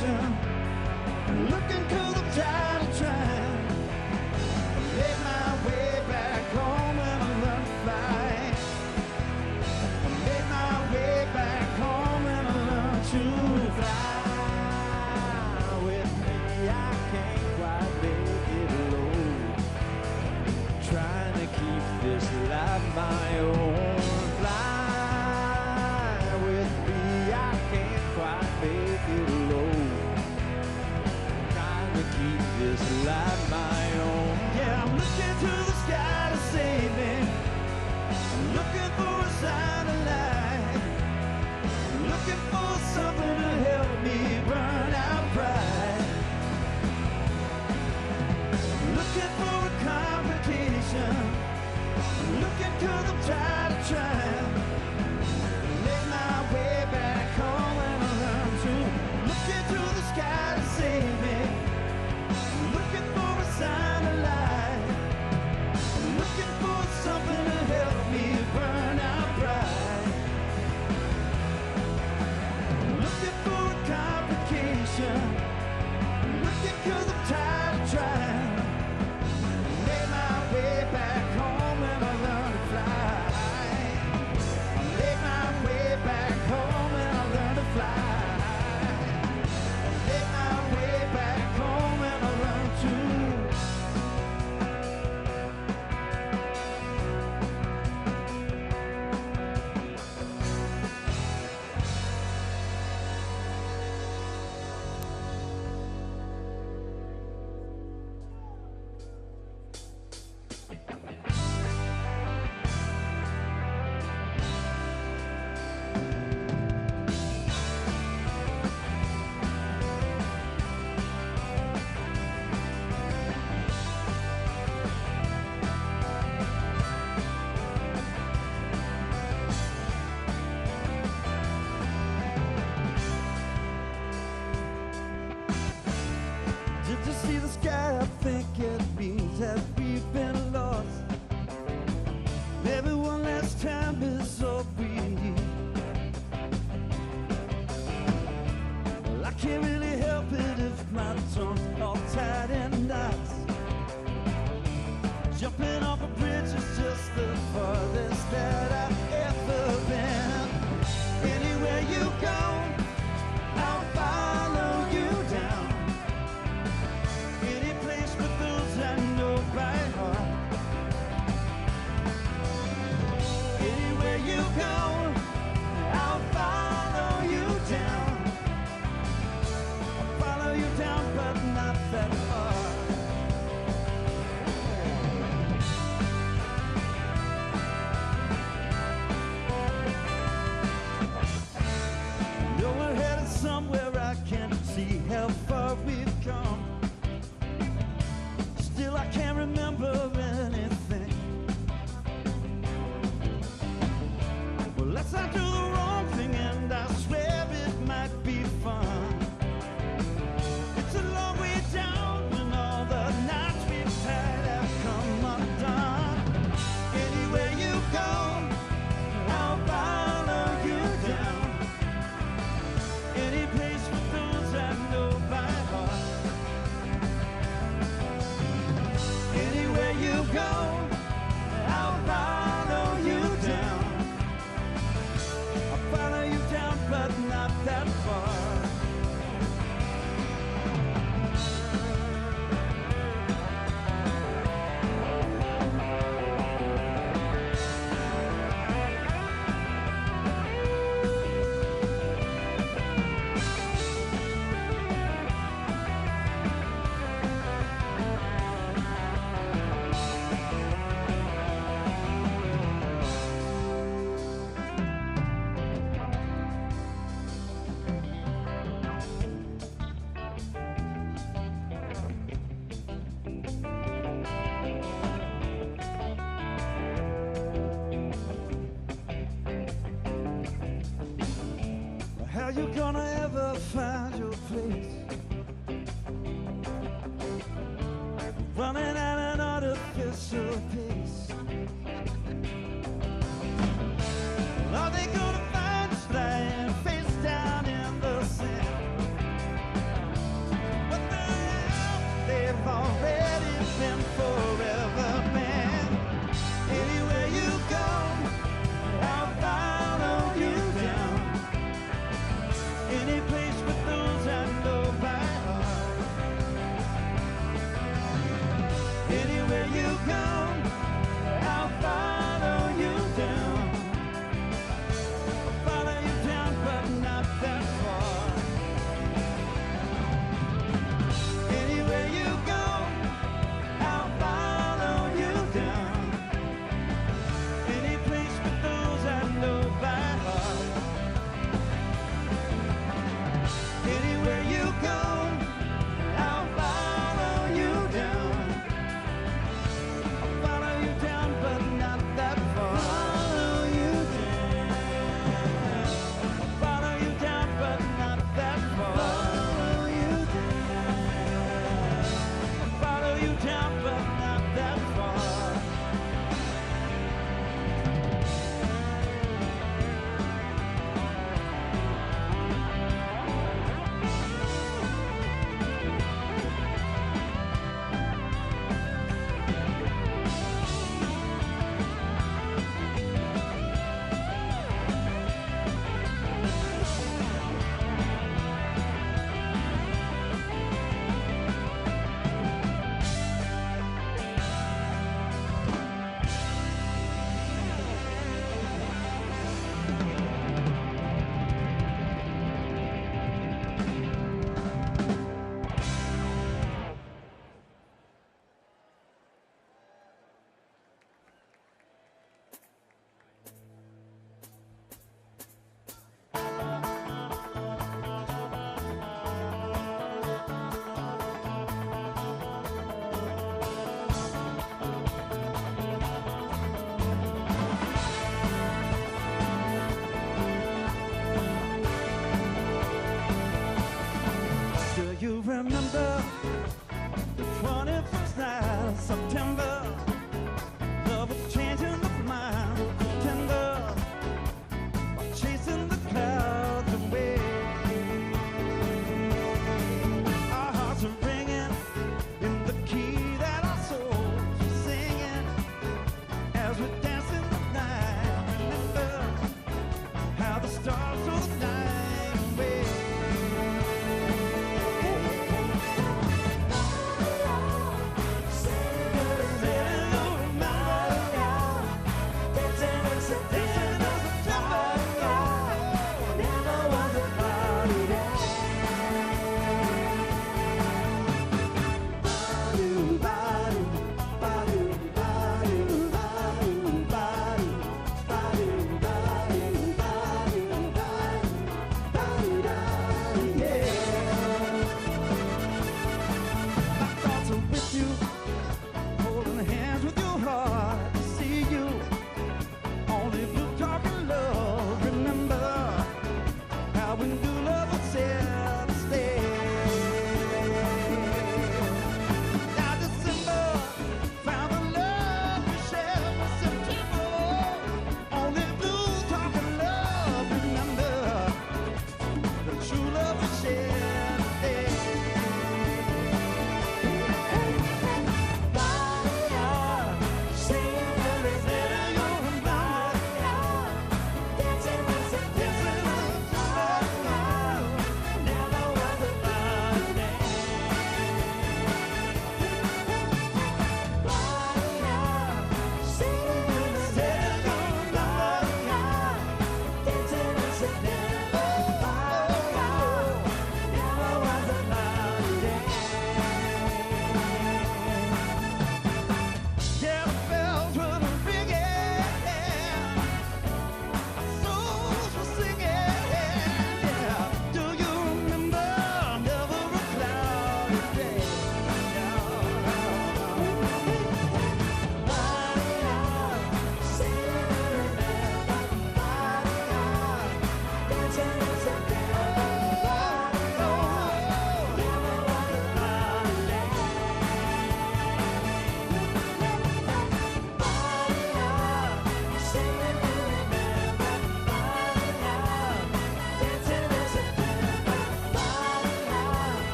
complication. Looking 'cause I'm tired of trying. I made my way back home and I learned to fly. I made my way back home and I learned to fly. With me, I can't quite make it alone. Trying to keep this life my own. Fly with me, I can't quite make it alone. Trying to keep this life my own. Yeah, I'm looking to the sky to save me. I'm looking for a sign of light. I'm looking for something to help me burn out pride. I'm looking for a complication. I'm looking 'cause I'm tired of trying. Make my way back home and I learn to look into the sky to save me. I'm looking for a sign of light. I'm looking for something to help me burn out pride. I'm looking for a complication. I'm looking 'cause I'm tired of trying. Made my way back home and I learned to fly. I made my way back home and I learned to fly. I made my way back home and I learned to. Did you see the sky? I think it means that we've been lost. Maybe one last time is all we need. Well, I can't really help it if my tongue's all tied in knots. Jumping off a bridge is just the farthest that I've ever been. Anywhere you go, I'll follow you down. Any place with those I know by heart. Anywhere you go, I'll follow you down. I'll follow you down, but not that far. No, we're headed somewhere I can't see how far we've come. Still, I can't remember anything. Well, let's not do the wrong thing, and I swear it might be fun. It's a long way down when all the nights we've had have come undone. Anywhere you go, I'll follow you down. Any place with those I know by heart. Anywhere you go, I'll follow you down. I'll follow you down, but not that far. How you gonna ever find your place? Running at an artificial pace. Are they gonna find us lying face down in the sand?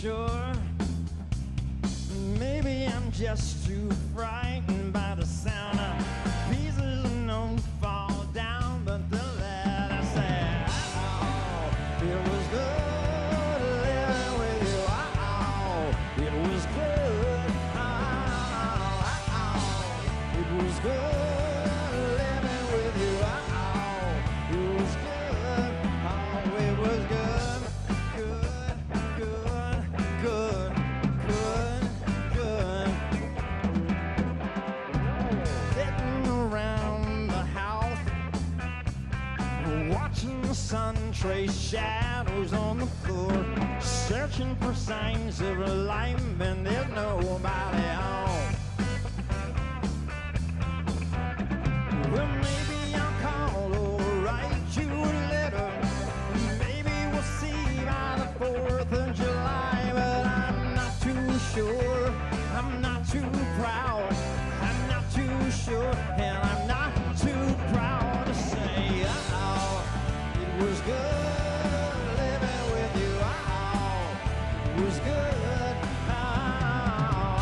sure. Maybe I'm just too frightened by the sound of pieces known to fall down. But the letter said, oh, it was good living with you. Oh, it was good. Oh, it was good living with you. Oh, it was good. Oh, it was good. Good, good, good, good, good. Sitting around the house, watching the sun trace shadows on the floor, searching for signs of life, and there's nobody home. Well, maybe I'll call or write you a letter. Maybe we'll see by the 4th of July, but I'm not too sure. I'm not too proud. I'm not too sure, and I'm not too proud to say, oh, it was good living with you. Oh, it was good. Oh,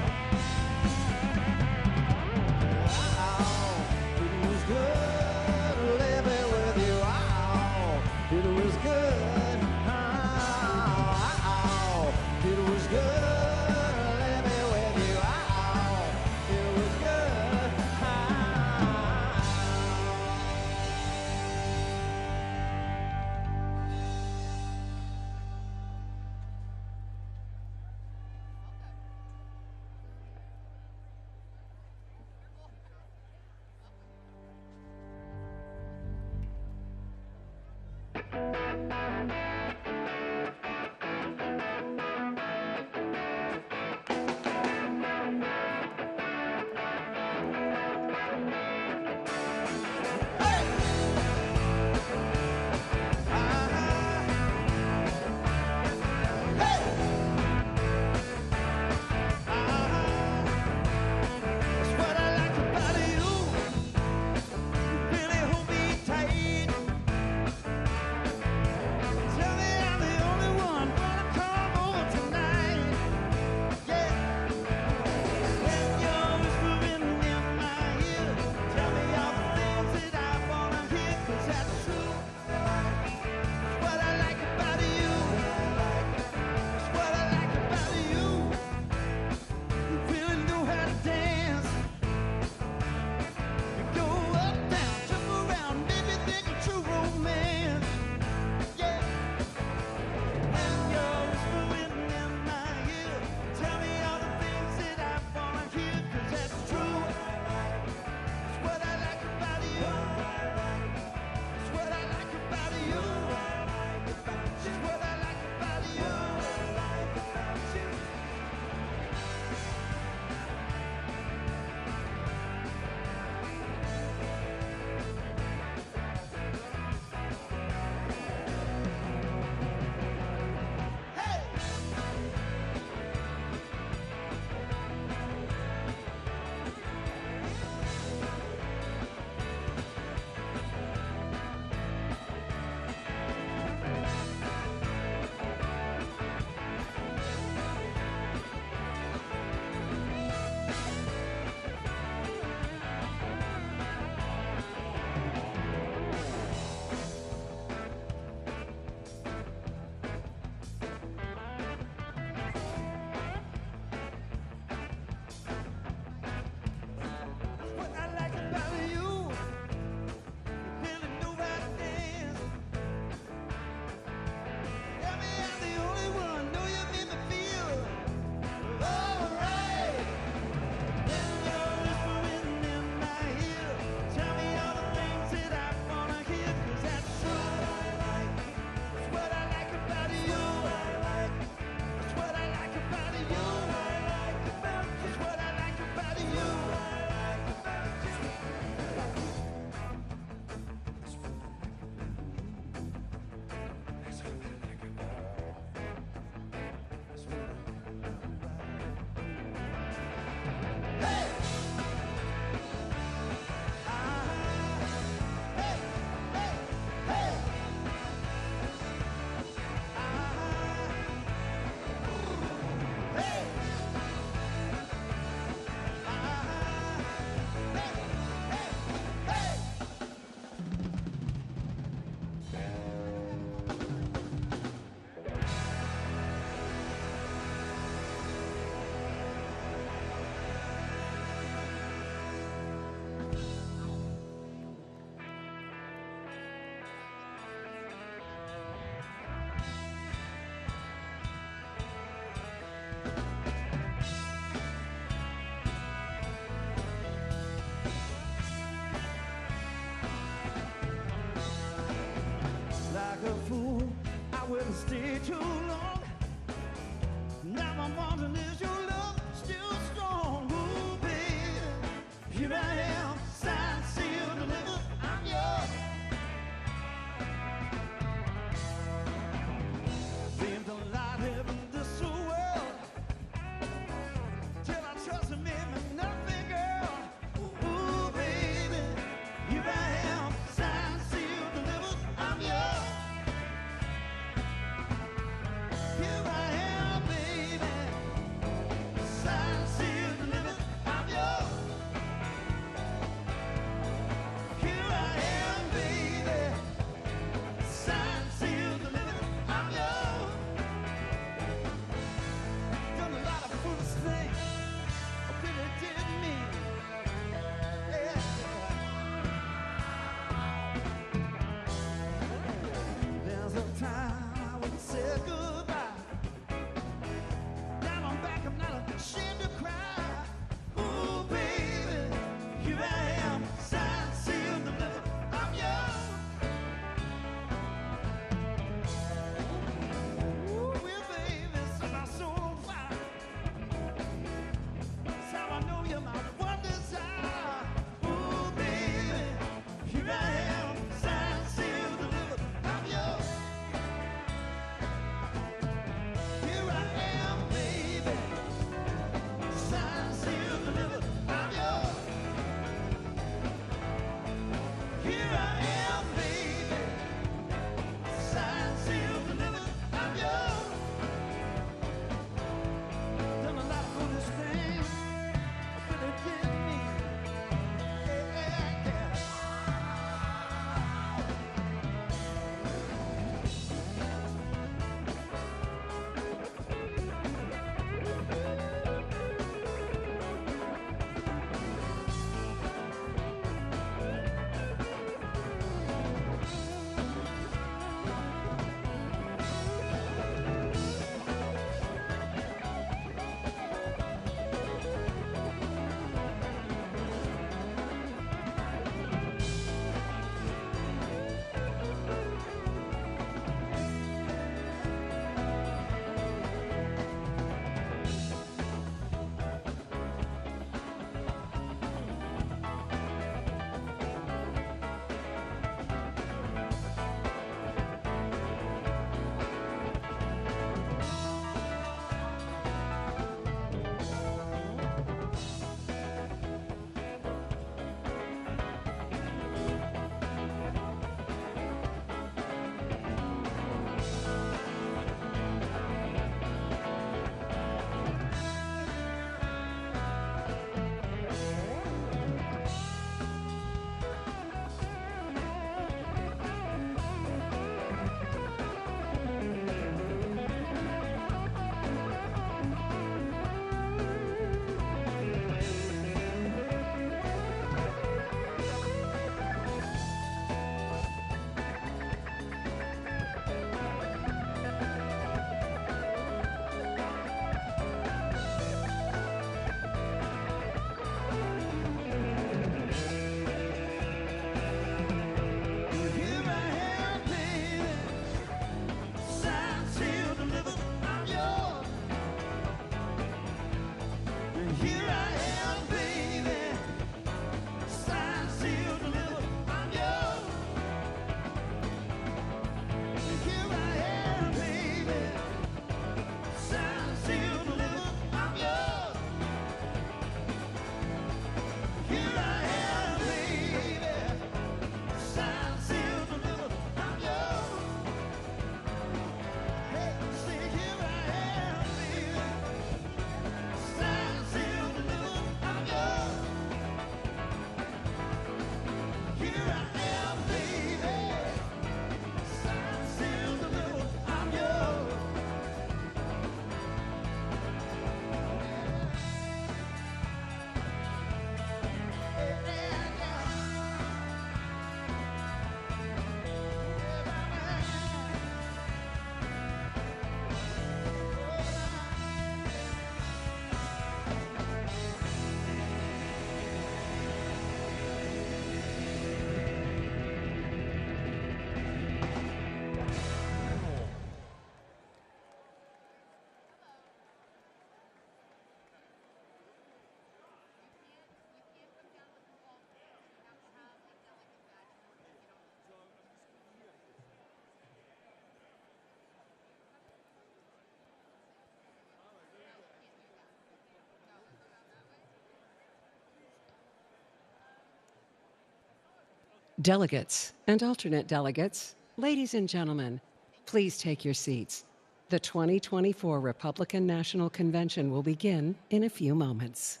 Delegates and alternate delegates, ladies and gentlemen, please take your seats. The 2024 Republican National Convention will begin in a few moments.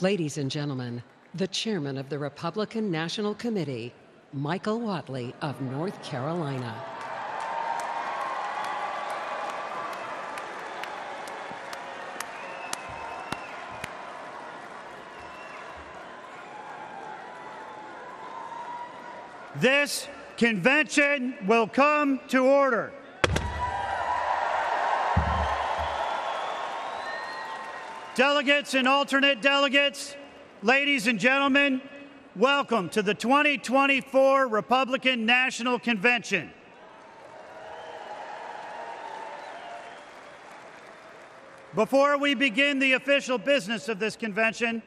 Ladies and gentlemen, the chairman of the Republican National Committee, Michael Whatley of North Carolina. This convention will come to order. Delegates and alternate delegates, ladies and gentlemen, welcome to the 2024 Republican National Convention. Before we begin the official business of this convention,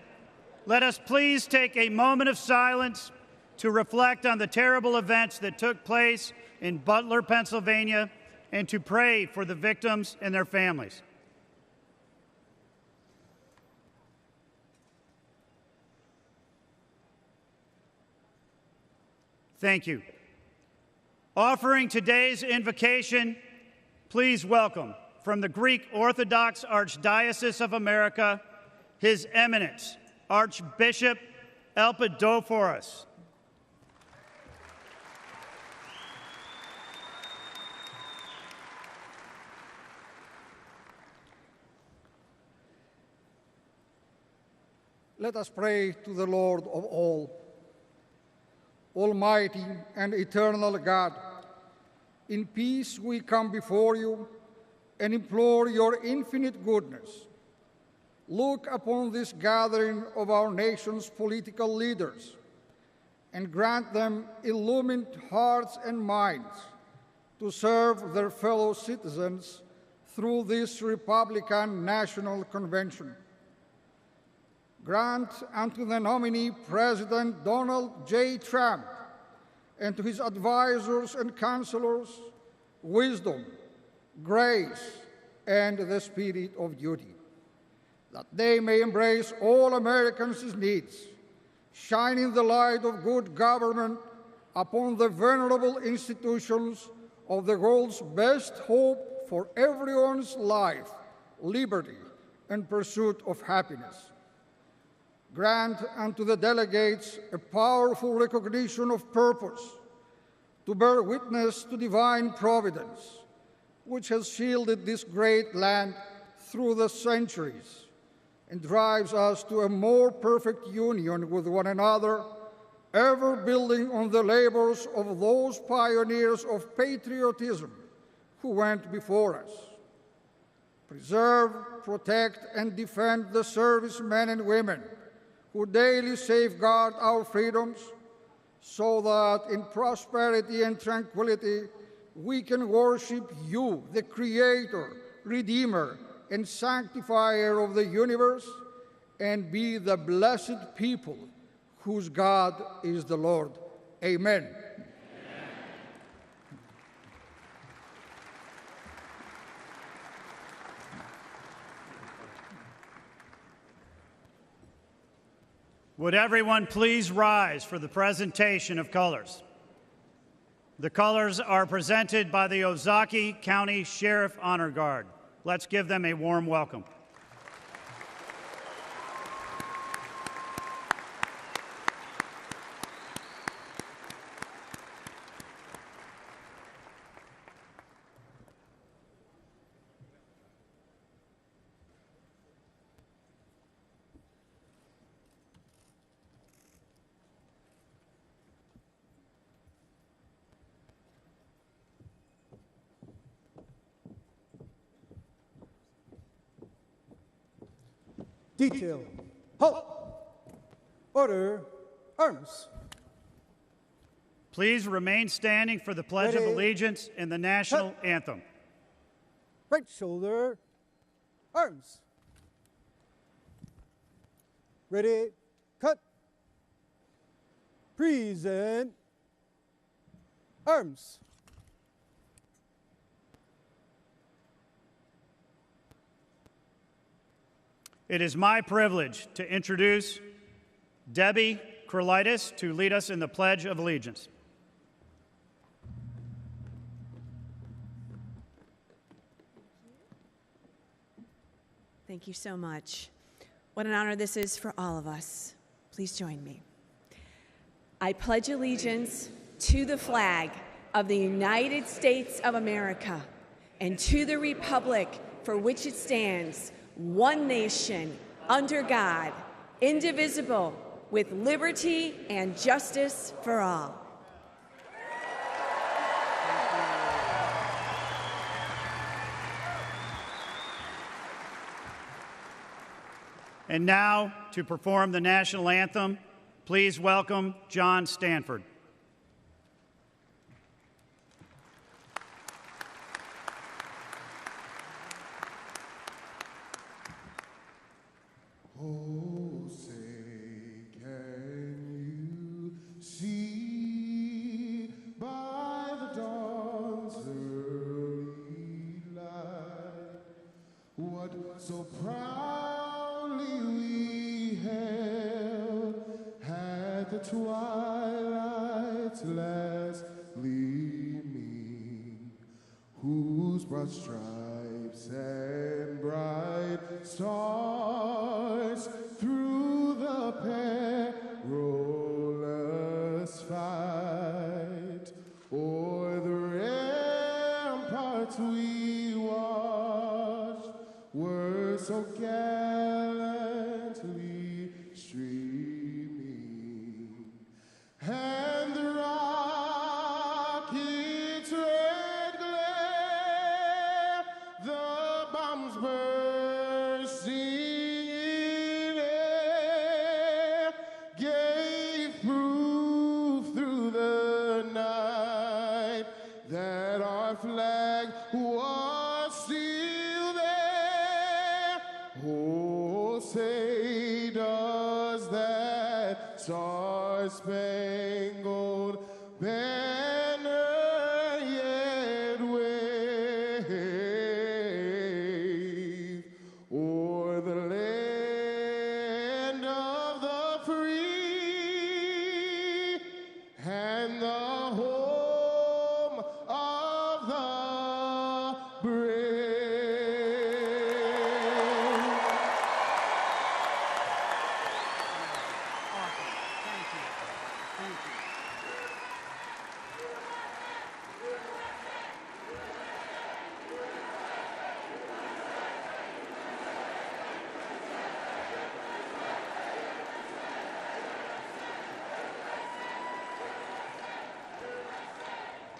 let us please take a moment of silence to reflect on the terrible events that took place in Butler, Pennsylvania, and to pray for the victims and their families. Thank you. Offering today's invocation, please welcome from the Greek Orthodox Archdiocese of America, His Eminence, Archbishop Elpidophoros. Let us pray to the Lord of all. Almighty and eternal God, in peace we come before you and implore your infinite goodness. Look upon this gathering of our nation's political leaders and grant them illumined hearts and minds to serve their fellow citizens through this Republican National Convention. Grant unto the nominee President Donald J. Trump and to his advisors and counselors wisdom, grace, and the spirit of duty, that they may embrace all Americans' needs, shining the light of good government upon the venerable institutions of the world's best hope for everyone's life, liberty, and pursuit of happiness. Grant unto the delegates a powerful recognition of purpose to bear witness to divine providence, which has shielded this great land through the centuries and drives us to a more perfect union with one another, ever building on the labors of those pioneers of patriotism who went before us. Preserve, protect, and defend the servicemen and women who daily safeguard our freedoms, so that in prosperity and tranquility we can worship you, the Creator, Redeemer, and Sanctifier of the universe, and be the blessed people whose God is the Lord. Amen. Would everyone please rise for the presentation of colors? The colors are presented by the Ozaukee County Sheriff Honor Guard. Let's give them a warm welcome. Detail. Halt. Order. Arms. Please remain standing for the Pledge of Ready. Allegiance and the national anthem. Right shoulder. Arms. Ready. Cut. Present. Arms. It is my privilege to introduce Debbie Krolitis to lead us in the Pledge of Allegiance. Thank you so much. What an honor this is for all of us. Please join me. I pledge allegiance to the flag of the United States of America and to the republic for which it stands, one nation, under God, indivisible, with liberty and justice for all. And now, to perform the national anthem, please welcome John Stanford. Oh, say, can you see by the dawn's early light what so proudly we held at the twilight's last gleaming, whose broad stripes and bright stars through the perilous fight o'er the ramparts we watched were so gallantly streaming, and the rocket's red glare, the bombs bursting in air, gave proof through the night that our flag was still there. Oh, say does that star-spangled banner yet wave o'er the land of the free and the home of the brave?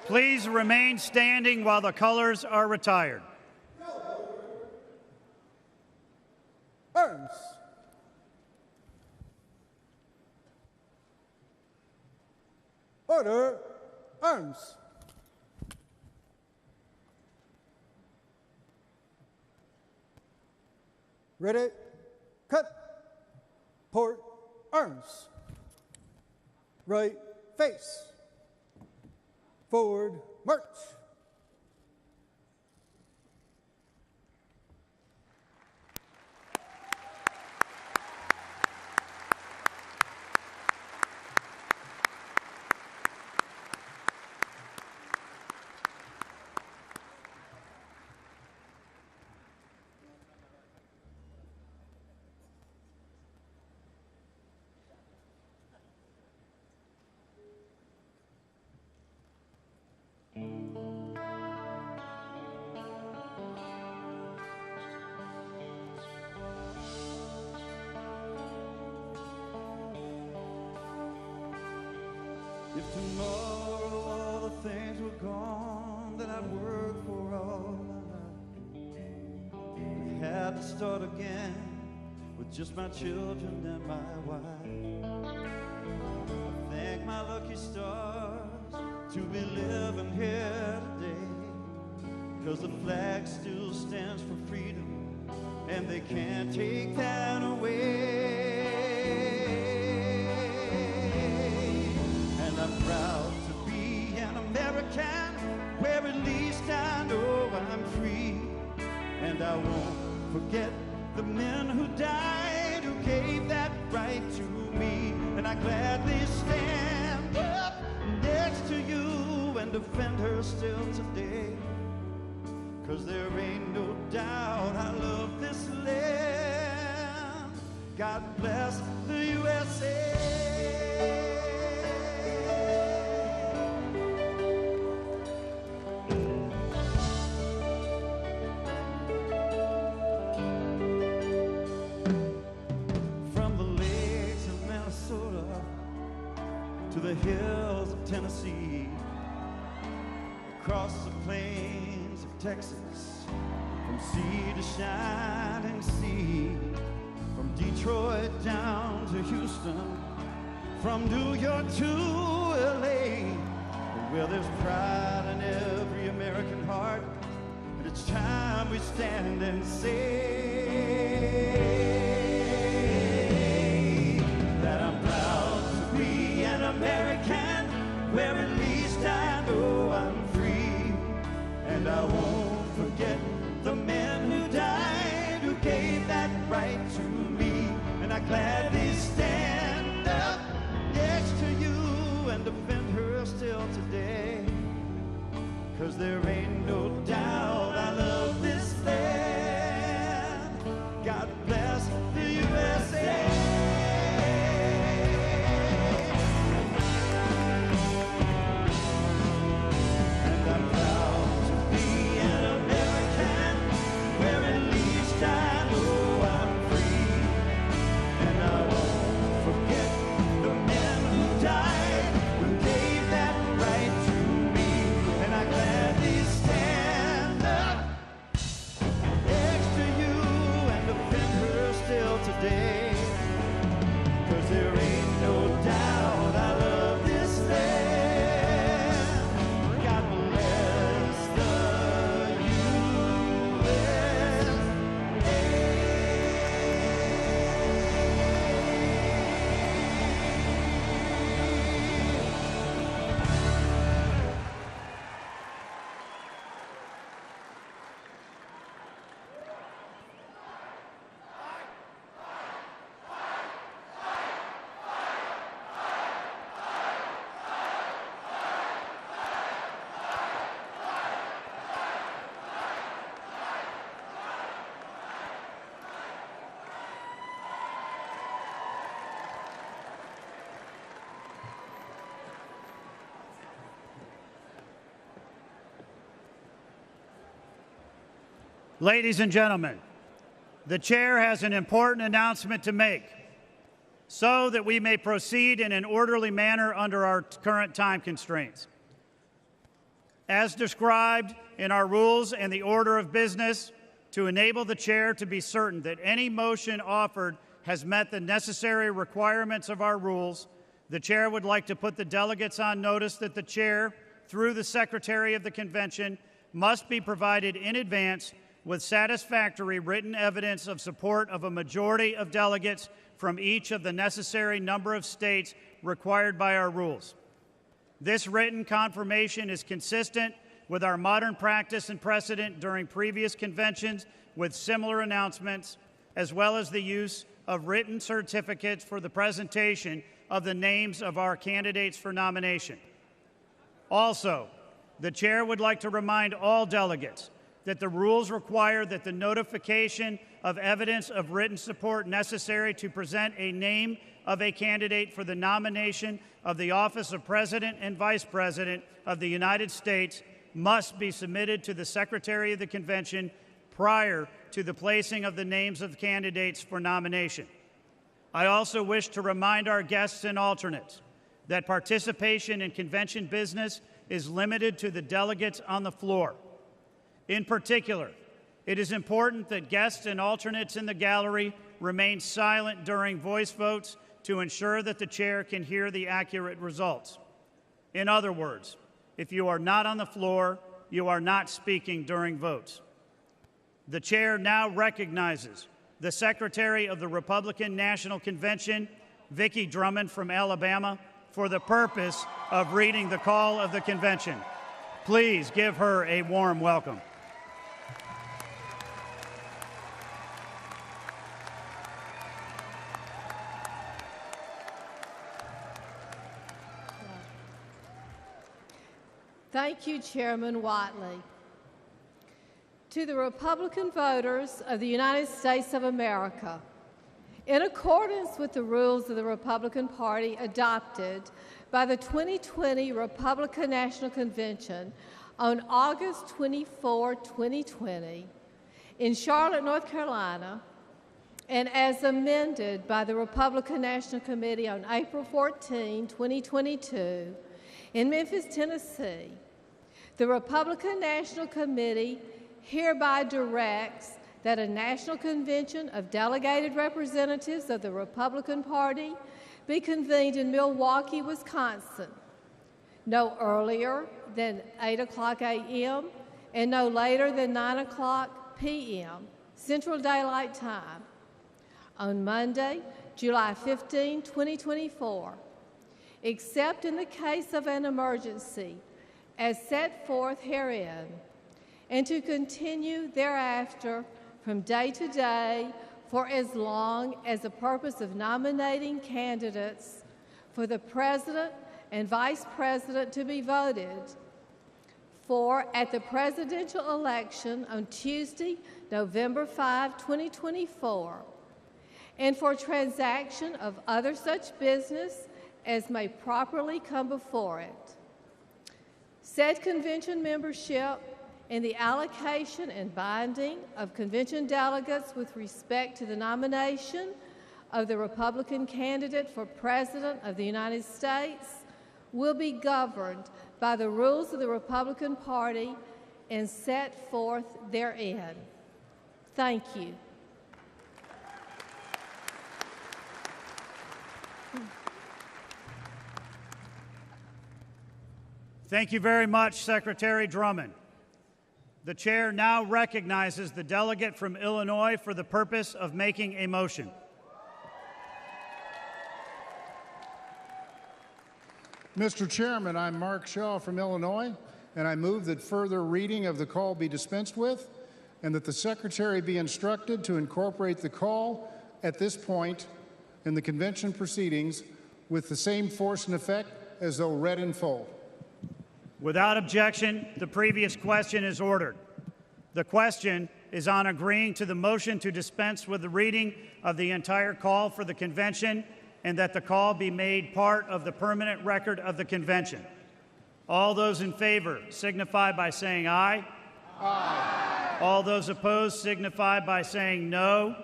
Please remain standing while the colors are retired. Arms. Order. Arms. Ready. Cut. Port. Arms. Right face. Forward, march. If tomorrow all the things were gone that I'd worked for all my life, and had to start again with just my children and my wife, I thank my lucky stars to be living here today, 'cause the flag still stands for freedom and they can't take that away. I'm proud to be an American, where at least I know I'm free. And I won't forget the men who died, who gave that right to me. And I gladly stand up next to you and defend her still today. 'Cause there ain't no doubt I love this land. God bless the USA. From the lakes of Minnesota to the hills of Tennessee, across the plains of Texas, from sea to shining sea, from Detroit down to Houston, from New York to LA, where there's pride in every American heart, and it's time we stand and say that I'm proud to be an American, where at least I know I'm free, and I won't forget the men who died, who gave that right to me, and I gladly stand up next to you and defend her still today, 'cause there ain't no doubt I love this land. God bless the USA. Today, 'cause there ain't no doubt I love this land. God bless the USA. Ladies and gentlemen, the chair has an important announcement to make so that we may proceed in an orderly manner under our current time constraints. As described in our rules and the order of business, to enable the chair to be certain that any motion offered has met the necessary requirements of our rules, the chair would like to put the delegates on notice that the chair, through the Secretary of the Convention, must be provided in advance with satisfactory written evidence of support of a majority of delegates from each of the necessary number of states required by our rules. This written confirmation is consistent with our modern practice and precedent during previous conventions with similar announcements, as well as the use of written certificates for the presentation of the names of our candidates for nomination. Also, the chair would like to remind all delegates that the rules require that the notification of evidence of written support necessary to present a name of a candidate for the nomination of the office of President and Vice President of the United States must be submitted to the Secretary of the Convention prior to the placing of the names of candidates for nomination. I also wish to remind our guests and alternates that participation in convention business is limited to the delegates on the floor. In particular, it is important that guests and alternates in the gallery remain silent during voice votes to ensure that the chair can hear the accurate results. In other words, if you are not on the floor, you are not speaking during votes. The chair now recognizes the Secretary of the Republican National Convention, Vicki Drummond from Alabama, for the purpose of reading the call of the convention. Please give her a warm welcome. Thank you, Chairman Whiteley. To the Republican voters of the United States of America, In accordance with the rules of the Republican Party adopted by the 2020 Republican National Convention on August 24, 2020, in Charlotte, North Carolina, and as amended by the Republican National Committee on April 14, 2022, in Memphis, Tennessee, the Republican National Committee hereby directs that a National Convention of Delegated Representatives of the Republican Party be convened in Milwaukee, Wisconsin, no earlier than 8:00 a.m. and no later than 9:00 p.m. Central Daylight Time on Monday, July 15, 2024, except in the case of an emergency as set forth herein, and to continue thereafter from day to day for as long as the purpose of nominating candidates for the President and Vice President to be voted for at the presidential election on Tuesday, November 5, 2024, and for transaction of other such business as may properly come before it. Said convention membership and the allocation and binding of convention delegates with respect to the nomination of the Republican candidate for President of the United States will be governed by the rules of the Republican Party and set forth therein. Thank you. Thank you very much, Secretary Drummond. The chair now recognizes the delegate from Illinois for the purpose of making a motion. Mr. Chairman, I'm Mark Shaw from Illinois, and I move that further reading of the call be dispensed with, and that the Secretary be instructed to incorporate the call at this point in the convention proceedings with the same force and effect as though read in full. Without objection, the previous question is ordered. The question is on agreeing to the motion to dispense with the reading of the entire call for the convention and that the call be made part of the permanent record of the convention. All those in favor signify by saying aye. Aye. All those opposed signify by saying no.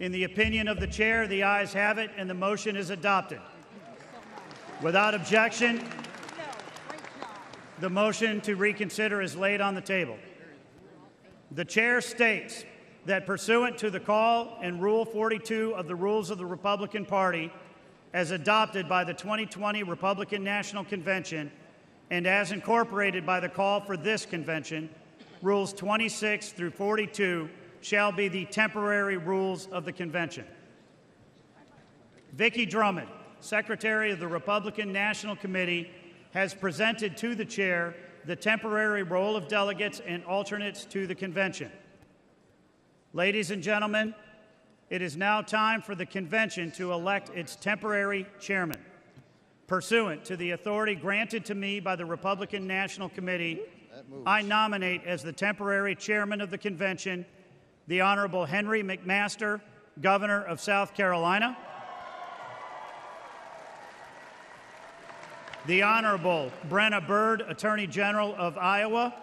In the opinion of the chair, the ayes have it and the motion is adopted. Without objection, the motion to reconsider is laid on the table. The chair states that pursuant to the call and Rule 42 of the Rules of the Republican Party, as adopted by the 2020 Republican National Convention and as incorporated by the call for this convention, Rules 26 through 42 shall be the temporary rules of the convention. Vicki Drummond, Secretary of the Republican National Committee, has presented to the chair the temporary roll of delegates and alternates to the convention. Ladies and gentlemen, it is now time for the convention to elect its temporary chairman. Pursuant to the authority granted to me by the Republican National Committee, I nominate as the temporary chairman of the convention the Honorable Henry McMaster, Governor of South Carolina, the Honorable Brenna Bird, Attorney General of Iowa,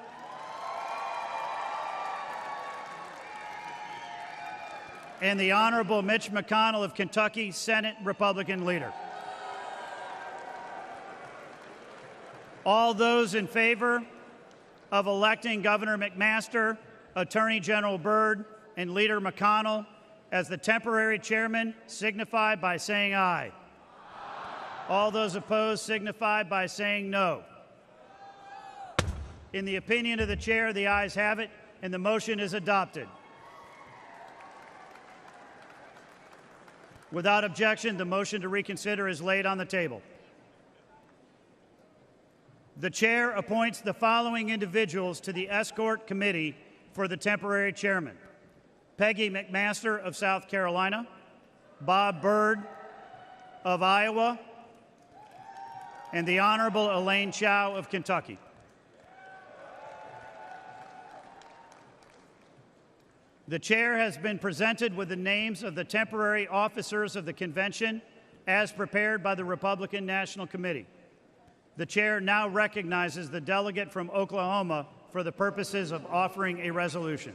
and the Honorable Mitch McConnell of Kentucky, Senate Republican Leader. All those in favor of electing Governor McMaster, Attorney General Byrd, and Leader McConnell as the temporary chairman signify by saying aye. All those opposed signify by saying no. In the opinion of the chair, the ayes have it, and the motion is adopted. Without objection, the motion to reconsider is laid on the table. The chair appoints the following individuals to the escort committee for the temporary chairman: Peggy McMaster of South Carolina, Bob Byrd of Iowa, and the Honorable Elaine Chao of Kentucky. The chair has been presented with the names of the temporary officers of the convention as prepared by the Republican National Committee. The chair now recognizes the delegate from Oklahoma for the purposes of offering a resolution.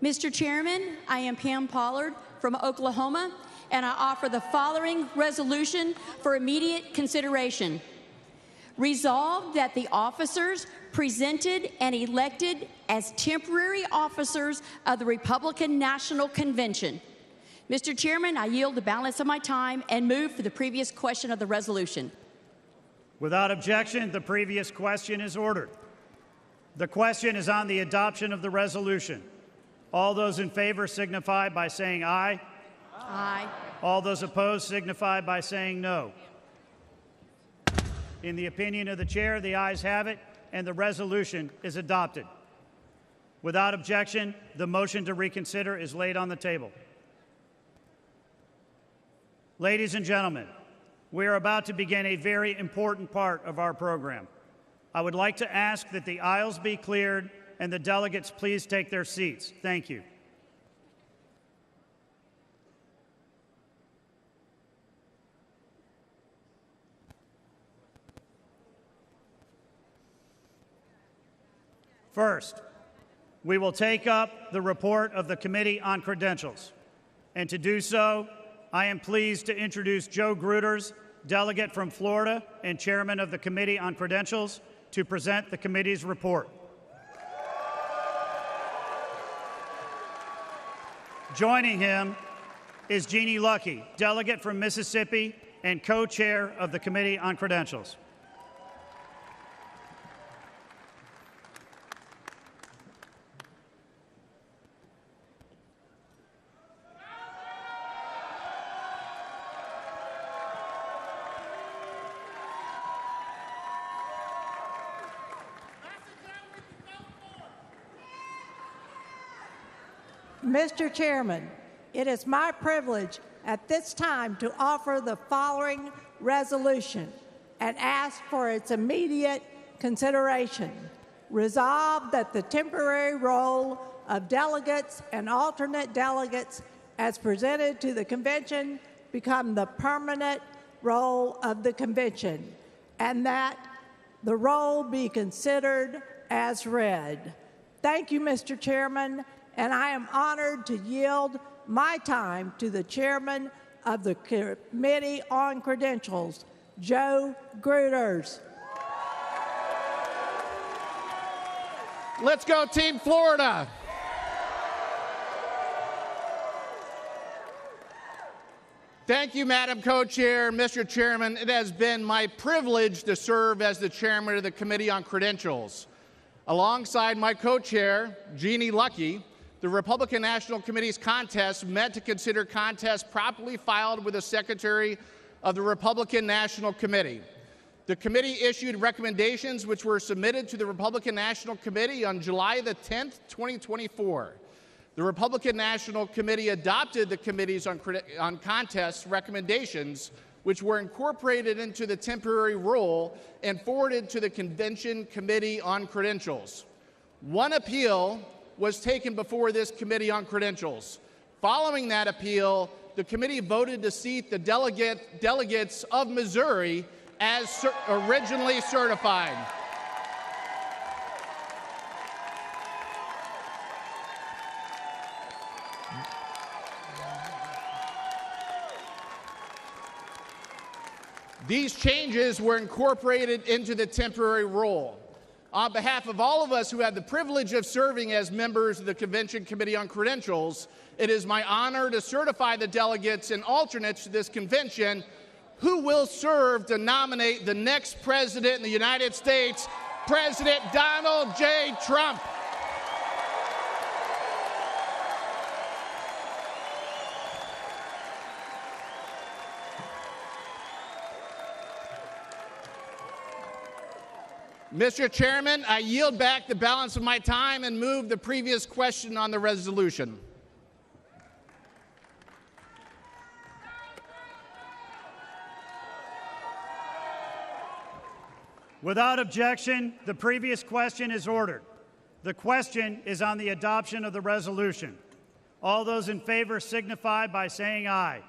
Mr. Chairman, I am Pam Pollard from Oklahoma, and I offer the following resolution for immediate consideration. Resolved that the officers presented and elected as temporary officers of the Republican National Convention. Mr. Chairman, I yield the balance of my time and move for the previous question of the resolution. Without objection, the previous question is ordered. The question is on the adoption of the resolution. All those in favor signify by saying aye. Aye. All those opposed signify by saying no. In the opinion of the chair, the ayes have it, and the resolution is adopted. Without objection, the motion to reconsider is laid on the table. Ladies and gentlemen, we are about to begin a very important part of our program. I would like to ask that the aisles be cleared and the delegates please take their seats. Thank you. First, we will take up the report of the Committee on Credentials. And to do so, I am pleased to introduce Joe Gruters, delegate from Florida and chairman of the Committee on Credentials, to present the committee's report. Joining him is Jeannie Lucky, delegate from Mississippi and co-chair of the Committee on Credentials. Mr. Chairman, it is my privilege at this time to offer the following resolution and ask for its immediate consideration. Resolved that the temporary role of delegates and alternate delegates as presented to the convention become the permanent role of the convention, and that the roll be considered as read. Thank you, Mr. Chairman. And I am honored to yield my time to the chairman of the Committee on Credentials, Joe Gruters. Let's go, Team Florida. Thank you, Madam Co-Chair. Mr. Chairman, it has been my privilege to serve as the chairman of the Committee on Credentials. Alongside my co-chair, Jeannie Lucky, the Republican National Committee's contest met to consider contests properly filed with the Secretary of the Republican National Committee. The committee issued recommendations which were submitted to the Republican National Committee on July the 10th, 2024. The Republican National Committee adopted the Committees on Contests recommendations, which were incorporated into the temporary rule and forwarded to the Convention Committee on Credentials. One appeal was taken before this Committee on Credentials. Following that appeal, the committee voted to seat the delegates of Missouri as originally certified. These changes were incorporated into the temporary rule. On behalf of all of us who have the privilege of serving as members of the Convention Committee on Credentials, it is my honor to certify the delegates and alternates to this convention who will serve to nominate the next president in the United States, President Donald J. Trump. Mr. Chairman, I yield back the balance of my time and move the previous question on the resolution. Without objection, the previous question is ordered. The question is on the adoption of the resolution. All those in favor signify by saying aye.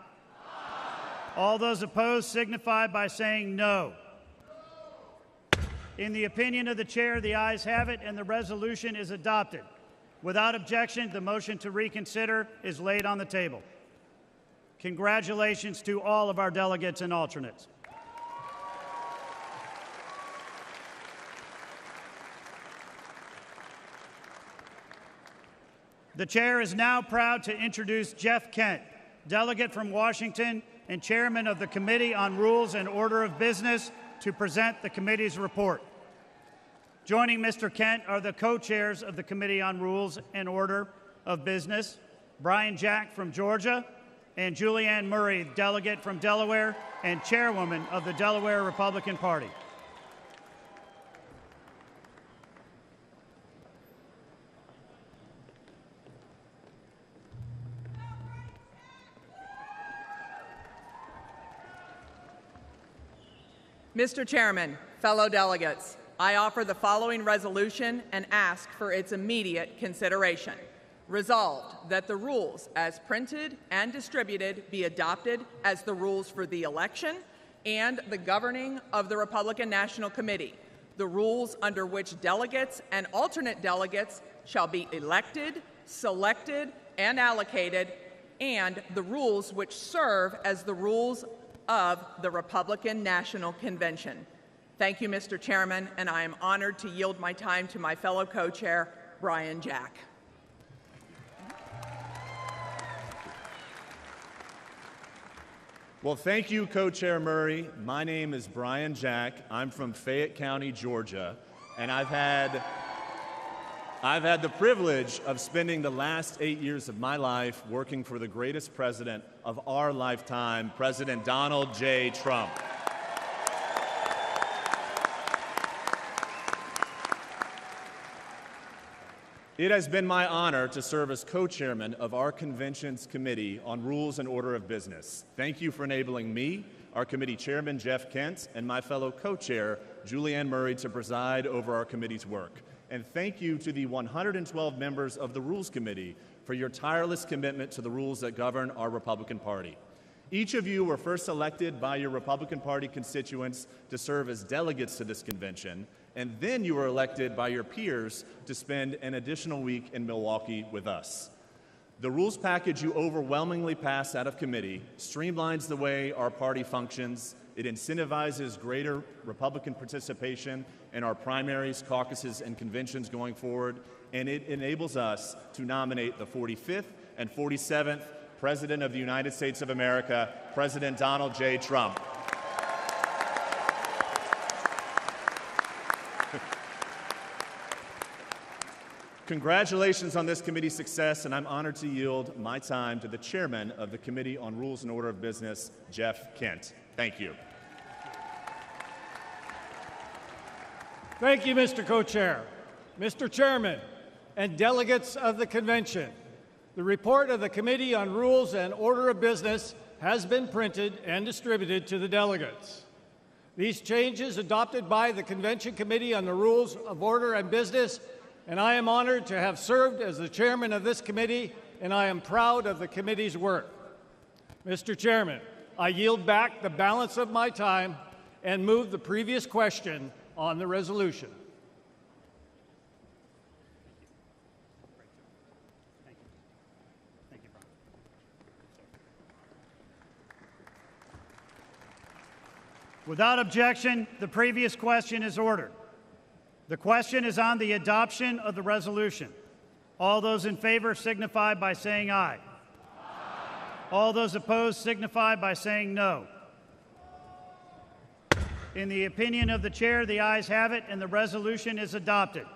All those opposed signify by saying no. In the opinion of the chair, the ayes have it, and the resolution is adopted. Without objection, the motion to reconsider is laid on the table. Congratulations to all of our delegates and alternates. The chair is now proud to introduce Jeff Kent, delegate from Washington and chairman of the Committee on Rules and Order of Business, to present the committee's report. Joining Mr. Kent are the co-chairs of the Committee on Rules and Order of Business, Brian Jack from Georgia, and Julianne Murray, delegate from Delaware and chairwoman of the Delaware Republican Party. Mr. Chairman, fellow delegates, I offer the following resolution and ask for its immediate consideration. Resolved that the rules as printed and distributed be adopted as the rules for the election and the governing of the Republican National Committee, the rules under which delegates and alternate delegates shall be elected, selected, and allocated, and the rules which serve as the rules of the Republican National Convention. Thank you, Mr. Chairman, and I am honored to yield my time to my fellow co-chair, Brian Jack. Well, thank you, Co-Chair Murray. My name is Brian Jack. I'm from Fayette County, Georgia, and I've had the privilege of spending the last 8 years of my life working for the greatest president of our lifetime, President Donald J. Trump. It has been my honor to serve as co-chairman of our convention's Committee on Rules and Order of Business. Thank you for enabling me, our committee chairman, Jeff Kent, and my fellow co-chair, Julianne Murray, to preside over our committee's work. And thank you to the 112 members of the Rules Committee for your tireless commitment to the rules that govern our Republican Party. Each of you were first elected by your Republican Party constituents to serve as delegates to this convention, and then you were elected by your peers to spend an additional week in Milwaukee with us. The rules package you overwhelmingly passed out of committee streamlines the way our party functions. It incentivizes greater Republican participation in our primaries, caucuses, and conventions going forward, and it enables us to nominate the 45th and 47th President of the United States of America, President Donald J. Trump. Congratulations on this committee's success, and I'm honored to yield my time to the chairman of the Committee on Rules and Order of Business, Jeff Kent. Thank you. Thank you, Mr. Co-Chair. Mr. Chairman and delegates of the convention, the report of the Committee on Rules and Order of Business has been printed and distributed to the delegates. These changes adopted by the Convention Committee on the Rules of Order and Business, and I am honored to have served as the chairman of this committee, and I am proud of the committee's work. Mr. Chairman, I yield back the balance of my time and move the previous question on the resolution. Without objection, the previous question is ordered. The question is on the adoption of the resolution. All those in favor signify by saying aye. All those opposed signify by saying no. In the opinion of the chair, the ayes have it, and the resolution is adopted.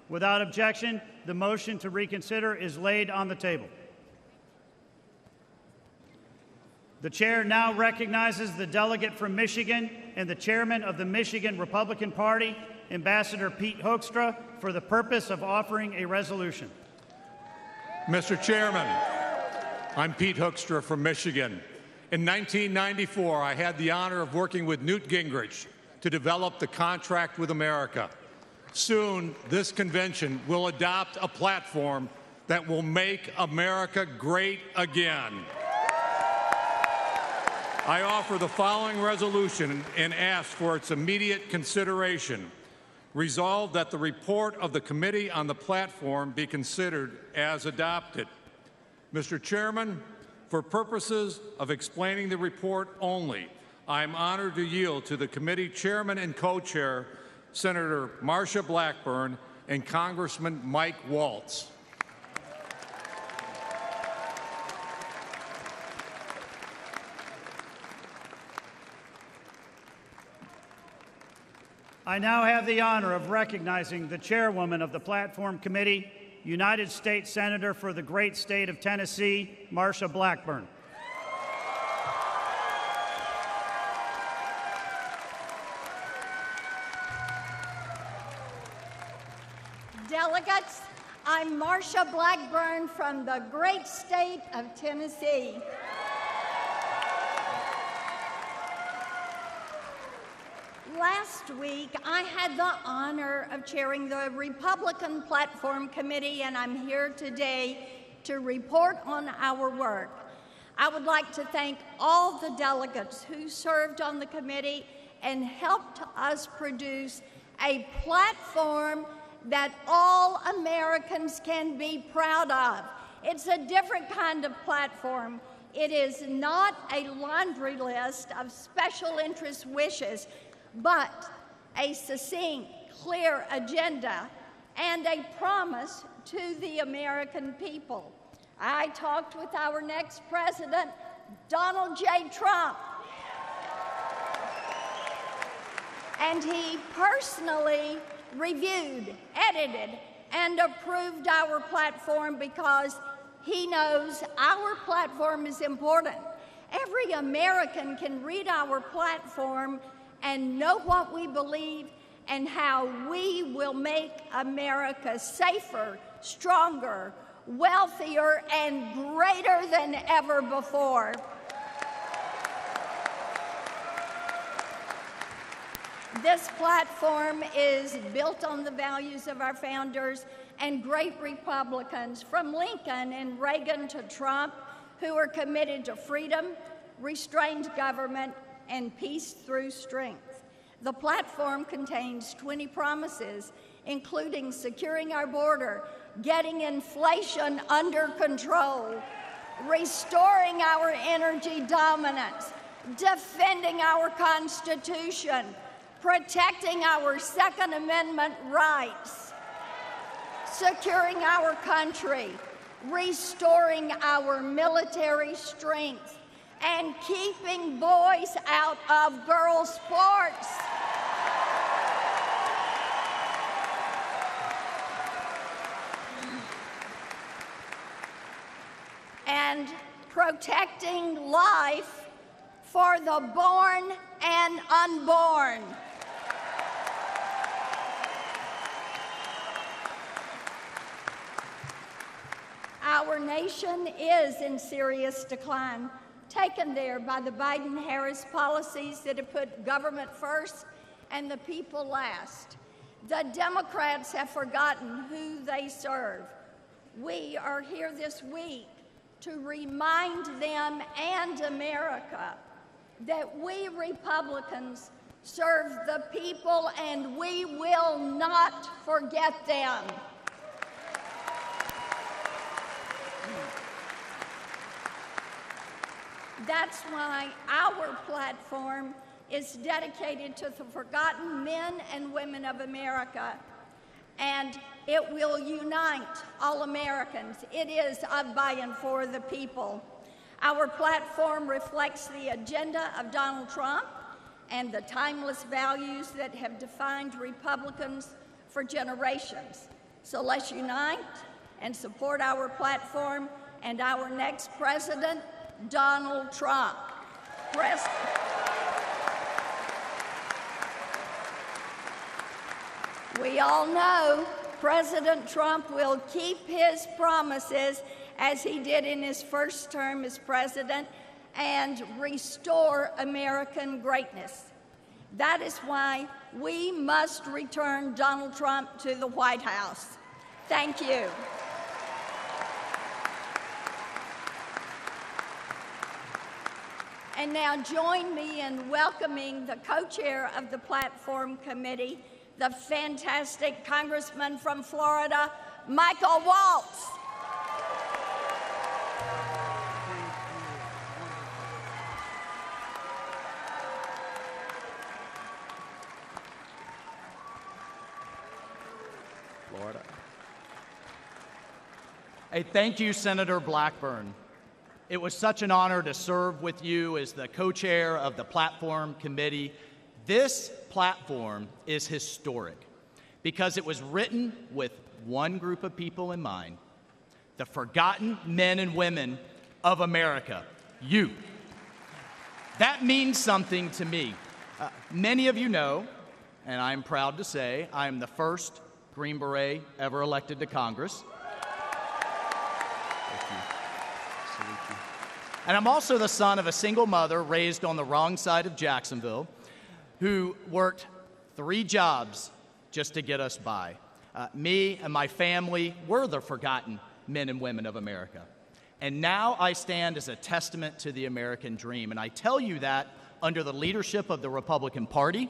Without objection, the motion to reconsider is laid on the table. The chair now recognizes the delegate from Michigan and the chairman of the Michigan Republican Party, Ambassador Pete Hoekstra, for the purpose of offering a resolution. Mr. Chairman, I'm Pete Hoekstra from Michigan. In 1994, I had the honor of working with Newt Gingrich to develop the Contract with America. Soon, this convention will adopt a platform that will make America great again. I offer the following resolution and ask for its immediate consideration. Resolved that the report of the Committee on the Platform be considered as adopted. Mr. Chairman, for purposes of explaining the report only, I am honored to yield to the committee chairman and co-chair, Senator Marsha Blackburn and Congressman Mike Waltz. I now have the honor of recognizing the chairwoman of the Platform Committee, United States Senator for the great state of Tennessee, Marsha Blackburn. Delegates, I'm Marsha Blackburn from the great state of Tennessee. Last week, I had the honor of chairing the Republican Platform Committee, and I'm here today to report on our work. I would like to thank all the delegates who served on the committee and helped us produce a platform that all Americans can be proud of. It's a different kind of platform. It is not a laundry list of special interest wishes, but a succinct, clear agenda and a promise to the American people. I talked with our next president, Donald J. Trump, and he personally reviewed, edited, and approved our platform because he knows our platform is important. Every American can read our platform and know what we believe and how we will make America safer, stronger, wealthier, and greater than ever before. This platform is built on the values of our founders and great Republicans, from Lincoln and Reagan to Trump, who are committed to freedom, restrained government, and peace through strength. The platform contains 20 promises, including securing our border, getting inflation under control, restoring our energy dominance, defending our Constitution, protecting our Second Amendment rights, securing our country, restoring our military strength, and keeping boys out of girls' sports. And protecting life for the born and unborn. Our nation is in serious decline, taken there by the Biden-Harris policies that have put government first and the people last. The Democrats have forgotten who they serve. We are here this week to remind them and America that we Republicans serve the people and we will not forget them. That's why our platform is dedicated to the forgotten men and women of America, and it will unite all Americans. It is of, by, and for the people. Our platform reflects the agenda of Donald Trump and the timeless values that have defined Republicans for generations. So let's unite and support our platform and our next president, Donald Trump. We all know President Trump will keep his promises as he did in his first term as president and restore American greatness. That is why we must return Donald Trump to the White House. Thank you. And now join me in welcoming the co-chair of the Platform Committee, the fantastic Congressman from Florida, Michael Waltz. Florida. Hey, thank you, Senator Blackburn. It was such an honor to serve with you as the co-chair of the Platform Committee. This platform is historic because it was written with one group of people in mind, the forgotten men and women of America, you. That means something to me. Many of you know, and I'm proud to say, I am the first Green Beret ever elected to Congress. And I'm also the son of a single mother raised on the wrong side of Jacksonville who worked 3 jobs just to get us by. Me and my family were the forgotten men and women of America. And now I stand as a testament to the American dream. And I tell you that under the leadership of the Republican Party,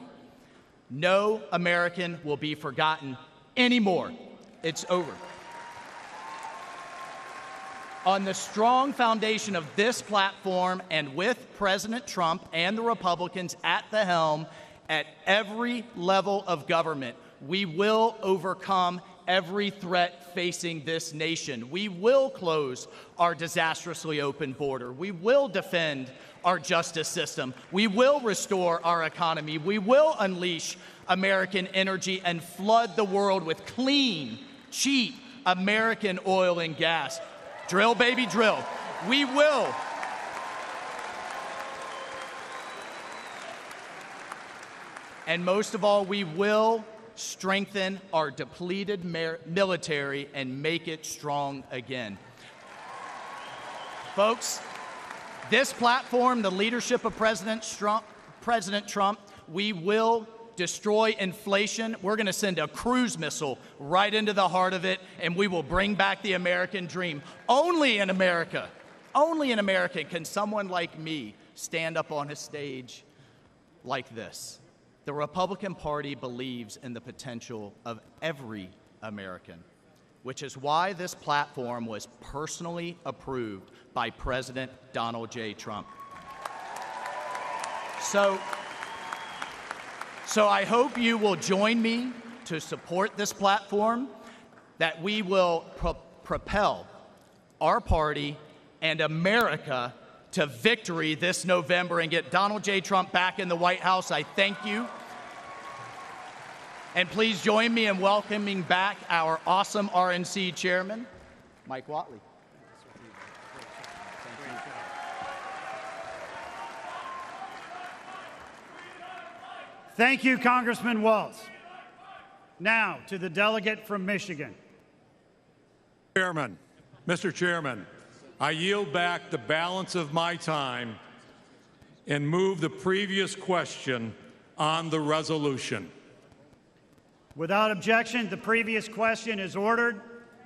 no American will be forgotten anymore. It's over. On the strong foundation of this platform and with President Trump and the Republicans at the helm at every level of government, we will overcome every threat facing this nation. We will close our disastrously open border. We will defend our justice system. We will restore our economy. We will unleash American energy and flood the world with clean, cheap American oil and gas. Drill, baby, drill. We will. And most of all, we will strengthen our depleted military and make it strong again. Folks, this platform, the leadership of President Trump, we will destroy inflation. We're going to send a cruise missile right into the heart of it, and we will bring back the American dream. Only in America can someone like me stand up on a stage like this. The Republican Party believes in the potential of every American, which is why this platform was personally approved by President Donald J. Trump. So I hope you will join me to support this platform, that we will propel our party and America to victory this November and get Donald J. Trump back in the White House. I thank you. And please join me in welcoming back our awesome RNC chairman, Mike Whatley. Thank you, Congressman Waltz. Now to the delegate from Michigan. Mr. Chairman, I yield back the balance of my time and move the previous question on the resolution. Without objection, the previous question is ordered.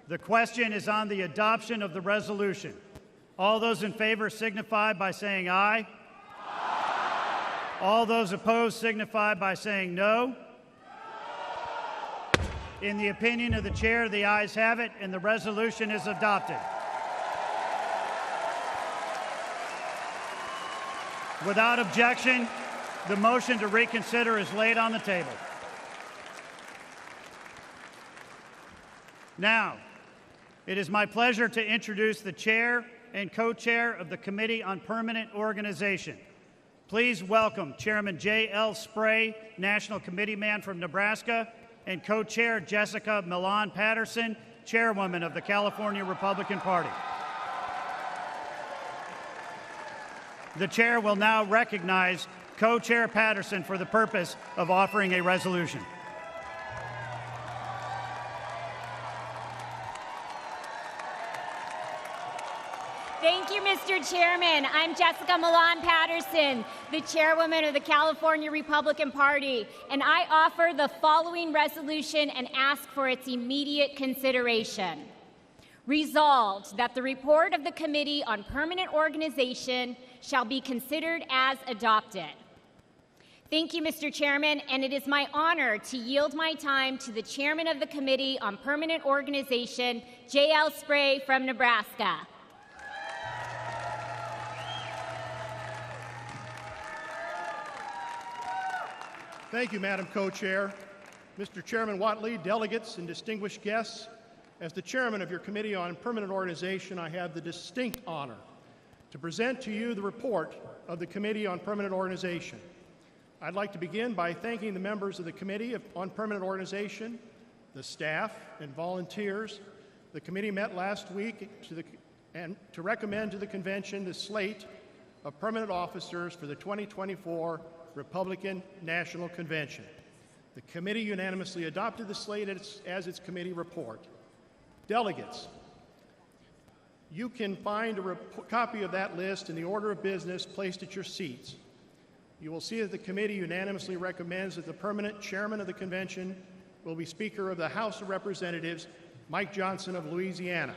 The question is on the adoption of the resolution. All those in favor signify by saying aye. All those opposed signify by saying no. In the opinion of the chair, the ayes have it, and the resolution is adopted. Without objection, the motion to reconsider is laid on the table. Now, it is my pleasure to introduce the chair and co-chair of the Committee on Permanent Organization. Please welcome Chairman J.L. Spray, National Committeeman from Nebraska, and co-chair Jessica Milan Patterson, Chairwoman of the California Republican Party. The chair will now recognize co-chair Patterson for the purpose of offering a resolution. Thank you, Mr. Mr. Chairman, I'm Jessica Milan Patterson, the chairwoman of the California Republican Party, and I offer the following resolution and ask for its immediate consideration. Resolved that the report of the Committee on Permanent Organization shall be considered as adopted. Thank you, Mr. Chairman, and it is my honor to yield my time to the chairman of the Committee on Permanent Organization, J.L. Spray from Nebraska. Thank you, Madam Co-Chair. Mr. Chairman Watley, delegates, and distinguished guests, as the chairman of your Committee on Permanent Organization, I have the distinct honor to present to you the report of the Committee on Permanent Organization. I'd like to begin by thanking the members of the Committee on Permanent Organization, the staff and volunteers. The committee met last week to recommend to the convention the slate of permanent officers for the 2024 Republican National Convention. The committee unanimously adopted the slate as its committee report. Delegates, you can find a copy of that list in the order of business placed at your seats. You will see that the committee unanimously recommends that the permanent chairman of the convention will be Speaker of the House of Representatives, Mike Johnson of Louisiana.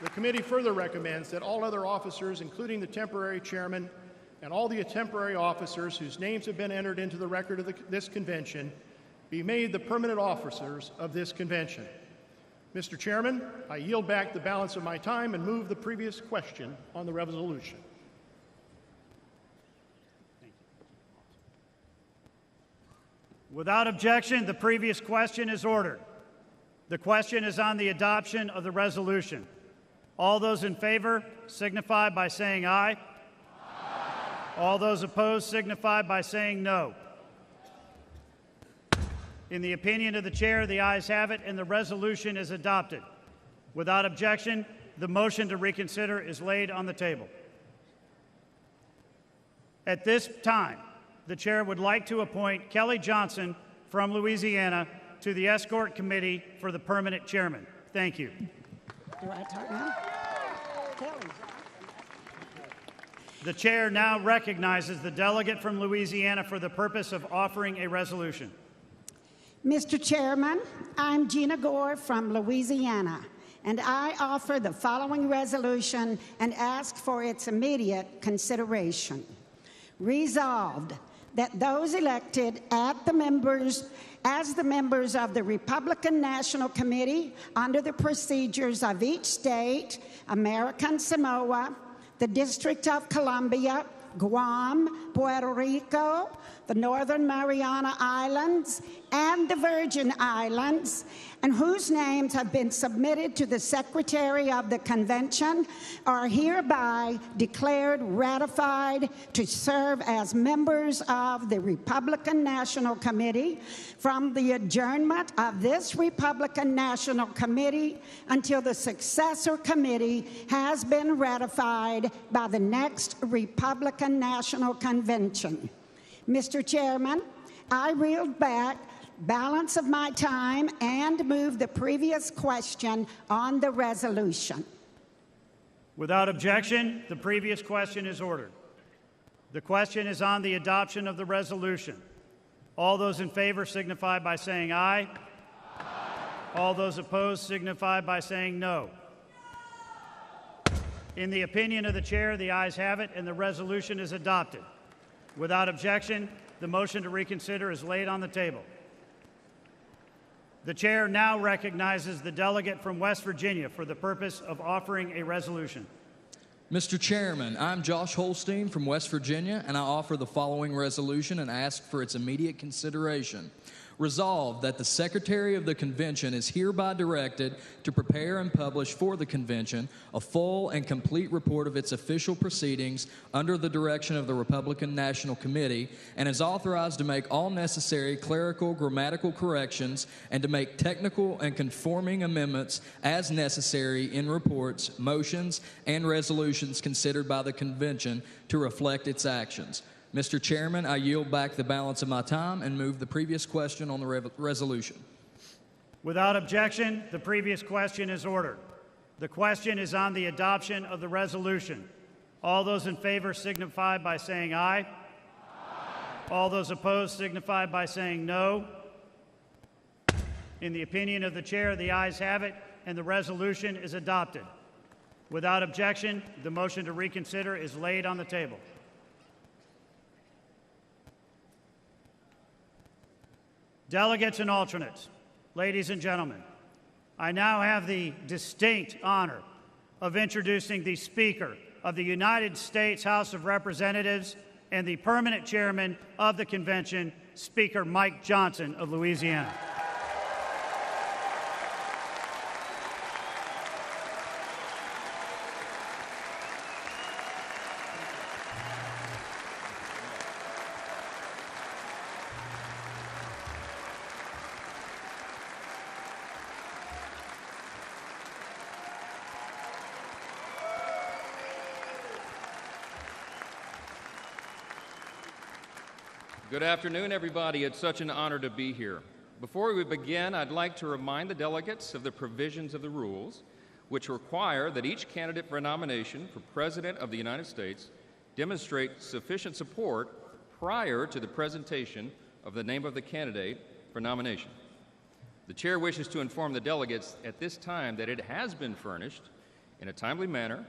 The committee further recommends that all other officers, including the temporary chairman and all the temporary officers whose names have been entered into the record of this convention, be made the permanent officers of this convention. Mr. Chairman, I yield back the balance of my time and move the previous question on the resolution. Without objection, the previous question is ordered. The question is on the adoption of the resolution. All those in favor signify by saying aye. Aye. All those opposed signify by saying no. In the opinion of the chair, the ayes have it, and the resolution is adopted. Without objection, the motion to reconsider is laid on the table. At this time, the chair would like to appoint Kelly Johnson from Louisiana to the Escort Committee for the permanent chairman. Thank you. Do I talk now? Kelly. The chair now recognizes the delegate from Louisiana for the purpose of offering a resolution. Mr. Chairman, I'm Gina Gore from Louisiana, and I offer the following resolution and ask for its immediate consideration. Resolved that those elected as the members of the Republican National Committee under the procedures of each state, American Samoa, the District of Columbia, Guam, Puerto Rico, the Northern Mariana Islands, and the Virgin Islands, and whose names have been submitted to the Secretary of the Convention, are hereby declared ratified to serve as members of the Republican National Committee from the adjournment of this Republican National Committee until the successor committee has been ratified by the next Republican National Convention. Mr. Chairman, I yield back balance of my time and move the previous question on the resolution. Without objection, the previous question is ordered. The question is on the adoption of the resolution. All those in favor signify by saying aye. Aye. All those opposed signify by saying no. In the opinion of the chair, the ayes have it, and the resolution is adopted. Without objection, the motion to reconsider is laid on the table. The chair now recognizes the delegate from West Virginia for the purpose of offering a resolution. Mr. Chairman, I'm Josh Holstein from West Virginia, and I offer the following resolution and ask for its immediate consideration. Resolved that the Secretary of the Convention is hereby directed to prepare and publish for the Convention a full and complete report of its official proceedings under the direction of the Republican National Committee, and is authorized to make all necessary clerical, grammatical corrections and to make technical and conforming amendments as necessary in reports, motions, and resolutions considered by the Convention to reflect its actions. Mr. Chairman, I yield back the balance of my time and move the previous question on the resolution. Without objection, the previous question is ordered. The question is on the adoption of the resolution. All those in favor signify by saying aye. Aye. All those opposed signify by saying no. In the opinion of the chair, the ayes have it, and the resolution is adopted. Without objection, the motion to reconsider is laid on the table. Delegates and alternates, ladies and gentlemen, I now have the distinct honor of introducing the Speaker of the United States House of Representatives and the permanent chairman of the convention, Speaker Mike Johnson of Louisiana. Good afternoon, everybody. It's such an honor to be here. Before we begin, I'd like to remind the delegates of the provisions of the rules, which require that each candidate for a nomination for President of the United States demonstrate sufficient support prior to the presentation of the name of the candidate for nomination. The chair wishes to inform the delegates at this time that it has been furnished in a timely manner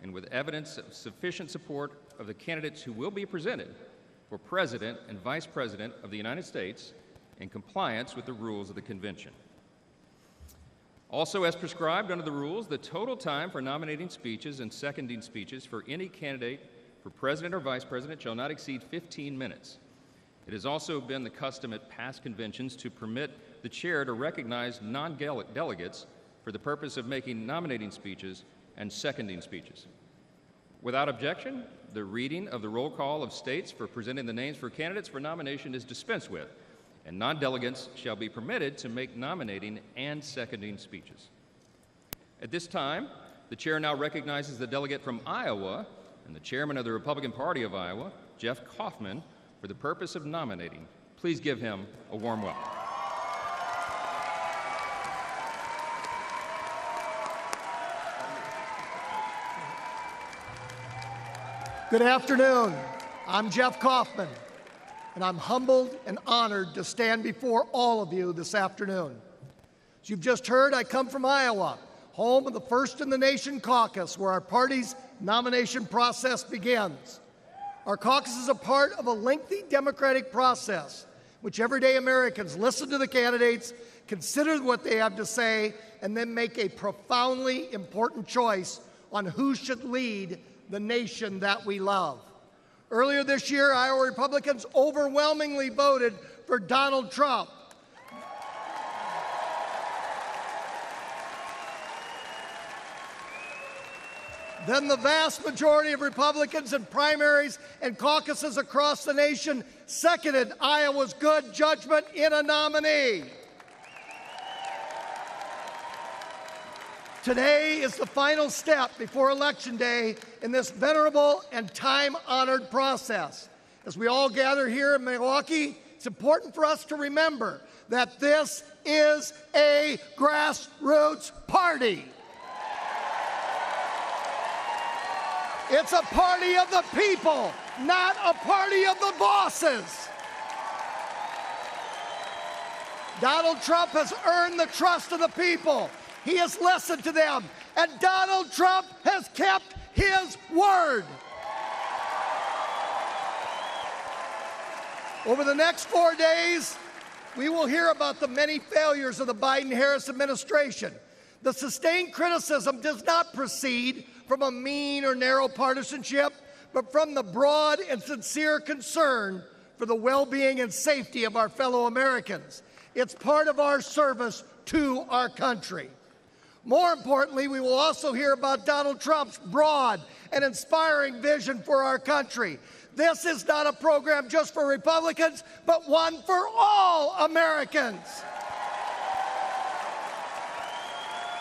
and with evidence of sufficient support of the candidates who will be presented for President and Vice President of the United States in compliance with the rules of the convention. Also, as prescribed under the rules, the total time for nominating speeches and seconding speeches for any candidate for President or Vice President shall not exceed 15 minutes. It has also been the custom at past conventions to permit the chair to recognize non-delegates for the purpose of making nominating speeches and seconding speeches. Without objection, the reading of the roll call of states for presenting the names for candidates for nomination is dispensed with, and non-delegates shall be permitted to make nominating and seconding speeches. At this time, the chair now recognizes the delegate from Iowa and the chairman of the Republican Party of Iowa, Jeff Kaufman, for the purpose of nominating. Please give him a warm welcome. Good afternoon. I'm Jeff Kaufman, and I'm humbled and honored to stand before all of you this afternoon. As you've just heard, I come from Iowa, home of the First in the Nation caucus, where our party's nomination process begins. Our caucus is a part of a lengthy democratic process, which everyday Americans listen to the candidates, consider what they have to say, and then make a profoundly important choice on who should lead the nation that we love. Earlier this year, Iowa Republicans overwhelmingly voted for Donald Trump. Then the vast majority of Republicans in primaries and caucuses across the nation seconded Iowa's good judgment in a nominee. Today is the final step before Election Day in this venerable and time-honored process. As we all gather here in Milwaukee, it's important for us to remember that this is a grassroots party. It's a party of the people, not a party of the bosses. Donald Trump has earned the trust of the people. He has listened to them, and Donald Trump has kept his word. Over the next 4 days, we will hear about the many failures of the Biden-Harris administration. The sustained criticism does not proceed from a mean or narrow partisanship, but from the broad and sincere concern for the well-being and safety of our fellow Americans. It's part of our service to our country. More importantly, we will also hear about Donald Trump's broad and inspiring vision for our country. This is not a program just for Republicans, but one for all Americans.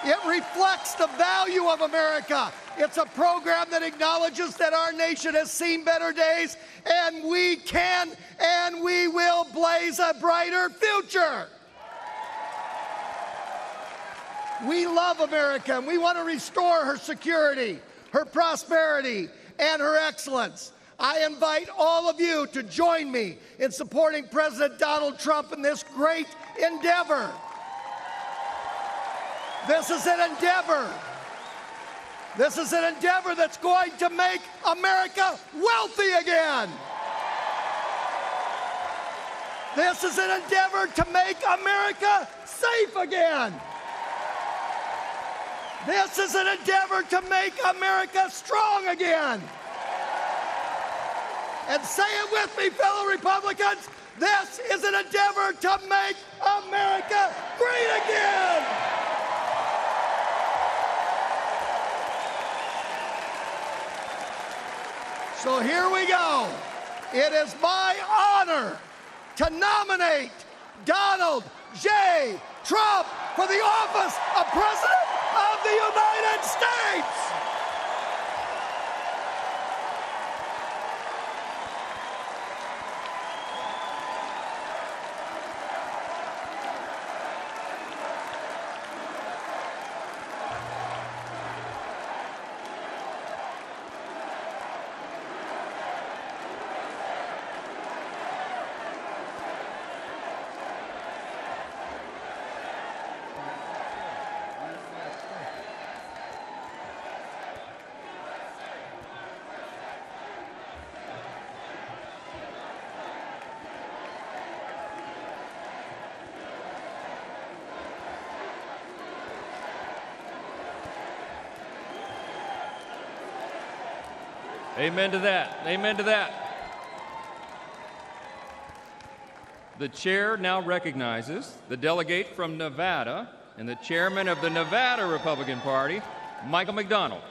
It reflects the value of America. It's a program that acknowledges that our nation has seen better days, and we can and we will blaze a brighter future. We love America, and we want to restore her security, her prosperity, and her excellence. I invite all of you to join me in supporting President Donald Trump in this great endeavor. This is an endeavor. This is an endeavor that's going to make America wealthy again. This is an endeavor to make America safe again. This is an endeavor to make America strong again. And say it with me, fellow Republicans, this is an endeavor to make America great again. So here we go. It is my honor to nominate Donald J. Trump for the office of President of the United States. Amen to that. Amen to that. The chair now recognizes the delegate from Nevada and the chairman of the Nevada Republican Party, Michael McDonald.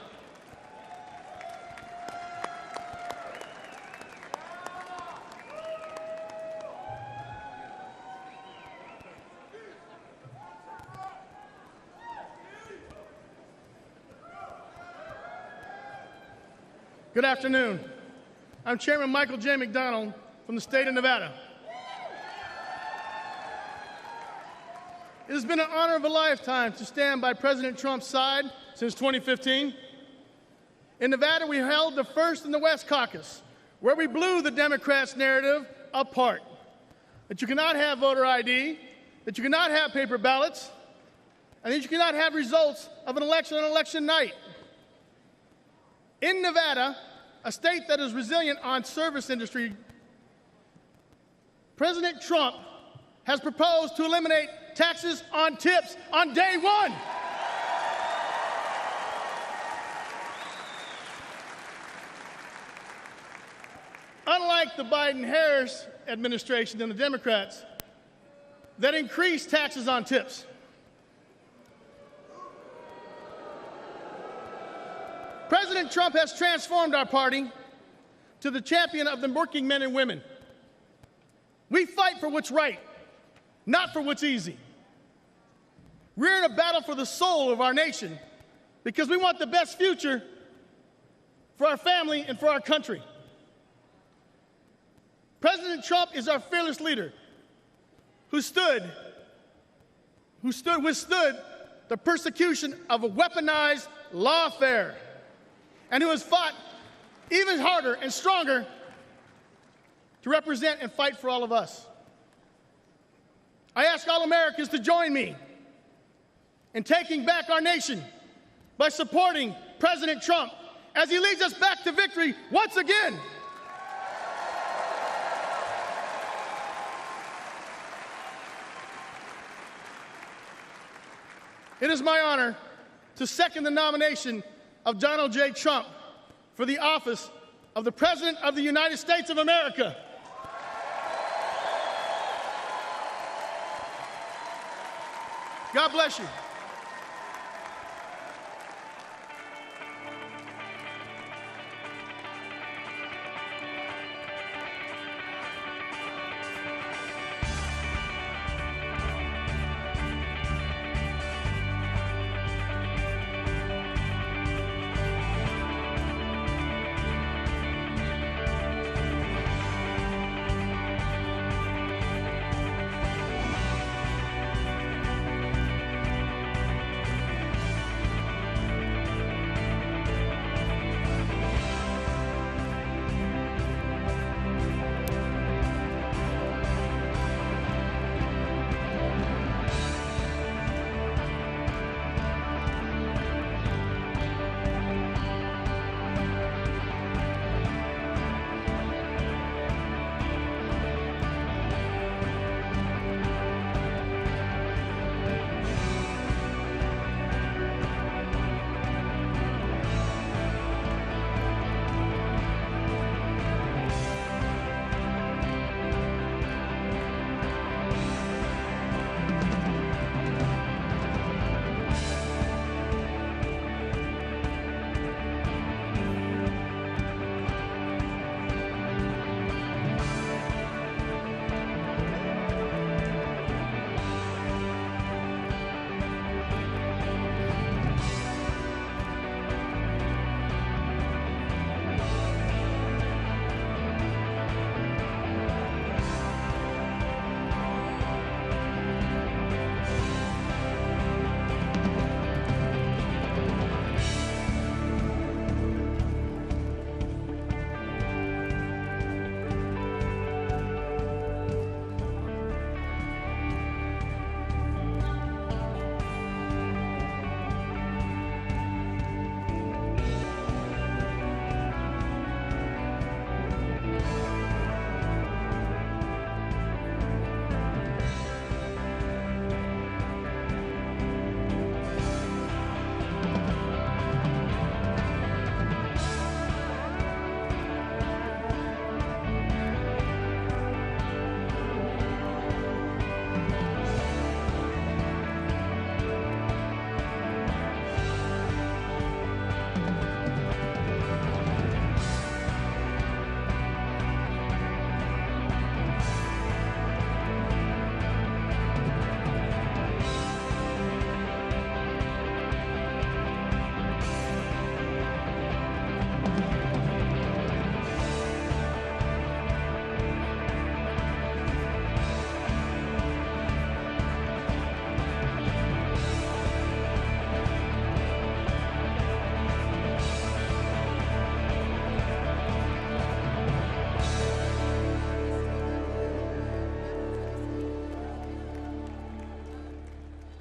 Good afternoon. I'm Chairman Michael J. McDonald from the state of Nevada. It has been an honor of a lifetime to stand by President Trump's side since 2015. In Nevada, we held the first in the West Caucus, where we blew the Democrats' narrative apart. That you cannot have voter ID, that you cannot have paper ballots, and that you cannot have results of an election on election night. In Nevada, a state that is resilient on service industry, President Trump has proposed to eliminate taxes on tips on day one. Unlike the Biden-Harris administration and the Democrats that increased taxes on tips, President Trump has transformed our party to the champion of the working men and women. We fight for what's right, not for what's easy. We're in a battle for the soul of our nation because we want the best future for our family and for our country. President Trump is our fearless leader who withstood the persecution of a weaponized lawfare, and who has fought even harder and stronger to represent and fight for all of us. I ask all Americans to join me in taking back our nation by supporting President Trump as he leads us back to victory once again. It is my honor to second the nomination of Donald J. Trump for the office of the President of the United States of America. God bless you.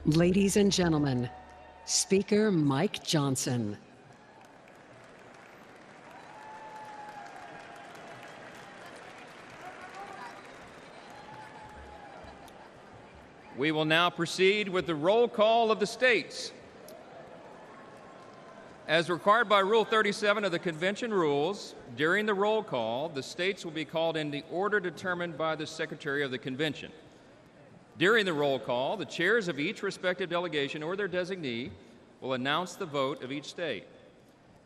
Ladies and gentlemen, Speaker Mike Johnson. We will now proceed with the roll call of the states. As required by Rule 37 of the Convention Rules, during the roll call, the states will be called in the order determined by the Secretary of the Convention. During the roll call, the chairs of each respective delegation or their designee will announce the vote of each state.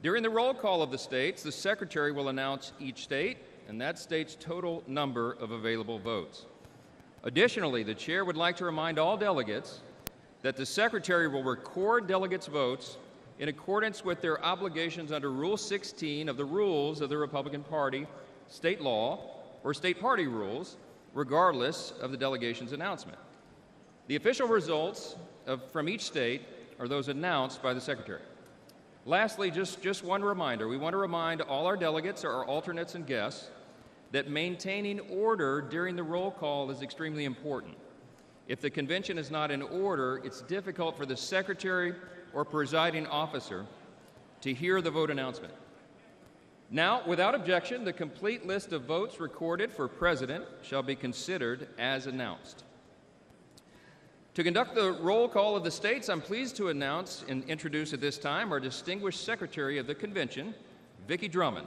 During the roll call of the states, the Secretary will announce each state and that state's total number of available votes. Additionally, the chair would like to remind all delegates that the Secretary will record delegates' votes in accordance with their obligations under Rule 16 of the Rules of the Republican Party, state law, or state party rules, regardless of the delegation's announcement. The official results from each state are those announced by the Secretary. Lastly, just one reminder. We want to remind all our delegates, our alternates, and guests that maintaining order during the roll call is extremely important. If the convention is not in order, it's difficult for the Secretary or presiding officer to hear the vote announcement. Now, without objection, the complete list of votes recorded for President shall be considered as announced. To conduct the roll call of the states, I'm pleased to announce and introduce at this time our distinguished Secretary of the Convention, Vicki Drummond.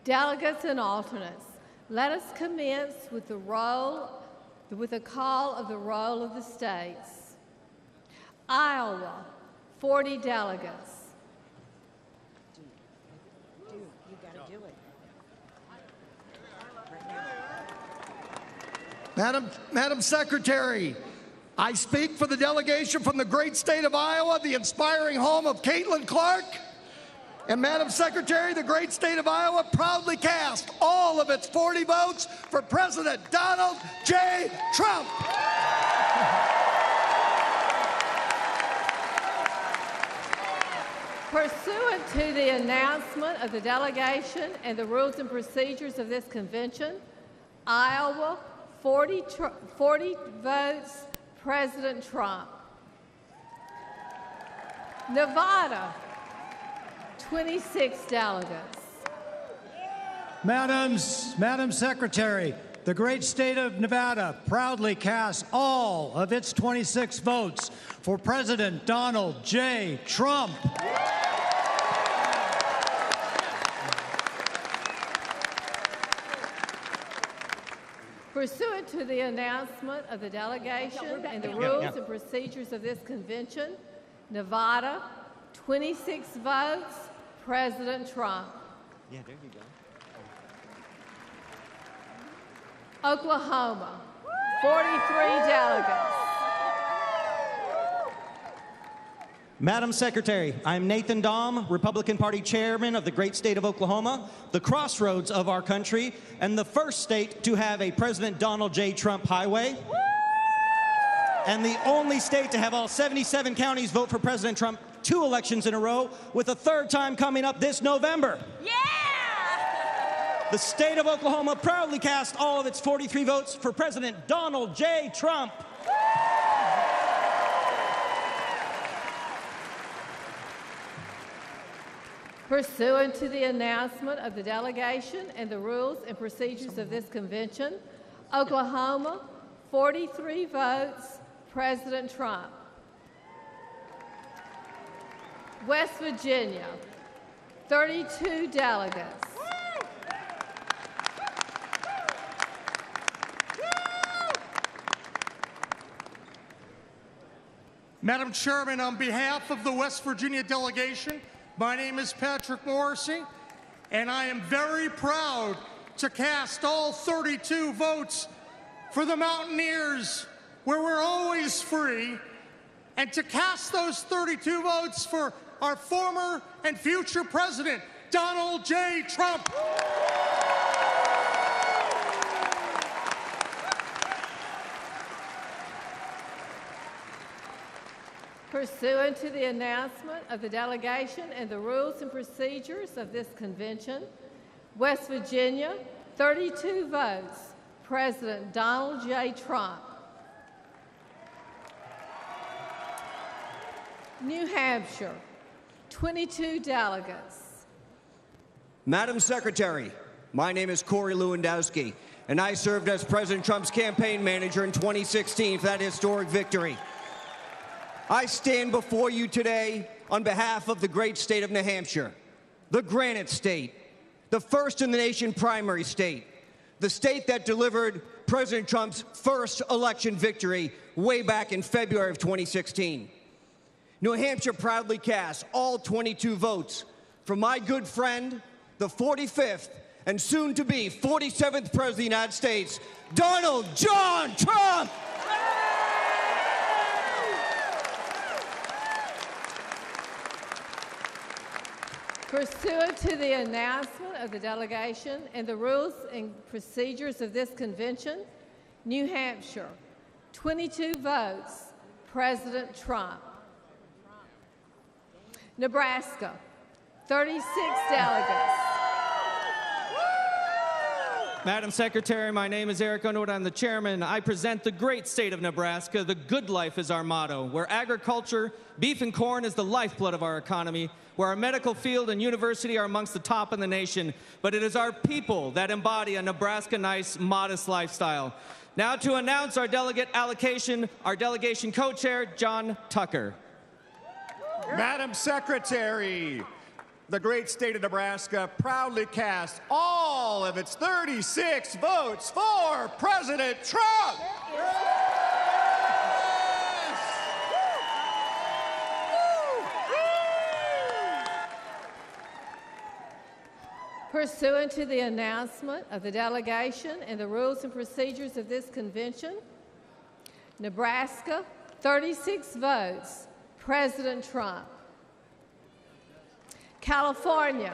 Delegates and alternates, let us commence with the call of the roll of the states. Iowa, 40 delegates. You gotta do it. Madam Secretary, I speak for the delegation from the great state of Iowa, the inspiring home of Caitlin Clark. And Madam Secretary, the great state of Iowa proudly cast all of its 40 votes for President Donald J. Trump. Pursuant to the announcement of the delegation and the rules and procedures of this convention, Iowa, 40 votes, President Trump. Nevada, 26 delegates. Madam Secretary, the great state of Nevada proudly casts all of its 26 votes for President Donald J. Trump. Pursuant to the announcement of the delegation and the rules and procedures of this convention, Nevada, 26 votes, President Trump. Yeah, there you go. Oklahoma, 43 delegates. Madam Secretary, I'm Nathan Dahm, Republican Party Chairman of the great state of Oklahoma, the crossroads of our country, and the first state to have a President Donald J. Trump highway, and the only state to have all 77 counties vote for President Trump 2 elections in a row, with a third time coming up this November. Yeah! The state of Oklahoma proudly cast all of its 43 votes for President Donald J. Trump. Pursuant to the announcement of the delegation and the rules and procedures of this convention, Oklahoma, 43 votes, President Trump. West Virginia, 32 delegates. Madam Chairman, on behalf of the West Virginia delegation, my name is Patrick Morrissey, and I am very proud to cast all 32 votes for the Mountaineers, where we're always free, and to cast those 32 votes for our former and future President, Donald J. Trump. Pursuant to the announcement of the delegation and the rules and procedures of this convention, West Virginia, 32 votes, President Donald J. Trump. New Hampshire, 22 delegates. Madam Secretary, my name is Corey Lewandowski, and I served as President Trump's campaign manager in 2016 for that historic victory. I stand before you today on behalf of the great state of New Hampshire, the Granite State, the first in the nation primary state, the state that delivered President Trump's first election victory way back in February of 2016. New Hampshire proudly cast all 22 votes for my good friend, the 45th and soon-to-be 47th President of the United States, Donald John Trump! Pursuant to the announcement of the delegation and the rules and procedures of this convention, New Hampshire, 22 votes, President Trump. Nebraska, 36 delegates. Madam Secretary, my name is Eric Underwood. I'm the chairman. I present the great state of Nebraska. The good life is our motto, where agriculture, beef and corn is the lifeblood of our economy, where our medical field and university are amongst the top in the nation, but it is our people that embody a Nebraska nice, modest lifestyle. Now to announce our delegate allocation, our delegation co-chair, John Tucker. Madam Secretary, the great state of Nebraska proudly casts all of its 36 votes for President Trump. Pursuant to the announcement of the delegation and the rules and procedures of this convention, Nebraska, 36 votes, President Trump. California.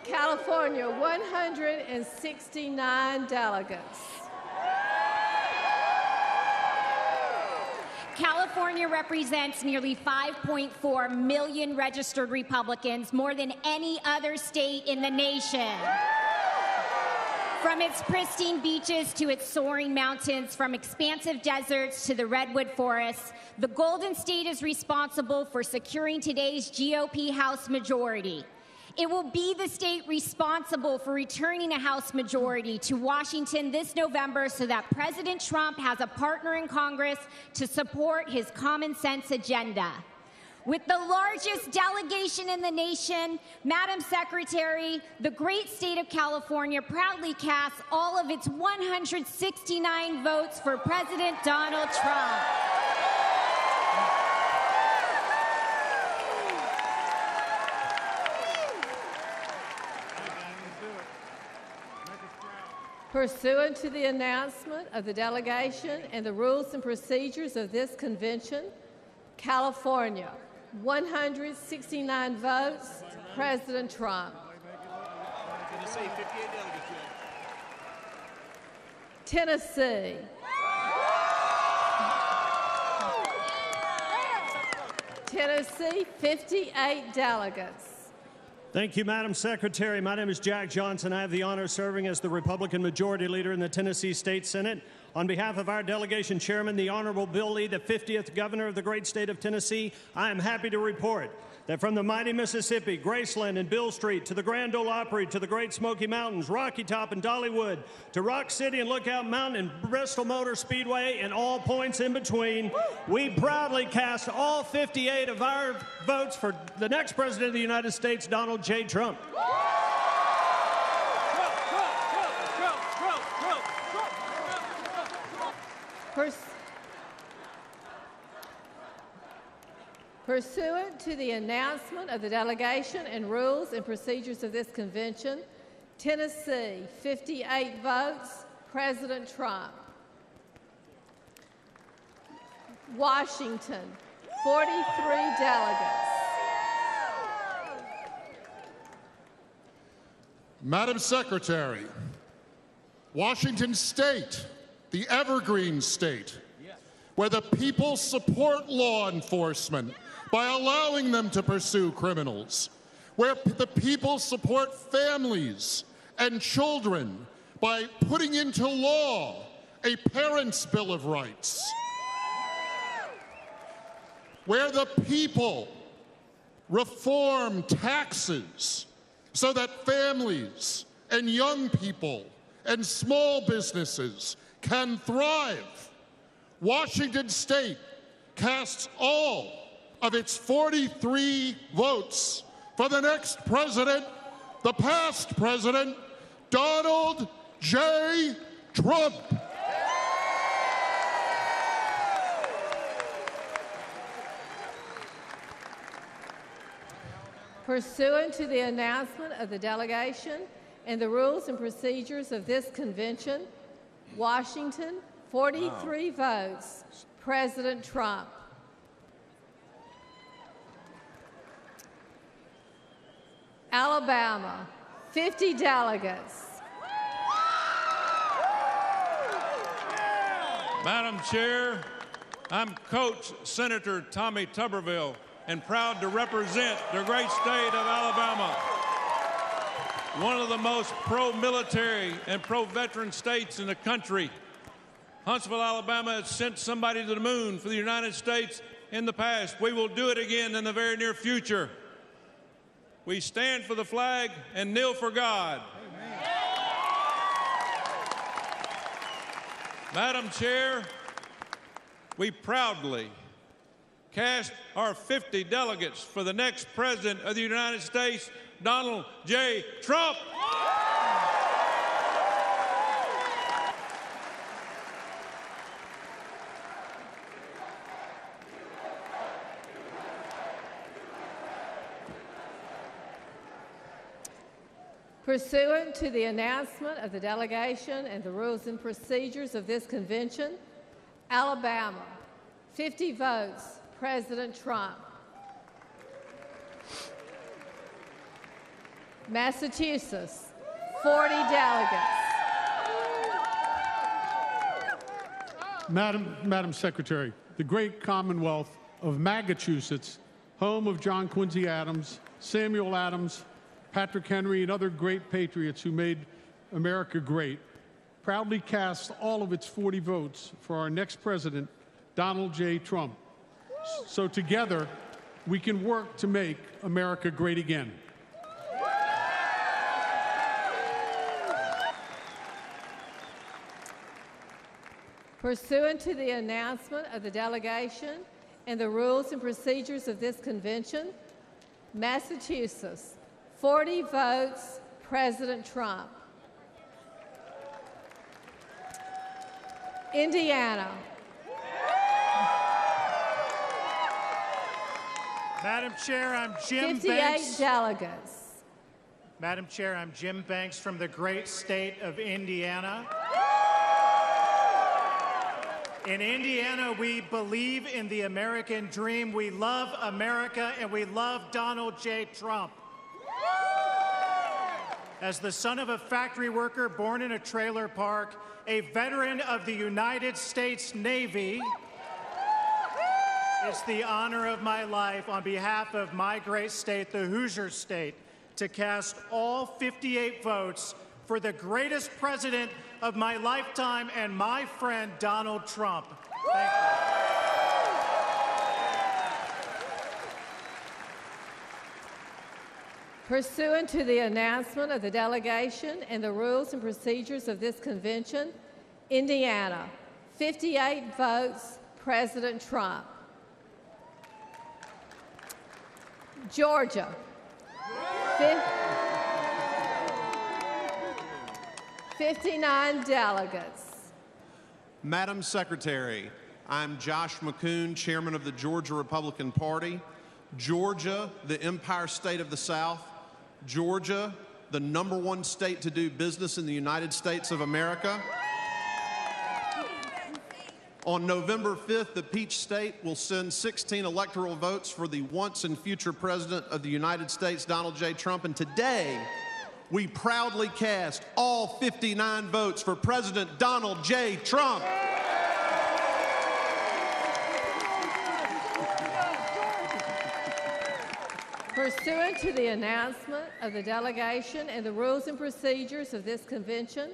California, 169 delegates. California represents nearly 5.4 million registered Republicans, more than any other state in the nation. From its pristine beaches to its soaring mountains, from expansive deserts to the redwood forests, the Golden State is responsible for securing today's GOP House majority. It will be the state responsible for returning a House majority to Washington this November so that President Trump has a partner in Congress to support his common sense agenda. With the largest delegation in the nation, Madam Secretary, the great state of California proudly casts all of its 169 votes for President Donald Trump. Pursuant to the announcement of the delegation and the rules and procedures of this convention, California, 169 votes, President Trump. Tennessee. Tennessee, 58 delegates. Thank you, Madam Secretary. My name is Jack Johnson. I have the honor of serving as the Republican Majority Leader in the Tennessee State Senate. On behalf of our delegation chairman, the Honorable Bill Lee, the 50th Governor of the great state of Tennessee, I am happy to report that from the mighty Mississippi, Graceland and Bill Street, to the Grand Ole Opry, to the Great Smoky Mountains, Rocky Top and Dollywood, to Rock City and Lookout Mountain and Bristol Motor Speedway and all points in between, we proudly cast all 58 of our votes for the next President of the United States, Donald J. Trump. Pursuant to the announcement of the delegation and rules and procedures of this convention, Tennessee, 58 votes, President Trump. Washington, 43 delegates. Madam Secretary, Washington State, the evergreen state, where the people support law enforcement by allowing them to pursue criminals, where the people support families and children by putting into law a Parents' Bill of Rights, where the people reform taxes so that families and young people and small businesses can thrive. Washington State casts all of its 43 votes for the next president, the past president, Donald J. Trump. Pursuant to the announcement of the delegation and the rules and procedures of this convention, Washington, 43 votes, President Trump. Alabama, 50 delegates. Madam Chair, I'm Coach Senator Tommy Tuberville and proud to represent the great state of Alabama, one of the most pro-military and pro-veteran states in the country. Huntsville, Alabama has sent somebody to the moon for the United States in the past. We will do it again in the very near future. We stand for the flag and kneel for God. Amen. Madam Chair, we proudly cast our 50 delegates for the next President of the United States, Donald J. Trump. Pursuant to the announcement of the delegation and the rules and procedures of this convention, Alabama, 50 votes, President Trump. Massachusetts, 40 delegates. Madam Secretary, the great Commonwealth of Massachusetts, home of John Quincy Adams, Samuel Adams, Patrick Henry, and other great patriots who made America great, proudly casts all of its 40 votes for our next president, Donald J. Trump. So together, we can work to make America great again. Pursuant to the announcement of the delegation and the rules and procedures of this convention, Massachusetts, 40 votes, President Trump. Indiana. Madam Chair, I'm Jim 58 Banks. delegates. Madam Chair, I'm Jim Banks from the great state of Indiana. In Indiana, we believe in the American dream. We love America, and we love Donald J. Trump. As the son of a factory worker born in a trailer park, a veteran of the United States Navy, it's the honor of my life, on behalf of my great state, the Hoosier State, to cast all 58 votes for the greatest president of my lifetime and my friend, Donald Trump. Thank you. Pursuant to the announcement of the delegation and the rules and procedures of this convention, Indiana, 58 votes, President Trump. Georgia, 59 delegates. Madam Secretary, I'm Josh McCoon, Chairman of the Georgia Republican Party. Georgia, the Empire State of the South. Georgia, the #1 state to do business in the United States of America. On November 5th, the Peach State will send 16 electoral votes for the once and future President of the United States, Donald J. Trump. And today, we proudly cast all 59 votes for President Donald J. Trump. Pursuant to the announcement of the delegation and the rules and procedures of this convention,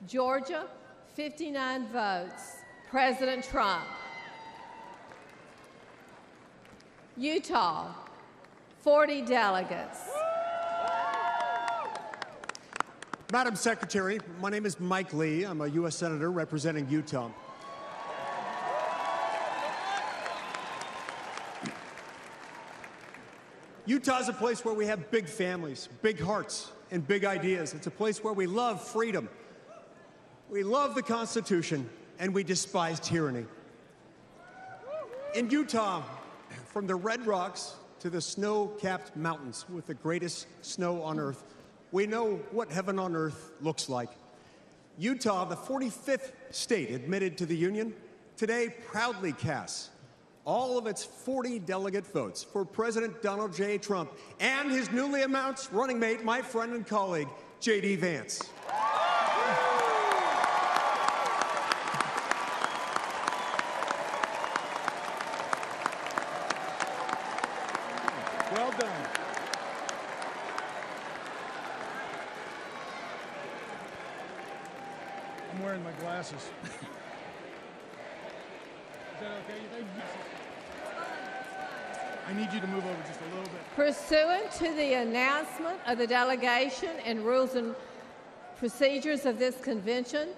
Georgia, 59 votes, President Trump. Utah, 40 delegates. Madam Secretary, my name is Mike Lee. I'm a U.S. Senator representing Utah. Utah is a place where we have big families, big hearts, and big ideas. It's a place where we love freedom. We love the Constitution, and we despise tyranny. In Utah, from the Red Rocks to the snow-capped mountains with the greatest snow on earth, we know what heaven on earth looks like. Utah, the 45th state admitted to the Union, today proudly casts all of its 40 delegate votes for President Donald J. Trump and his newly announced running mate, my friend and colleague, J.D. Vance. Well done. I'm wearing my glasses. Is that okay, you think? I need you to move over just a little bit. Pursuant to the announcement of the delegation and rules and procedures of this convention,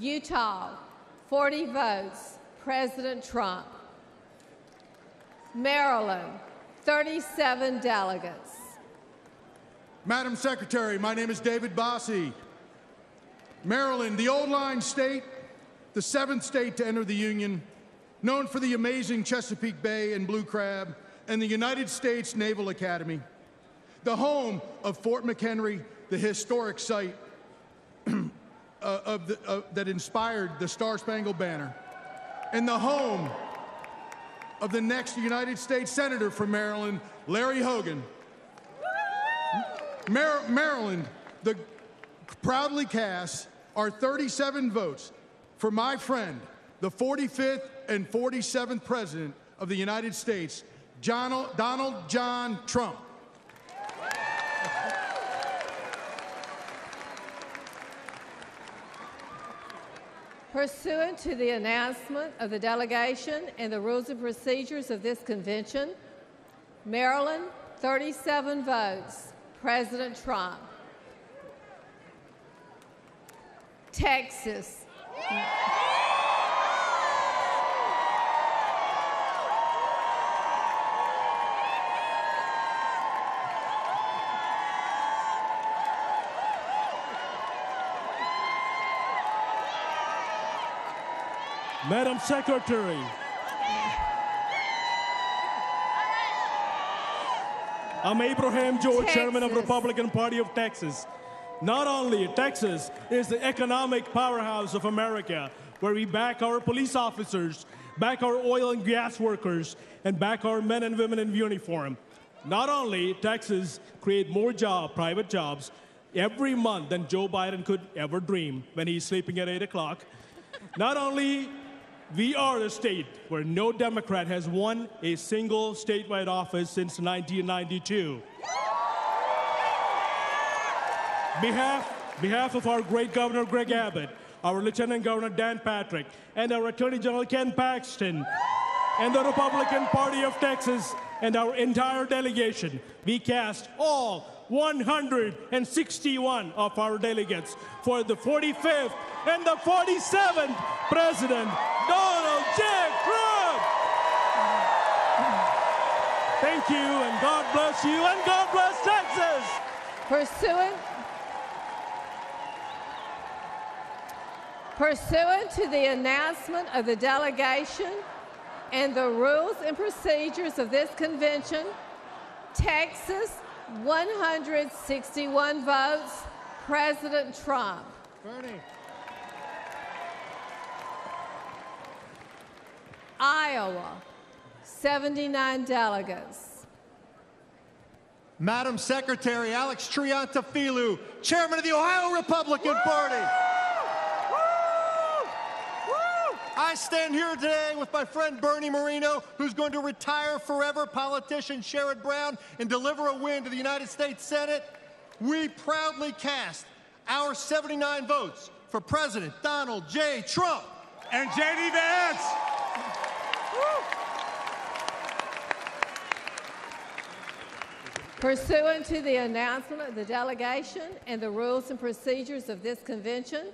Utah, 40 votes, President Trump. Maryland, 37 delegates. Madam Secretary, my name is David Bossie. Maryland, the old line state, the 7th state to enter the Union, known for the amazing Chesapeake Bay and blue crab, and the United States Naval Academy, the home of Fort McHenry, the historic site that inspired the Star-Spangled Banner, and the home of the next United States Senator from Maryland, Larry Hogan. Maryland, proudly casts our 37 votes for my friend, the 45th and 47th President of the United States, Donald John Trump. Pursuant to the announcement of the delegation and the rules and procedures of this convention, Maryland, 37 votes, President Trump. Texas. Madam Secretary, I'm Abraham George, Chairman of the Republican Party of Texas. Not only Texas is the economic powerhouse of America, where we back our police officers, back our oil and gas workers, and back our men and women in uniform. Not only Texas create more private jobs every month than Joe Biden could ever dream when he's sleeping at 8 o'clock. Not only we are a state where no Democrat has won a single statewide office since 1992. Behalf of our great Governor Greg Abbott, our Lieutenant Governor Dan Patrick, and our Attorney General Ken Paxton, and the Republican Party of Texas, and our entire delegation, we cast all 161 of our delegates for the 45th and the 47th President, Donald J. Trump. Thank you, and God bless you, and God bless Texas. Pursuant to the announcement of the delegation and the rules and procedures of this convention, Texas, 161 votes, President Trump. Bernie. Iowa, 79 delegates. Madam Secretary Alex Triantafilou, Chairman of the Ohio Republican Party. I stand here today with my friend Bernie Moreno, who's going to retire forever, politician Sherrod Brown, and deliver a win to the United States Senate. We proudly cast our 79 votes for President Donald J. Trump. And J.D. Vance. Pursuant to the announcement of the delegation and the rules and procedures of this convention,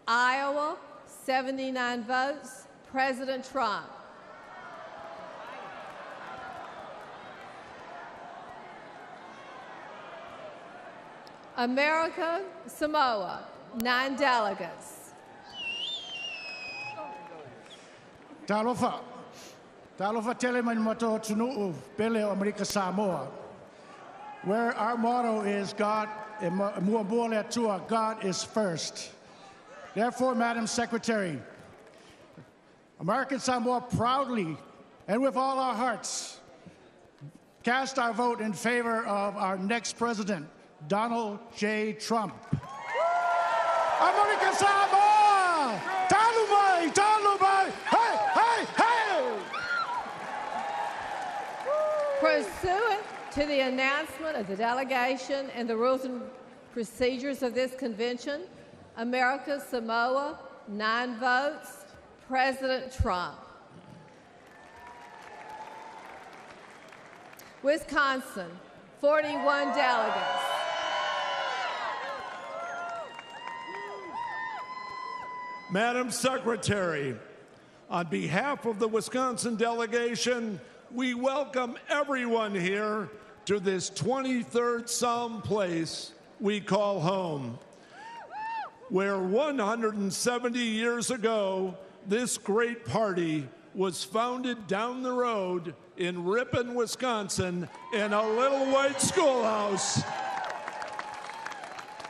Iowa, 79 votes, President Trump. America, Samoa, 9 delegates. Talofa teleman mato tunu pele America Samoa, where our motto is God is first. Therefore, Madam Secretary, American Samoa proudly and with all our hearts cast our vote in favor of our next president, Donald J. Trump. American Samoa! Talumai! Talumai! Hey! Hey! Hey! Pursuant to the announcement of the delegation and the rules and procedures of this convention, America, Samoa, 9 votes, President Trump. Wisconsin, 41 delegates. Madam Secretary, on behalf of the Wisconsin delegation, we welcome everyone here to this 23rd Psalm place we call home, where 170 years ago, this great party was founded down the road in Ripon, Wisconsin, in a little white schoolhouse.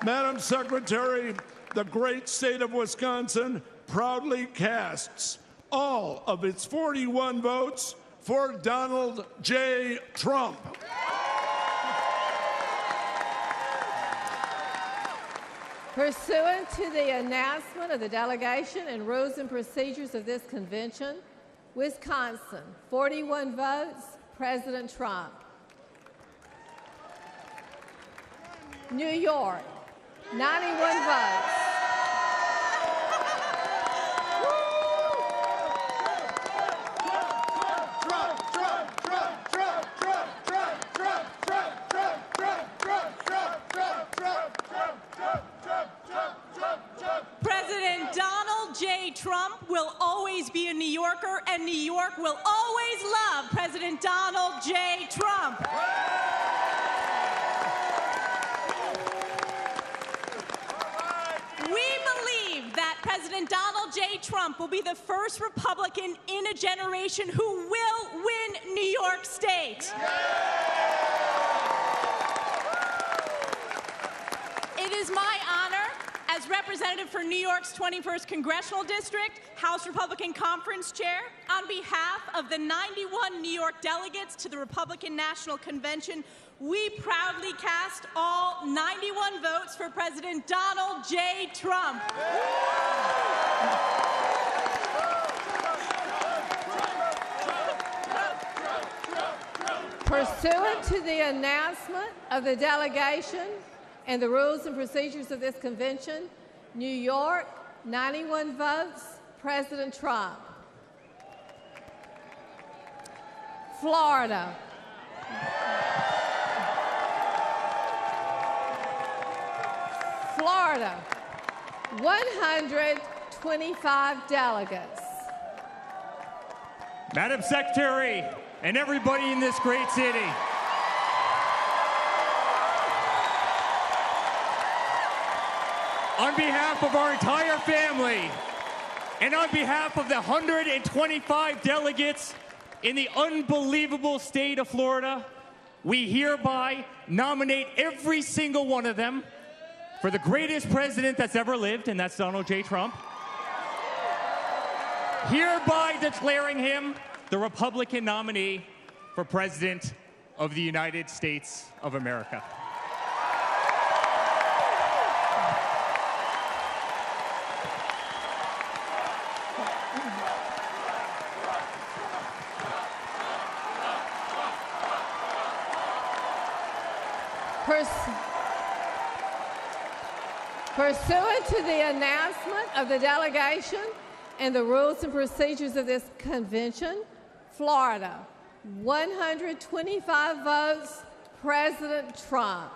Madam Secretary, the great state of Wisconsin proudly casts all of its 41 votes for Donald J. Trump. Pursuant to the announcement of the delegation and rules and procedures of this convention, Wisconsin, 41 votes, President Trump. New York, 91 votes. President Donald J. Trump will always be a New Yorker, and New York will always love President Donald J. Trump. We believe that President Donald J. Trump will be the first Republican in a generation who will win New York State. It is my honor, as representative for New York's 21st Congressional District, House Republican Conference Chair, on behalf of the 91 New York delegates to the Republican National Convention, we proudly cast all 91 votes for President Donald J. Trump. Pursuant to the announcement of the delegation and the rules and procedures of this convention, New York, 91 votes, President Trump. Florida. Florida, 125 delegates. Madam Secretary, and everybody in this great city, on behalf of our entire family, and on behalf of the 125 delegates in the unbelievable state of Florida, we hereby nominate every single one of them for the greatest president that's ever lived, and that's Donald J. Trump, hereby declaring him the Republican nominee for President of the United States of America. Pursuant to the announcement of the delegation and the rules and procedures of this convention, Florida, 125 votes, President Trump.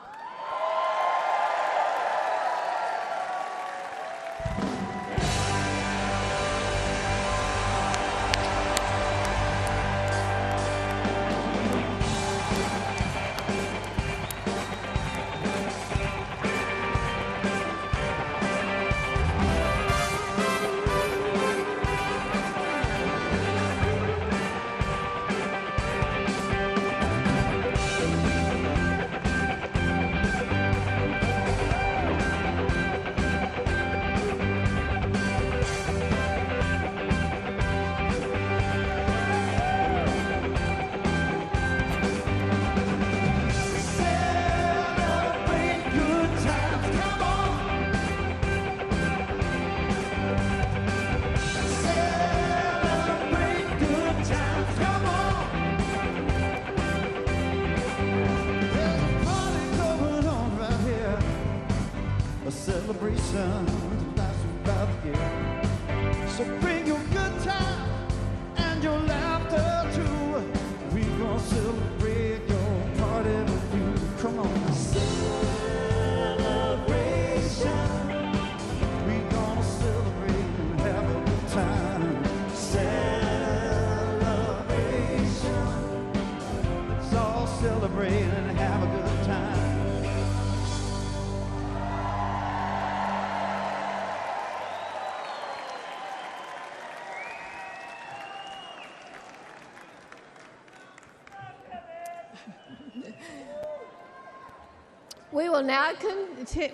celebration lasts about a year. So bring your good time and your laughter too. We gonna celebrate your party with you. Come on. Celebration. We gonna celebrate and have a good time. Celebration. Let's all celebrate and have a good time.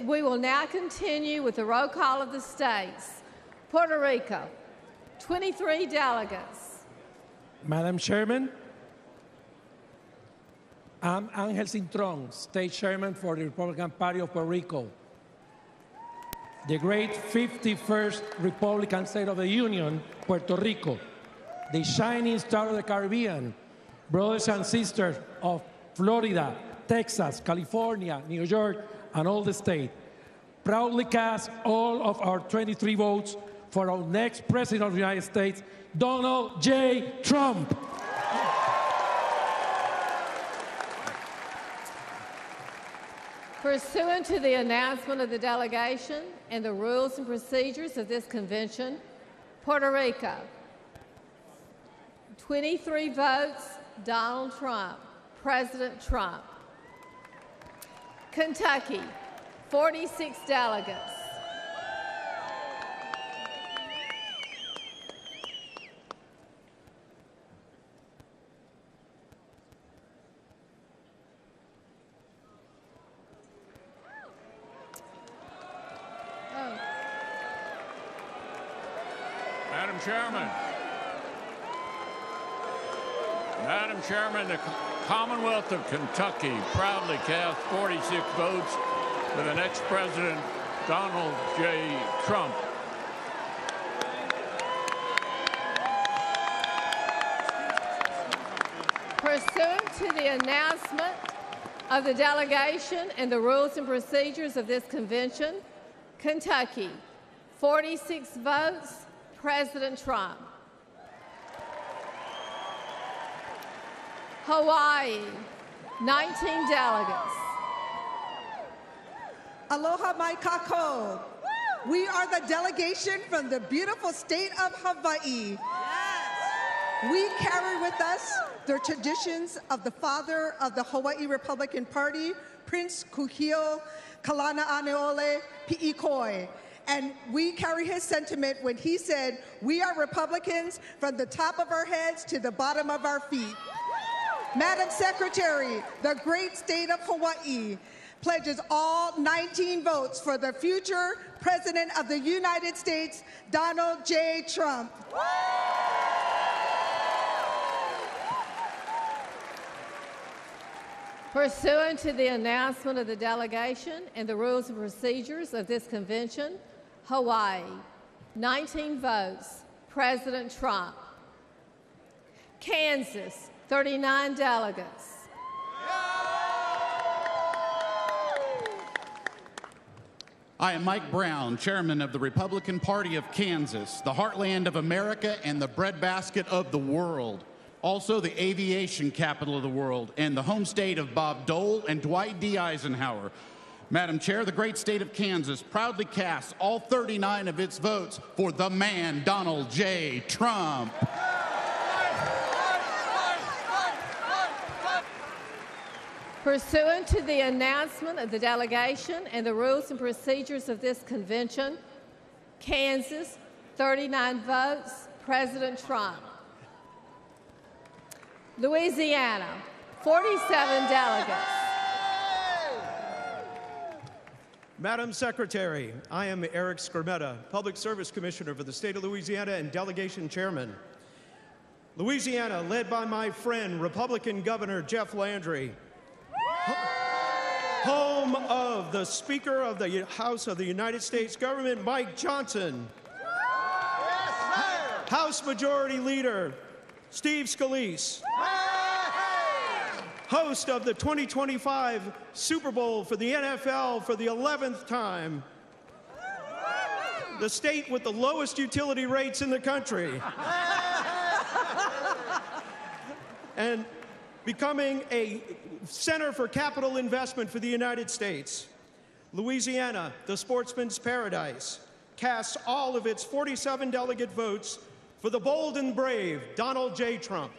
We will now continue with the roll call of the states. Puerto Rico, 23 delegates. Madam Chairman, I'm Angel Cintron, State Chairman for the Republican Party of Puerto Rico. The great 51st Republican State of the Union, Puerto Rico. The shining star of the Caribbean, brothers and sisters of Florida, Texas, California, New York, and all the state. Proudly cast all of our 23 votes for our next President of the United States, Donald J. Trump. Pursuant to the announcement of the delegation and the rules and procedures of this convention, Puerto Rico, 23 votes, Donald Trump, President Trump. Kentucky, 46 delegates. Madam Chairman, the Commonwealth of Kentucky proudly cast 46 votes for the next President, Donald J. Trump. Pursuant to the announcement of the delegation and the rules and procedures of this convention, Kentucky, 46 votes, President Trump. Hawaii, 19 delegates. Aloha mai kako. We are the delegation from the beautiful state of Hawaii. We carry with us the traditions of the father of the Hawaii Republican Party, Prince Kuhio Kalana-Aneole Pi'ikoi. And we carry his sentiment when he said, "We are Republicans from the top of our heads to the bottom of our feet." Madam Secretary, the great state of Hawaii pledges all 19 votes for the future President of the United States, Donald J. Trump. Pursuant to the announcement of the delegation and the rules and procedures of this convention, Hawaii, 19 votes, President Trump. Kansas, 39 delegates. I am Mike Brown, chairman of the Republican Party of Kansas, the heartland of America and the breadbasket of the world. Also the aviation capital of the world and the home state of Bob Dole and Dwight D. Eisenhower. Madam Chair, the great state of Kansas proudly casts all 39 of its votes for the man, Donald J. Trump. Pursuant to the announcement of the delegation and the rules and procedures of this convention, Kansas, 39 votes, President Trump. Louisiana, 47 delegates. Madam Secretary, I am Eric Skermetta, Public Service Commissioner for the state of Louisiana and Delegation Chairman. Louisiana, led by my friend, Republican Governor Jeff Landry, home of the Speaker of the House of the United States Government, Mike Johnson, House Majority Leader Steve Scalise, host of the 2025 Super Bowl for the NFL for the 11th time, the state with the lowest utility rates in the country, and becoming a center for capital investment for the United States. Louisiana, the sportsman's paradise, casts all of its 47 delegate votes for the bold and brave Donald J. Trump.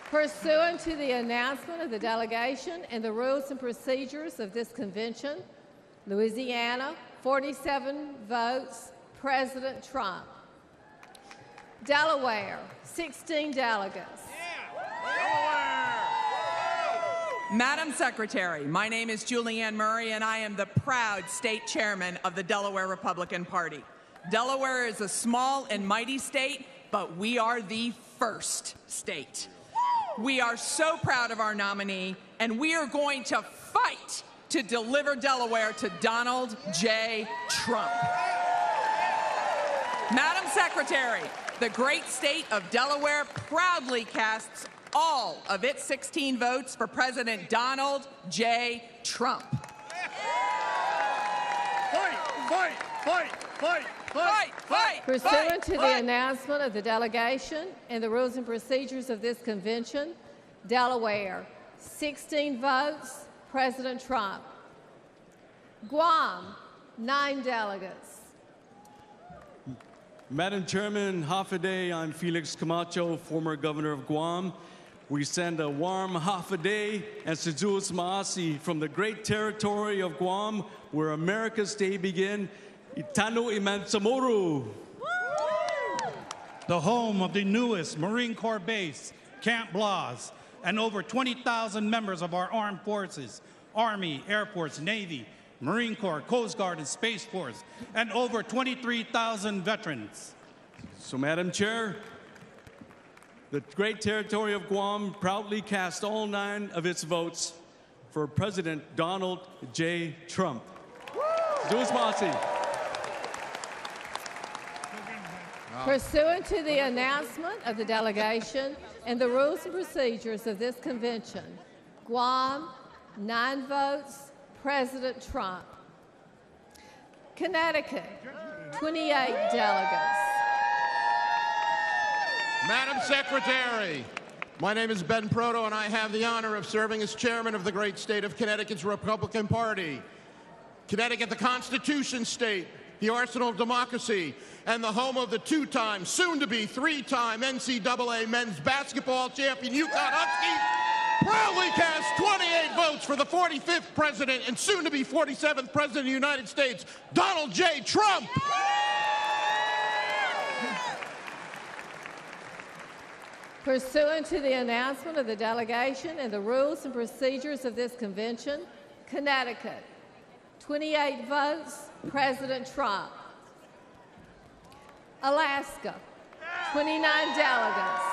Pursuant to the announcement of the delegation and the rules and procedures of this convention, Louisiana, 47 votes, President Trump. Delaware, 16 delegates. Madam Secretary, my name is Julianne Murray, and I am the proud state chairman of the Delaware Republican Party. Delaware is a small and mighty state, but we are the first state. We are so proud of our nominee, and we are going to fight to deliver Delaware to Donald J. Trump. Madam Secretary, the great state of Delaware proudly casts all of its 16 votes for President Donald J. Trump. Fight, fight, fight, fight, fight, fight. Pursuant to the announcement of the delegation and the rules and procedures of this convention, Delaware, 16 votes, President Trump. Guam, 9 delegates. Madam Chairman, Hafaday, I'm Felix Camacho, former governor of Guam. We send a warm Hafaday and Sejus Maasi from the great territory of Guam, where America's day begin. Itano Imansamoru. The home of the newest Marine Corps base, Camp Blas, and over 20,000 members of our armed forces, Army, Air Force, Navy, Marine Corps, Coast Guard, and Space Force, and over 23,000 veterans. So, Madam Chair, the great territory of Guam proudly cast all 9 of its votes for President Donald J. Trump. Pursuant to the announcement of the delegation and the rules and procedures of this convention, Guam, 9 votes, President Trump. Connecticut, 28 delegates. Madam Secretary, my name is Ben Proto, and I have the honor of serving as chairman of the great state of Connecticut's Republican Party. Connecticut, the Constitution state, the arsenal of democracy, and the home of the 2-time, soon-to-be 3-time NCAA men's basketball champion UConn Huskies, proudly cast 28 votes for the 45th president and soon-to-be 47th president of the United States, Donald J. Trump. Pursuant to the announcement of the delegation and the rules and procedures of this convention, Connecticut, 28 votes, President Trump. Alaska, 29 delegates.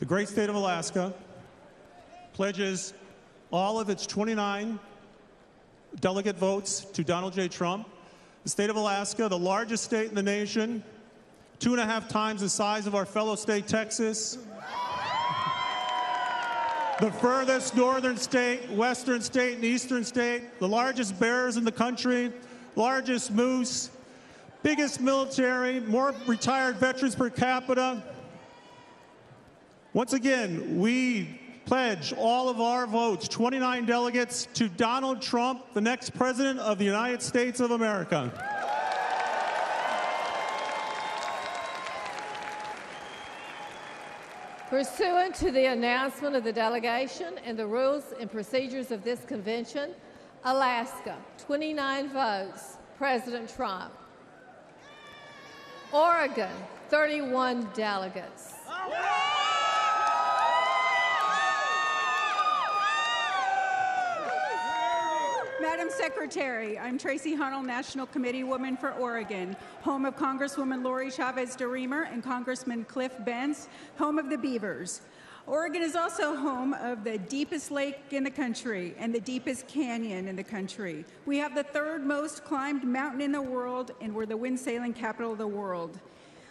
The great state of Alaska pledges all of its 29 delegate votes to Donald J. Trump. The state of Alaska, the largest state in the nation, 2.5 times the size of our fellow state, Texas. The furthest northern state, western state, and eastern state, the largest bears in the country, largest moose, biggest military, more retired veterans per capita. Once again, we pledge all of our votes, 29 delegates, to Donald Trump, the next president of the United States of America. Pursuant to the announcement of the delegation and the rules and procedures of this convention, Alaska, 29 votes, President Trump. Oregon, 31 delegates. Madam Secretary, I'm Tracy Hunnell, National Committee Woman for Oregon, home of Congresswoman Lori Chavez DeRemer and Congressman Cliff Benz, home of the Beavers. Oregon is also home of the deepest lake in the country and the deepest canyon in the country. We have the third most climbed mountain in the world, and we're the wind sailing capital of the world.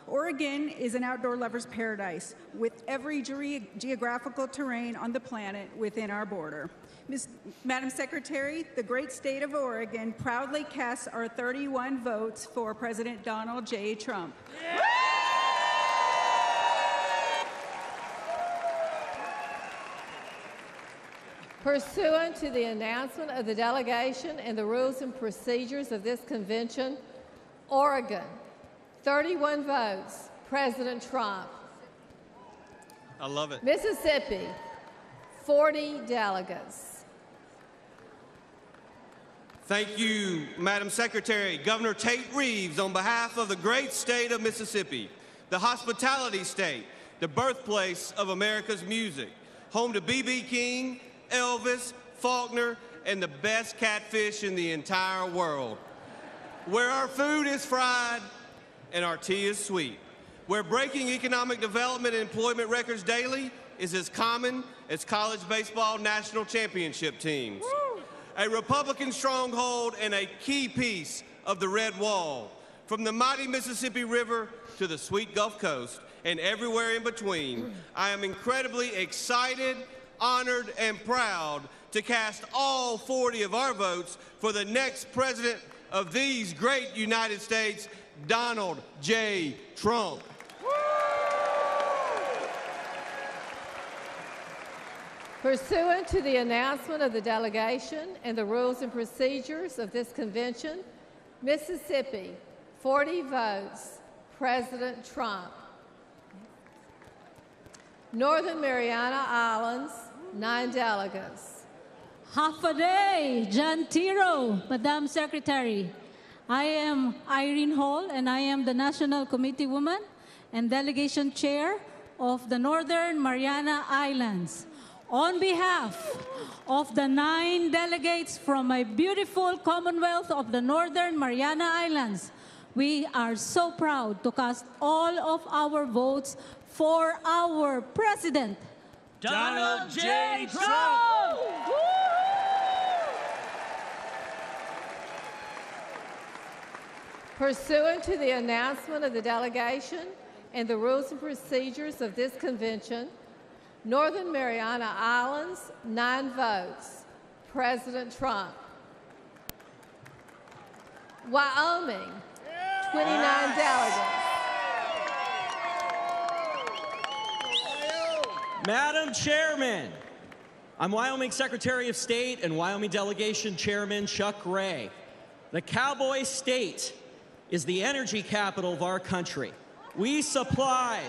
Oregon is an outdoor lover's paradise with every geographical terrain on the planet within our border. Madam Secretary, the great state of Oregon proudly casts our 31 votes for President Donald J. Trump. Pursuant to the announcement of the delegation and the rules and procedures of this convention, Oregon, 31 votes, President Trump. I love it. Mississippi, 40 delegates. Thank you, Madam Secretary. Governor Tate Reeves, on behalf of the great state of Mississippi, the hospitality state, the birthplace of America's music, home to B.B. King, Elvis, Faulkner, and the best catfish in the entire world, where our food is fried and our tea is sweet, where breaking economic development and employment records daily is as common as college baseball national championship teams. Woo! A Republican stronghold and a key piece of the Red Wall, from the mighty Mississippi River to the sweet Gulf Coast and everywhere in between. I am incredibly excited, honored, and proud to cast all 40 of our votes for the next president of these great United States, Donald J. Trump. Pursuant to the announcement of the delegation and the rules and procedures of this convention, Mississippi, 40 votes, President Trump. Northern Mariana Islands, 9 delegates. Half a day, John Tiro, Madam Secretary. I am Irene Hall, and I am the National Committee Woman and Delegation Chair of the Northern Mariana Islands. On behalf of the 9 delegates from my beautiful Commonwealth of the Northern Mariana Islands, we are so proud to cast all of our votes for our President, Donald J. Trump! Pursuant to the announcement of the delegation and the rules and procedures of this convention, Northern Mariana Islands, 9 votes, President Trump. Wyoming, 29 delegates. Madam Chairman, I'm Wyoming Secretary of State and Wyoming Delegation Chairman Chuck Ray. The Cowboy State is the energy capital of our country. We supply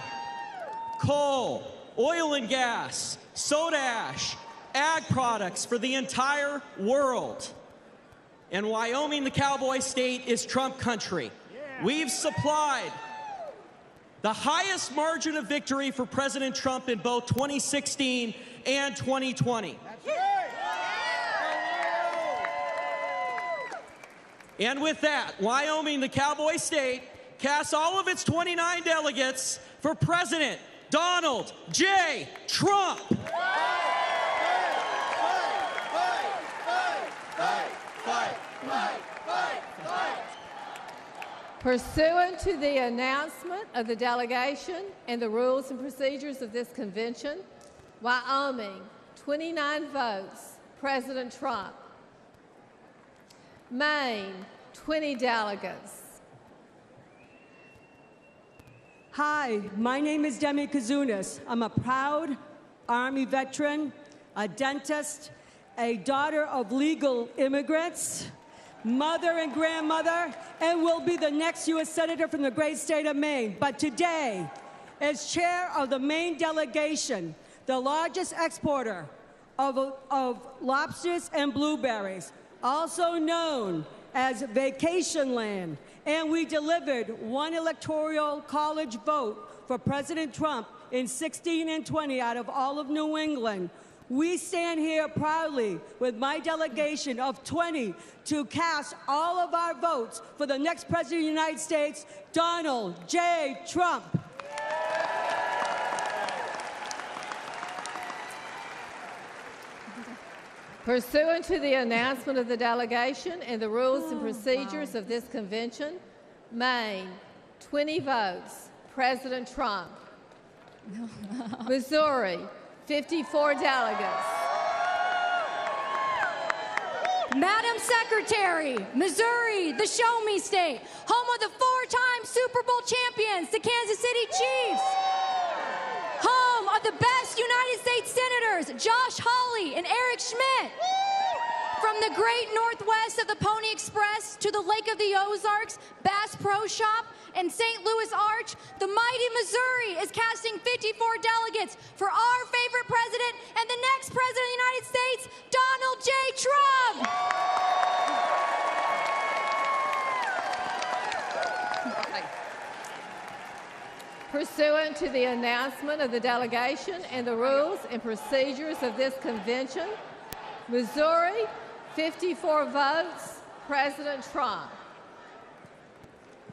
coal, oil and gas, soda ash, ag products for the entire world. And Wyoming, the Cowboy State, is Trump country. We've supplied the highest margin of victory for President Trump in both 2016 and 2020. And with that, Wyoming, the cowboy state, casts all of its 29 delegates for President Donald J. Trump. Pursuant to the announcement of the delegation and the rules and procedures of this convention, Wyoming, 29 votes, President Trump. Maine, 20 delegates. Hi, my name is Demi Kazunas. I'm a proud Army veteran, a dentist, a daughter of legal immigrants, mother and grandmother, and will be the next U.S. Senator from the great state of Maine. But today, as chair of the Maine delegation, the largest exporter of lobsters and blueberries, also known as vacation land, and we delivered one electoral college vote for President Trump in 16 and 20 out of all of New England. We stand here proudly with my delegation of 20 to cast all of our votes for the next President of the United States, Donald J. Trump. Pursuant to the announcement of the delegation and the rules and procedures of this convention, Maine, 20 votes, President Trump. Missouri, 54 delegates. Madam Secretary, Missouri, the Show Me State, home of the four-time Super Bowl champions, the Kansas City Chiefs. Home of the best United States Senators, Josh Hawley and Eric Schmidt. From the great northwest of the Pony Express to the Lake of the Ozarks, Bass Pro Shop, and St. Louis Arch, the mighty Missouri is casting 54 delegates for our favorite president and the next president of the United States, Donald J. Trump. Pursuant to the announcement of the delegation and the rules and procedures of this convention, Missouri, 54 votes, President Trump.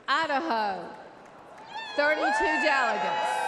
Idaho, 32 delegates.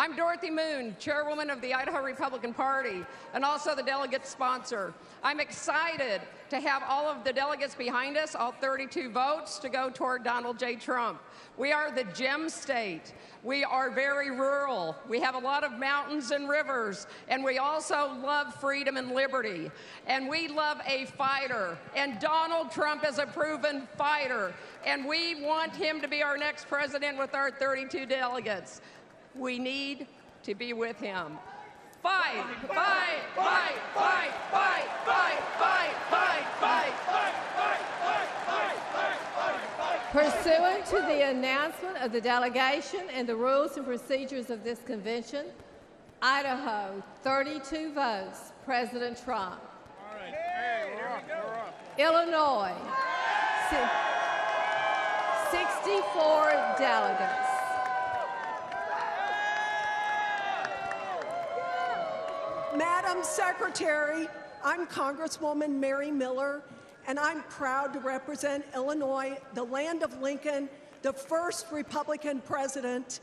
I'm Dorothy Moon, chairwoman of the Idaho Republican Party, and also the delegate sponsor. I'm excited to have all of the delegates behind us, all 32 votes, to go toward Donald J. Trump. We are the gem state. We are very rural. We have a lot of mountains and rivers, and we also love freedom and liberty. And we love a fighter, and Donald Trump is a proven fighter, and we want him to be our next president with our 32 delegates. We need to be with him. Fight, fight, fight, fight, fight, fight, fight, fight, fight, fight, fight, fight, fight, fight. Pursuant to the announcement of the delegation and the rules and procedures of this convention, Idaho, 32 votes, President Trump. All right. Hey, we're up. Illinois, 64 delegates. Madam Secretary, I'm Congresswoman Mary Miller, and I'm proud to represent Illinois, the land of Lincoln, the first Republican president.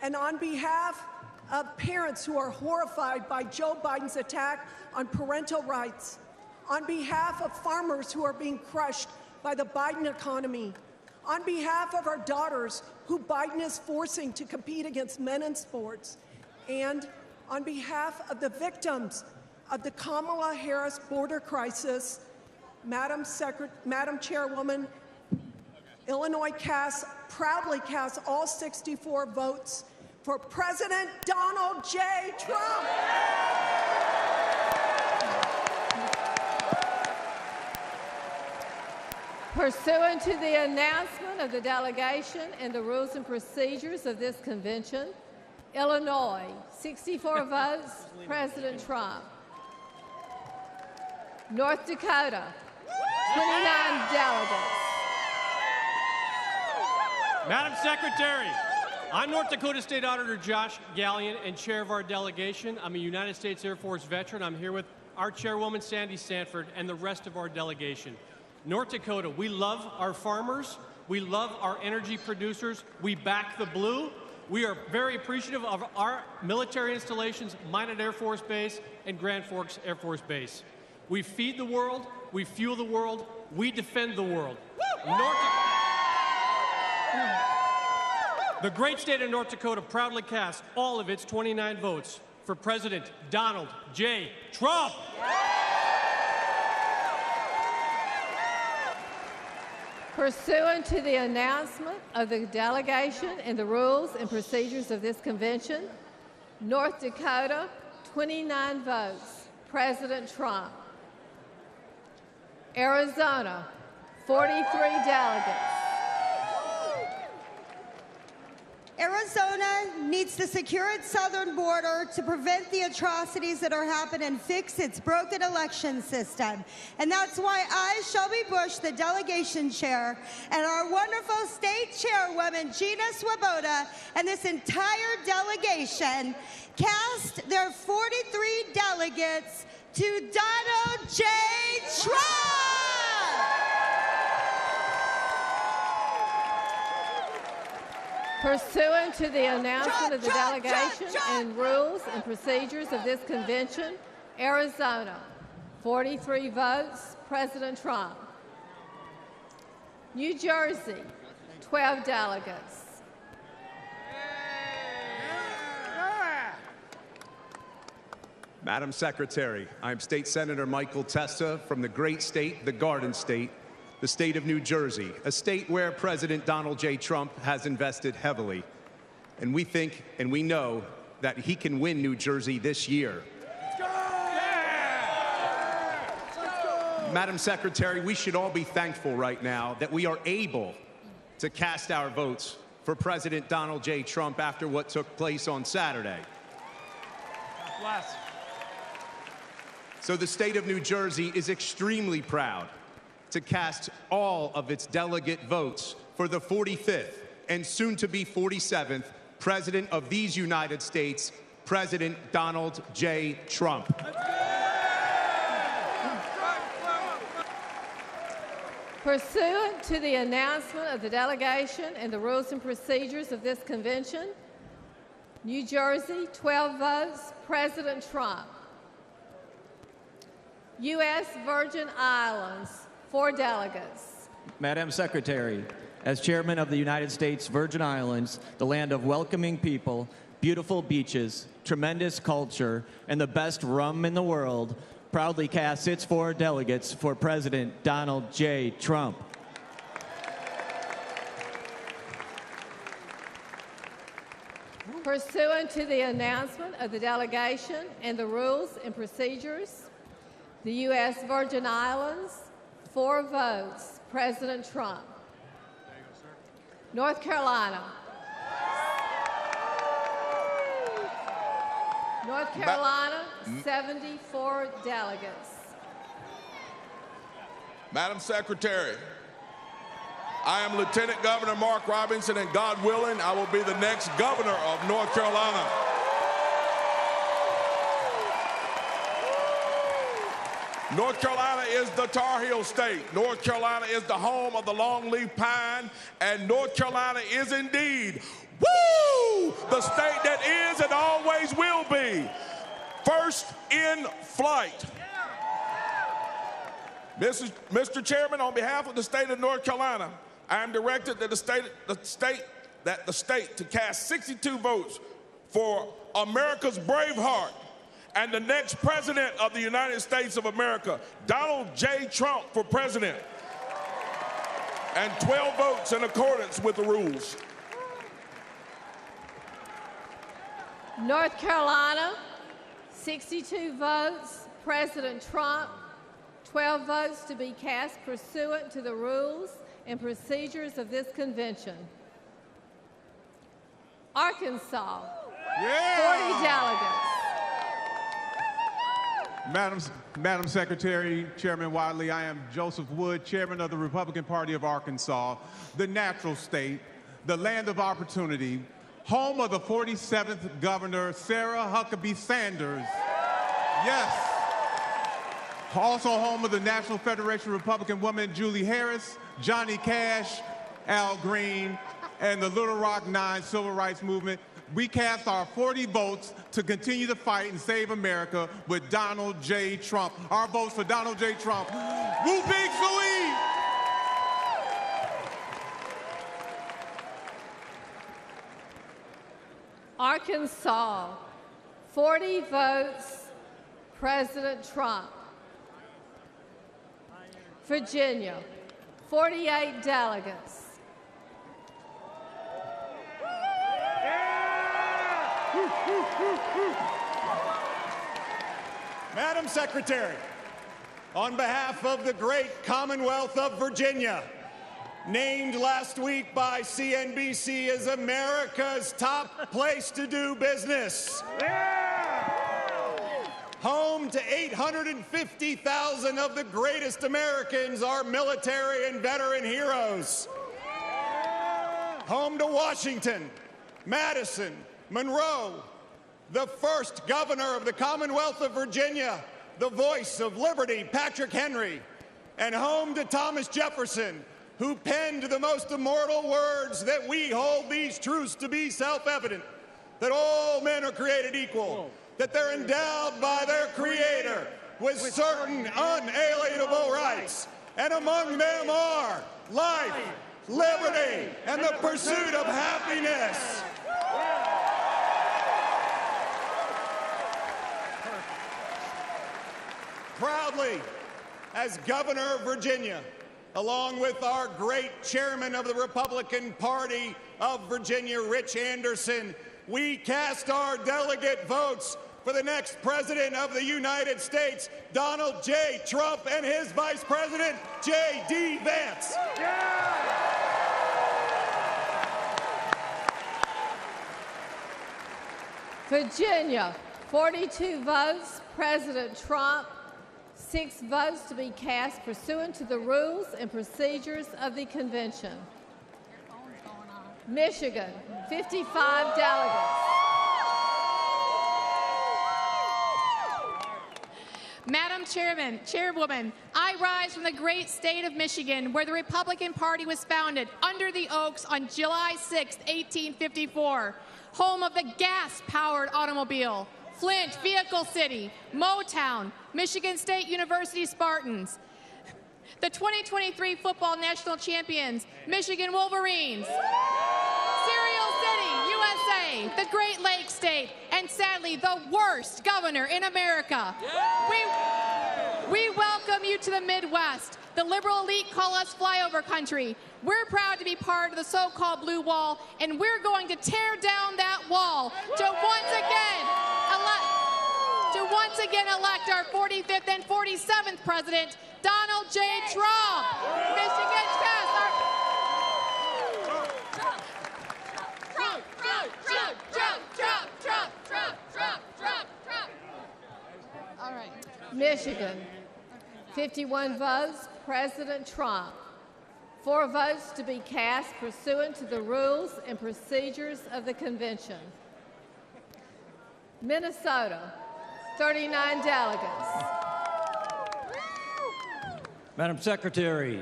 And on behalf of parents who are horrified by Joe Biden's attack on parental rights, on behalf of farmers who are being crushed by the Biden economy, on behalf of our daughters who Biden is forcing to compete against men in sports, and on behalf of the victims of the Kamala Harris border crisis, Madam Chairwoman, Illinois proudly casts all 64 votes for President Donald J. Trump. Pursuant to the announcement of the delegation and the rules and procedures of this convention, Illinois, 64 votes, President Trump. North Dakota, 29 delegates. Madam Secretary, I'm North Dakota State Auditor Josh Gallion and chair of our delegation. I'm a United States Air Force veteran. I'm here with our chairwoman, Sandy Sanford, and the rest of our delegation. North Dakota, we love our farmers. We love our energy producers. We back the blue. We are very appreciative of our military installations, Minot Air Force Base and Grand Forks Air Force Base. We feed the world. We fuel the world. We defend the world. The great state of North Dakota proudly casts all of its 29 votes for President Donald J. Trump. Pursuant to the announcement of the delegation and the rules and procedures of this convention, North Dakota, 29 votes, President Trump. Arizona, 43 delegates. Arizona needs to secure its southern border to prevent the atrocities that are happening and fix its broken election system. And that's why I, Shelby Bush, the delegation chair, and our wonderful state chairwoman, Gina Swoboda, and this entire delegation cast their 43 delegates to Donald J. Trump! Pursuant to the announcement of the delegation and rules and procedures of this convention, Arizona, 43 votes, President Trump. New Jersey, 12 delegates. Madam Secretary, I'm State Senator Michael Testa from the great state, the Garden State, the state of New Jersey, a state where President Donald J. Trump has invested heavily. And we think and we know that he can win New Jersey this year. Madam Secretary, we should all be thankful right now that we are able to cast our votes for President Donald J. Trump after what took place on Saturday. So the state of New Jersey is extremely proud to cast all of its delegate votes for the 45th and soon to be 47th President of these United States, President Donald J. Trump. Pursuant to the announcement of the delegation and the rules and procedures of this convention, New Jersey, 12 votes, President Trump. U.S. Virgin Islands, 4 delegates. Madam Secretary, as chairman of the United States Virgin Islands, the land of welcoming people, beautiful beaches, tremendous culture, and the best rum in the world, proudly casts its 4 delegates for President Donald J. Trump. Pursuant to the announcement of the delegation and the rules and procedures, the U.S. Virgin Islands, 4 votes, President Trump. North Carolina. North Carolina, 74 delegates. Madam Secretary, I am Lieutenant Governor Mark Robinson, and God willing, I will be the next governor of North Carolina. North Carolina is the Tar Heel state. North Carolina is the home of the longleaf pine, and North Carolina is indeed, woo, the state that is and always will be first in flight. Mr. Chairman, on behalf of the state of North Carolina, I am directed that the state to cast 62 votes for America's Braveheart and the next president of the United States of America, Donald J. Trump, for president, and 12 votes in accordance with the rules. North Carolina, 62 votes, President Trump, 12 votes to be cast pursuant to the rules and procedures of this convention. Arkansas, 40 delegates. Madam Secretary, Chairman Wadley, I am Joseph Wood, Chairman of the Republican Party of Arkansas, the natural state, the land of opportunity, home of the 47th Governor, Sarah Huckabee Sanders. Yes, Also home of the National Federation of Republican Women, Julie Harris, Johnny Cash, Al Green, and the Little Rock Nine Civil Rights Movement. We cast our 40 votes to continue to fight and save America with Donald J. Trump. Our votes for Donald J. Trump. Woo Big Sweet! Arkansas, 40 votes, President Trump. Virginia, 48 delegates. Madam Secretary, on behalf of the great Commonwealth of Virginia, named last week by CNBC as America's top place to do business. Home to 850,000 of the greatest Americans, our military and veteran heroes. Home to Washington, Madison, Monroe, the first governor of the Commonwealth of Virginia, the voice of liberty, Patrick Henry, and home to Thomas Jefferson, who penned the most immortal words that we hold these truths to be self-evident, that all men are created equal, that they're endowed by their Creator with certain unalienable rights, and among them are life, liberty, and the pursuit of happiness. Proudly, as governor of Virginia, along with our great chairman of the Republican Party of Virginia, Rich Anderson, we cast our delegate votes for the next president of the United States, Donald J. Trump, and his vice president, J.D. Vance. Virginia, 42 votes, President Trump. 6 votes to be cast pursuant to the rules and procedures of the convention. Michigan, 55 delegates. Madam Chairwoman, I rise from the great state of Michigan, where the Republican Party was founded under the Oaks on July 6, 1854, home of the gas-powered automobile, Flint, Vehicle City, Motown, Michigan State University Spartans, the 2023 football national champions, Michigan Wolverines, Cereal City, USA, the Great Lakes State, and sadly, the worst governor in America. We welcome you to the Midwest. The liberal elite call us flyover country. We're proud to be part of the so-called blue wall, and we're going to tear down that wall to once again elect our 45th and 47th president, Donald J. Trump. Michigan, Trump. All right. Michigan, 51 votes, President Trump. 4 votes to be cast pursuant to the rules and procedures of the convention. Minnesota, 39 delegates. Madam Secretary,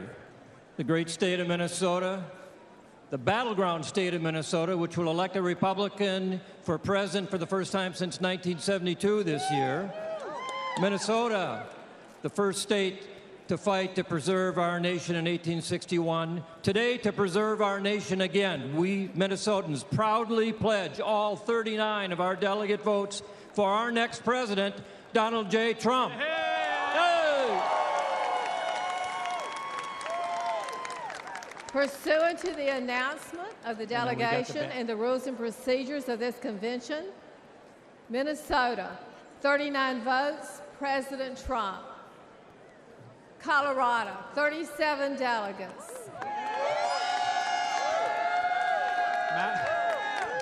the great state of Minnesota, the battleground state of Minnesota, which will elect a Republican for president for the first time since 1972 this year. Minnesota, the first state to fight to preserve our nation in 1861. Today, to preserve our nation again, we Minnesotans proudly pledge all 39 of our delegate votes for our next president, Donald J. Trump. Hey! Pursuant to the announcement of the delegation and the rules and procedures of this convention, Minnesota, 39 votes, President Trump. Colorado, 37 delegates.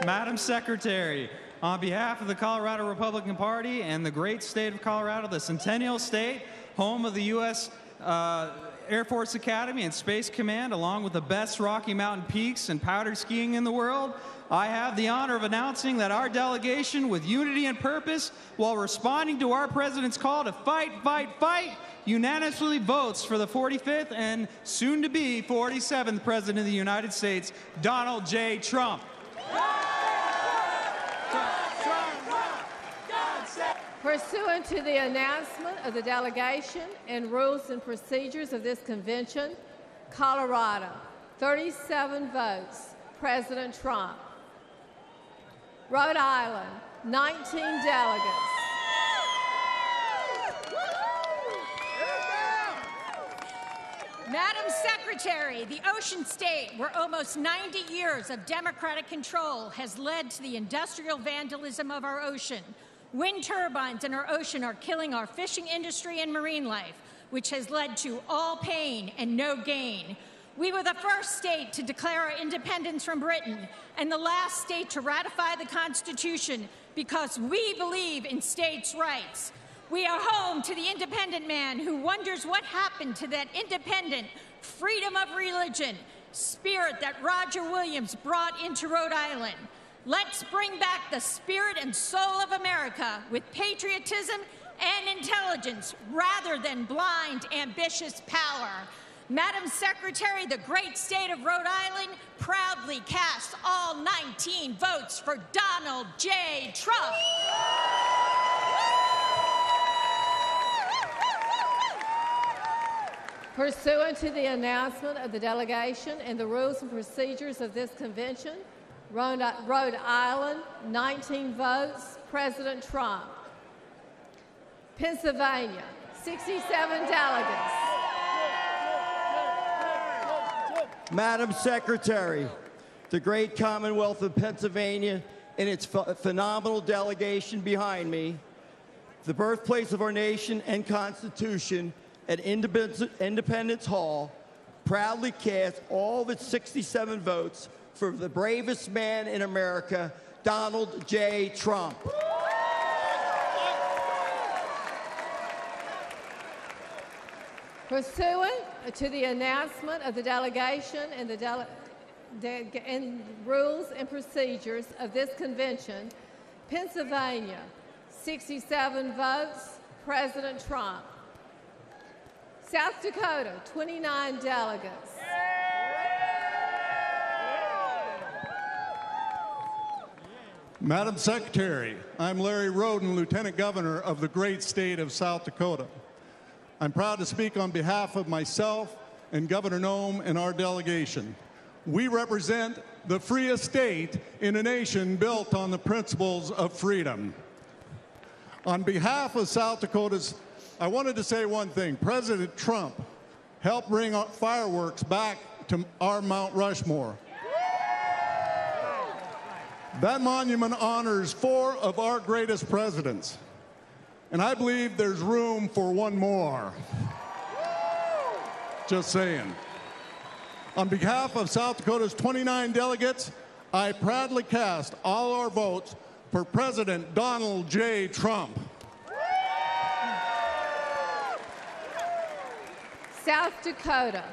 Madam Secretary, on behalf of the Colorado Republican Party and the great state of Colorado, the Centennial State, home of the U.S. Air Force Academy and Space Command, along with the best Rocky Mountain peaks and powder skiing in the world, I have the honor of announcing that our delegation, with unity and purpose, while responding to our president's call to fight, fight, fight, unanimously votes for the 45th and soon-to-be 47th President of the United States, Donald J. Trump. Pursuant to the announcement of the delegation and rules and procedures of this convention, Colorado, 37 votes, President Trump. Rhode Island, 19 delegates. Madam Secretary, the ocean state where almost 90 years of Democratic control has led to the industrial vandalism of our ocean. Wind turbines in our ocean are killing our fishing industry and marine life, which has led to all pain and no gain. We were the first state to declare our independence from Britain and the last state to ratify the Constitution because we believe in states' rights. We are home to the independent man who wonders what happened to that independent freedom of religion spirit that Roger Williams brought into Rhode Island. Let's bring back the spirit and soul of America with patriotism and intelligence rather than blind, ambitious power. Madam Secretary, the great state of Rhode Island proudly casts all 19 votes for Donald J. Trump. Pursuant to the announcement of the delegation and the rules and procedures of this convention, Rhode Island, 19 votes, President Trump. Pennsylvania, 67 delegates. Madam Secretary, the great Commonwealth of Pennsylvania and its phenomenal delegation behind me, the birthplace of our nation and Constitution at Independence Hall, proudly cast all of its 67 votes for the bravest man in America, Donald J. Trump. Pursuant to the announcement of the delegation and and rules and procedures of this convention, Pennsylvania, 67 votes, President Trump. South Dakota, 29 delegates. Madam Secretary, I'm Larry Roden, Lieutenant Governor of the great state of South Dakota. I'm proud to speak on behalf of myself and Governor Noem and our delegation. We represent the freest state in a nation built on the principles of freedom. On behalf of South Dakota's, I wanted to say one thing. President Trump helped bring fireworks back to our Mount Rushmore. That monument honors 4 of our greatest presidents, and I believe there's room for one more. Just saying. On behalf of South Dakota's 29 delegates, I proudly cast all our votes for President Donald J. Trump. South Dakota,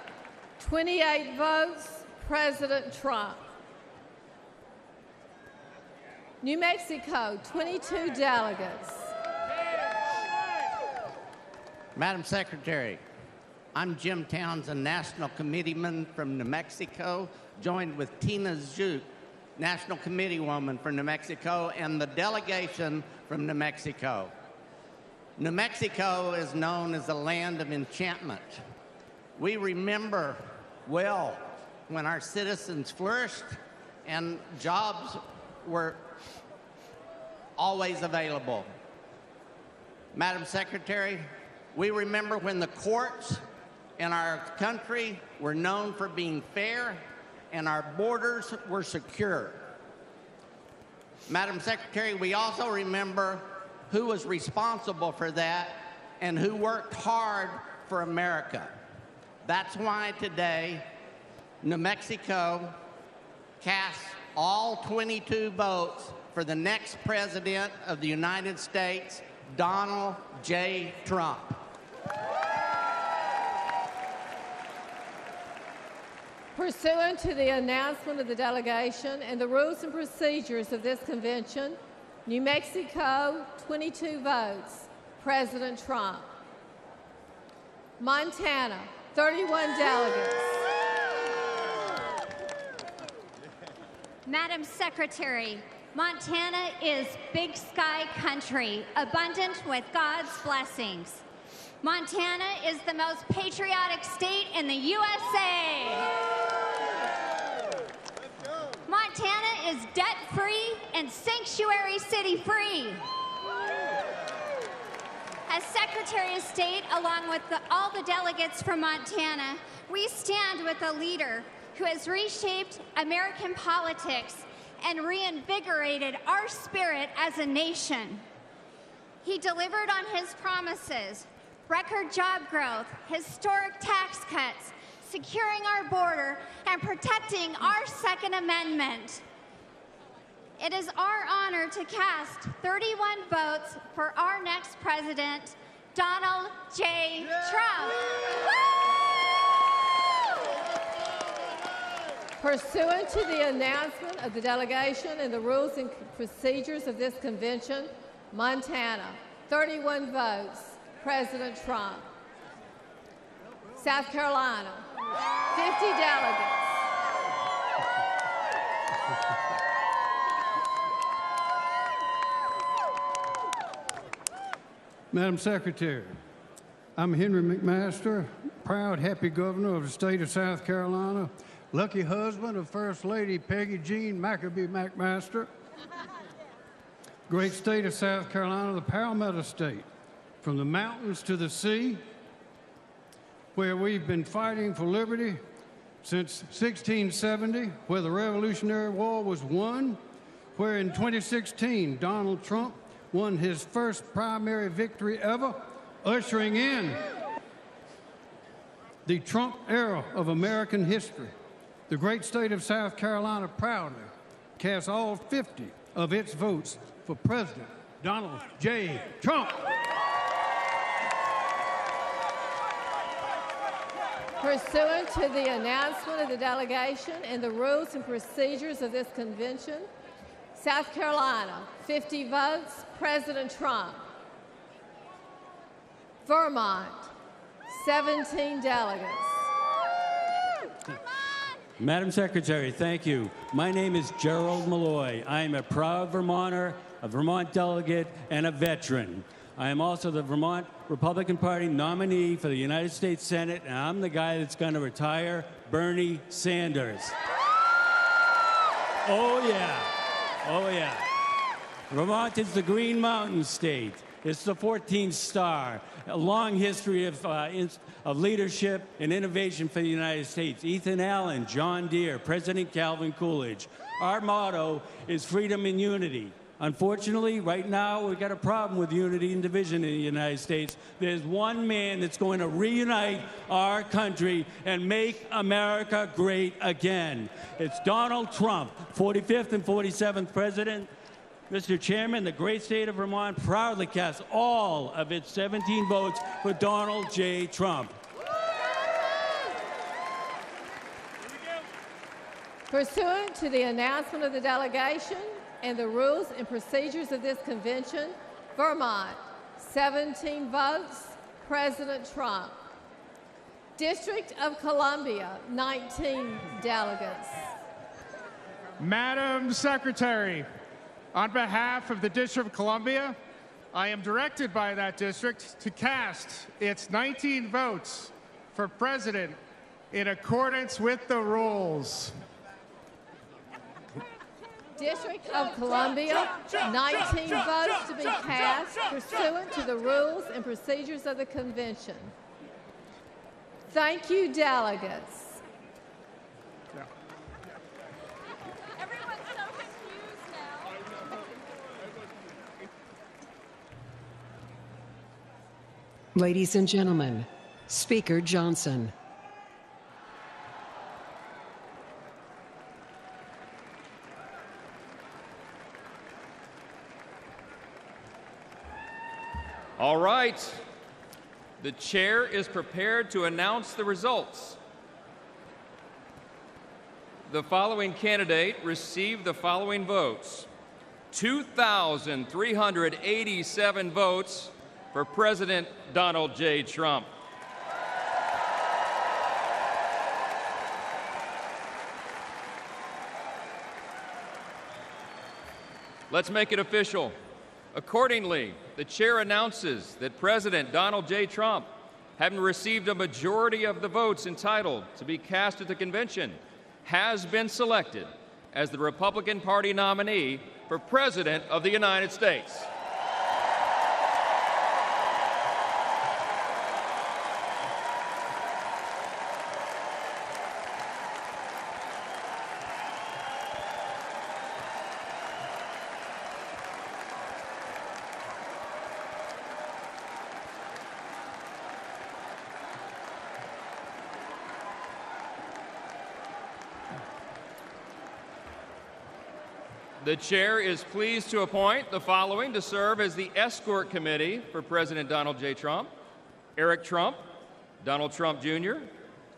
28 votes, President Trump. New Mexico, 22 delegates. Madam Secretary, I'm Jim Townsend, National Committeeman from New Mexico, joined with Tina Zhuk, National Committeewoman from New Mexico, and the delegation from New Mexico. New Mexico is known as the land of enchantment. We remember well when our citizens flourished and jobs were always available. Madam Secretary, we remember when the courts in our country were known for being fair and our borders were secure. Madam Secretary, we also remember who was responsible for that and who worked hard for America. That's why today, New Mexico casts all 22 votes for the next President of the United States, Donald J. Trump. Pursuant to the announcement of the delegation and the rules and procedures of this convention, New Mexico, 22 votes, President Trump. Montana, 31 delegates. Madam Secretary, Montana is big sky country, abundant with God's blessings. Montana is the most patriotic state in the USA. Montana is debt-free and sanctuary city-free. As Secretary of State, along with all the delegates from Montana, we stand with a leader who has reshaped American politics and reinvigorated our spirit as a nation. He delivered on his promises: record job growth, historic tax cuts, securing our border, and protecting our Second Amendment. It is our honor to cast 31 votes for our next president, Donald J. Trump. Pursuant to the announcement of the delegation and the rules and procedures of this convention, Montana, 31 votes, President Trump. South Carolina, 50 delegates. Madam Secretary, I'm Henry McMaster, proud, happy governor of the state of South Carolina, lucky husband of First Lady Peggy Jean Maccabee McMaster. Great state of South Carolina, the Palmetto State, from the mountains to the sea, where we've been fighting for liberty since 1670, where the Revolutionary War was won, where in 2016 Donald Trump won his first primary victory ever, ushering in the Trump era of American history. The great state of South Carolina proudly casts all 50 of its votes for President Donald J. Trump. Pursuant to the announcement of the delegation and the rules and procedures of this convention, South Carolina, 50 votes, President Trump. Vermont, 17 delegates. Madam Secretary, thank you. My name is Gerald Malloy. I am a proud Vermonter, a Vermont delegate, and a veteran. I am also the Vermont Republican Party nominee for the United States Senate, and I'm the guy that's going to retire Bernie Sanders. Oh, yeah. Oh, yeah. Vermont is the Green Mountain State. It's the 14th star. A long history of leadership and innovation for the United States. Ethan Allen, John Deere, President Calvin Coolidge. Our motto is freedom and unity. Unfortunately, right now, we've got a problem with unity and division in the United States. There's one man that's going to reunite our country and make America great again. It's Donald Trump, 45th and 47th president. Mr. Chairman, the great state of Vermont proudly casts all of its 17 votes for Donald J. Trump. Pursuant to the announcement of the delegation and the rules and procedures of this convention, Vermont, 17 votes, President Trump. District of Columbia, 19 delegates. Madam Secretary, on behalf of the District of Columbia, I am directed by that district to cast its 19 votes for president in accordance with the rules. District of Columbia, 19 votes to be cast pursuant to the rules and procedures of the convention. Thank you, delegates. Ladies and gentlemen, Speaker Johnson. All right. The chair is prepared to announce the results. the following candidate received the following votes: 2,387 votes for President Donald J. Trump. Let's make it official. Accordingly, the chair announces that President Donald J. Trump, having received a majority of the votes entitled to be cast at the convention, has been selected as the Republican Party nominee for President of the United States. The chair is pleased to appoint the following to serve as the escort committee for President Donald J. Trump: Eric Trump, Donald Trump Jr.,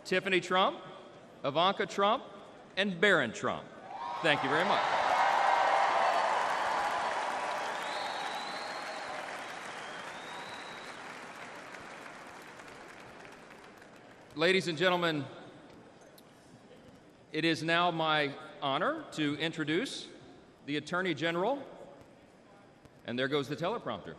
Tiffany Trump, Ivanka Trump, and Barron Trump. Thank you very much. Ladies and gentlemen, it is now my honor to introduce the Attorney General, and there goes the teleprompter.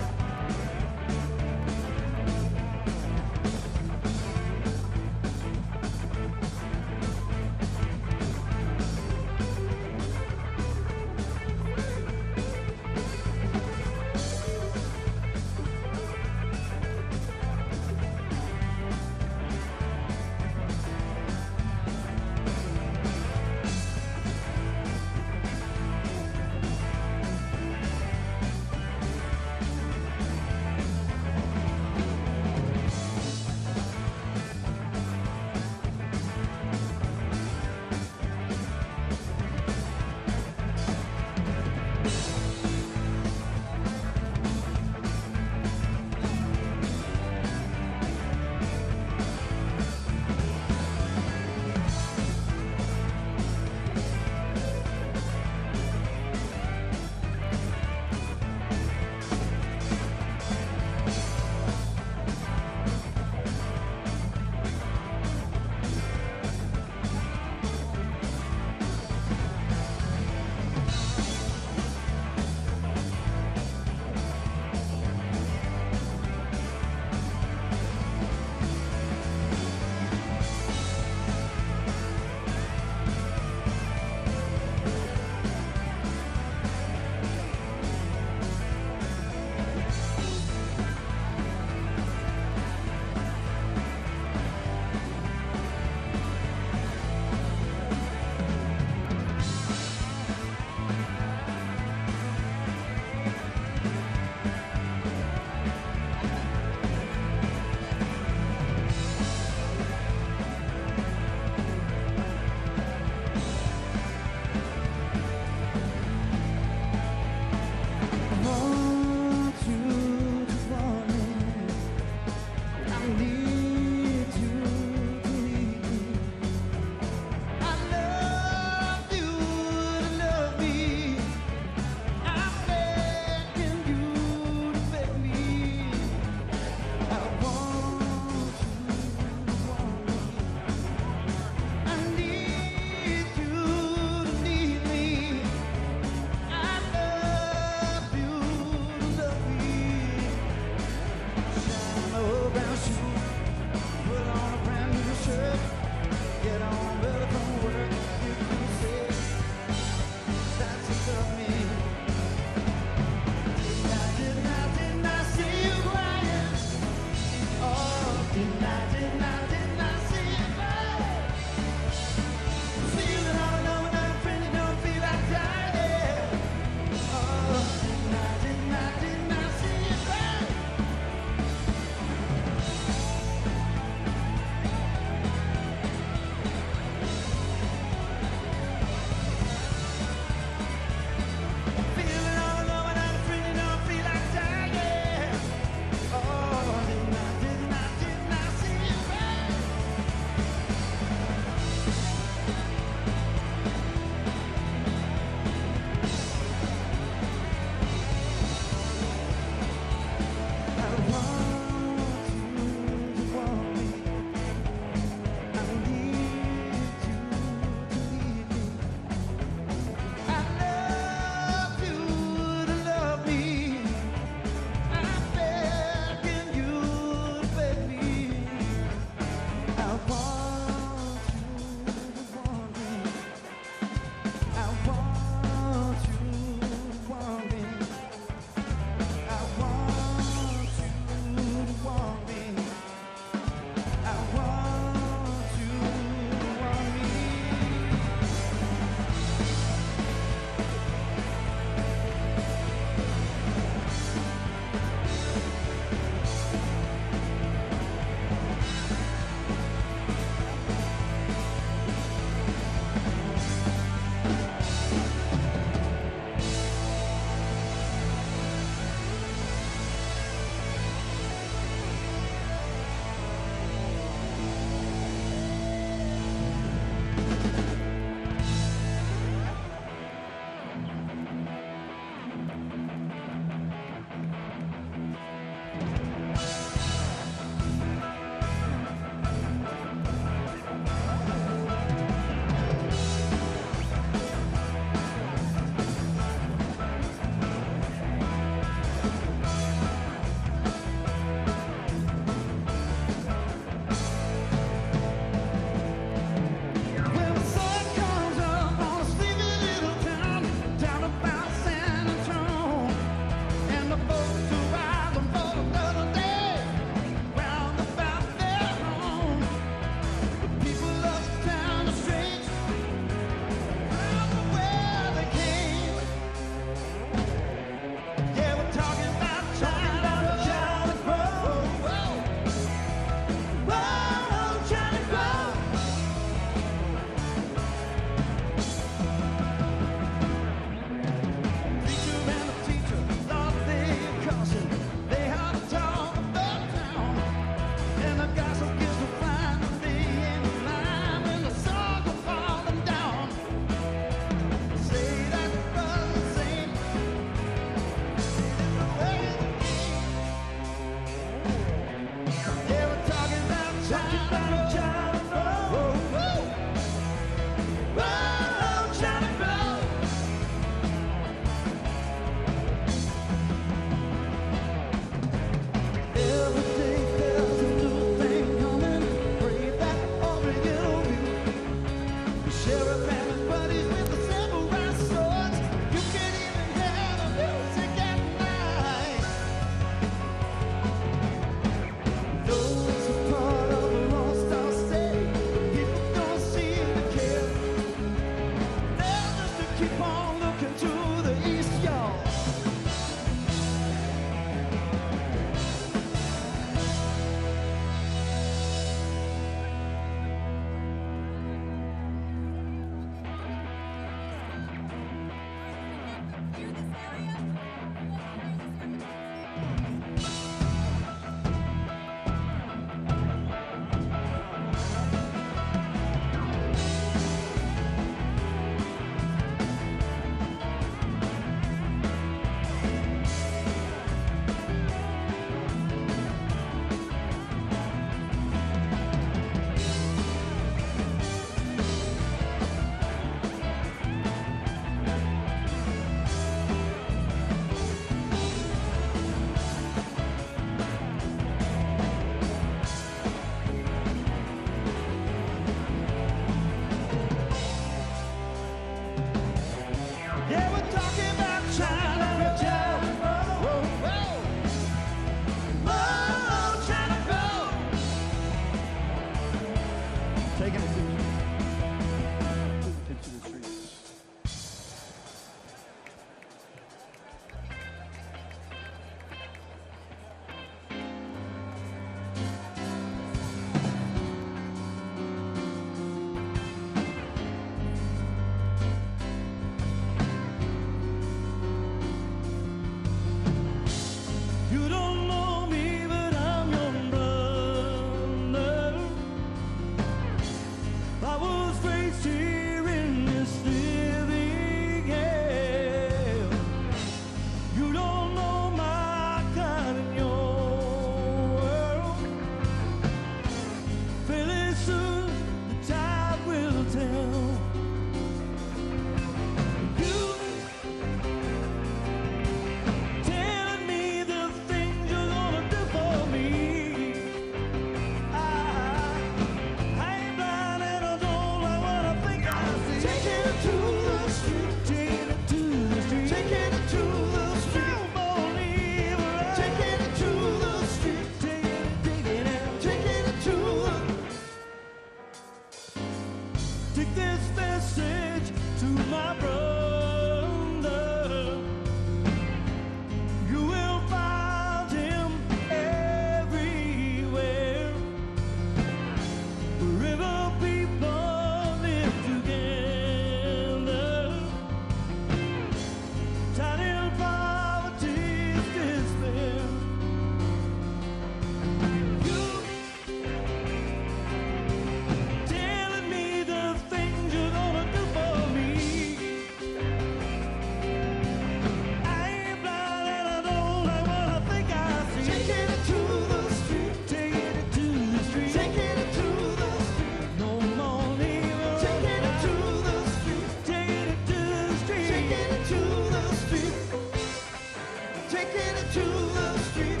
taking it to the street.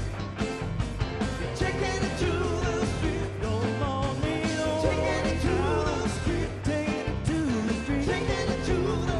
Taking it to the street. Don't want me no taking it to the street. Taking it to the street. Taking it to the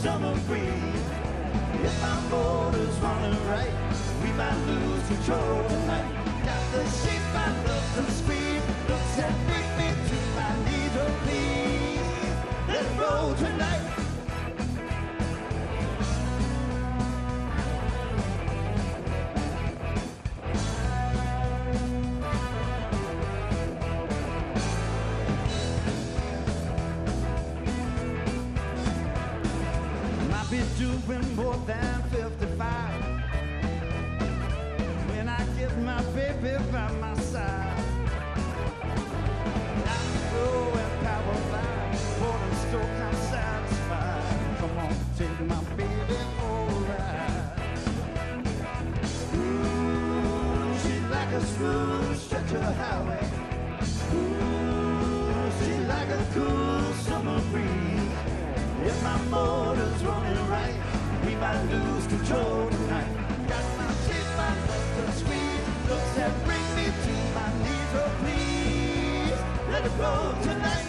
summer breeze. If our motor's running right, we might lose control tonight. Got the shape, I love the speed. Looks that bring me to my knees, oh please. Let it roll tonight. Might be doing more than 55 when I get my baby by my side. I'm growing power line, for the stroke I'm satisfied. Come on, take my baby for a ride. Ooh, she's like a smooth stretch of highway. Ooh, she's like a cool summer breeze. If my motor's running right, we might lose control tonight. Got my shape, my love to squeeze. Looks that bring me to my knees, oh please. Let it roll tonight.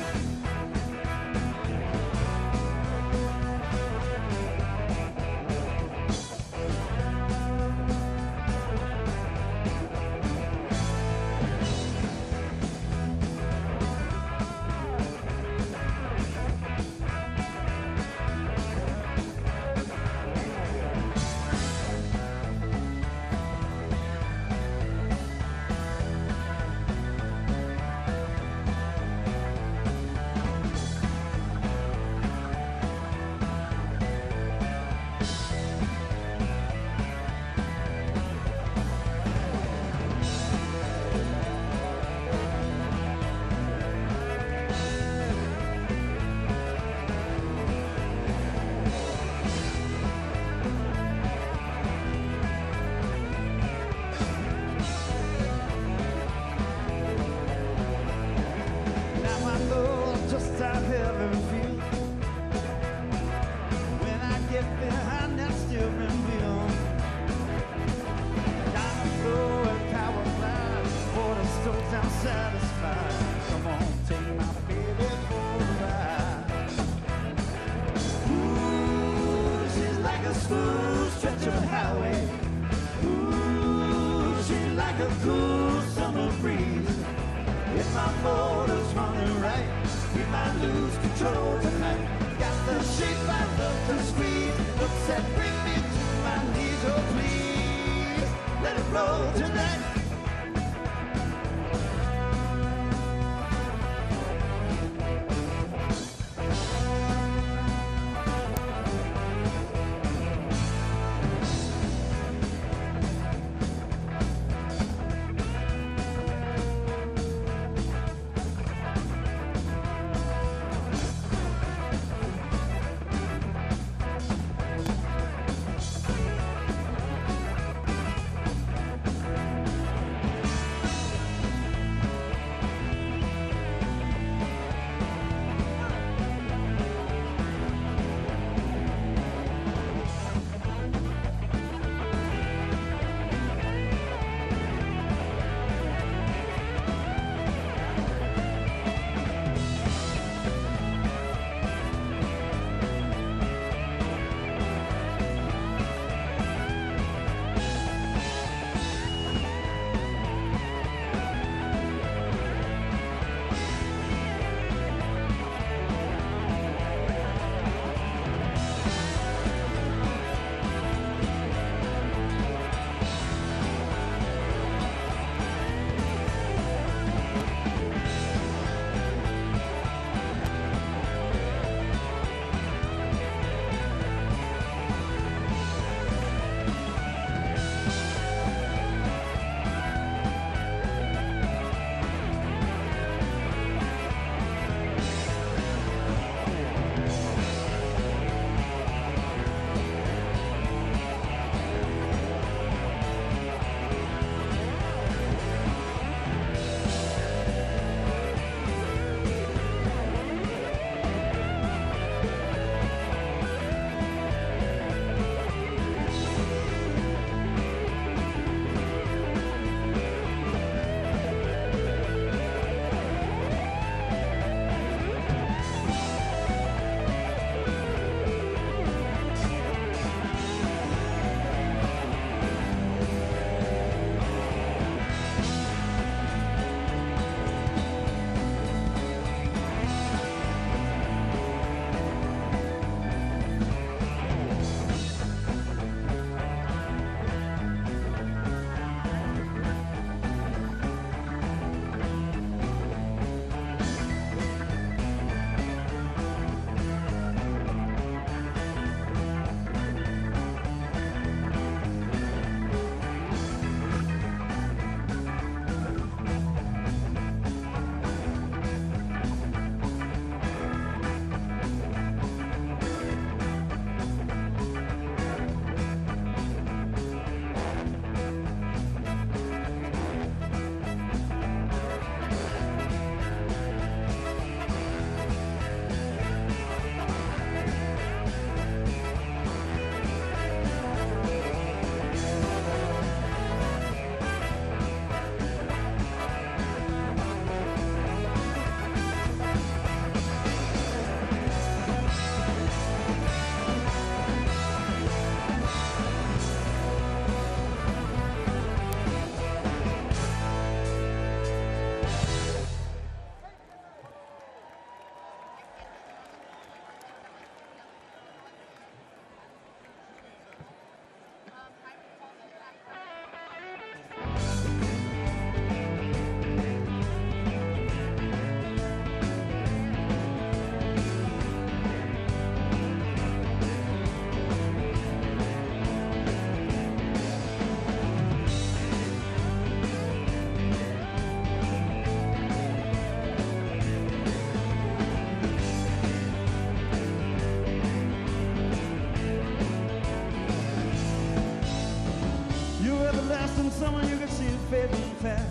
with someone you can see it fading fast.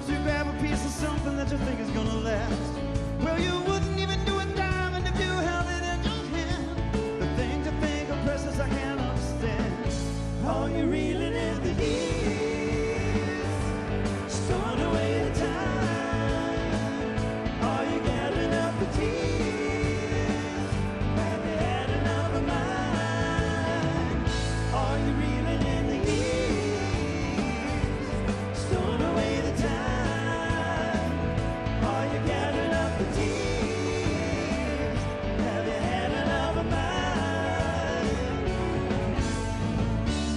So you grab a piece of something that you think is gonna last. Well, you wouldn't even do a diamond if you held it in your hand. The things you think are precious I can't understand. All you're reeling in the years, stored away the time. Are you gathering up the tears? Have you had enough of mine? Are you reeling in the years, stored away the time? Are you gathering up the tears? Have you had enough of mine?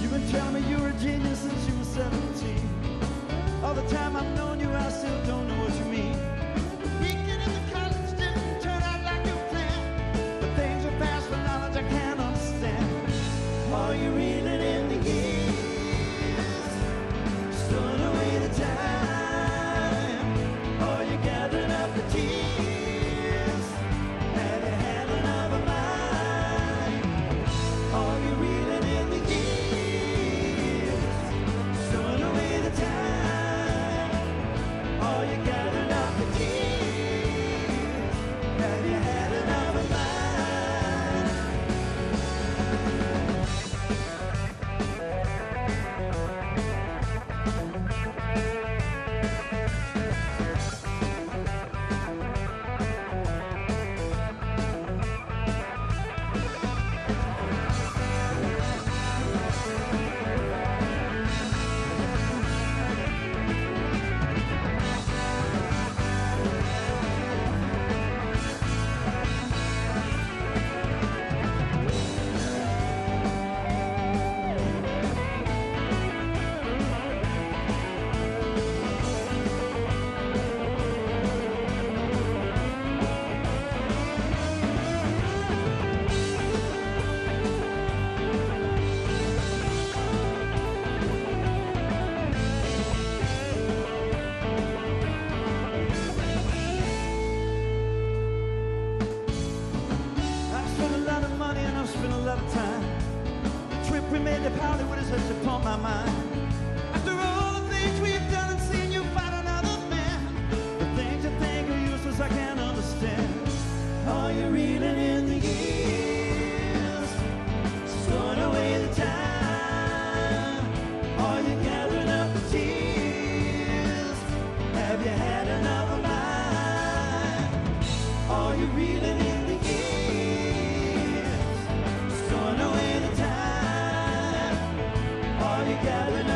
You've been telling me you were a genius since you were 17. All the time I've known you, I still don't know what you mean. Weekend in the college didn't turn out like you planned. The things are fast for knowledge I can't understand. Are you reeling in the years, stored away the time? Are you gathering up the tears? Have you had enough of mine? Are you reeling in the years, stored away the time? Are you gathering up the tears? Have you had enough of mine? I've spent a lot of money and I've spent a lot of time. The trip we made to Hollywood has touched upon my mind. After all the things we've done and seen you fight another man, the things you think are useless I can't understand. Are you reeling in the years, stored away the time? Are you gathering up the tears? Have you had enough of mine? Are you reeling in the years, storing away the time? Are you gathering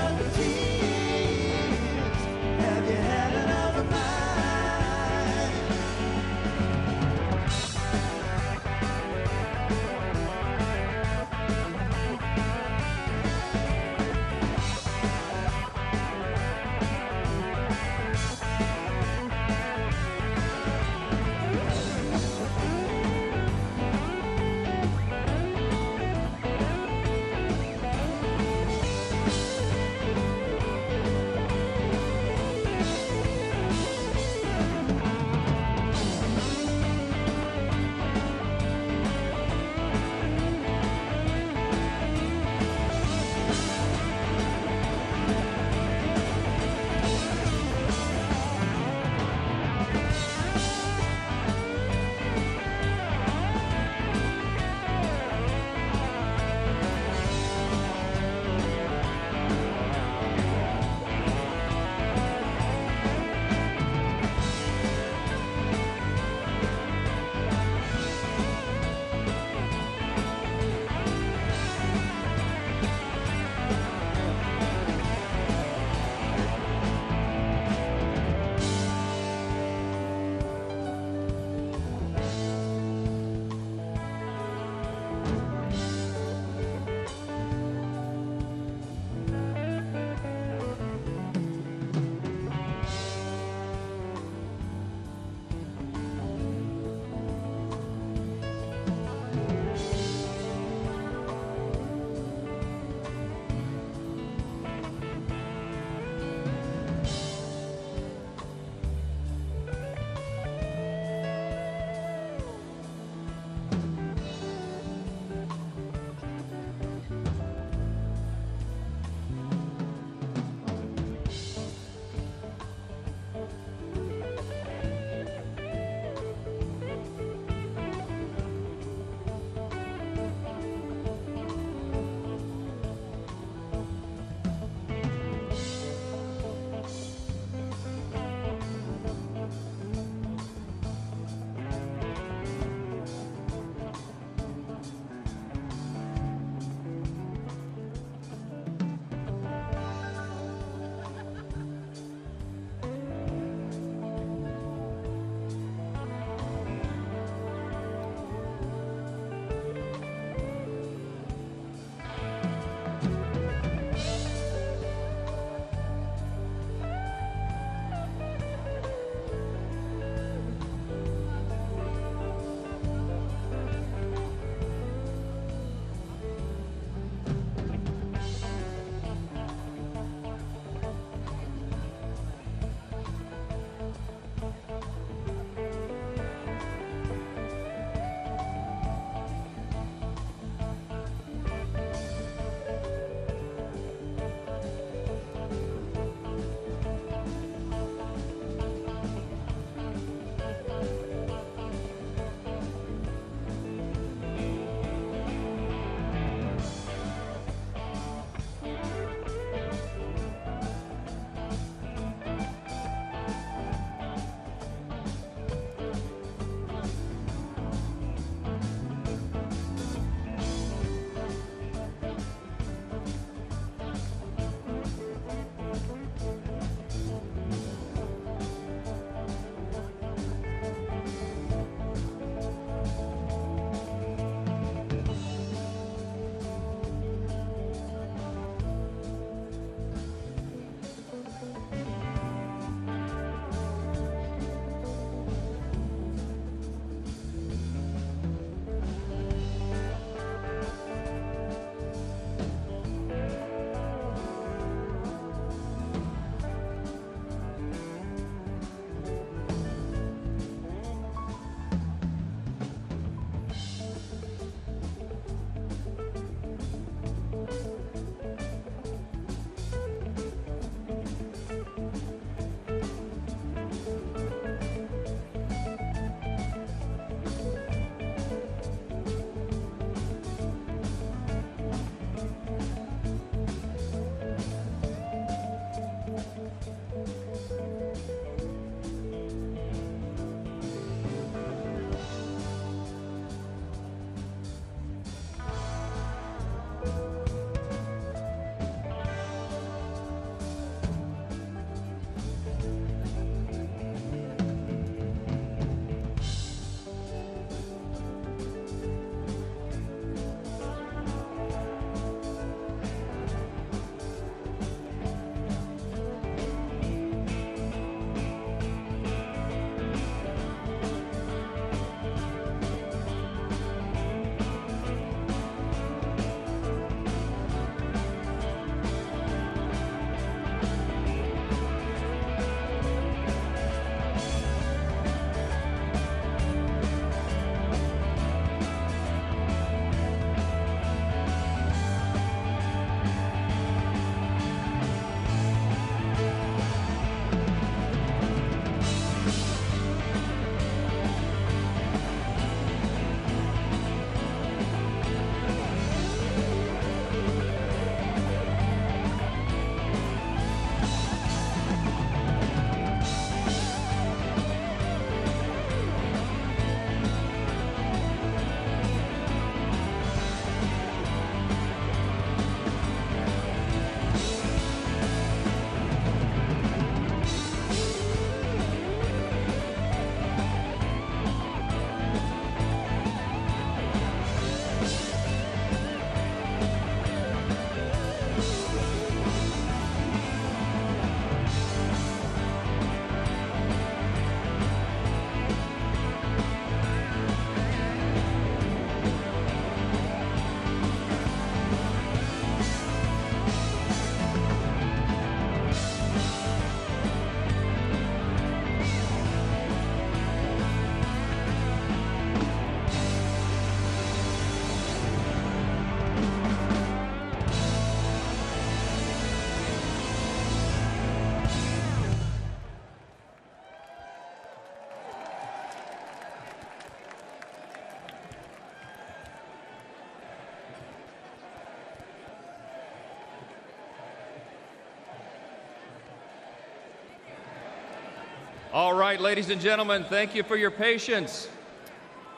All right, ladies and gentlemen, thank you for your patience.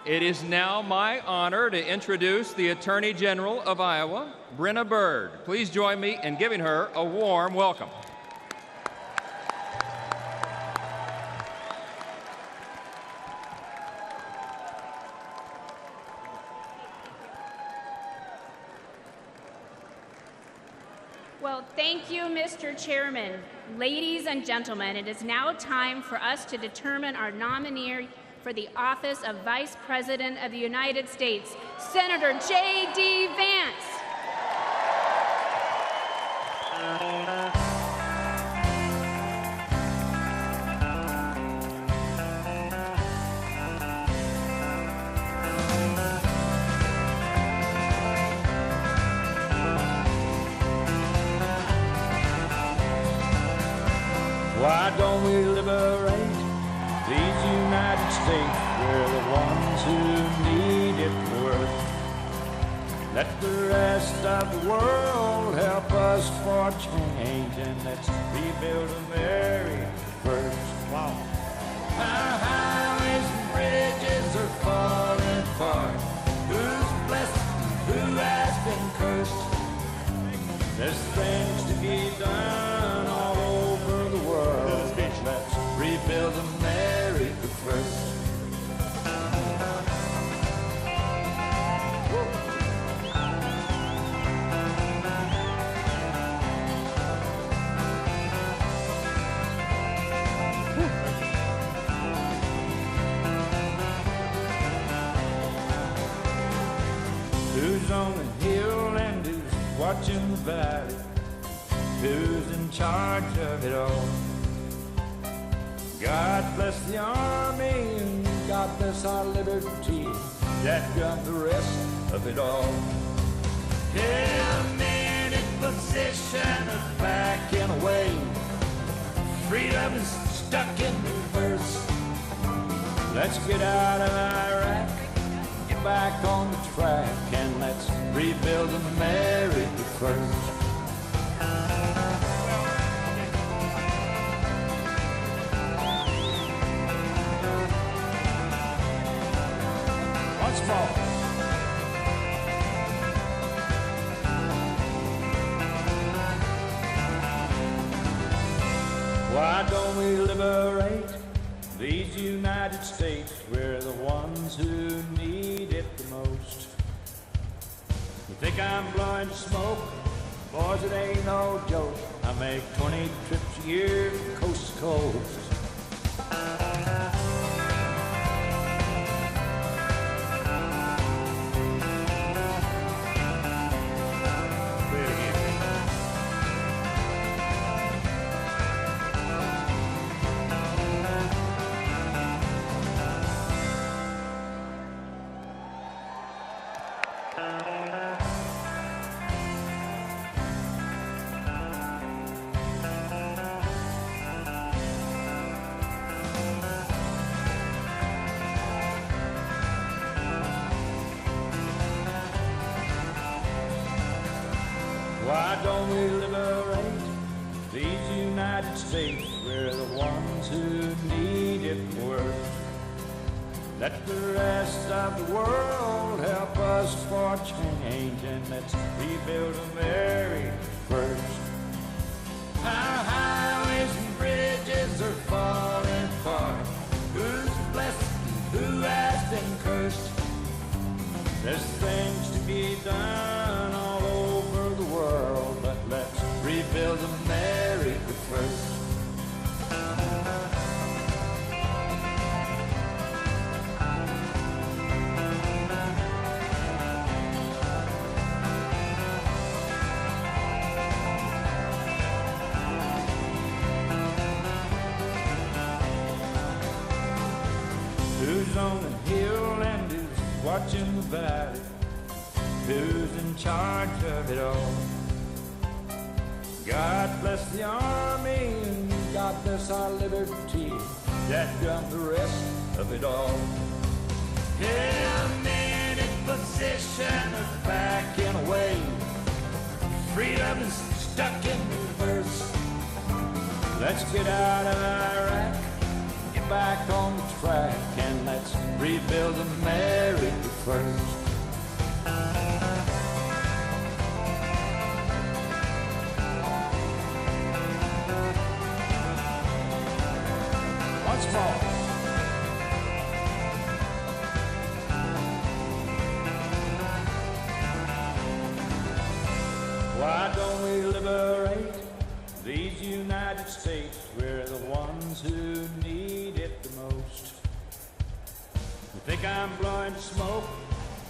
It is now my honor to introduce the Attorney General of Iowa, Brenna Bird. Please join me in giving her a warm welcome. Well, thank you, Mr. Chairman. Ladies and gentlemen, it is now time for us to determine our nominee for the office of Vice President of the United States, Senator J.D. Vance. Why don't we liberate these United States? We're the ones who need it worst. Let the rest of the world help us for change, and let's rebuild America first. Wow. Our highways and bridges are falling apart. Who's blessed and who has been cursed? There's things to be done all over the world. Let's rebuild America first. Who's on the hill and who's watching the valley? Who's in charge of it all? God bless the Army and God bless our liberty. That got the rest of it all. Yeah, a man in position of backing away. Freedom is stuck in reverse. Let's get out of Iraq, get back on the track, and let's rebuild America first. Once more. Why don't we liberate these United States? We're the ones who need it the most. You think I'm blowing smoke? Boys, it ain't no joke. I make 20 trips a year coast to coast. Why don't we liberate these United States? We're the ones who need it worst. Let the rest of the world help us for change, and let's rebuild America first. Our highways and bridges are falling apart. Who's blessed and who has been cursed? There's things to be done all over the world, but let's rebuild America first. Who's on the hill and who's watching the valley? Who's in charge of it all? God bless the Army and God bless our liberty. That got the rest of it all. Yeah, a man in position of backing away. Freedom is stuck in reverse. Let's get out of Iraq, back on the track and let's rebuild America first. Once more. Why don't we liberate these United States? We're the ones who need it the most. You think I'm blowing smoke?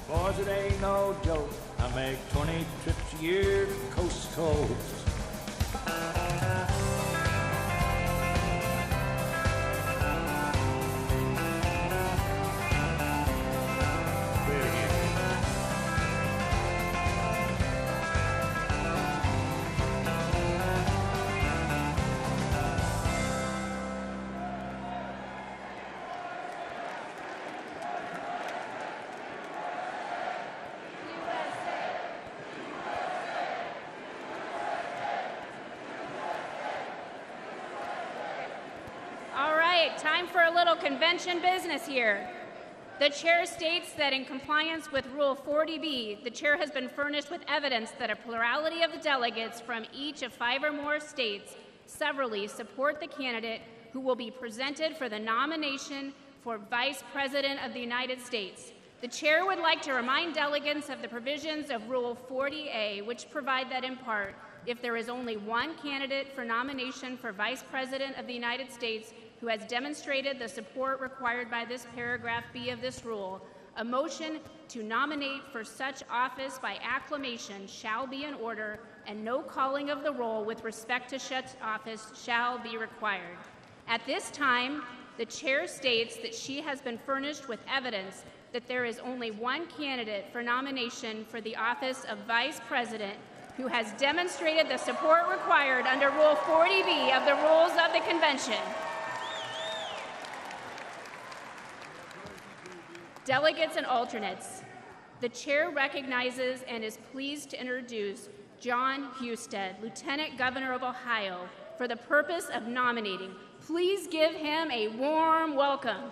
Boys, it ain't no joke. I make 20 trips a year coast to coast. Time for a little convention business here. The chair states that in compliance with Rule 40B, the chair has been furnished with evidence that a plurality of the delegates from each of 5 or more states severally support the candidate who will be presented for the nomination for Vice President of the United States. The chair would like to remind delegates of the provisions of Rule 40A, which provide that in part, if there is only one candidate for nomination for Vice President of the United States who has demonstrated the support required by this paragraph B of this rule, a motion to nominate for such office by acclamation shall be in order, and no calling of the roll with respect to such office shall be required. At this time, the chair states that she has been furnished with evidence that there is only one candidate for nomination for the office of Vice President who has demonstrated the support required under Rule 40B of the Rules of the Convention. Delegates and alternates, the chair recognizes and is pleased to introduce John Husted, Lieutenant Governor of Ohio, for the purpose of nominating. Please give him a warm welcome.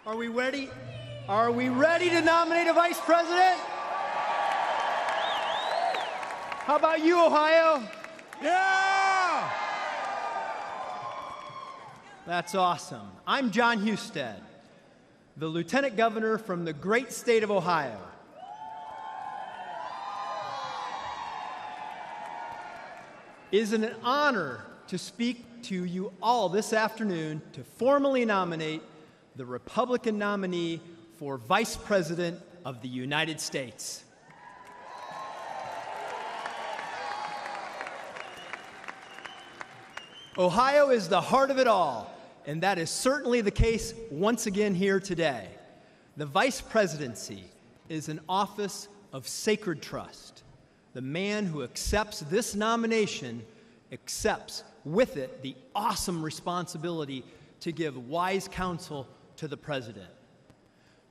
Are we ready? Are we ready to nominate a vice president? How about you, Ohio? Yeah! That's awesome. I'm John Husted, the Lieutenant Governor from the great state of Ohio. It is an honor to speak to you all this afternoon to formally nominate the Republican nominee for Vice President of the United States. Ohio is the heart of it all, and that is certainly the case once again here today. The vice presidency is an office of sacred trust. The man who accepts this nomination accepts with it the awesome responsibility to give wise counsel to the president,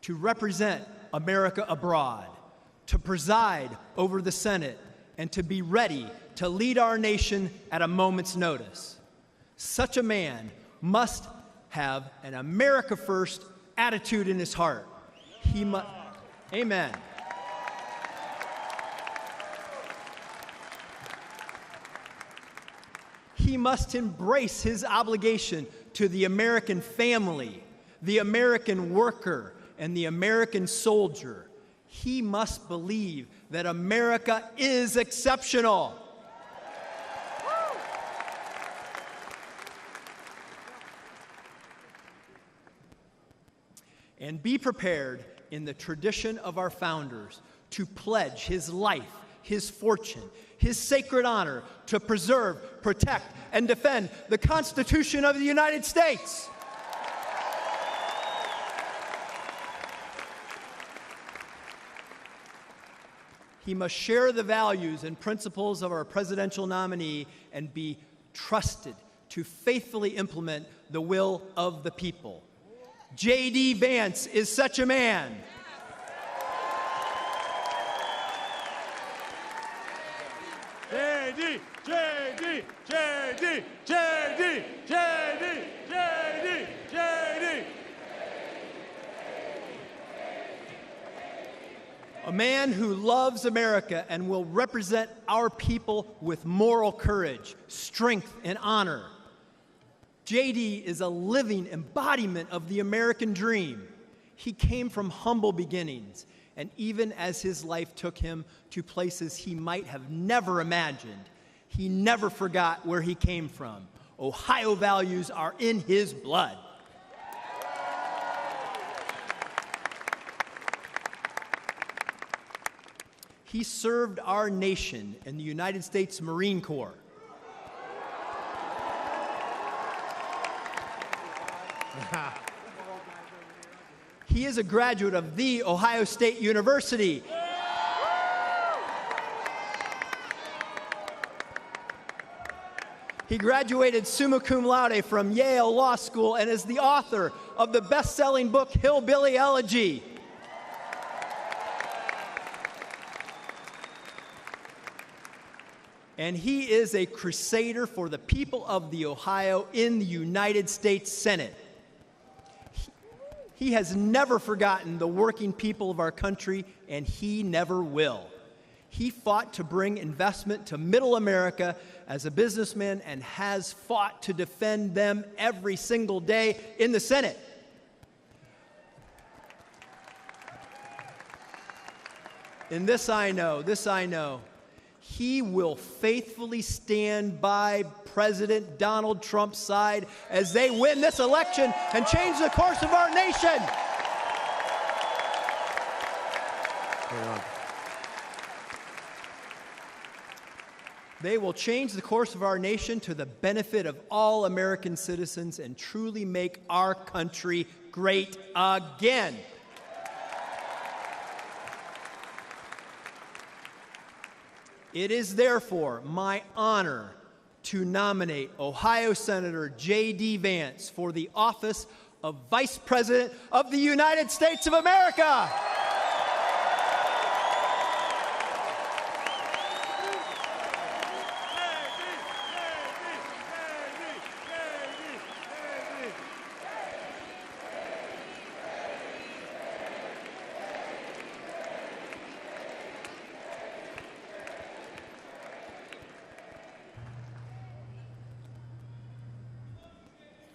to represent America abroad, to preside over the Senate, and to be ready to lead our nation at a moment's notice. Such a man must have an America first attitude in his heart. He must, amen. He must embrace his obligation to the American family, the American worker, and the American soldier. He must believe that America is exceptional. And be prepared in the tradition of our founders to pledge his life, his fortune, his sacred honor to preserve, protect, and defend the Constitution of the United States. He must share the values and principles of our presidential nominee and be trusted to faithfully implement the will of the people. J.D. Vance is such a man. JD, JD, JD, JD, JD, JD, JD. A man who loves America and will represent our people with moral courage, strength, and honor. JD is a living embodiment of the American dream. He came from humble beginnings, and even as his life took him to places he might have never imagined, he never forgot where he came from. Ohio values are in his blood. He served our nation in the United States Marine Corps. He is a graduate of The Ohio State University. He graduated summa cum laude from Yale Law School and is the author of the best-selling book Hillbilly Elegy. And he is a crusader for the people of the Ohio in the United States Senate. He has never forgotten the working people of our country, and he never will. He fought to bring investment to Middle America as a businessman and has fought to defend them every single day in the Senate. And this I know. He will faithfully stand by President Donald Trump's side as they win this election and change the course of our nation. They will change the course of our nation to the benefit of all American citizens and truly make our country great again. It is therefore my honor to nominate Ohio Senator J.D. Vance for the office of Vice President of the United States of America.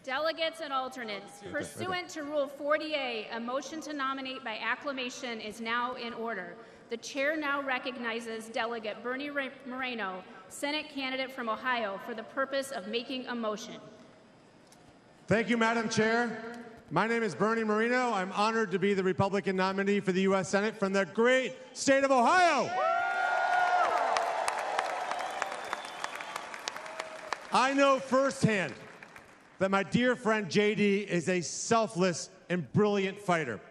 Delegates and alternates, pursuant to Rule 40A, a motion to nominate by acclamation is now in order. The chair now recognizes Delegate Bernie Moreno, Senate candidate from Ohio, for the purpose of making a motion. Thank you, Madam Chair. My name is Bernie Moreno. I'm honored to be the Republican nominee for the U.S. Senate from the great state of Ohio. I know firsthand that my dear friend JD is a selfless and brilliant fighter.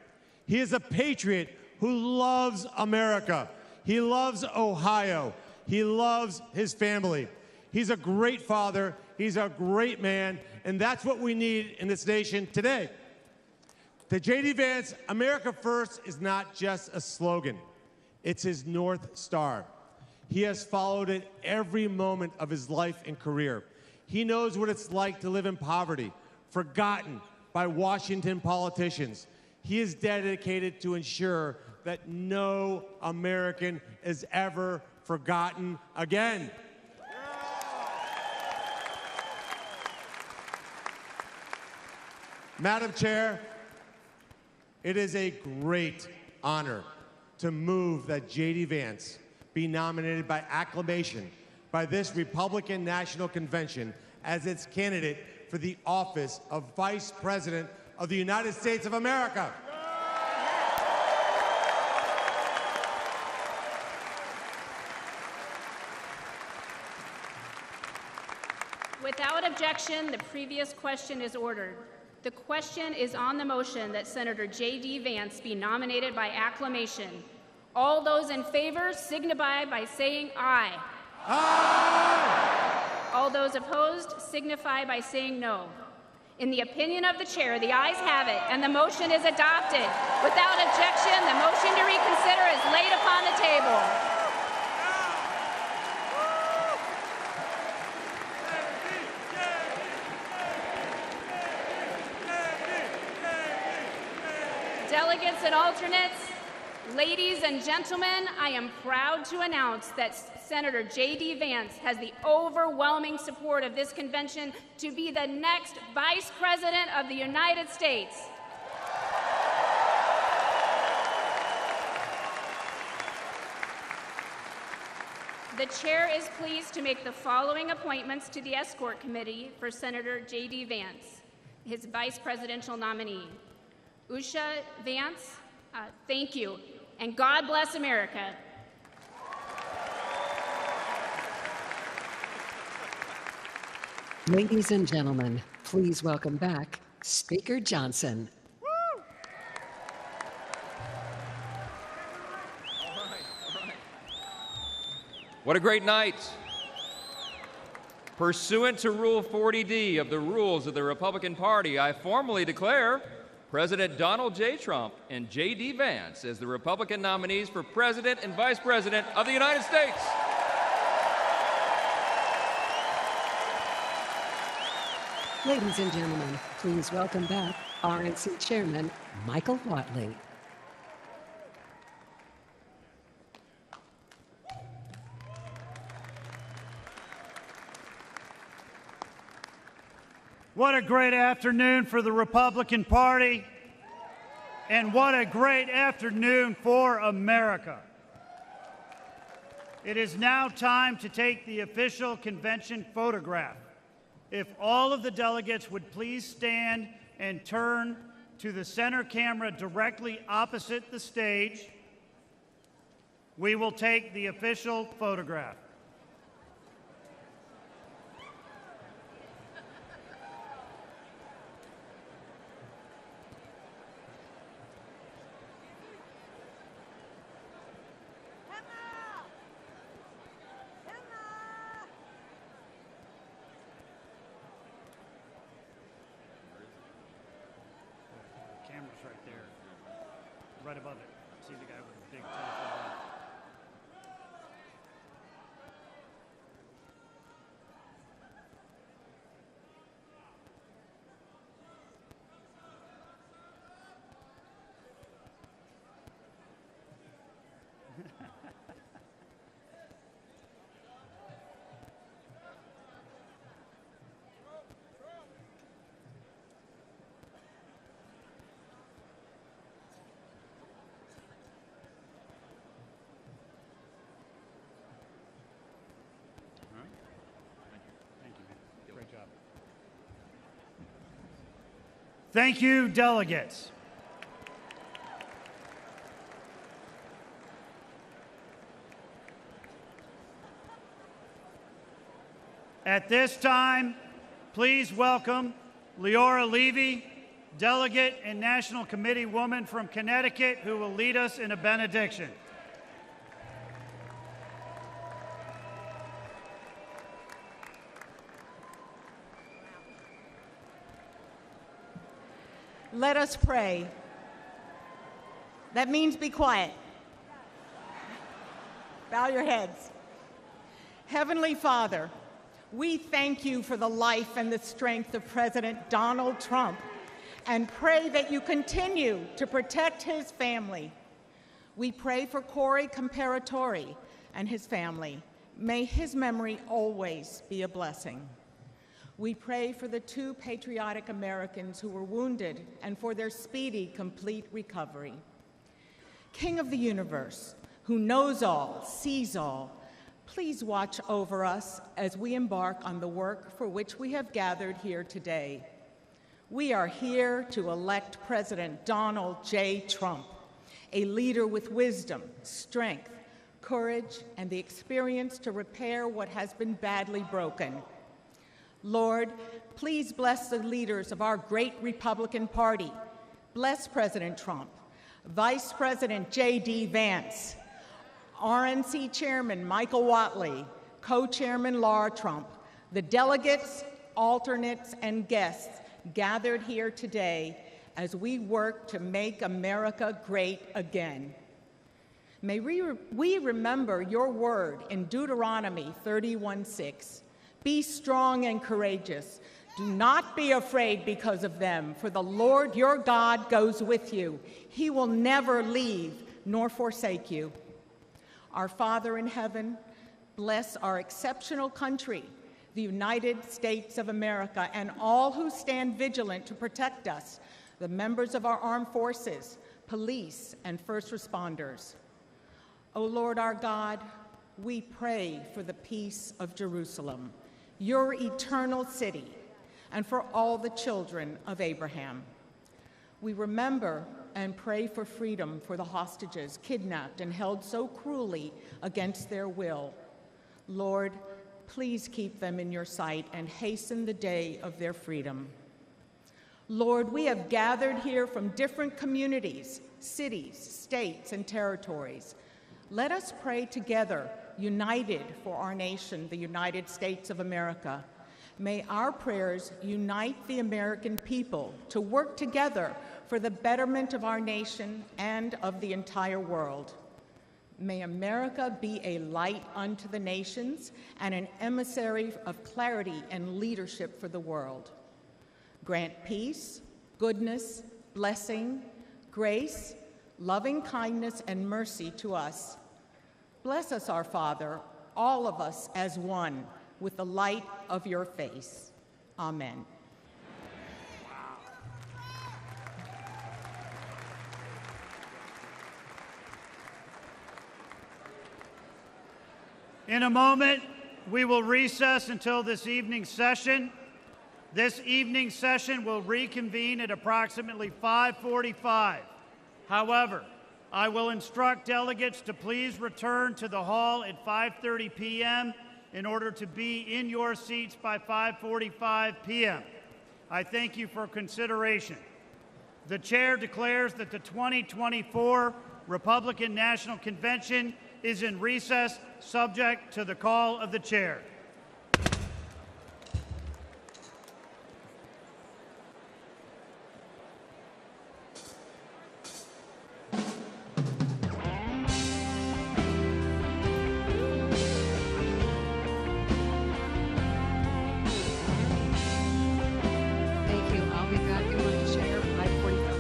He is a patriot who loves America. He loves Ohio. He loves his family. He's a great father. He's a great man. And that's what we need in this nation today. To JD Vance, America First is not just a slogan. It's his North Star. He has followed it every moment of his life and career. He knows what it's like to live in poverty, forgotten by Washington politicians. He is dedicated to ensure that no American is ever forgotten again. Madam Chair, it is a great honor to move that J.D. Vance be nominated by acclamation by this Republican National Convention as its candidate for the office of Vice President of the United States of America. Without objection, the previous question is ordered. The question is on the motion that Senator J.D. Vance be nominated by acclamation. All those in favor signify by saying aye. Aye! All those opposed signify by saying no. In the opinion of the chair, the ayes have it, and the motion is adopted. Without objection, the motion to reconsider is laid upon the table. Delegates and alternates, ladies and gentlemen, I am proud to announce that Senator J.D. Vance has the overwhelming support of this convention to be the next Vice President of the United States. The chair is pleased to make the following appointments to the Escort Committee for Senator J.D. Vance, his vice presidential nominee. Usha Vance, thank you, and God bless America. Ladies and gentlemen, please welcome back Speaker Johnson. What a great night. Pursuant to Rule 40D of the Rules of the Republican Party, I formally declare President Donald J. Trump and J.D. Vance as the Republican nominees for President and Vice President of the United States. Ladies and gentlemen, please welcome back RNC Chairman Michael Whatley. What a great afternoon for the Republican Party, and what a great afternoon for America. It is now time to take the official convention photograph. If all of the delegates would please stand and turn to the center camera directly opposite the stage, we will take the official photograph. Right above it. See the guy with the big telephone. Thank you, delegates. At this time, please welcome Leora Levy, delegate and National Committee woman from Connecticut, who will lead us in a benediction. Let us pray. That means be quiet. Bow your heads. Heavenly Father, we thank you for the life and the strength of President Donald Trump and pray that you continue to protect his family. We pray for Corey Comparatori and his family. May his memory always be a blessing. We pray for the 2 patriotic Americans who were wounded and for their speedy, complete recovery. King of the universe, who knows all, sees all, please watch over us as we embark on the work for which we have gathered here today. We are here to elect President Donald J. Trump, a leader with wisdom, strength, courage, and the experience to repair what has been badly broken. Lord, please bless the leaders of our great Republican Party. Bless President Trump, Vice President J.D. Vance, RNC Chairman Michael Whatley, Co-Chairman Laura Trump, the delegates, alternates, and guests gathered here today as we work to make America great again. May we remember your word in Deuteronomy 31:6. Be strong and courageous. Do not be afraid because of them, for the Lord your God goes with you. He will never leave nor forsake you. Our Father in heaven, bless our exceptional country, the United States of America, and all who stand vigilant to protect us, the members of our armed forces, police, and first responders. O Lord our God, we pray for the peace of Jerusalem, your eternal city, and for all the children of Abraham. We remember and pray for freedom for the hostages kidnapped and held so cruelly against their will. Lord, please keep them in your sight and hasten the day of their freedom. Lord, we have gathered here from different communities, cities, states, and territories. Let us pray together, united for our nation, the United States of America. May our prayers unite the American people to work together for the betterment of our nation and of the entire world. May America be a light unto the nations and an emissary of clarity and leadership for the world. Grant peace, goodness, blessing, grace, loving kindness, and mercy to us. Bless us, our Father, all of us as one, with the light of your face. Amen. In a moment, we will recess until this evening's session. This evening's session will reconvene at approximately 5:45. However, I will instruct delegates to please return to the hall at 5:30 p.m. in order to be in your seats by 5:45 p.m. I thank you for consideration. The chair declares that the 2024 Republican National Convention is in recess, subject to the call of the chair. Thank you. I'll be back in my chair, 5:45.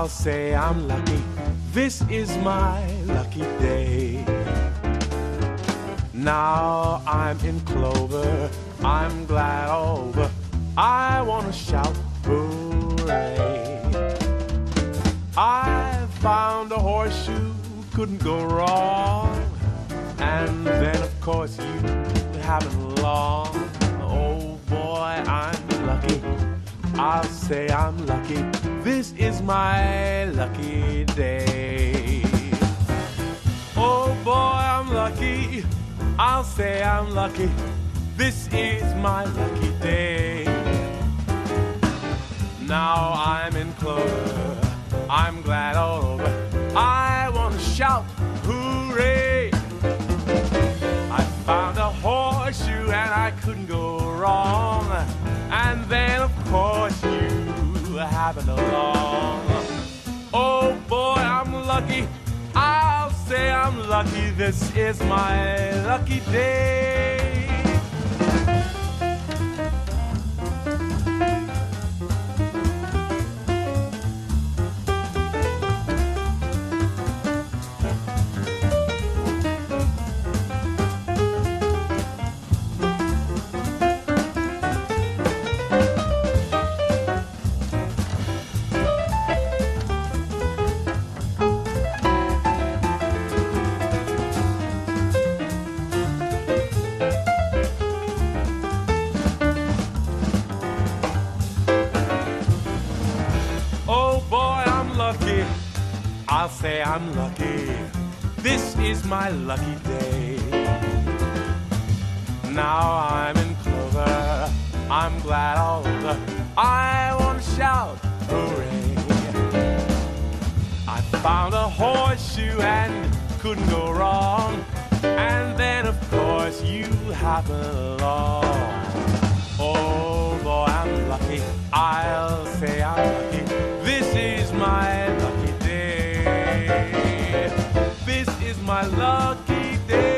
I'll say I'm lucky. This is my lucky day. Now I'm in clover, I'm glad over. I wanna shout hooray. I found a horseshoe, couldn't go wrong. And then of course you haven't long. Oh boy, I'm lucky. I'll say I'm lucky. This is my lucky day. Oh boy, I'm lucky. I'll say I'm lucky. This is my lucky day. Now I'm in clover, I'm glad all over. I want to shout hooray. I found a horseshoe and I couldn't go wrong. And then of course you happened along. Oh boy, I'm lucky. I'll say I'm lucky. This is my lucky day. I'll say I'm lucky. This is my lucky day. Now I'm in clover, I'm glad all over. I want to shout hooray. I found a horseshoe and couldn't go wrong. And then of course you happened along. Oh boy, I'm lucky. I'll say I'm lucky. This is my lucky day. This is my lucky day.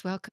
welcome.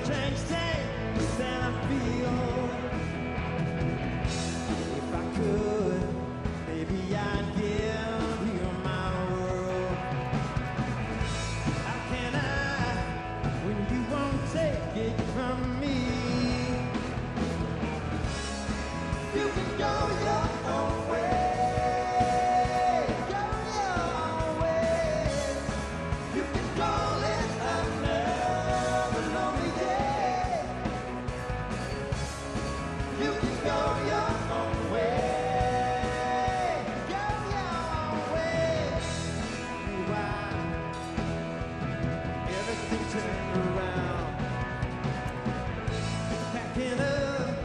change things that I feel. If I could, maybe I'd give you my world. How can I, when you won't take it from me? You can go your own way, go your own way. You can call it another lonely day. You can go your own way, go your own way. Rewind, everything turned around. Packing up,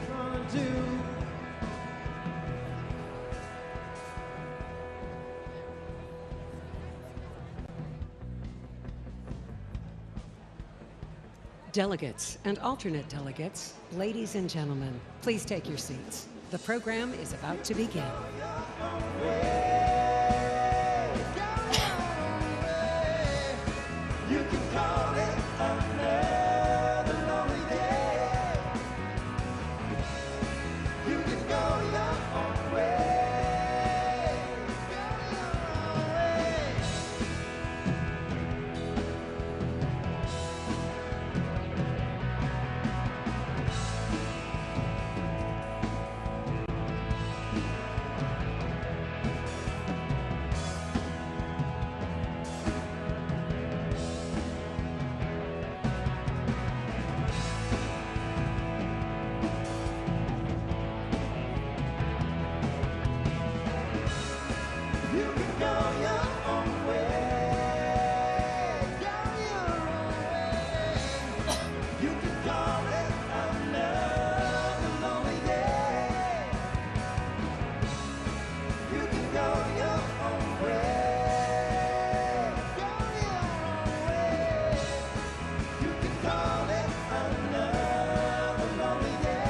gonna do. Delegates and alternate delegates, ladies and gentlemen, please take your seats. The program is about to begin. You can call it another lonely day. You can go your own way, go your own way. You can go your own way, go your own way. You can call it another lonely day. You can go your own way, go your own way. You can call it another lonely day.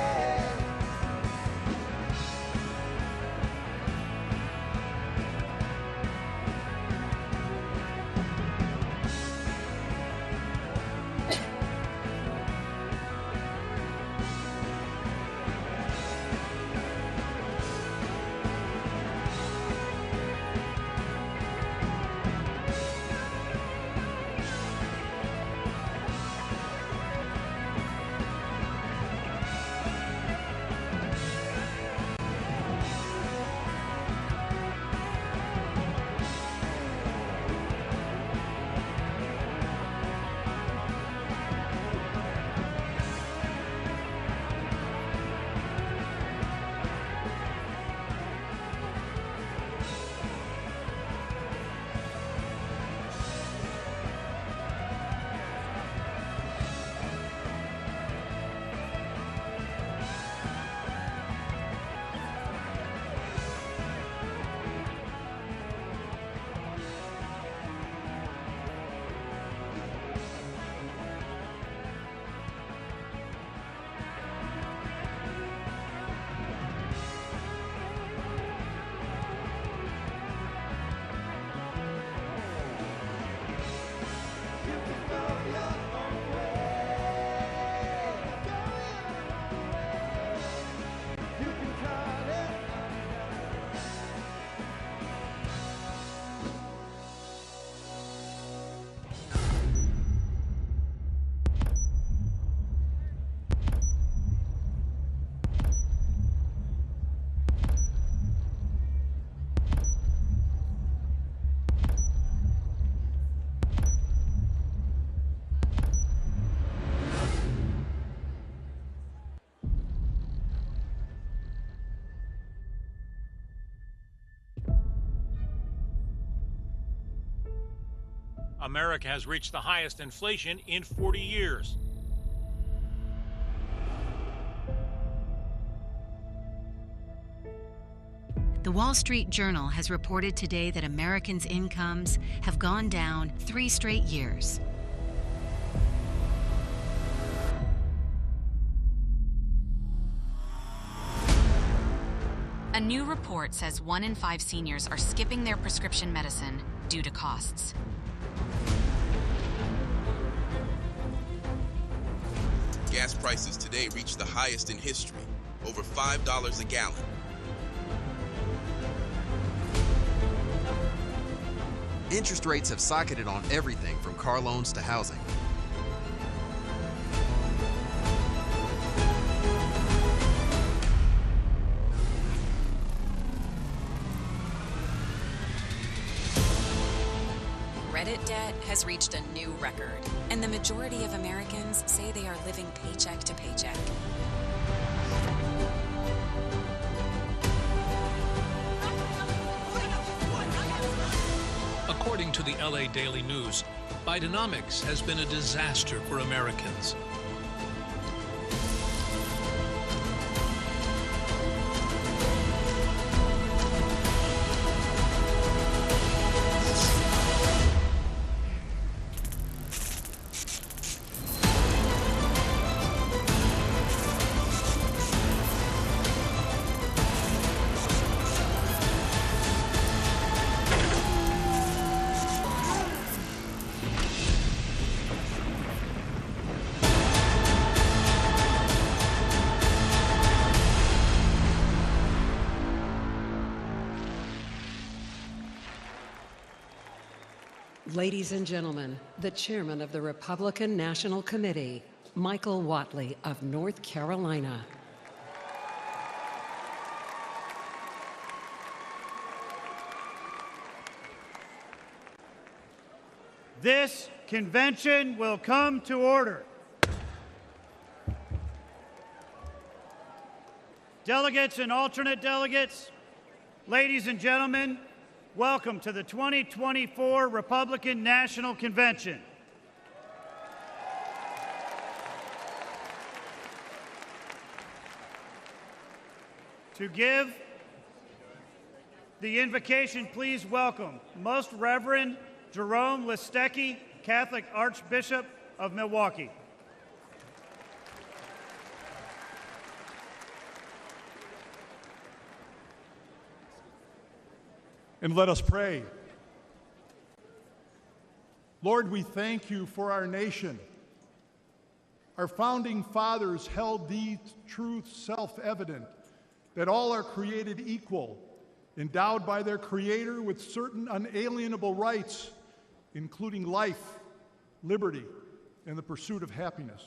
America has reached the highest inflation in 40 years. The Wall Street Journal has reported today that Americans' incomes have gone down 3 straight years. A new report says 1 in 5 seniors are skipping their prescription medicine due to costs. gas prices today reached the highest in history, over $5 a gallon. Interest rates have skyrocketed on everything from car loans to housing. Credit debt has reached a new record, and the majority of Americans say they are living paycheck to paycheck. According to the LA Daily News, Bidenomics has been a disaster for Americans. Ladies and gentlemen, the chairman of the Republican National Committee, Michael Whatley of North Carolina. This convention will come to order. Delegates and alternate delegates, ladies and gentlemen, welcome to the 2024 Republican National Convention. To give the invocation, please welcome Most Reverend Jerome Listecki, Catholic Archbishop of Milwaukee. And let us pray. Lord, we thank you for our nation. Our founding fathers held these truths self-evident, that all are created equal, endowed by their Creator with certain unalienable rights, including life, liberty, and the pursuit of happiness.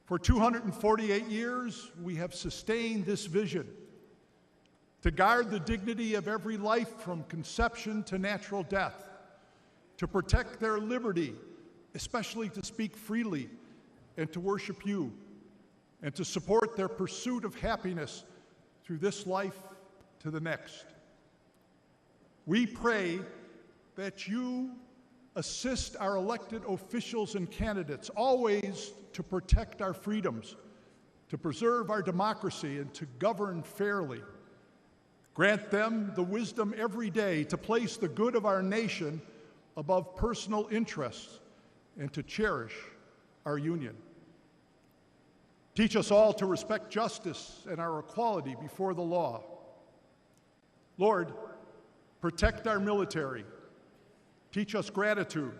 For 248 years, we have sustained this vision to guard the dignity of every life from conception to natural death, to protect their liberty, especially to speak freely and to worship you, and to support their pursuit of happiness through this life to the next. We pray that you assist our elected officials and candidates always to protect our freedoms, to preserve our democracy, and to govern fairly. Grant them the wisdom every day to place the good of our nation above personal interests and to cherish our union. Teach us all to respect justice and our equality before the law. Lord, protect our military. Teach us gratitude,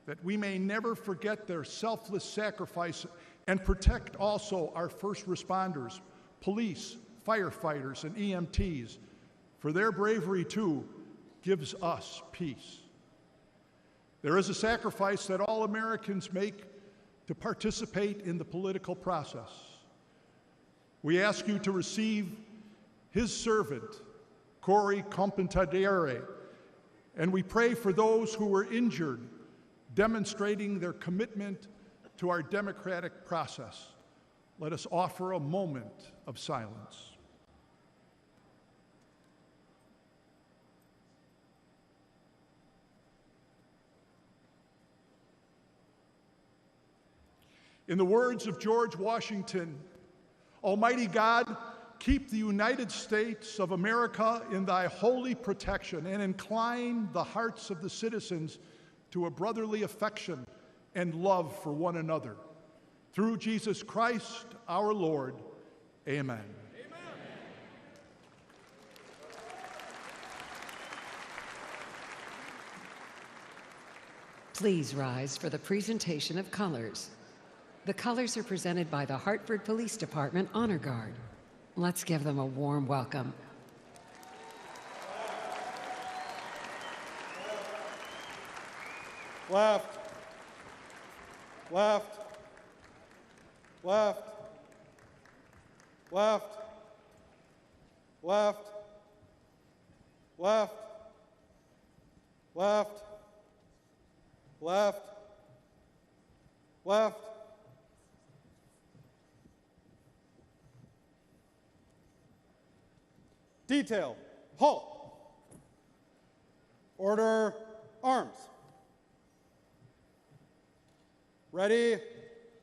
that we may never forget their selfless sacrifice, and protect also our first responders, police, firefighters, and EMTs, for their bravery, too, gives us peace. There is a sacrifice that all Americans make to participate in the political process. We ask you to receive his servant, Corey Compantadere, and we pray for those who were injured, demonstrating their commitment to our democratic process. Let us offer a moment of silence. In the words of George Washington, Almighty God, keep the United States of America in thy holy protection and incline the hearts of the citizens to a brotherly affection and love for one another. Through Jesus Christ, our Lord. Amen. Please rise for the presentation of colors. The colors are presented by the Hartford Police Department Honor Guard. Let's give them a warm welcome. Left, left, left, left, left, left, left, left, left. Detail, halt. Order, arms. Ready,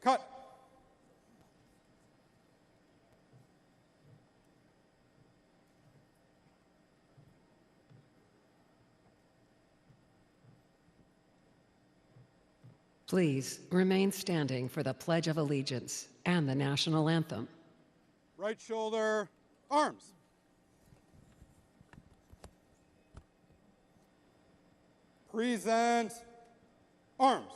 cut. Please remain standing for the Pledge of Allegiance and the national anthem. Right shoulder, arms. Present, arms.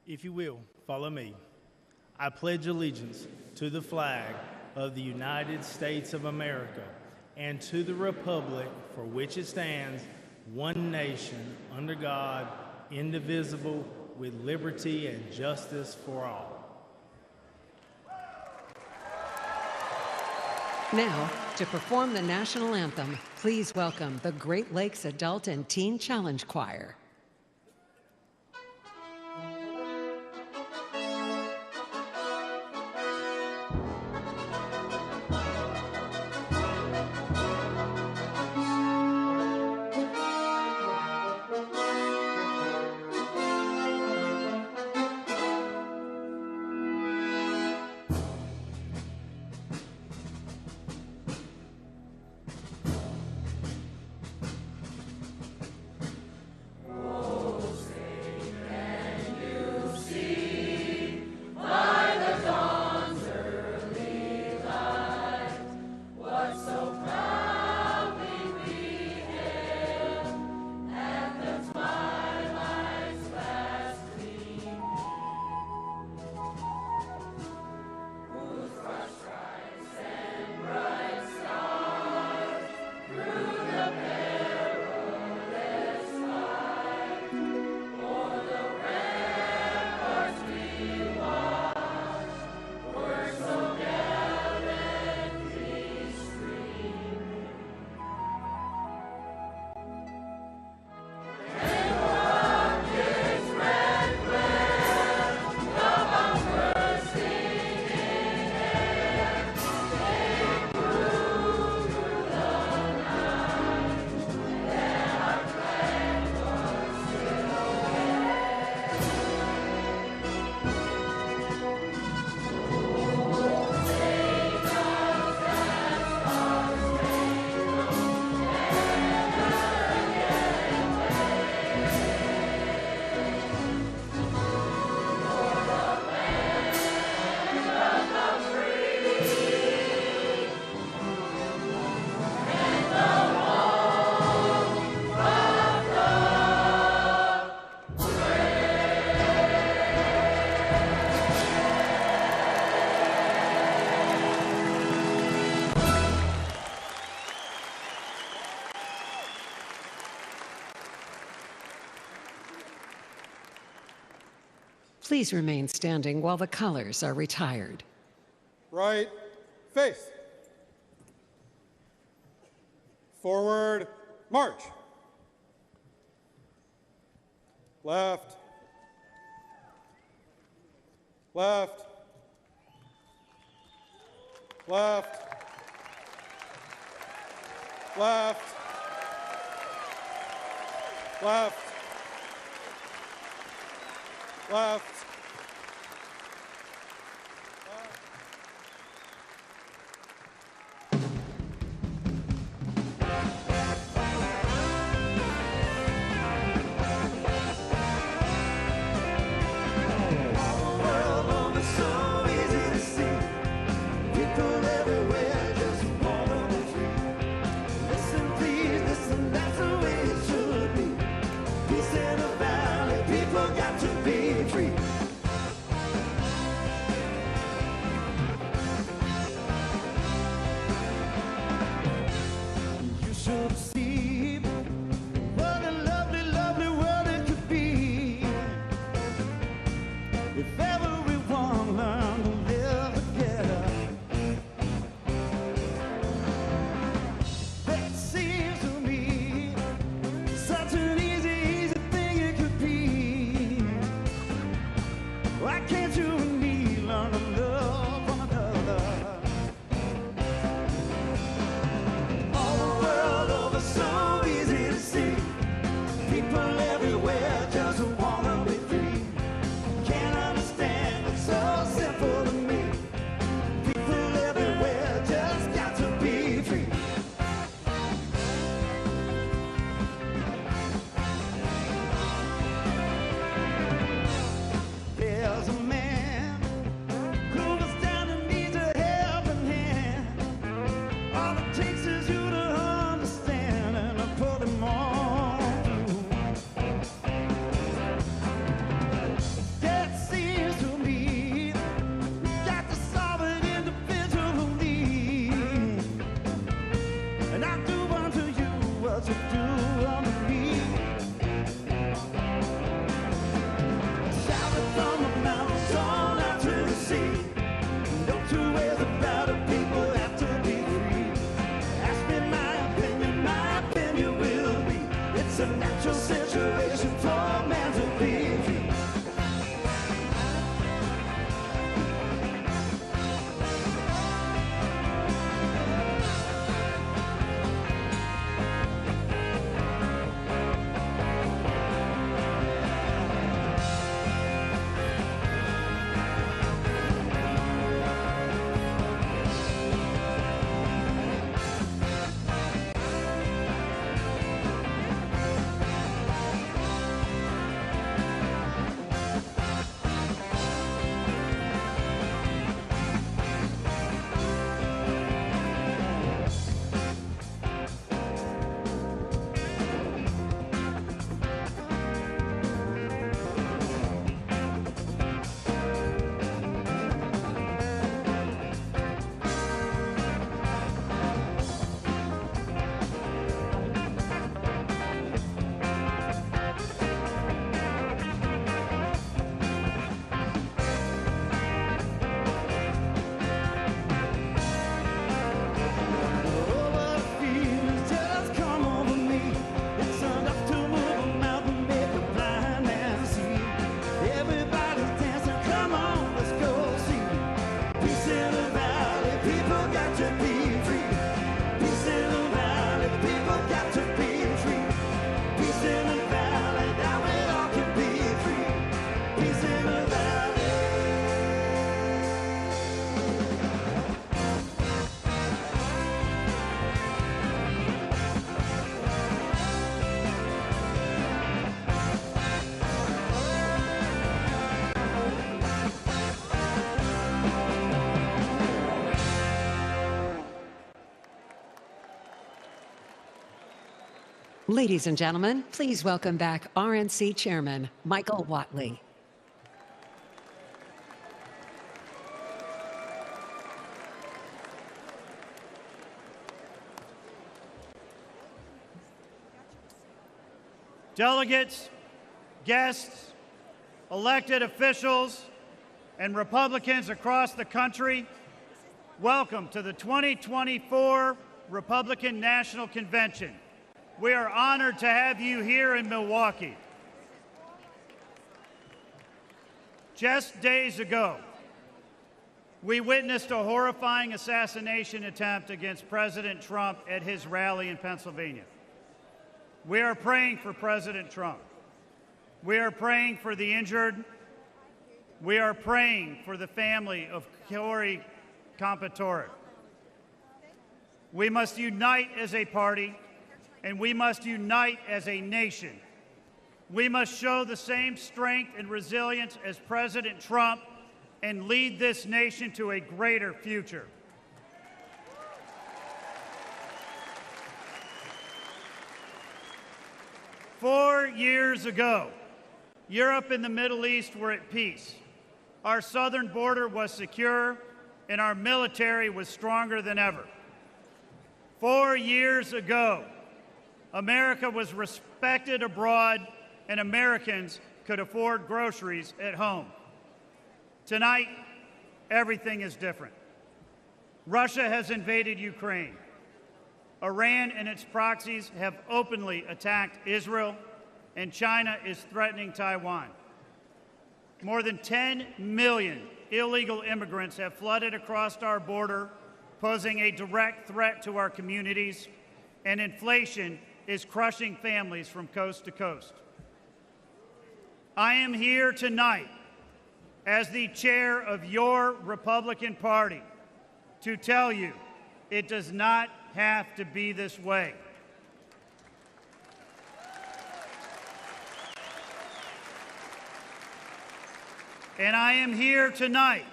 If you will, follow me. I pledge allegiance to the flag of the United States of America and to the republic for which it stands, one nation, under God, indivisible, with liberty and justice for all. Now, to perform the national anthem, please welcome the Great Lakes Adult and Teen Challenge Choir. Please remain standing while the colors are retired. Right face. Forward march. Left. Left. Left. Left. Left. Left. what you do on me. Shouting from the mountains on out to the sea. No two ways about it, people have to be free. Ask me my opinion will be. It's a natural situation for man to be free. Ladies and gentlemen, please welcome back RNC Chairman Michael Whatley. Delegates, guests, elected officials, and Republicans across the country, welcome to the 2024 Republican National Convention. We are honored to have you here in Milwaukee. Just days ago, we witnessed a horrifying assassination attempt against President Trump at his rally in Pennsylvania. We are praying for President Trump. We are praying for the injured. We are praying for the family of Corey Compatore. We must unite as a party, and we must unite as a nation. We must show the same strength and resilience as President Trump and lead this nation to a greater future. Four years ago, Europe and the Middle East were at peace. Our southern border was secure, and our military was stronger than ever. 4 years ago, America was respected abroad, and Americans could afford groceries at home. Tonight, everything is different. Russia has invaded Ukraine. Iran and its proxies have openly attacked Israel, and China is threatening Taiwan. More than 10 million illegal immigrants have flooded across our border, posing a direct threat to our communities, and inflation is crushing families from coast to coast. I am here tonight as the chair of your Republican Party to tell you it does not have to be this way. And I am here tonight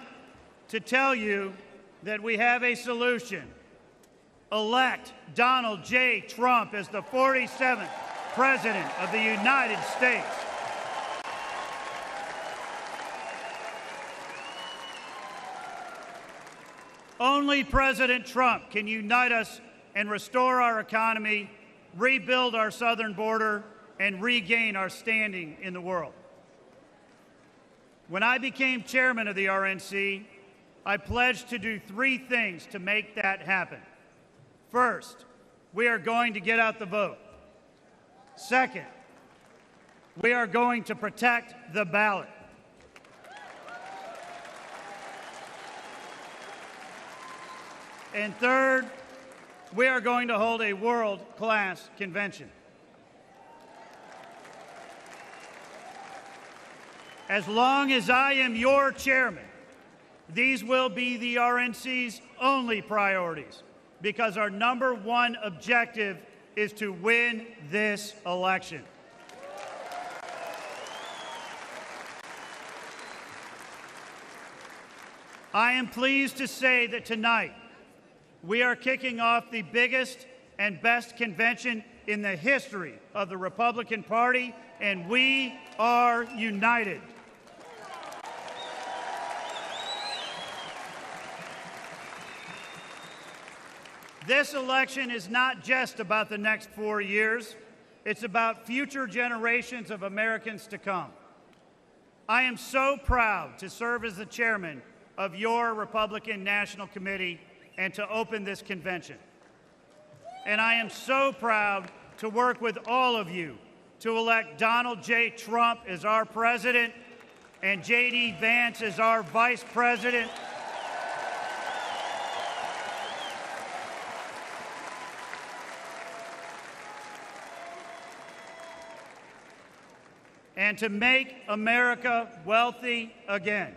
to tell you that we have a solution. Elect Donald J. Trump as the 47th President of the United States. Only President Trump can unite us and restore our economy, rebuild our southern border, and regain our standing in the world. When I became chairman of the RNC, I pledged to do 3 things to make that happen. First, we are going to get out the vote. Second, we are going to protect the ballot. And third, we are going to hold a world-class convention. As long as I am your chairman, these will be the RNC's only priorities, because our #1 objective is to win this election. I am pleased to say that tonight we are kicking off the biggest and best convention in the history of the Republican Party, and we are united. This election is not just about the next 4 years. It's about future generations of Americans to come. I am so proud to serve as the chairman of your Republican National Committee and to open this convention. And I am so proud to work with all of you to elect Donald J. Trump as our president and J.D. Vance as our vice president. And to make America wealthy again,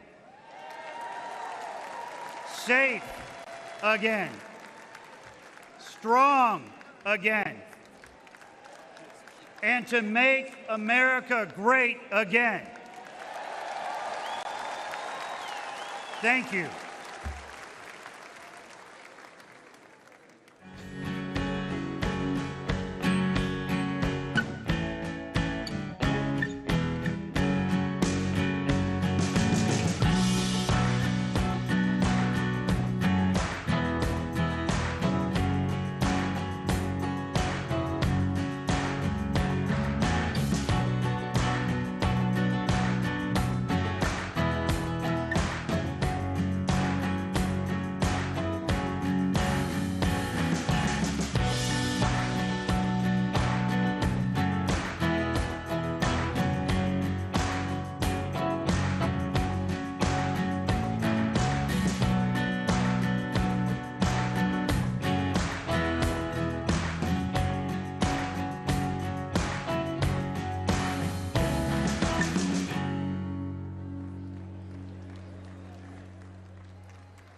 safe again, strong again, and to make America great again. Thank you.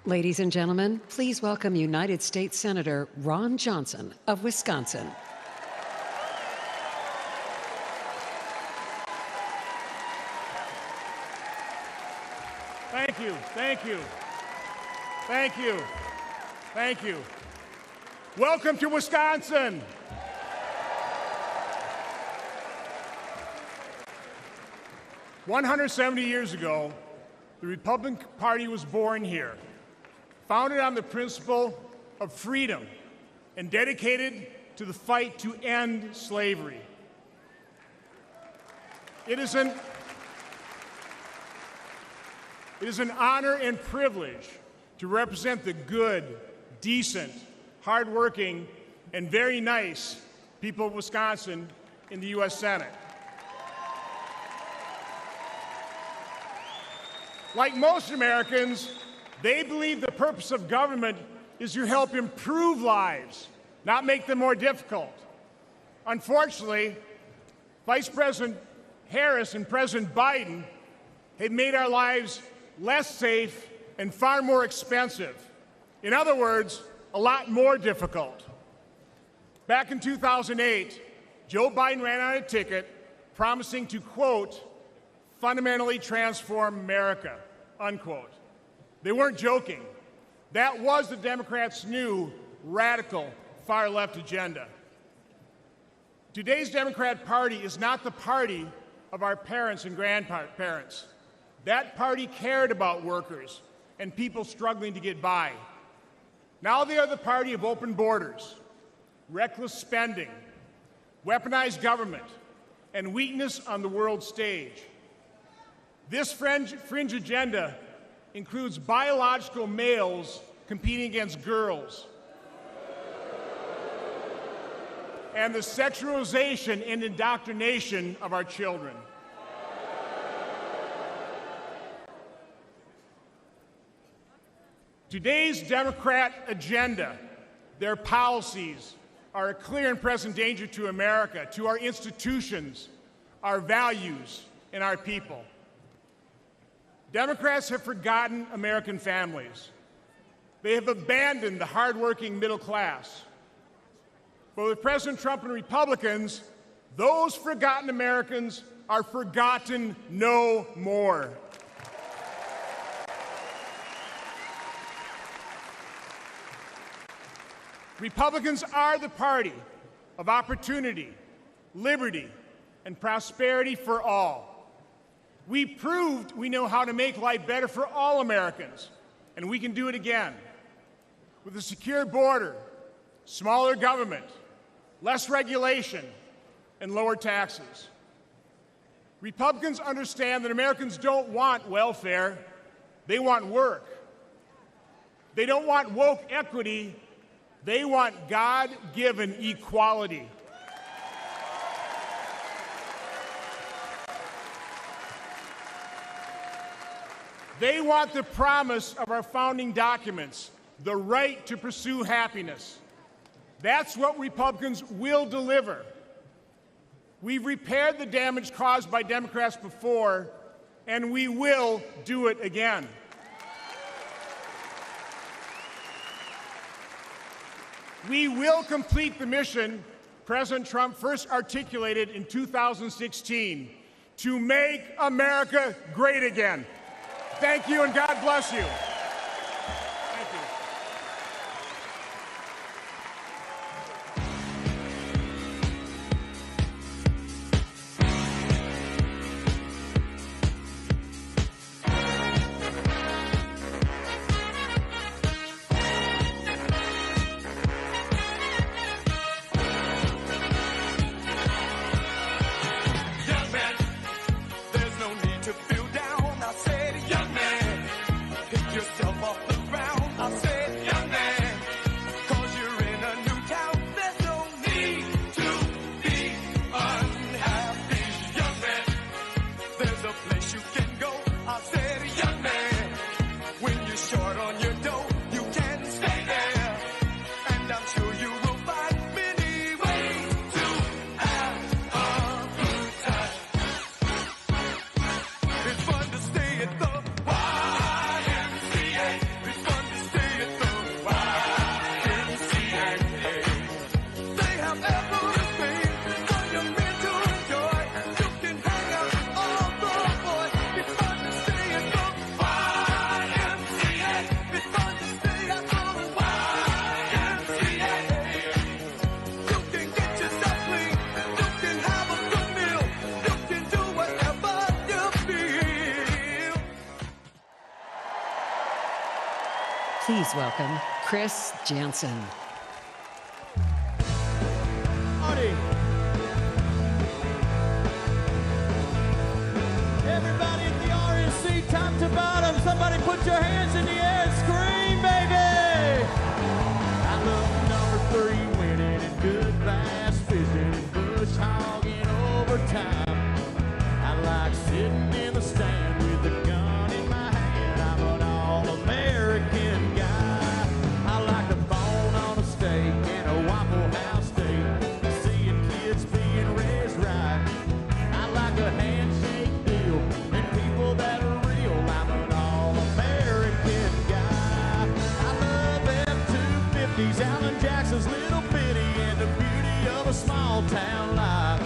Ladies and gentlemen, please welcome United States Senator Ron Johnson of Wisconsin. Thank you, thank you, thank you, thank you. Welcome to Wisconsin. "170 years ago, the Republican Party was born here, founded on the principle of freedom and dedicated to the fight to end slavery. It is an honor and privilege to represent the good, decent, hardworking, and very nice people of Wisconsin in the U.S. Senate. Like most Americans, they believe the purpose of government is to help improve lives, not make them more difficult. Unfortunately, Vice President Harris and President Biden have made our lives less safe and far more expensive. In other words, a lot more difficult. Back in 2008, Joe Biden ran on a ticket promising to, quote, fundamentally transform America, unquote. They weren't joking. That was the Democrats' new radical far-left agenda. Today's Democrat Party is not the party of our parents and grandparents. That party cared about workers and people struggling to get by. Now they are the party of open borders, reckless spending, weaponized government, and weakness on the world stage. This fringe agenda includes biological males competing against girls, and the sexualization and indoctrination of our children. Today's Democrat agenda, their policies, are a clear and present danger to America, to our institutions, our values, and our people. Democrats have forgotten American families. They have abandoned the hardworking middle class. But with President Trump and Republicans, those forgotten Americans are forgotten no more. Republicans are the party of opportunity, liberty, and prosperity for all. We proved we know how to make life better for all Americans, and we can do it again. With a secure border, smaller government, less regulation, and lower taxes. Republicans understand that Americans don't want welfare, they want work. They don't want woke equity, they want God-given equality. They want the promise of our founding documents, the right to pursue happiness. That's what Republicans will deliver. We've repaired the damage caused by Democrats before, and we will do it again. We will complete the mission President Trump first articulated in 2016 to make America great again. Thank you, and God bless you. Thank you. Young man, there's no need to feel down. I said, young man, pick yourself off the ground. I said, young man, 'cause you're in a new town. There's no need to be unhappy. Young man, there's a place you can go. I said, young man, when you're short on your dough, you can stay there. And I'm sure you will find many ways to have a good time. It's fun to stay at the YMCA. It's fun to stay at the YMCA. They have everything for your men to enjoy. You can hang out with all the boys. It's fun to stay at the YMCA. It's fun to stay at the YMCA. You can get yourself clean. You can have a good meal. You can do whatever you feel. Please welcome Chris Jansen. Everybody at the RNC, top to bottom, somebody put your hands in the air and scream, baby! I love number 3 winning and good bass fishing and bush hogging overtime. I like sitting in the stand with a gun in my hand. I'm an all-American guy. I like a bone on a steak and a Waffle House steak. Seeing kids being raised right. I like a handshake deal and people that are real. I'm an all-American guy. I love F-250s, Alan Jackson's Little Bitty, and the beauty of a small town life.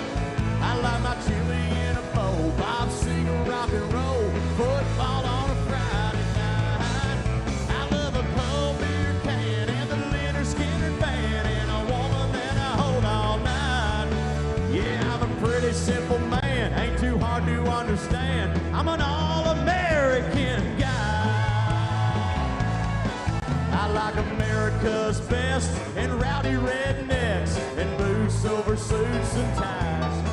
I like my chili in a bowl, Bob Seger, rock and roll, football on a Friday night. I love a cold beer can and the Leonard Skinner band and a woman that I hold all night. Yeah, I'm a pretty simple man, ain't too hard to understand. I'm an all-American guy. I like America's best and rowdy rednecks. and blue silver suits and ties.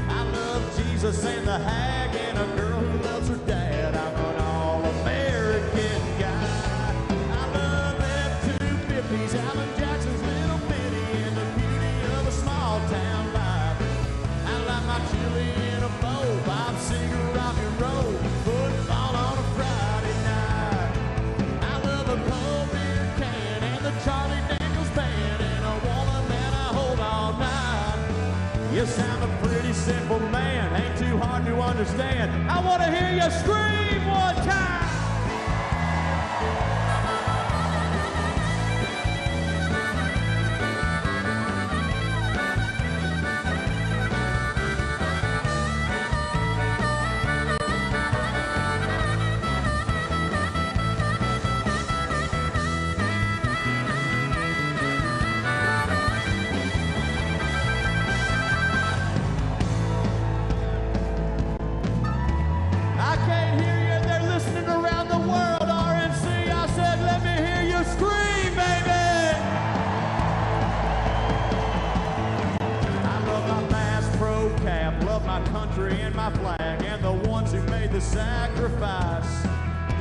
I love Jesus and the hag and a girl who loves her dad. I'm an all-American guy. I love F-250s, Alan Jackson's Little Bitty, and the beauty of a small town life. I like my chili in a bowl, Bob Seger, rock and roll, football on a Friday night. I love a cold beer can and the Charlie Daniels band and a woman that I hold all night. Yes, I'm a pretty simple man, ain't too hard to understand. I want to hear you scream one time. I can't hear you. They're listening around the world. RNC, I said, let me hear you scream, baby. I love my Bass Pro cap, love my country and my flag, and the ones who made the sacrifice.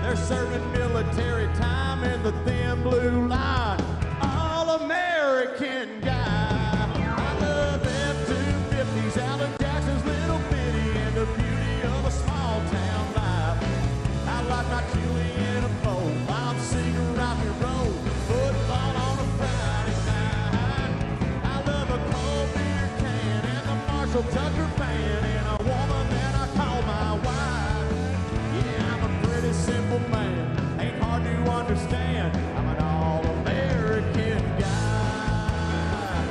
They're serving military time in the thin blue line. All-American guy. I love F-250s, Alan Jackson's Little Bitty, and the beauty of a small town life. I like my chili in a bowl, Bob Seger, rock and roll, football on a Friday night. I love a cold beer can and the Marshall Tucker band and a woman that I call my wife. Yeah, I'm a pretty simple man, ain't hard to understand. I'm an all-American guy.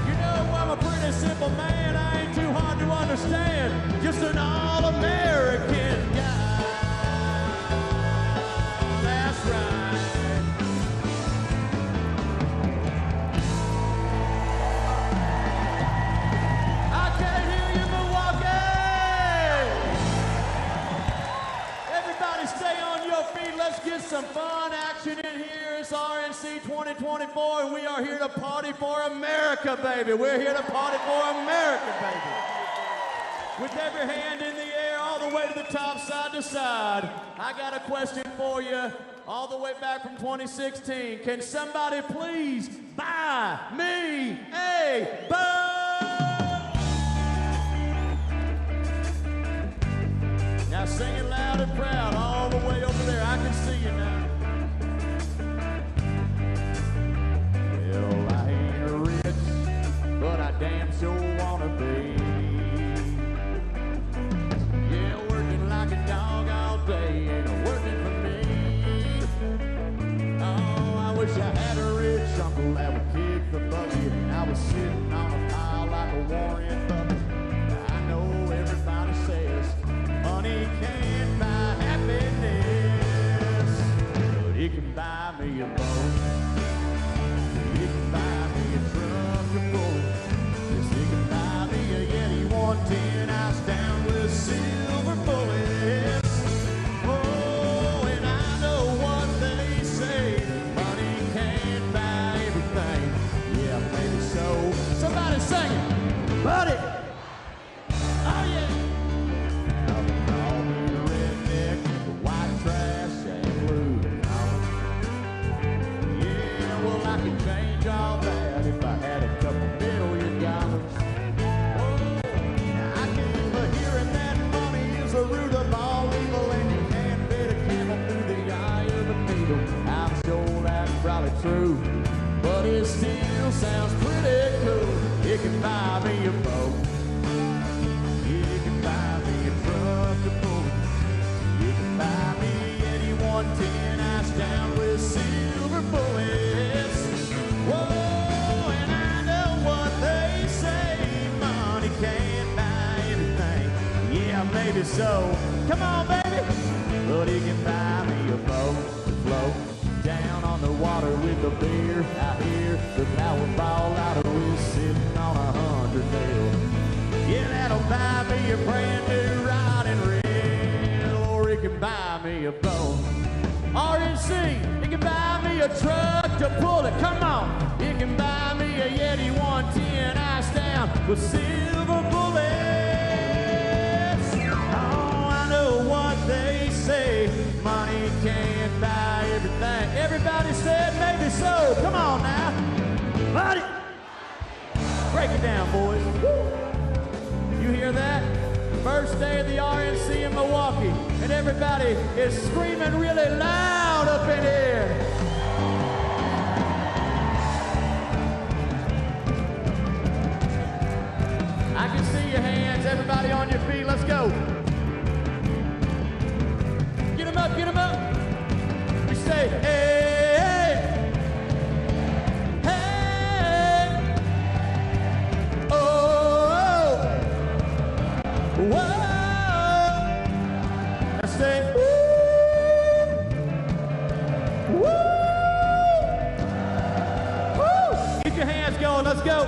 You know I'm a pretty simple man, I ain't too hard to understand. Just an all-American guy. That's right. I can't hear you, Milwaukee! Everybody stay on your feet. Let's get some fun action in here. It's RNC 2024, and we are here to party for America, baby. We're here to party for America, baby. With every hand in the air, all the way to the top, side to side. I got a question for you, all the way back from 2016. Can somebody please buy me a boat? Now sing it loud and proud, all the way over there. I can see you now. Well, I ain't rich, but I damn sure wanna be. Yeah, working like a dog all day ain't working for me. Oh, I wish I had a rich uncle that would kick the bucket. I was sitting on a pile like a Warren Buffett. I know everybody says money can't buy happiness, but it can buy me a boat. It can buy me a truck to pull. Yes, it can buy me a Yeti 110 house down with silver bullets. Oh, and I know what they say, money can't buy everything. Yeah, maybe so. Somebody sing it, buddy. Oh yeah. Now they call me the redneck, the white trash and blue. Yeah, well I could change all that if I had a couple $1 million. Oh, I came for hearing that money is the root of all evil, and you can't fit a camel through the eye of a needle. I'm sure that's probably true, but it still sounds pretty cool. It can buy me a boat. It can buy me a truck to pull. It can buy me any 110 ice down with silver bullets. Whoa, and I know what they say, money can't buy everything. Yeah, maybe so. Come on, baby. But it can buy me a boat to float down on the water with a beer. I hear the Powerball lotto is sitting on 100 mil. Yeah, that'll buy me a brand new rod and reel, or it can buy me a boat. RNC, it can buy me a truck to pull it. Come on, it can buy me a steady 110, ice down with silver bullets. Oh, I know what they say, money can't buy everything. Everybody said maybe so. Come on now. Money. Break it down, boys. Woo. You hear that? First day of the RNC in Milwaukee, and everybody is screaming really loud up in here. I can see your hands, everybody on your feet, let's go. Get them up, get them up. We say, hey, hey, oh, whoa. Let's say, woo, woo, woo. Get your hands going, let's go.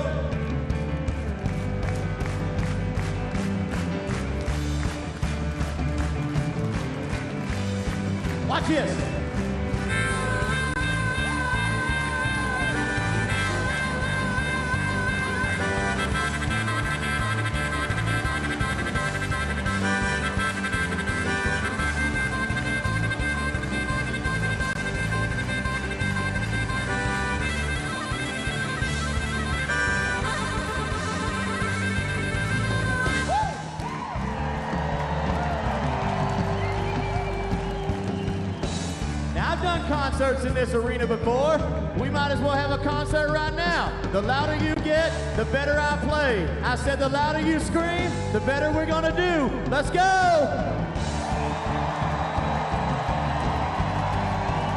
Watch this. Concerts in this arena before. We might as well have a concert right now. The louder you get, the better I play. I said the louder you scream, the better we're gonna do. Let's go!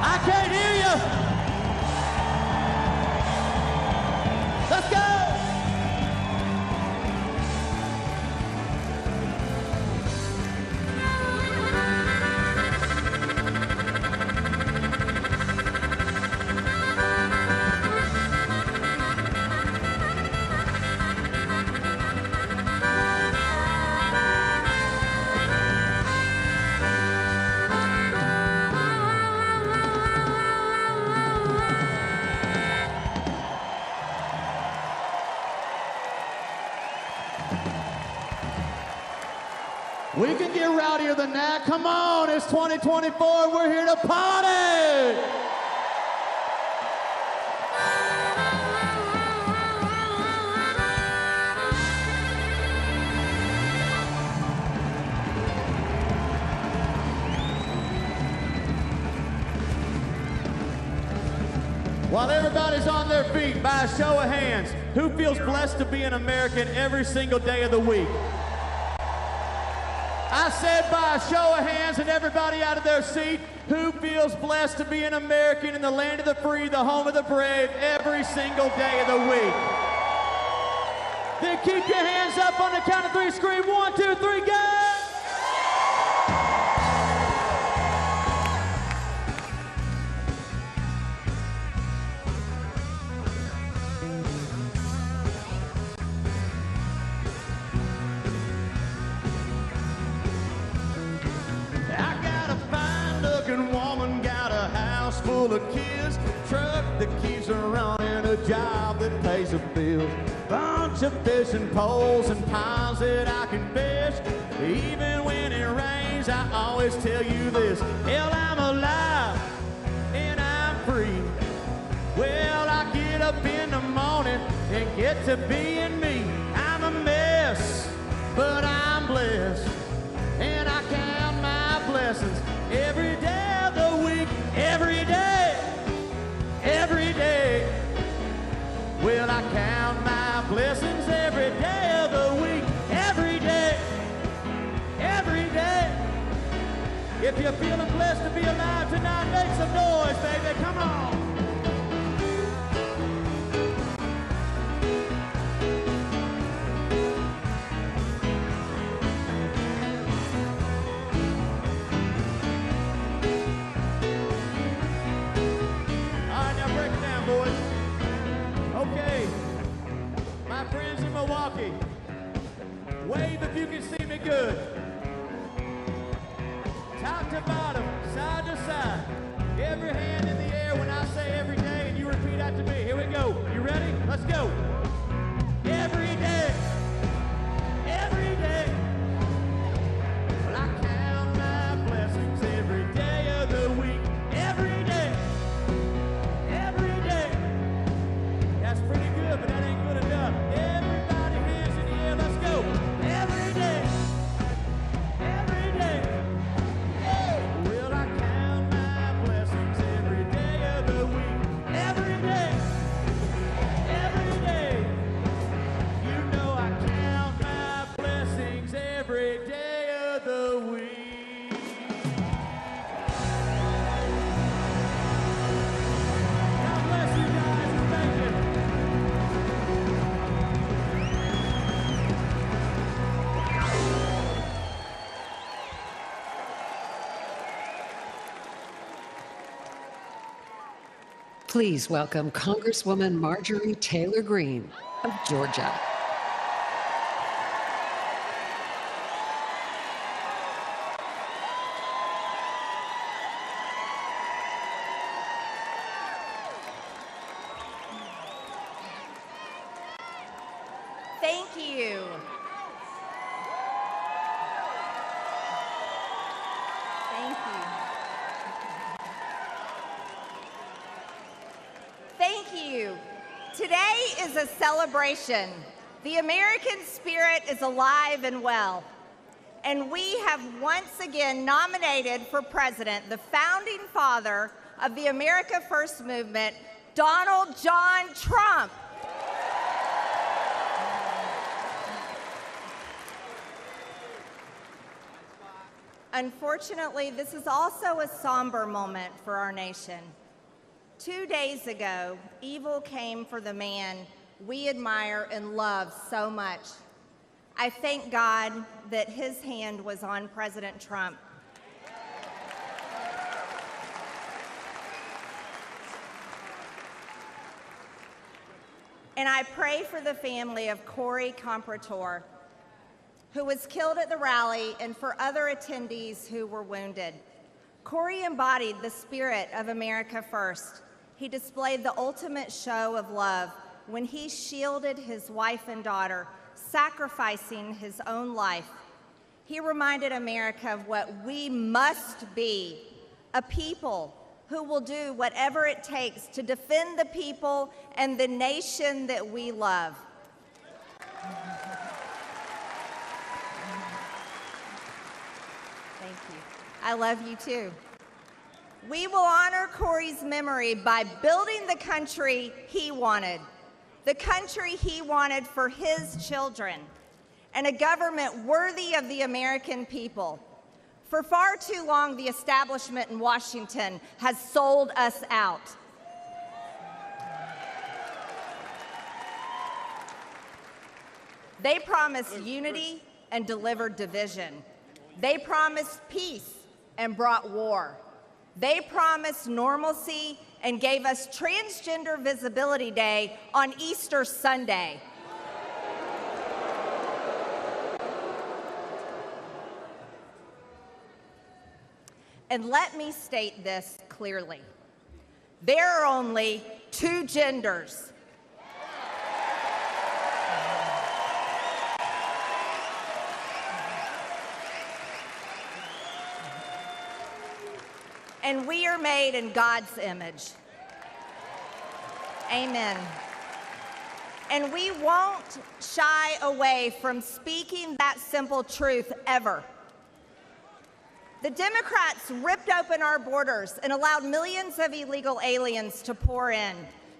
I can't hear you! Let's go! We can get rowdier than that. Come on, it's 2024. We're here to party. While everybody's on their feet, by a show of hands, who feels blessed to be an American every single day of the week? I said by a show of hands and everybody out of their seat, who feels blessed to be an American in the land of the free, the home of the brave, every single day of the week? Then keep your hands up on the count of three, scream 1, 2, 3, go! Woman got a house full of kids, truck that keeps her running, a job that pays the bills, bunch of fishing poles and ponds that I can fish. Even when it rains, I always tell you this: hell, I'm alive and I'm free. Well, I get up in the morning and get to being me. I'm a mess, but I'm blessed, and I count my blessings every day. Every day, every day. Well, I count my blessings every day of the week. Every day, every day. If you're feeling blessed to be alive tonight, make some noise, baby. Come on. Okay, my friends in Milwaukee, wave if you can see me good. Top to bottom, side to side, every hand in the air when I say every day, and you repeat after me. Here we go. You ready? Let's go. Please welcome Congresswoman Marjorie Taylor Greene of Georgia. Thank you. Thank you. Thank you. Today is a celebration. The American spirit is alive and well. And we have once again nominated for president the founding father of the America First movement, Donald John Trump. Unfortunately, this is also a somber moment for our nation. 2 days ago, evil came for the man we admire and love so much. I thank God that his hand was on President Trump. And I pray for the family of Corey Comprator, who was killed at the rally, and for other attendees who were wounded. Corey embodied the spirit of America First. He displayed the ultimate show of love when he shielded his wife and daughter, sacrificing his own life. He reminded America of what we must be, a people who will do whatever it takes to defend the people and the nation that we love. Thank you. I love you too. We will honor Corey's memory by building the country he wanted, the country he wanted for his children, and a government worthy of the American people. For far too long, the establishment in Washington has sold us out. They promised unity and delivered division. They promised peace and brought war. They promised normalcy and gave us Transgender Visibility Day on Easter Sunday. And let me state this clearly. There are only two genders. And we are made in God's image. Amen. And we won't shy away from speaking that simple truth ever. The Democrats ripped open our borders and allowed millions of illegal aliens to pour in,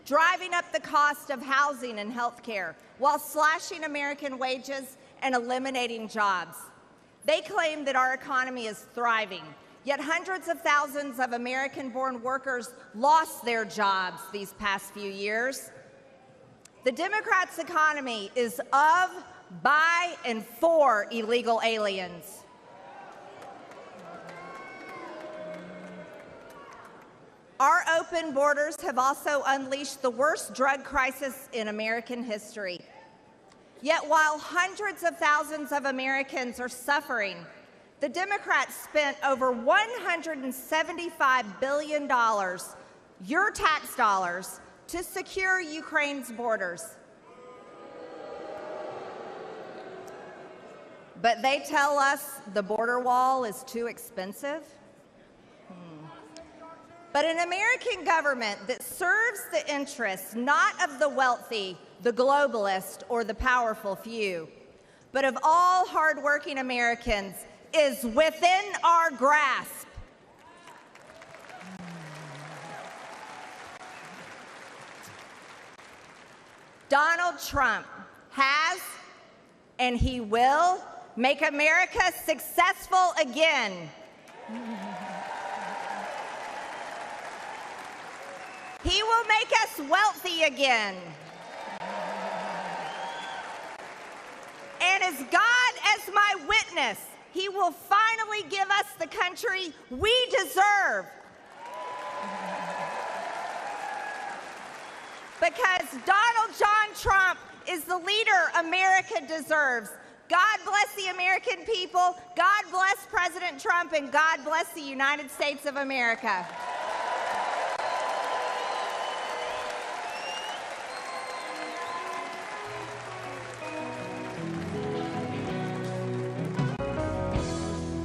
driving up the cost of housing and health care while slashing American wages and eliminating jobs. They claim that our economy is thriving, yet hundreds of thousands of American-born workers lost their jobs these past few years. The Democrats' economy is of, by, and for illegal aliens. Our open borders have also unleashed the worst drug crisis in American history. Yet while hundreds of thousands of Americans are suffering, the Democrats spent over $175 billion, your tax dollars, to secure Ukraine's borders. But they tell us the border wall is too expensive. But an American government that serves the interests not of the wealthy, the globalist, or the powerful few, but of all hardworking Americans is within our grasp. Donald Trump has, and he will, make America successful again. He will make us wealthy again. And as God as my witness, he will finally give us the country we deserve. because Donald John Trump is the leader America deserves. God bless the American people, God bless President Trump, and God bless the United States of America.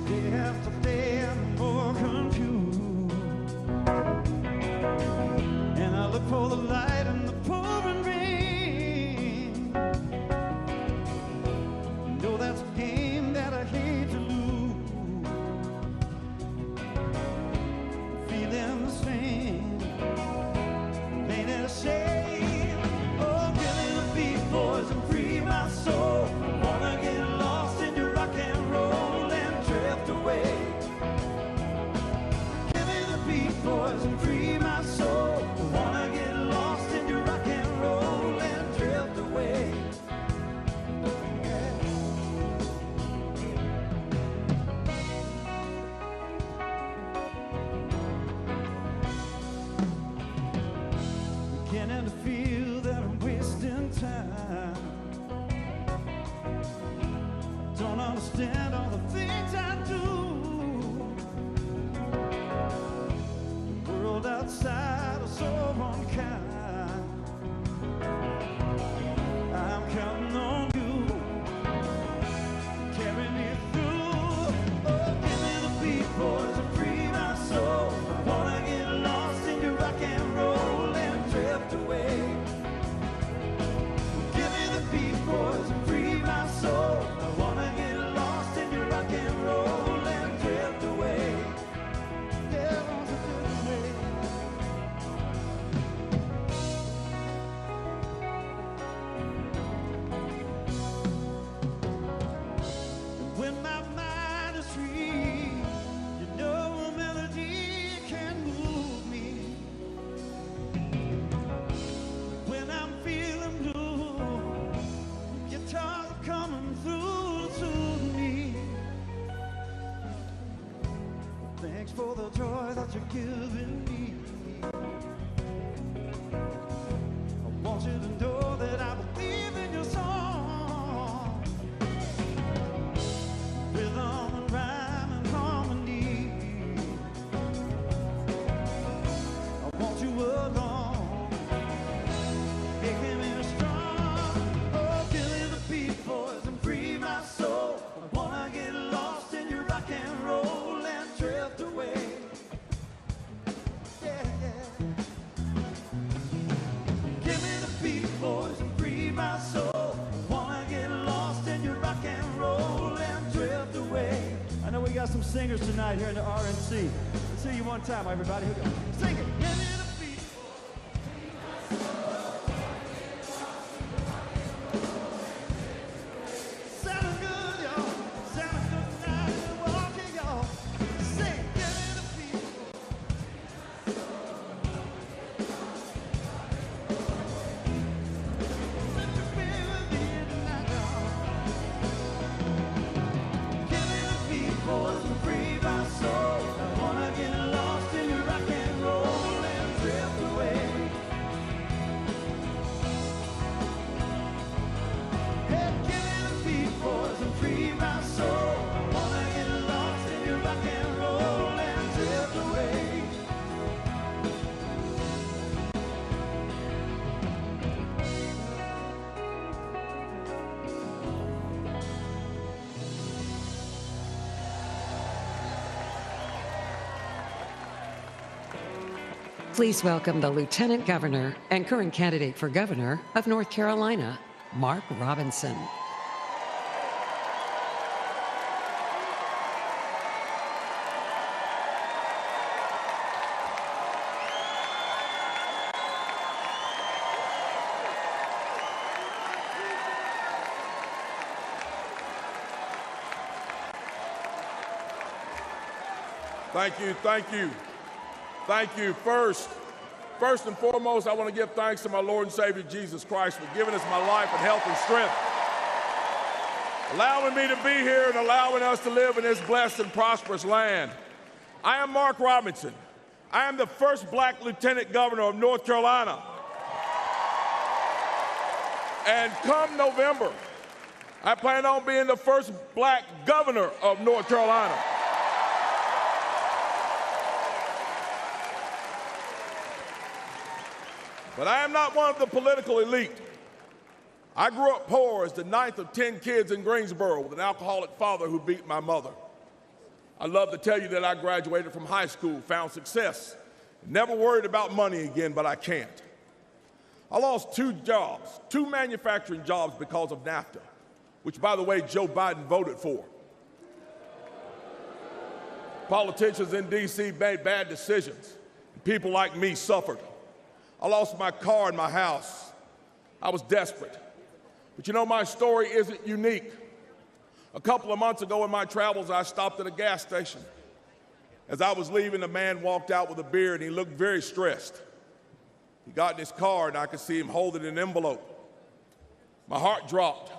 Day after day, I'm more confused, and I look for the light in the pouring rain. Know that's a game that I hate to lose. Feeling the same, ain't it a shame? Oh, give me the beat, boys, and free my soul. I wanna get lost in your rock and roll and drift away. Give me the beat, boys, and free my soul. I wanna get lost in your rock and roll and drift away. Beginning to feel that I'm wasting time. Don't understand all the things I do. The world outside is so unkind. I'm counting on you. Carry me through. Oh, give me the beat, boys, and free my soul. I wanna get lost in your rock and roll and drift away. Give me the beat, boys, and free my soul. I wanna get lost in your rock and roll and drift away. Yeah, I want to drift away. When my mind is free, you know a melody can move me. When I'm feeling blue, guitars are coming through to soothe me. Thanks for the joy that you're giving me. I want you to know that I believe in your song. Rhythm and rhyme and harmony. I want you along, making me strong. Oh, give me the beat, boys, and free my soul. I wanna get lost in your rock and roll and drift away. Yeah, yeah. Give me the beat, boys, and free my soul. I wanna get lost in your rock and roll and drift away. I know we got some singers tonight here in the RNC. Let's see you one time, everybody. Here we go. Sing it. Give me the beat. Sounding good, y'all. Sounding good tonight in Milwaukee, y'all. Sing. Give me the beat. Let me be with me tonight, y'all. Give me the beat, boys, and free my soul. I wanna get lost in your rock and roll and drift away. Hey, give me the beat, boys, and free my soul. I wanna get lost in your rock and roll and drift away. Please welcome the Lieutenant Governor and current candidate for Governor of North Carolina, Mark Robinson. Thank you, thank you. Thank you. First and foremost, I want to give thanks to my Lord and Savior Jesus Christ for giving us my life and health and strength, allowing me to be here and allowing us to live in this blessed and prosperous land. I am Mark Robinson. I am the first black lieutenant governor of North Carolina. And come November, I plan on being the first black governor of North Carolina. But I am not one of the political elite. I grew up poor as the ninth of 10 kids in Greensboro with an alcoholic father who beat my mother. I'd love to tell you that I graduated from high school, found success, never worried about money again, but I can't. I lost 2 jobs, 2 manufacturing jobs because of NAFTA, which, by the way, Joe Biden voted for. Politicians in D.C. made bad decisions, and people like me suffered. I lost my car and my house. I was desperate. But you know, my story isn't unique. A couple of months ago in my travels, I stopped at a gas station. As I was leaving, a man walked out with a beer, and he looked very stressed. He got in his car, and I could see him holding an envelope. My heart dropped,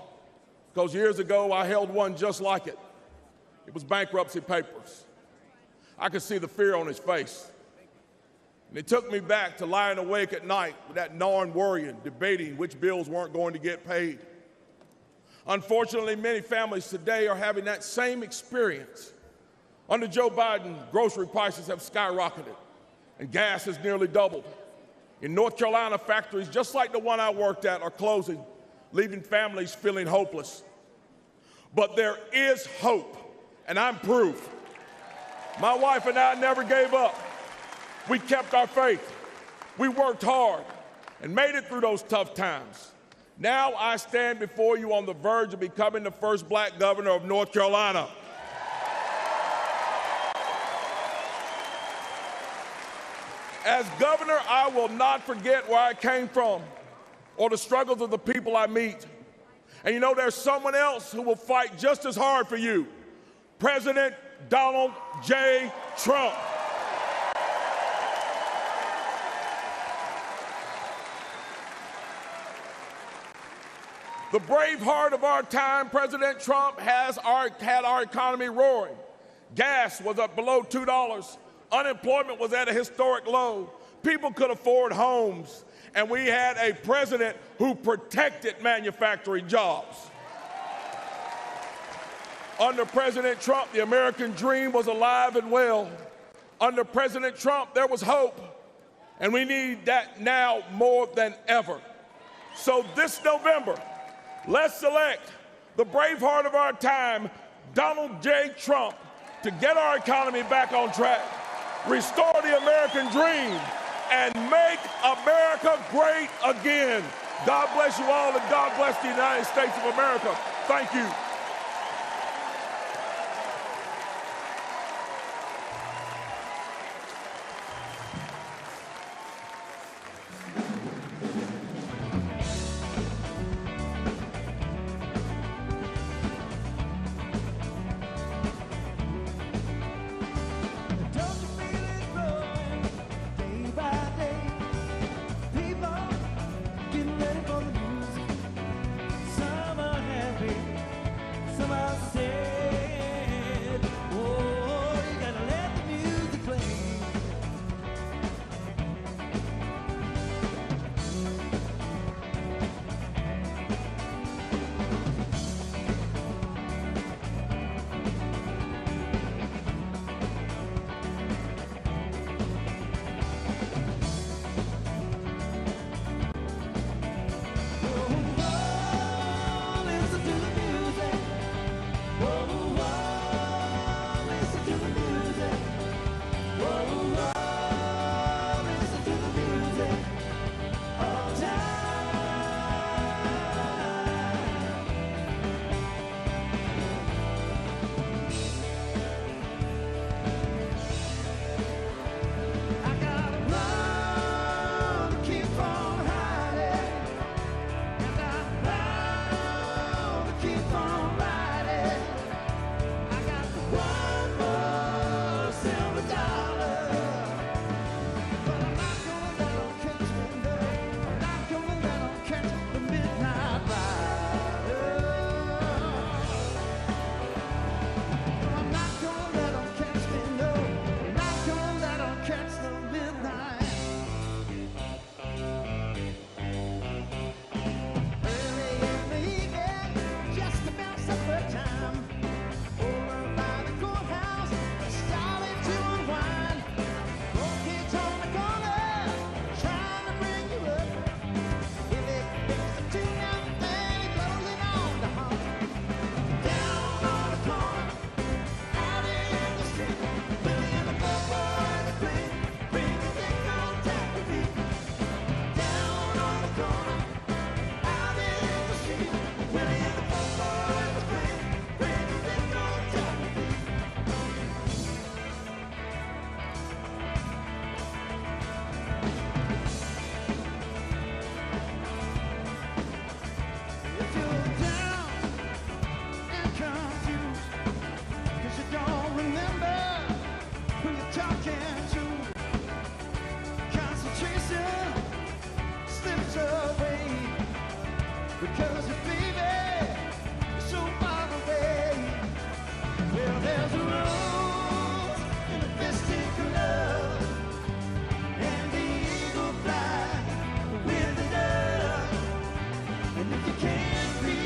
because years ago, I held one just like it. It was bankruptcy papers. I could see the fear on his face. And it took me back to lying awake at night with that gnawing worrying, debating which bills weren't going to get paid. Unfortunately, many families today are having that same experience. Under Joe Biden, grocery prices have skyrocketed, and gas has nearly doubled. In North Carolina, factories just like the one I worked at are closing, leaving families feeling hopeless. But there is hope, and I'm proof. My wife and I never gave up. We kept our faith. We worked hard and made it through those tough times. Now I stand before you on the verge of becoming the first black governor of North Carolina. As governor, I will not forget where I came from or the struggles of the people I meet. And you know, there's someone else who will fight just as hard for you, President Donald J. Trump. The brave heart of our time, President Trump, had our economy roaring. Gas was up below $2. Unemployment was at a historic low. People could afford homes. And we had a president who protected manufacturing jobs. Under President Trump, the American dream was alive and well. Under President Trump, there was hope. And we need that now more than ever. So this November, let's select the brave heart of our time, Donald J. Trump, to get our economy back on track, restore the American dream, and make America great again. God bless you all, and God bless the United States of America. Thank you. confused, 'cause you don't remember who you're talking to. Concentration slips away because your baby is so far away. Well, there's a rose in the vestibular, and the eagle flies with the dove. And if you can't be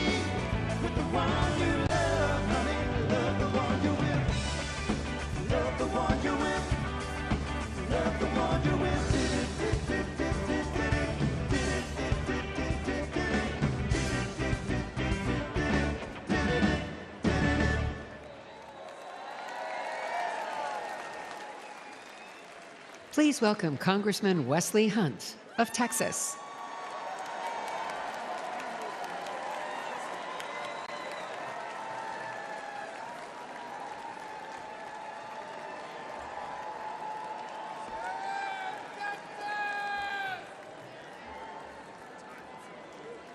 with the one you love, honey, love the one you're with. Love the one you're with. Love the one you're with. Please welcome Congressman Wesley Hunt of Texas.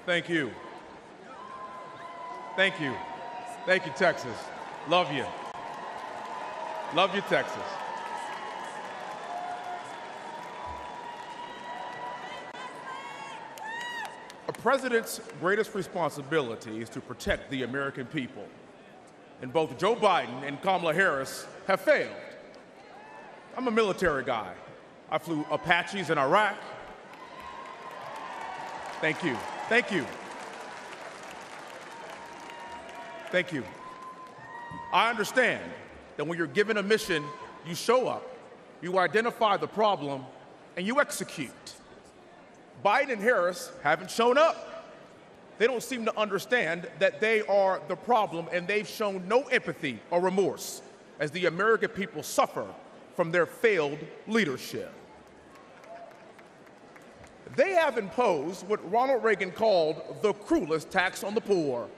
Thank you. Thank you. Thank you, Texas. Love you. Love you, Texas. A president's greatest responsibility is to protect the American people. And both Joe Biden and Kamala Harris have failed. I'm a military guy. I flew Apaches in Iraq. Thank you. Thank you. Thank you. I understand that when you're given a mission, you show up, you identify the problem, and you execute. Biden and Harris haven't shown up. They don't seem to understand that they are the problem, and they've shown no empathy or remorse as the American people suffer from their failed leadership. They have imposed what Ronald Reagan called the cruelest tax on the poor,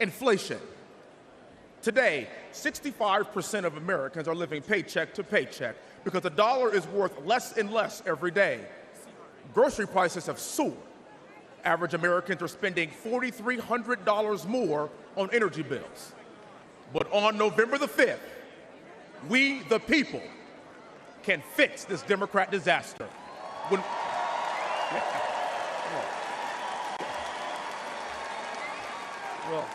inflation. Today, 65% of Americans are living paycheck to paycheck because the dollar is worth less and less every day. Grocery prices have soared. Average Americans are spending $4,300 more on energy bills. But on November the 5th, we, the people, can fix this Democrat disaster. Well,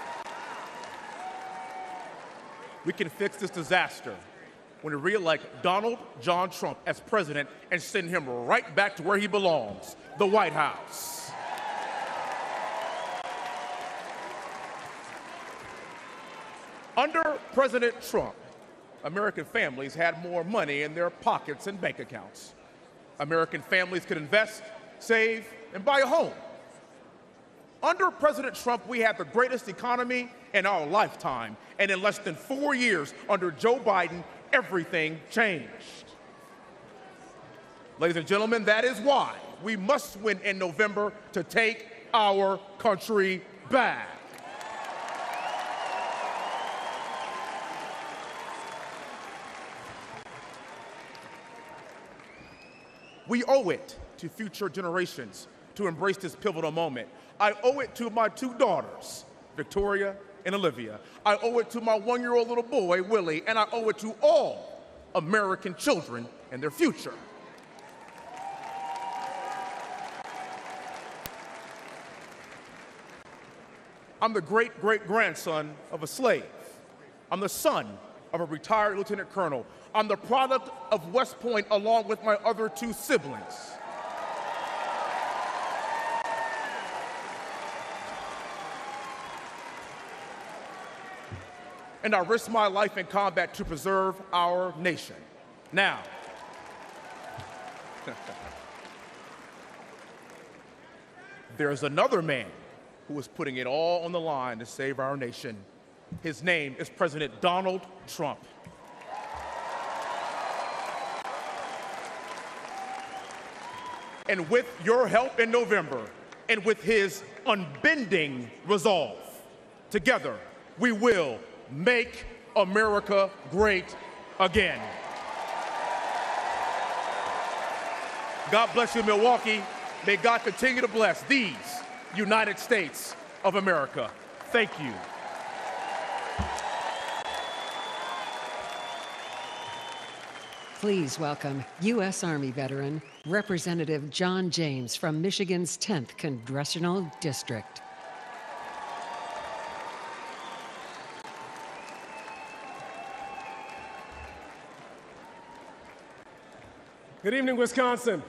we can fix this disaster when we re-elect Donald John Trump as president and send him right back to where he belongs, the White House. Under President Trump, American families had more money in their pockets and bank accounts. American families could invest, save, and buy a home. Under President Trump, we had the greatest economy in our lifetime, and in less than 4 years under Joe Biden, everything changed. Ladies and gentlemen, that is why we must win in November to take our country back. We owe it to future generations to embrace this pivotal moment. I owe it to my 2 daughters, Victoria and Olivia. I owe it to my 1-year-old little boy, Willie, and I owe it to all American children and their future. I'm the great-great-grandson of a slave. I'm the son of a retired lieutenant colonel. I'm the product of West Point along with my other 2 siblings. And I risked my life in combat to preserve our nation. Now, there's another man who is putting it all on the line to save our nation. His name is President Donald Trump. And with your help in November, and with his unbending resolve, together we will make America great again. God bless you, Milwaukee. May God continue to bless these United States of America. Thank you. Please welcome U.S. Army veteran, Representative John James from Michigan's 10th Congressional District. Good evening, Wisconsin.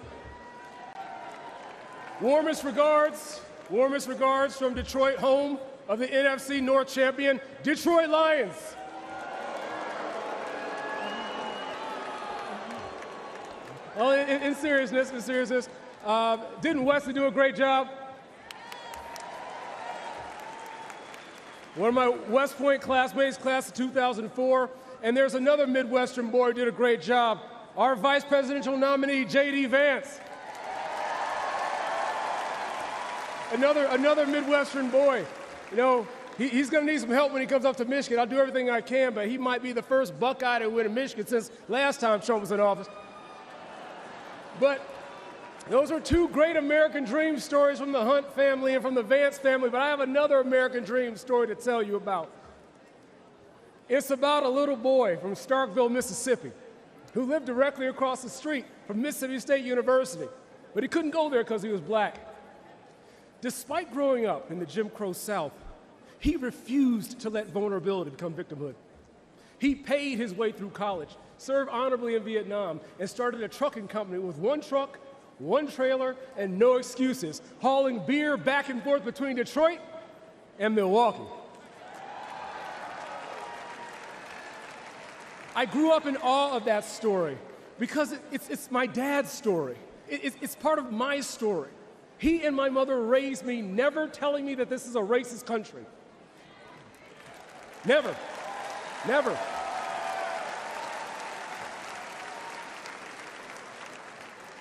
Warmest regards from Detroit, home of the NFC North champion, Detroit Lions. Well, in seriousness, didn't Wesley do a great job? One of my West Point classmates, class of 2004, and there's another Midwestern boy who did a great job. Our vice presidential nominee, J.D. Vance. Another Midwestern boy. You know, he's going to need some help when he comes up to Michigan. I'll do everything I can, but he might be the first Buckeye to win in Michigan since last time Trump was in office. But those are two great American dream stories from the Hunt family and from the Vance family, but I have another American dream story to tell you about. It's about a little boy from Starkville, Mississippi, who lived directly across the street from Mississippi State University, but he couldn't go there because he was black. Despite growing up in the Jim Crow South, he refused to let vulnerability become victimhood. He paid his way through college, served honorably in Vietnam, and started a trucking company with one truck, one trailer, and no excuses, hauling beer back and forth between Detroit and Milwaukee. I grew up in awe of that story because it's my dad's story. It's part of my story. He and my mother raised me never telling me that this is a racist country. Never. Never.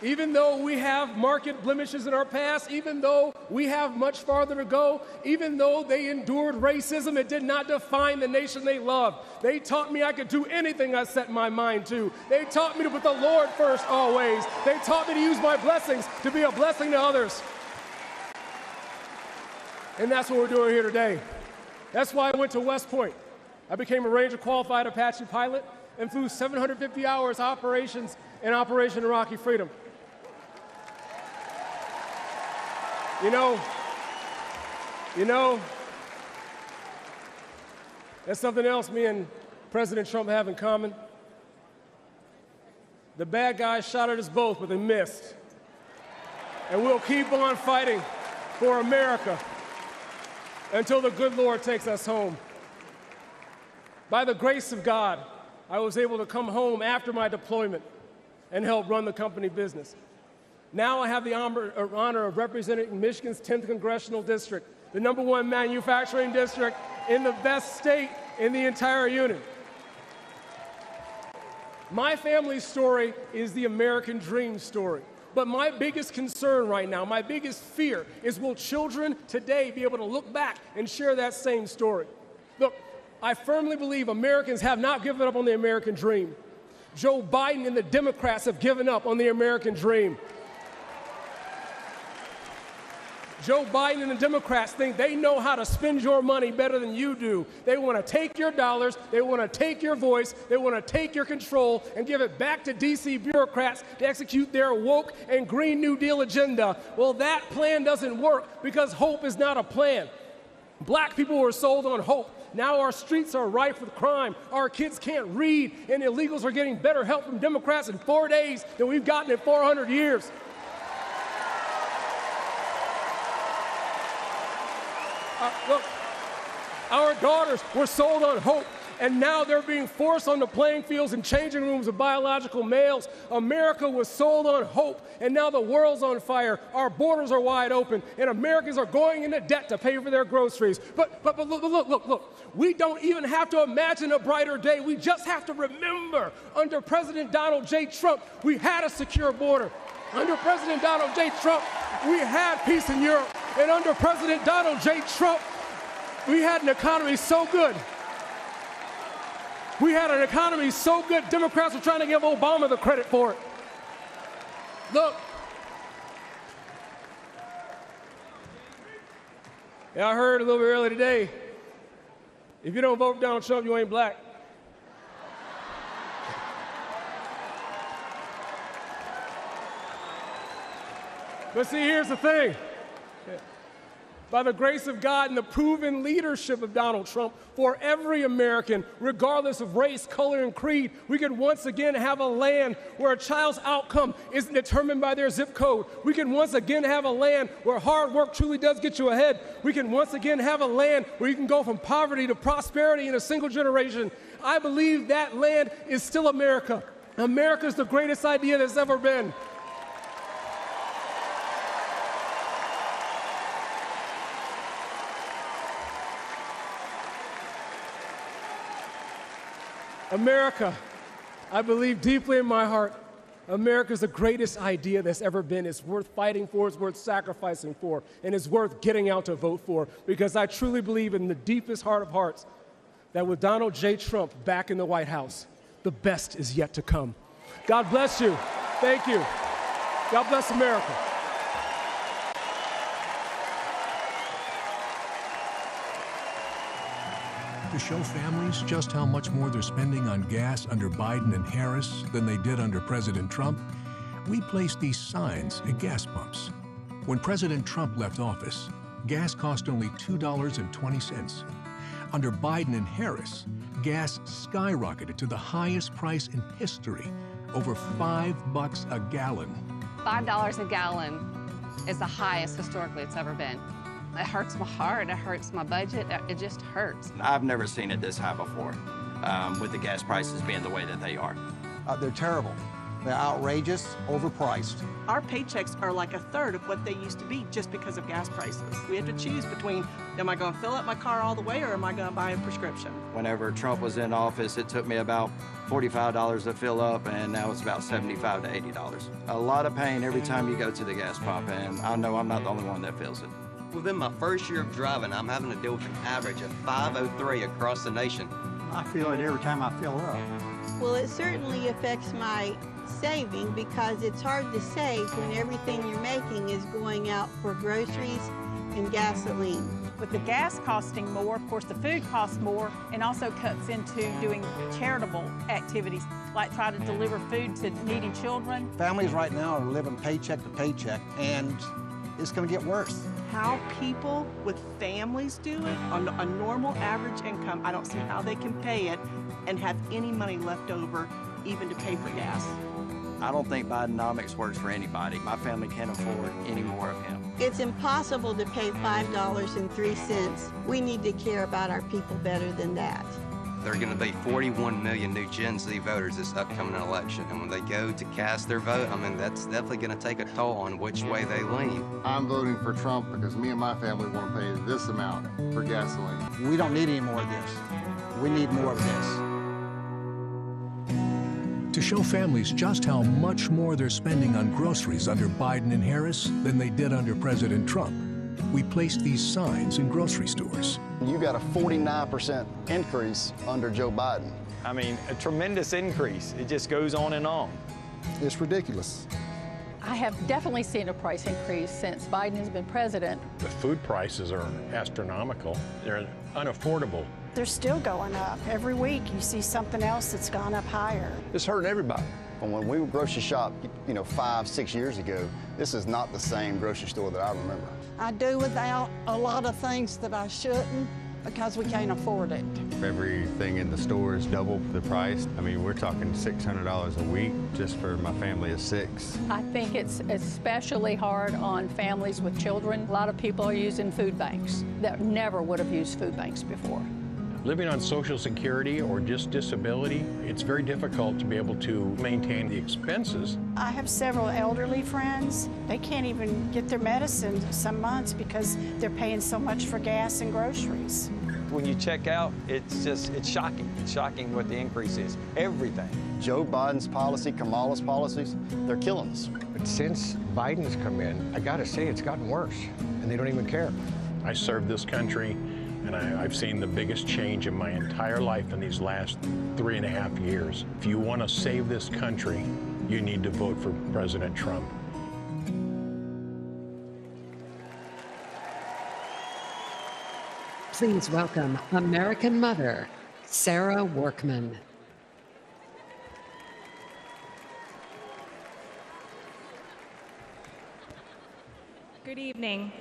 Even though we have marked blemishes in our past, even though we have much farther to go, even though they endured racism, it did not define the nation they loved. They taught me I could do anything I set my mind to. They taught me to put the Lord first always. They taught me to use my blessings to be a blessing to others. And that's what we're doing here today. That's why I went to West Point. I became a Ranger qualified Apache pilot and flew 750 hours operations in Operation Iraqi Freedom. You know, that's something else me and President Trump have in common. The bad guys shot at us both, but they missed. And we'll keep on fighting for America until the good Lord takes us home. By the grace of God, I was able to come home after my deployment and help run the company business. Now I have the honor of representing Michigan's 10th Congressional District, the #1 manufacturing district in the best state in the entire union. My family's story is the American dream story. But my biggest concern right now, my biggest fear, is will children today be able to look back and share that same story? Look, I firmly believe Americans have not given up on the American dream. Joe Biden and the Democrats have given up on the American dream. Joe Biden and the Democrats think they know how to spend your money better than you do. They want to take your dollars, they want to take your voice, they want to take your control and give it back to D.C. bureaucrats to execute their woke and Green New Deal agenda. Well, that plan doesn't work because hope is not a plan. Black people were sold on hope. Now our streets are rife with crime. Our kids can't read, and illegals are getting better help from Democrats in 4 days than we've gotten in 400 years. Look, our daughters were sold on hope, and now they're being forced on the playing fields and changing rooms of biological males. America was sold on hope, and now the world's on fire. Our borders are wide open, and Americans are going into debt to pay for their groceries. But look. We don't even have to imagine a brighter day. We just have to remember, under President Donald J. Trump, we had a secure border. Under President Donald J. Trump, we had peace in Europe. And under President Donald J. Trump, we had an economy so good. Democrats were trying to give Obama the credit for it. Look. Yeah, I heard a little bit earlier today, if you don't vote for Donald Trump, you ain't black. But see, here's the thing. By the grace of God and the proven leadership of Donald Trump, for every American, regardless of race, color, and creed, we can once again have a land where a child's outcome isn't determined by their zip code. We can once again have a land where hard work truly does get you ahead. We can once again have a land where you can go from poverty to prosperity in a single generation. I believe that land is still America. America is the greatest idea that's ever been. America, I believe deeply in my heart, America is the greatest idea that's ever been. It's worth fighting for, it's worth sacrificing for, and it's worth getting out to vote for, because I truly believe in the deepest heart of hearts that with Donald J. Trump back in the White House, the best is yet to come. God bless you. Thank you. God bless America. To show families just how much more they're spending on gas under Biden and Harris than they did under President Trump, we placed these signs at gas pumps. When President Trump left office, gas cost only $2.20. Under Biden and Harris, gas skyrocketed to the highest price in history, over $5 a gallon. $5 a gallon is the highest historically it's ever been. It hurts my heart, it hurts my budget, it just hurts. I've never seen it this high before, with the gas prices being the way that they are. They're terrible. They're outrageous, overpriced. Our paychecks are like a third of what they used to be just because of gas prices. We have to choose between, am I going to fill up my car all the way or am I going to buy a prescription? Whenever Trump was in office, it took me about $45 to fill up, and now it's about $75 to $80. A lot of pain every time you go to the gas pump, and I know I'm not the only one that feels it. Within my first year of driving, I'm having to deal with an average of 503 across the nation. I feel it every time I fill up. Well, it certainly affects my saving because it's hard to save when everything you're making is going out for groceries and gasoline. With the gas costing more, of course, the food costs more and also cuts into doing charitable activities, like try to deliver food to needy children. Families right now are living paycheck to paycheck, and it's going to get worse. How people with families do it on a normal average income, I don't see how they can pay it and have any money left over even to pay for gas. I don't think Bidenomics works for anybody. My family can't afford any more of him. It's impossible to pay $5.03. We need to care about our people better than that. There are going to be 41 million new Gen Z voters this upcoming election, and when they go to cast their vote, I mean, that's definitely going to take a toll on which way they lean. I'm voting for Trump because me and my family want to pay this amount for gasoline. We don't need any more of this. We need more of this. To show families just how much more they're spending on groceries under Biden and Harris than they did under President Trump, we placed these signs in grocery stores. You got a 49% increase under Joe Biden. I mean, a tremendous increase. It just goes on and on. It's ridiculous. I have definitely seen a price increase since Biden has been president. The food prices are astronomical. They're unaffordable. They're still going up. Every week you see something else that's gone up higher. It's hurting everybody. And when we grocery shop, 5, 6 years ago, this is not the same grocery store that I remember. I do without a lot of things that I shouldn't because we can't afford it. Everything in the store is double the price. I mean, we're talking $600 a week just for my family of 6. I think it's especially hard on families with children. A lot of people are using food banks that never would have used food banks before. Living on Social Security or just disability, it's very difficult to be able to maintain the expenses. I have several elderly friends. They can't even get their medicine some months because they're paying so much for gas and groceries. When you check out, it's shocking. It's shocking what the increase is. Everything. Joe Biden's policy, Kamala's policies, they're killing us. But since Biden's come in, I gotta say it's gotten worse, and they don't even care. I served this country, and I've seen the biggest change in my entire life in these last 3.5 years. If you want to save this country, you need to vote for President Trump. Please welcome American mother, Sarah Workman. Good evening.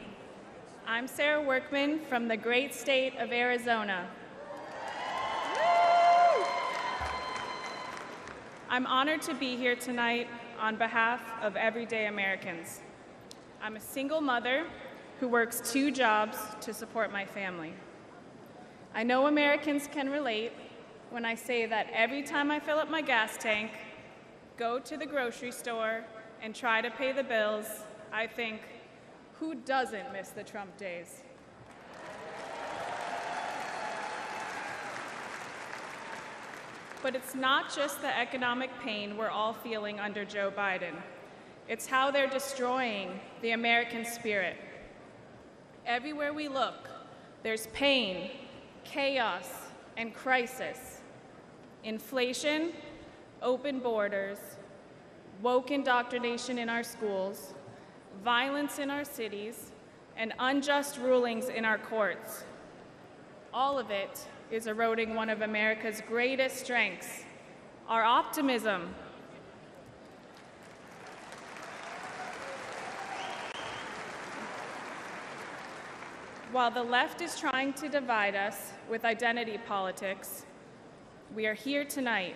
I'm Sarah Workman from the great state of Arizona. I'm honored to be here tonight on behalf of everyday Americans. I'm a single mother who works 2 jobs to support my family. I know Americans can relate when I say that every time I fill up my gas tank, go to the grocery store, and try to pay the bills, I think, who doesn't miss the Trump days? But it's not just the economic pain we're all feeling under Joe Biden. It's how they're destroying the American spirit. Everywhere we look, there's pain, chaos, and crisis. Inflation, open borders, woke indoctrination in our schools, violence in our cities, and unjust rulings in our courts. All of it is eroding one of America's greatest strengths, our optimism. While the left is trying to divide us with identity politics, we are here tonight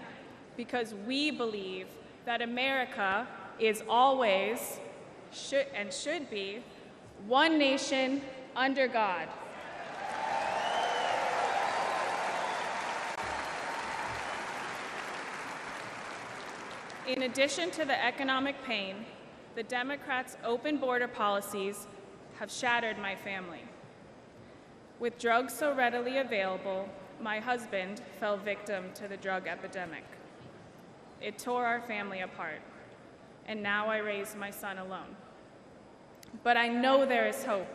because we believe that America is always, should be, one nation under God. In addition to the economic pain, the Democrats' open border policies have shattered my family. With drugs so readily available, my husband fell victim to the drug epidemic. It tore our family apart, and now I raise my son alone. But I know there is hope.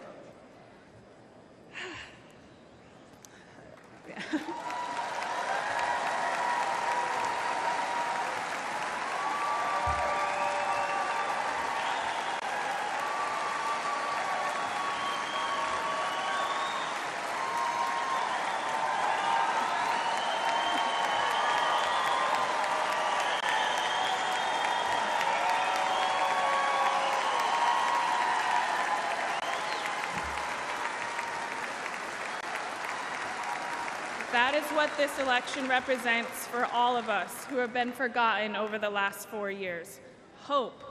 That is what this election represents for all of us who have been forgotten over the last 4 years. Hope.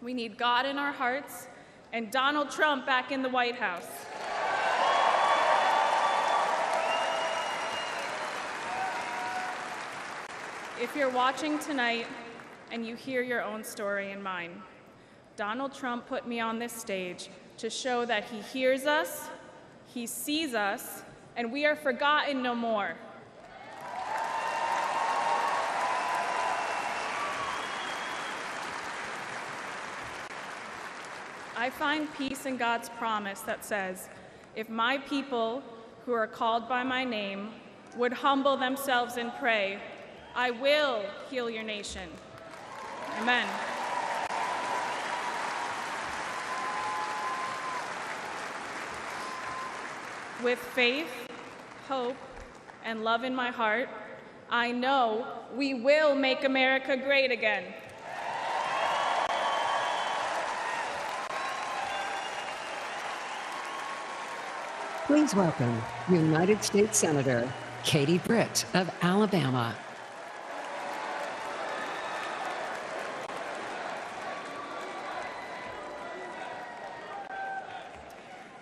We need God in our hearts and Donald Trump back in the White House. If you're watching tonight and you hear your own story and mine, Donald Trump put me on this stage to show that he hears us, he sees us, and we are forgotten no more. I find peace in God's promise that says, if my people who are called by my name would humble themselves and pray, I will heal your nation. Amen. With faith, hope, and love in my heart, I know we will make America great again. Please welcome United States Senator Katie Britt of Alabama.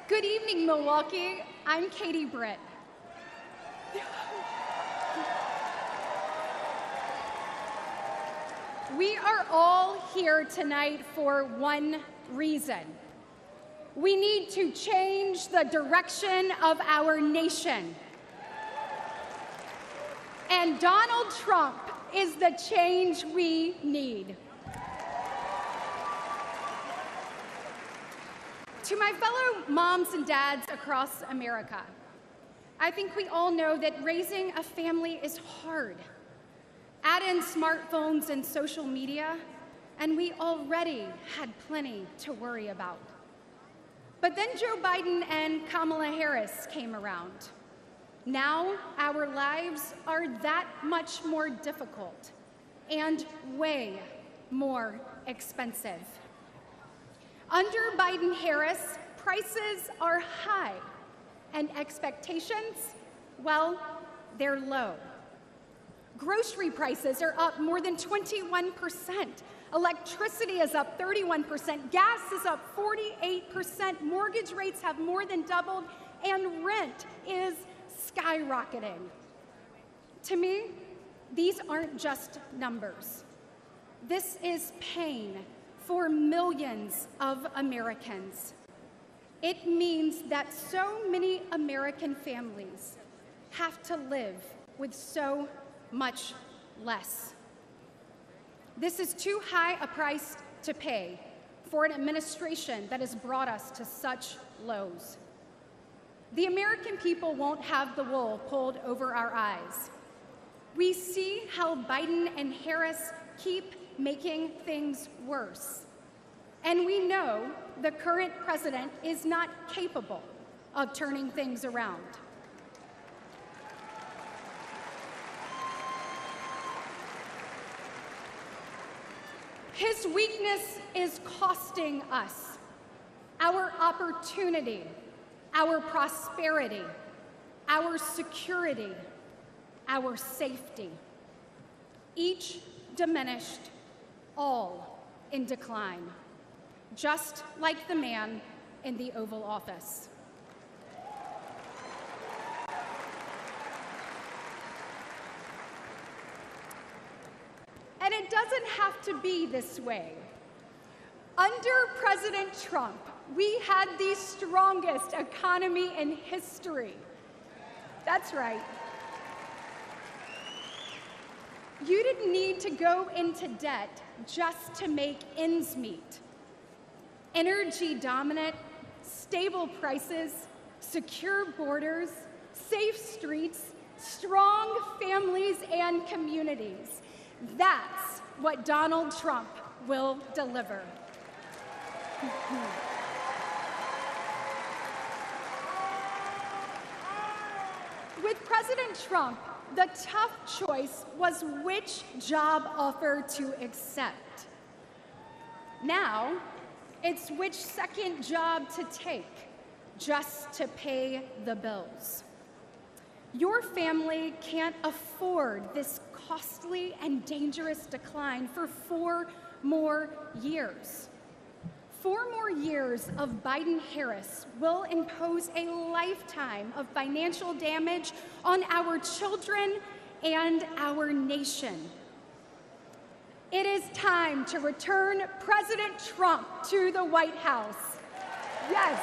Good evening, Milwaukee. I'm Katie Britt. We are all here tonight for one reason. We need to change the direction of our nation. And Donald Trump is the change we need. To my fellow moms and dads across America, I think we all know that raising a family is hard. Add in smartphones and social media, and we already had plenty to worry about. But then Joe Biden and Kamala Harris came around. Now our lives are that much more difficult and way more expensive. Under Biden-Harris, prices are high, and expectations, well, they're low. Grocery prices are up more than 21%. Electricity is up 31%. Gas is up 48%. Mortgage rates have more than doubled, and rent is skyrocketing. To me, these aren't just numbers. This is pain for millions of Americans. It means that so many American families have to live with so much less. This is too high a price to pay for an administration that has brought us to such lows. The American people won't have the wool pulled over our eyes. We see how Biden and Harris keep making things worse. And we know the current president is not capable of turning things around. His weakness is costing us our opportunity, our prosperity, our security, our safety. Each diminished, all in decline, just like the man in the Oval Office. And it doesn't have to be this way. Under President Trump, we had the strongest economy in history. That's right. You didn't need to go into debt just to make ends meet. Energy dominant, stable prices, secure borders, safe streets, strong families and communities. That's what Donald Trump will deliver. With President Trump, the tough choice was which job offer to accept. Now, it's which second job to take just to pay the bills. Your family can't afford this costly and dangerous decline for 4 more years. 4 more years of Biden-Harris will impose a lifetime of financial damage on our children and our nation. It is time to return President Trump to the White House. Yes.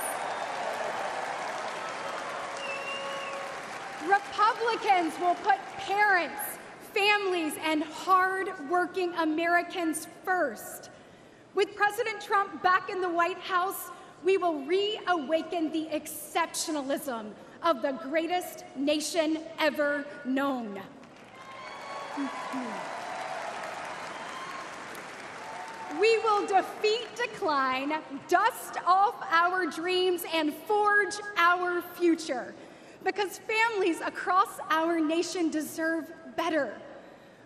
Republicans will put parents, families, and hard-working Americans first. With President Trump back in the White House, we will reawaken the exceptionalism of the greatest nation ever known. We will defeat decline, dust off our dreams, and forge our future. Because families across our nation deserve better.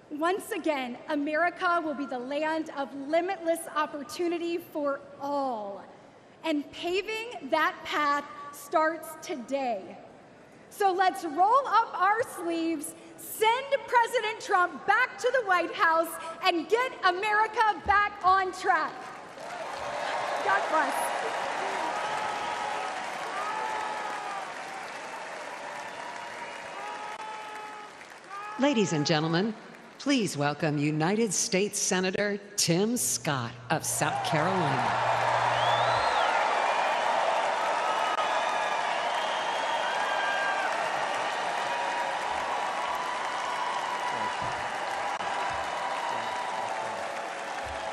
Once again, America will be the land of limitless opportunity for all. And paving that path starts today. So let's roll up our sleeves, send President Trump back to the White House, and get America back on track. God bless. Ladies and gentlemen, please welcome United States Senator Tim Scott of South Carolina.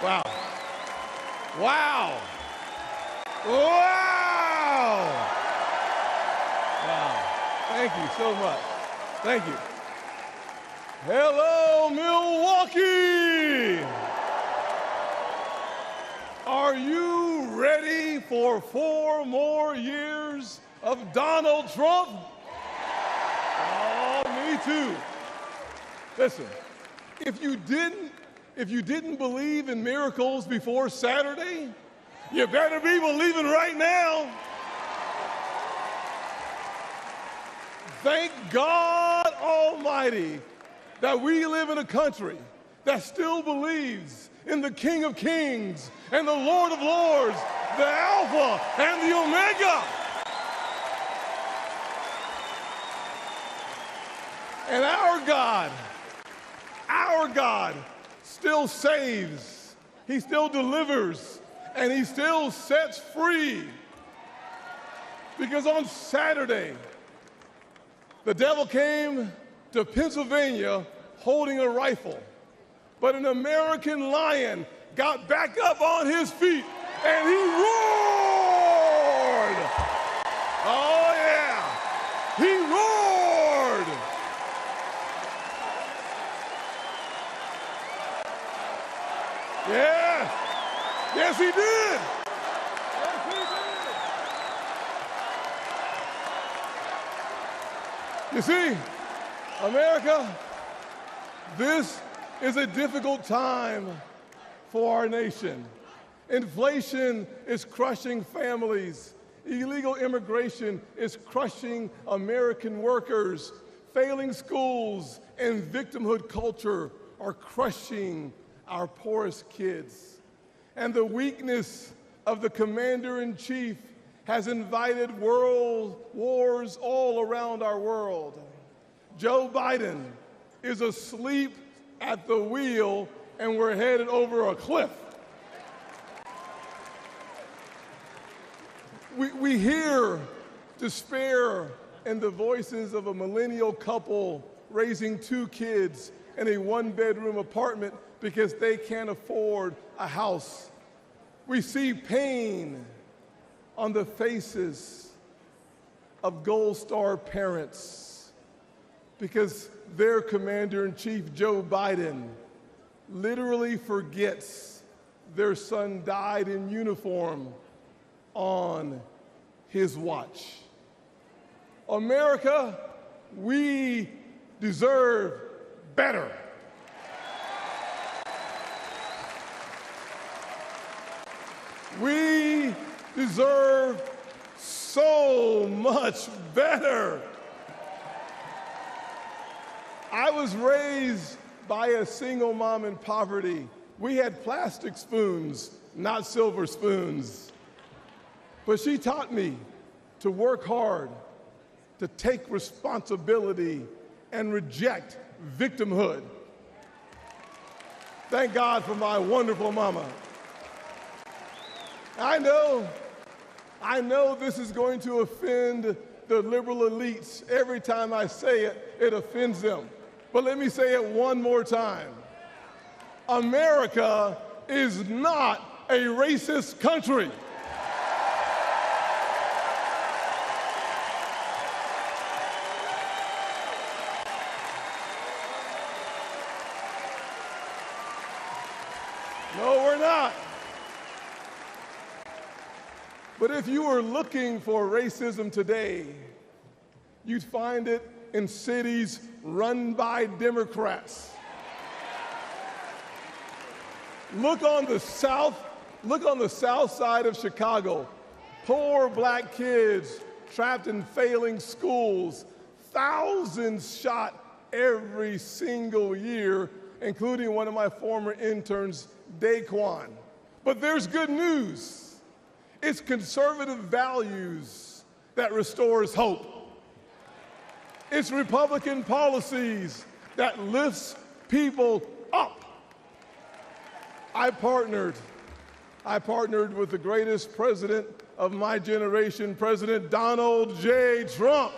Wow. Wow. Wow. Wow. Thank you so much. Thank you. Hello, Milwaukee! Are you ready for 4 more years of Donald Trump? Oh, me too. Listen, if you didn't believe in miracles before Saturday, You better be believing right now. Thank God Almighty that we live in a country that still believes in the King of Kings and the Lord of Lords, the Alpha and the Omega. And our God still saves, He still delivers, and He still sets free. Because on Saturday, the devil came to Pennsylvania holding a rifle, but an American lion got back up on his feet and he roared. Oh yeah, he roared. Yeah, yes he did. You see, America, this is a difficult time for our nation. Inflation is crushing families. Illegal immigration is crushing American workers. Failing schools and victimhood culture are crushing our poorest kids. And the weakness of the commander-in-chief has invited world wars all around our world. Joe Biden is asleep at the wheel and we're headed over a cliff. We hear despair in the voices of a millennial couple raising 2 kids in a 1-bedroom apartment because they can't afford a house. We see pain on the faces of Gold Star parents because their commander-in-chief, Joe Biden, literally forgets their son died in uniform on his watch. America, we deserve better. We deserve so much better. I was raised by a single mom in poverty. We had plastic spoons, not silver spoons. But she taught me to work hard, to take responsibility, and reject victimhood. Thank God for my wonderful mama. I know this is going to offend the liberal elites. Every time I say it, it offends them. But let me say it one more time. America is not a racist country. No, we're not. But if you were looking for racism today, you'd find it in cities run by Democrats. Look on the south side of Chicago. Poor black kids trapped in failing schools. Thousands shot every single year, including one of my former interns, Daquan. But there's good news. It's conservative values that restores hope. It's Republican policies that lifts people up. I partnered with the greatest president of my generation, President Donald J. Trump.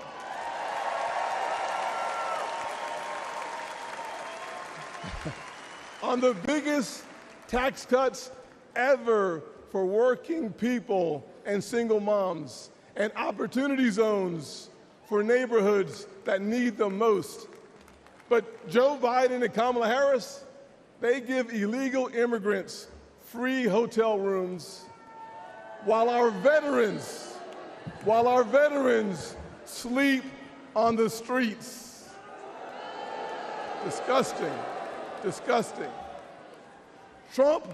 On the biggest tax cuts ever for working people and single moms, and opportunity zones for neighborhoods that need them most. But Joe Biden and Kamala Harris, they give illegal immigrants free hotel rooms while our veterans sleep on the streets. Disgusting, disgusting. Trump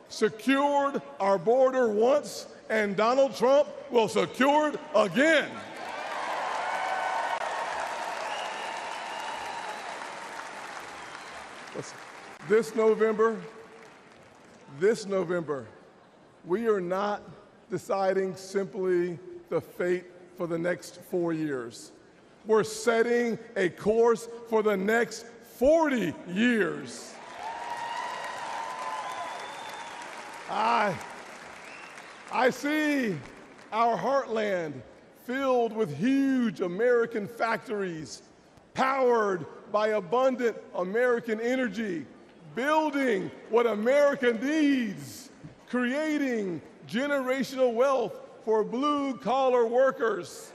secured our border once, and Donald Trump will secure it again. This November, we are not deciding simply the fate for the next 4 years. We're setting a course for the next 40 years. I see our heartland filled with huge American factories, powered by abundant American energy, building what America needs, creating generational wealth for blue-collar workers.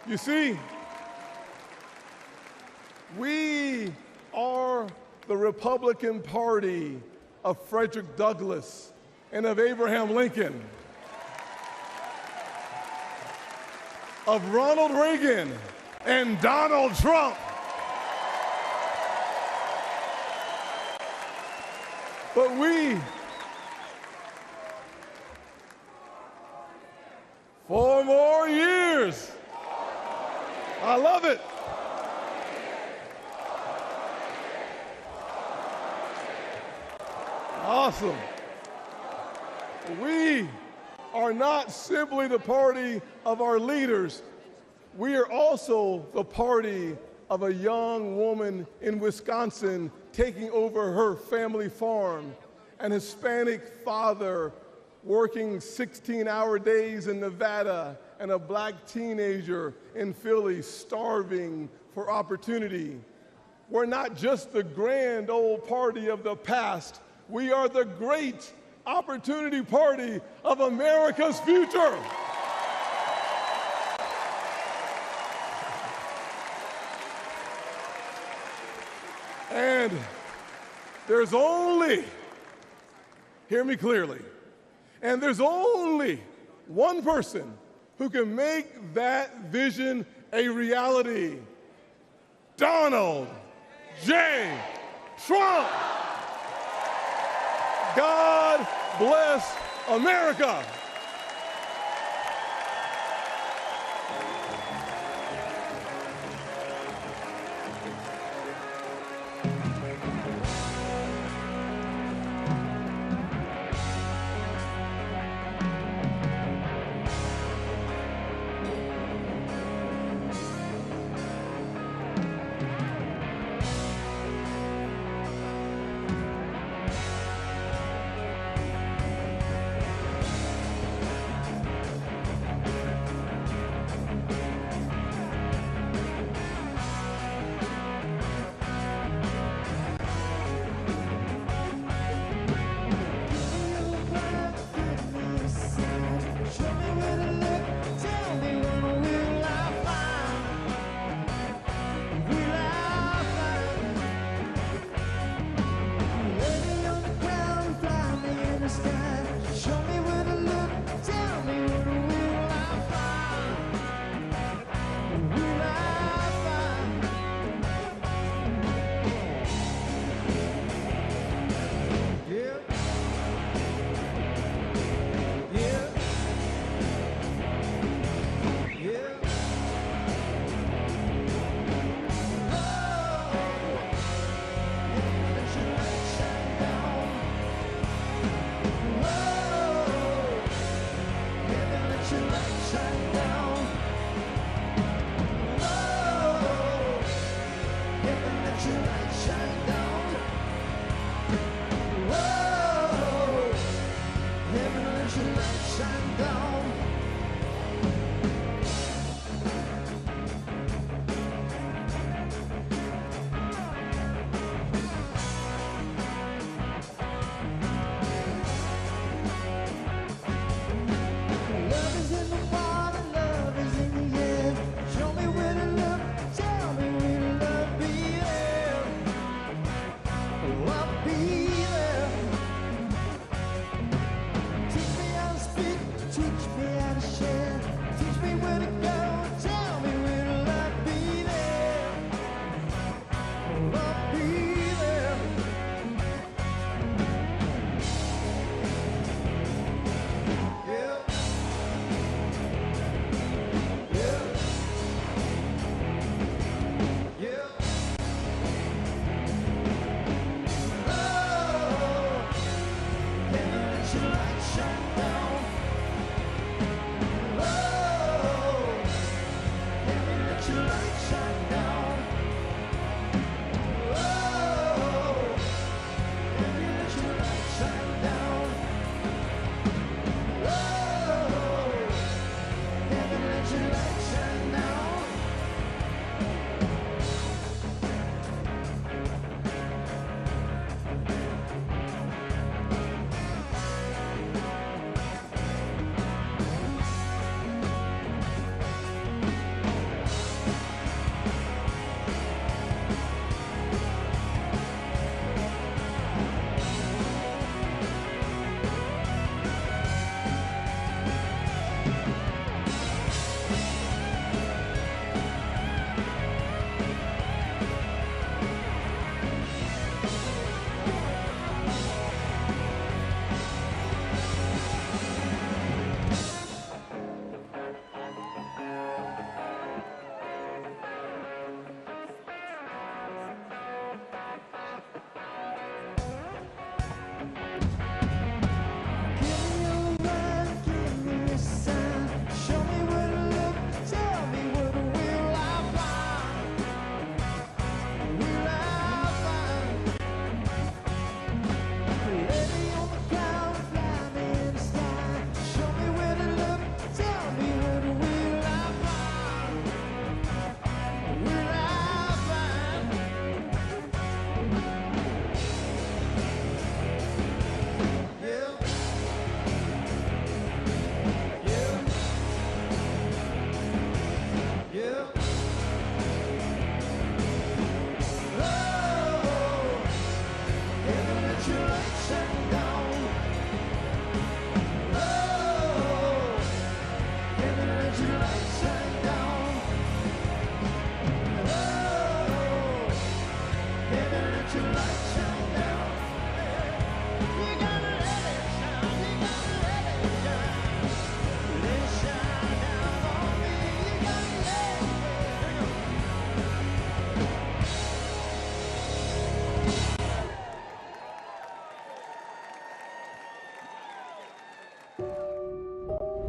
You see, we are the Republican Party of Frederick Douglass and of Abraham Lincoln, of Ronald Reagan and Donald Trump. But we, 4 more years. I love it. Awesome. We are not simply the party of our leaders. We are also the party of a young woman in Wisconsin taking over her family farm, an Hispanic father working 16-hour days in Nevada, and a black teenager in Philly starving for opportunity. We're not just the grand old party of the past. We are the great opportunity party of America's future. And there's only, hear me clearly, and there's only one person who can make that vision a reality: Donald J. Trump. God bless America.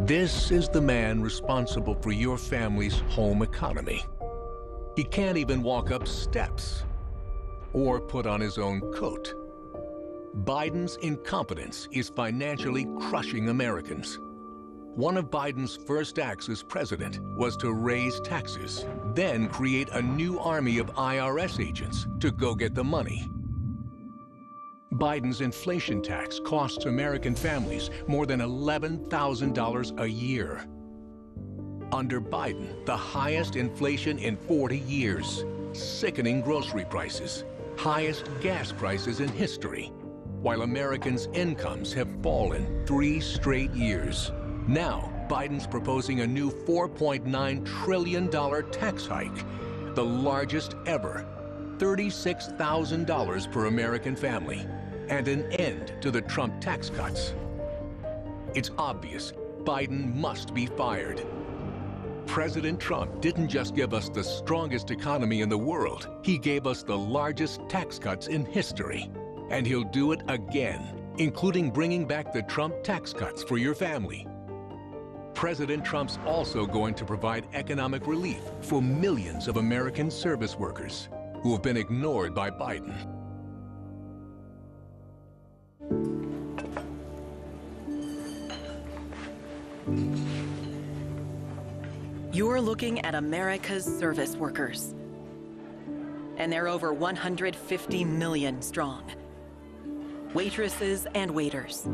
This is the man responsible for your family's home economy. He can't even walk up steps or put on his own coat. Biden's incompetence is financially crushing Americans. One of Biden's first acts as president was to raise taxes, then create a new army of IRS agents to go get the money. Biden's inflation tax costs American families more than $11,000 a year. Under Biden, the highest inflation in 40 years, sickening grocery prices, highest gas prices in history, while Americans' incomes have fallen 3 straight years. Now, Biden's proposing a new $4.9 trillion tax hike, the largest ever, $36,000 per American family, and an end to the Trump tax cuts. It's obvious Biden must be fired. President Trump didn't just give us the strongest economy in the world, he gave us the largest tax cuts in history. And he'll do it again, including bringing back the Trump tax cuts for your family. President Trump's also going to provide economic relief for millions of American service workers who have been ignored by Biden. You're looking at America's service workers. And they're over 150 million strong. Waitresses and waiters.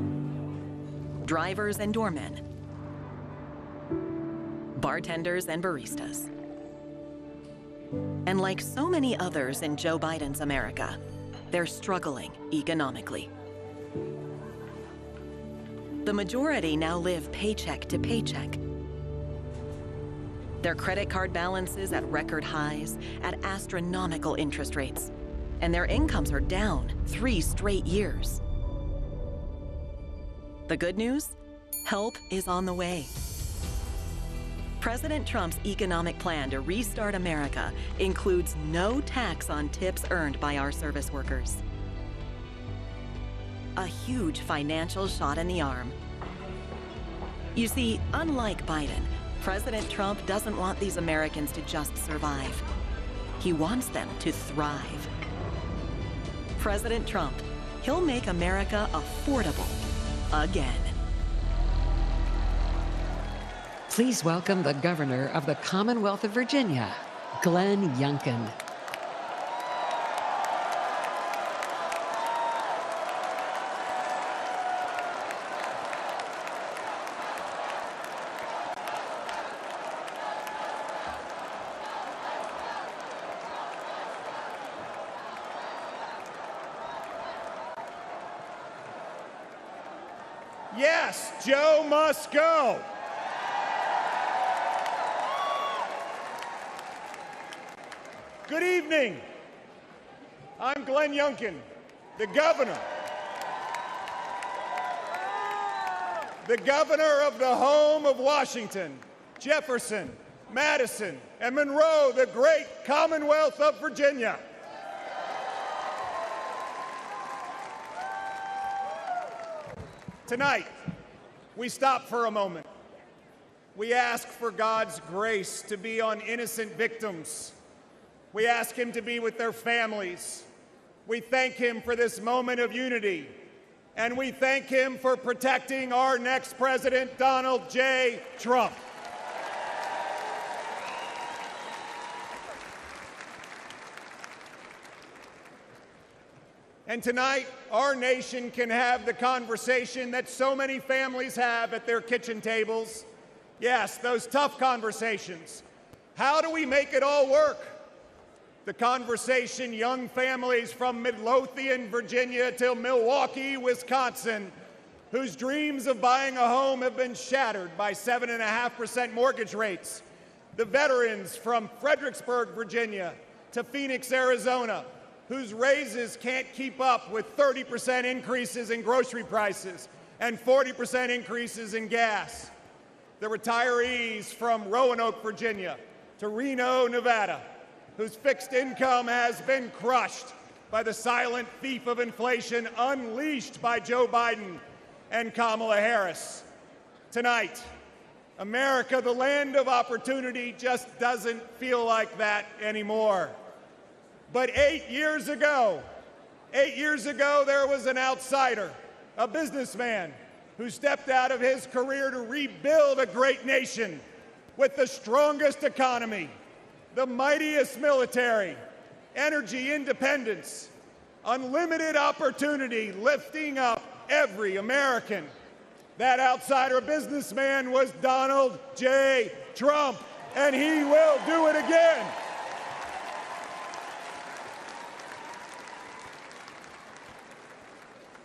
Drivers and doormen. Bartenders and baristas. And like so many others in Joe Biden's America, they're struggling economically. The majority now live paycheck to paycheck. Their credit card balances at record highs, at astronomical interest rates, and their incomes are down 3 straight years. The good news? Help is on the way. President Trump's economic plan to restart America includes no tax on tips earned by our service workers. A huge financial shot in the arm. You see, unlike Biden, President Trump doesn't want these Americans to just survive. He wants them to thrive. President Trump, he'll make America affordable again. Please welcome the Governor of the Commonwealth of Virginia, Glenn Youngkin. Yes, Joe must go. Good evening. I'm Glenn Youngkin, the governor. The governor of the home of Washington, Jefferson, Madison, and Monroe, the great Commonwealth of Virginia. Tonight, we stop for a moment. We ask for God's grace to be on innocent victims. We ask Him to be with their families. We thank Him for this moment of unity. And we thank Him for protecting our next president, Donald J. Trump. And tonight, our nation can have the conversation that so many families have at their kitchen tables. Yes, those tough conversations. How do we make it all work? The conversation young families from Midlothian, Virginia to Milwaukee, Wisconsin, whose dreams of buying a home have been shattered by 7.5% mortgage rates. The veterans from Fredericksburg, Virginia to Phoenix, Arizona, whose raises can't keep up with 30% increases in grocery prices and 40% increases in gas. The retirees from Roanoke, Virginia to Reno, Nevada, whose fixed income has been crushed by the silent thief of inflation unleashed by Joe Biden and Kamala Harris. Tonight, America, the land of opportunity, just doesn't feel like that anymore. But 8 years ago, there was an outsider, a businessman, who stepped out of his career to rebuild a great nation with the strongest economy, the mightiest military, energy independence, unlimited opportunity, lifting up every American. That outsider businessman was Donald J. Trump, and he will do it again.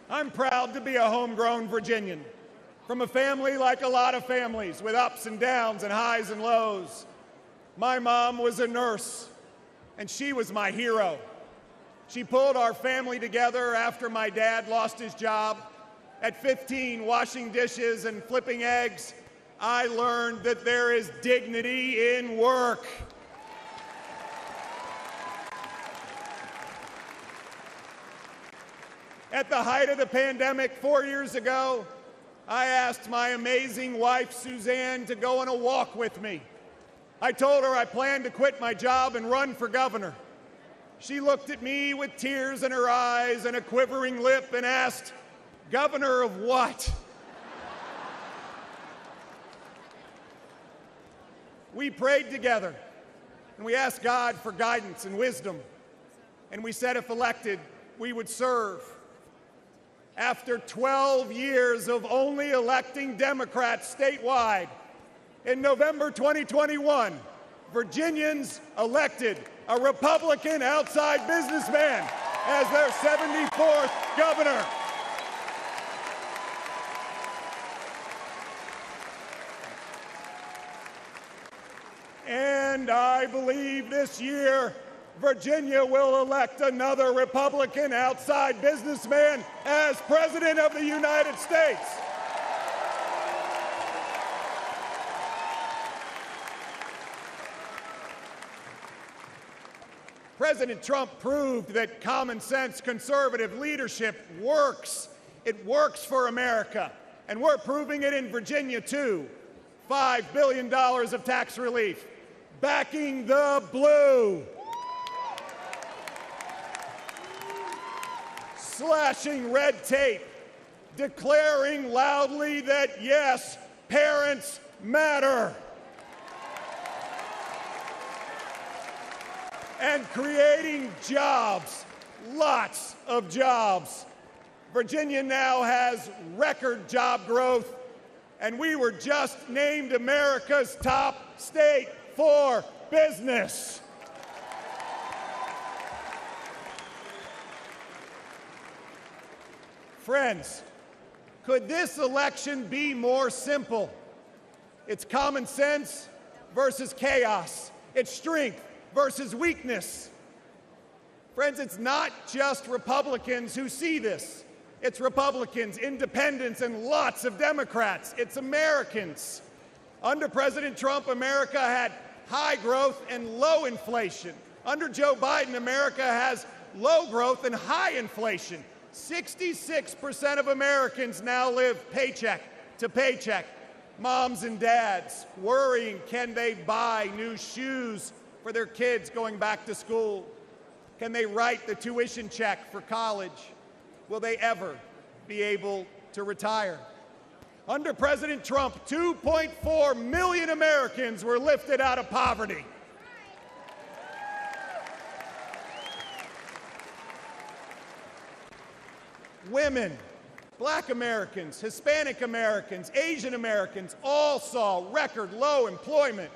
I'm proud to be a homegrown Virginian, from a family like a lot of families, with ups and downs and highs and lows. My mom was a nurse, and she was my hero. She pulled our family together after my dad lost his job. At 15, washing dishes and flipping eggs, I learned that there is dignity in work. At the height of the pandemic 4 years ago, I asked my amazing wife, Suzanne, to go on a walk with me. I told her I planned to quit my job and run for governor. She looked at me with tears in her eyes and a quivering lip and asked, "Governor of what?" We prayed together, and we asked God for guidance and wisdom, and we said if elected, we would serve. After 12 years of only electing Democrats statewide, in November 2021, Virginians elected a Republican outside businessman as their 74th governor. And I believe this year, Virginia will elect another Republican outside businessman as President of the United States. President Trump proved that common sense conservative leadership works. It works for America. And we're proving it in Virginia, too. $5 billion of tax relief, backing the blue. Slashing red tape, declaring loudly that, yes, parents matter. And creating jobs, lots of jobs. Virginia now has record job growth, and we were just named America's top state for business. Friends, could this election be more simple? It's common sense versus chaos. It's strength versus weakness. Friends, it's not just Republicans who see this. It's Republicans, independents, and lots of Democrats. It's Americans. Under President Trump, America had high growth and low inflation. Under Joe Biden, America has low growth and high inflation. 66% of Americans now live paycheck to paycheck. Moms and dads worrying, can they buy new shoes for their kids going back to school? Can they write the tuition check for college? Will they ever be able to retire? Under President Trump, 2.4 million Americans were lifted out of poverty. Women, Black Americans, Hispanic Americans, Asian Americans all saw record low employment.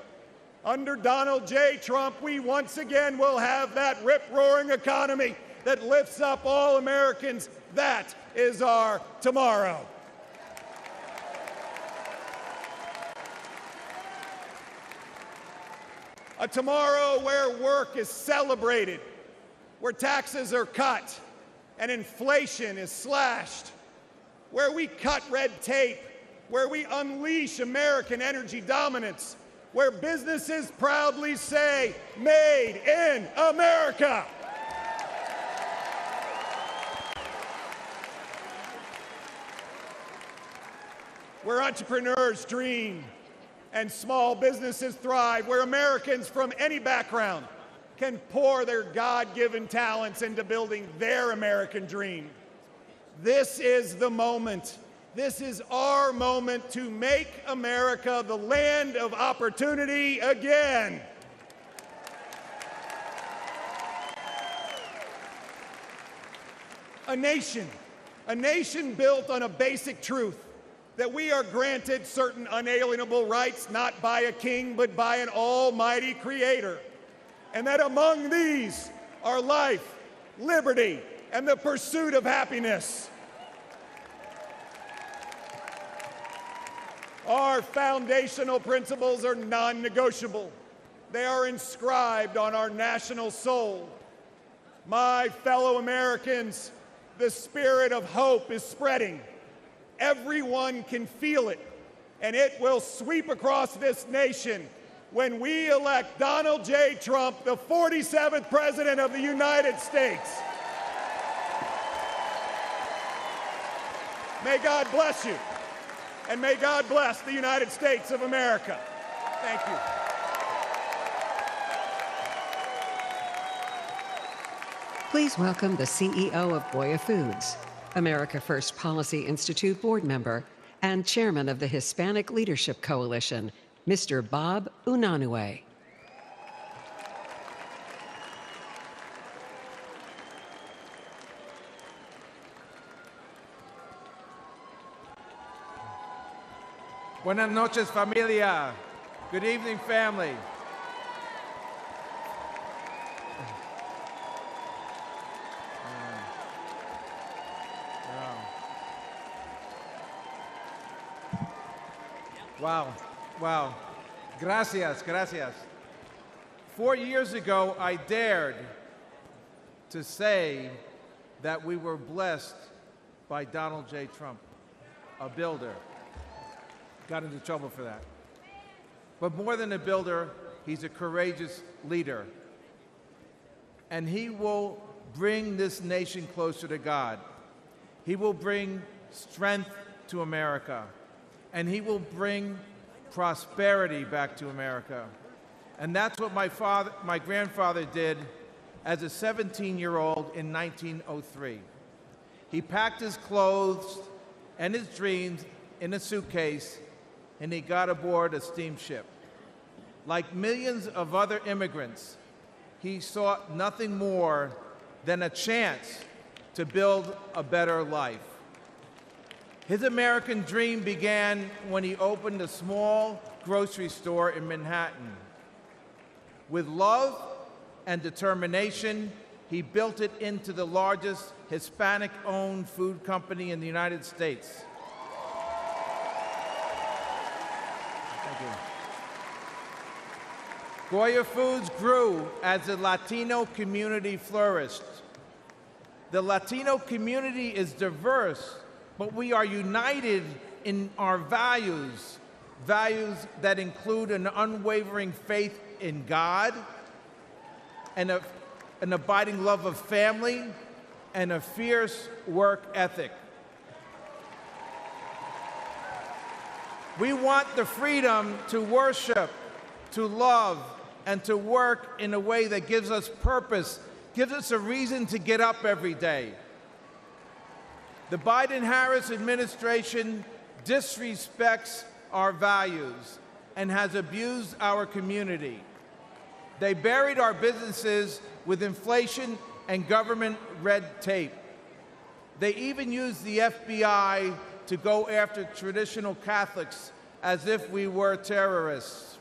Under Donald J. Trump, we once again will have that rip-roaring economy that lifts up all Americans. That is our tomorrow. A tomorrow where work is celebrated, where taxes are cut and inflation is slashed, where we cut red tape, where we unleash American energy dominance, where businesses proudly say, "Made in America." Where entrepreneurs dream and small businesses thrive, where Americans from any background can pour their God-given talents into building their American dream. This is the moment. This is our moment to make America the land of opportunity again. A nation built on a basic truth, that we are granted certain unalienable rights, not by a king, but by an almighty creator. And that among these are life, liberty, and the pursuit of happiness. Our foundational principles are non-negotiable. They are inscribed on our national soul. My fellow Americans, the spirit of hope is spreading. Everyone can feel it, and it will sweep across this nation when we elect Donald J. Trump, the 47th President of the United States. May God bless you, and may God bless the United States of America. Thank you. Please welcome the CEO of Goya Foods, America First Policy Institute board member, and chairman of the Hispanic Leadership Coalition, Mr. Bob Unanue. Buenas noches, familia. Good evening, family. Wow. Gracias. 4 years ago, I dared to say that we were blessed by Donald J. Trump, a builder. Got into trouble for that. But more than a builder, he's a courageous leader. And he will bring this nation closer to God. He will bring strength to America. And he will bring prosperity back to America. And that's what my grandfather did as a 17-year-old in 1903. He packed his clothes and his dreams in a suitcase, and he got aboard a steamship. Like millions of other immigrants, he sought nothing more than a chance to build a better life. His American dream began when he opened a small grocery store in Manhattan. With love and determination, he built it into the largest Hispanic-owned food company in the United States. Thank you. Goya Foods grew as the Latino community flourished. The Latino community is diverse, but we are united in our values that include an unwavering faith in God, and an abiding love of family, and a fierce work ethic. We want the freedom to worship, to love, and to work in a way that gives us purpose, gives us a reason to get up every day. The Biden-Harris administration disrespects our values and has abused our community. They buried our businesses with inflation and government red tape. They even used the FBI to go after traditional Catholics as if we were terrorists.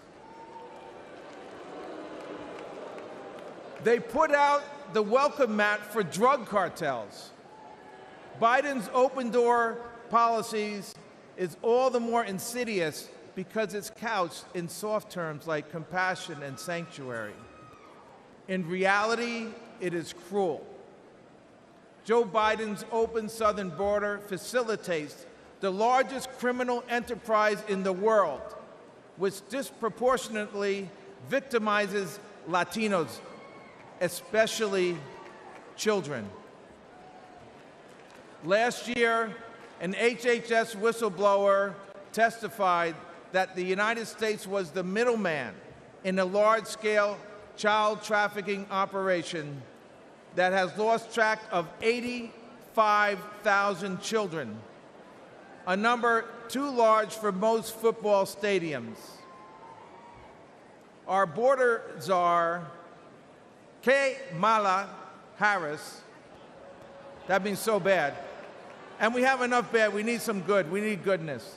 They put out the welcome mat for drug cartels. Biden's open-door policies is all the more insidious because it's couched in soft terms like compassion and sanctuary. In reality, it is cruel. Joe Biden's open southern border facilitates the largest criminal enterprise in the world, which disproportionately victimizes Latinos, especially children. Last year, an HHS whistleblower testified that the United States was the middleman in a large-scale child trafficking operation that has lost track of 85,000 children, a number too large for most football stadiums. Our border czar, Kamala Harris, that means so bad, and we have enough bad, we need some good, we need goodness,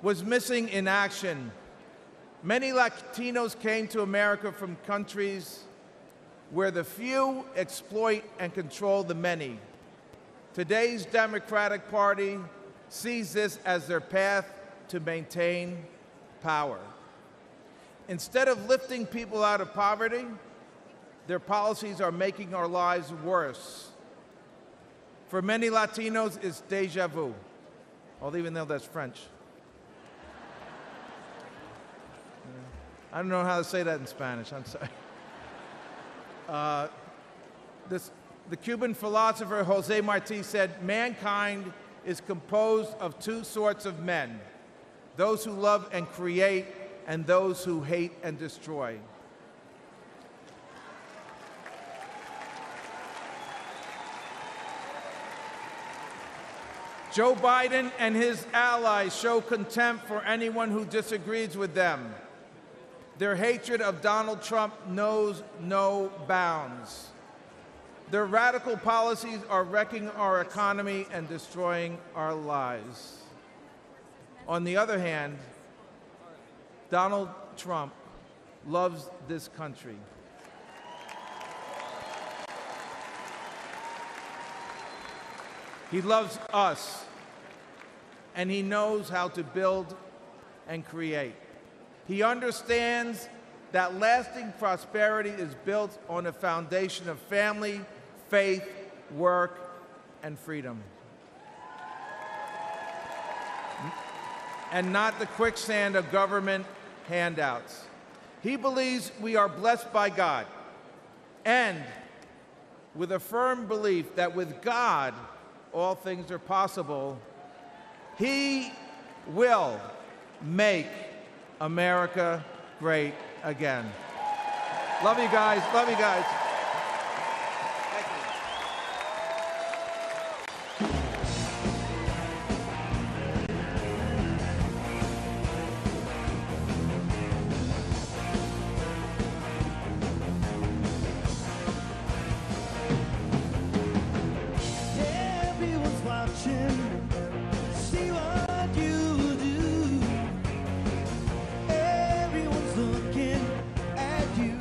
was missing in action. Many Latinos came to America from countries where the few exploit and control the many. Today's Democratic Party sees this as their path to maintain power. Instead of lifting people out of poverty, their policies are making our lives worse. For many Latinos, it's deja vu, although even though that's French. I don't know how to say that in Spanish, I'm sorry. The Cuban philosopher Jose Marti said, mankind is composed of two sorts of men, those who love and create and those who hate and destroy. Joe Biden and his allies show contempt for anyone who disagrees with them. Their hatred of Donald Trump knows no bounds. Their radical policies are wrecking our economy and destroying our lives. On the other hand, Donald Trump loves this country. He loves us, and he knows how to build and create. He understands that lasting prosperity is built on a foundation of family, faith, work, and freedom. And not the quicksand of government handouts. He believes we are blessed by God, and with a firm belief that with God, all things are possible, he will make America great again. Love you guys. Love you guys. Everyone's watching, see what you do. Everyone's looking at you.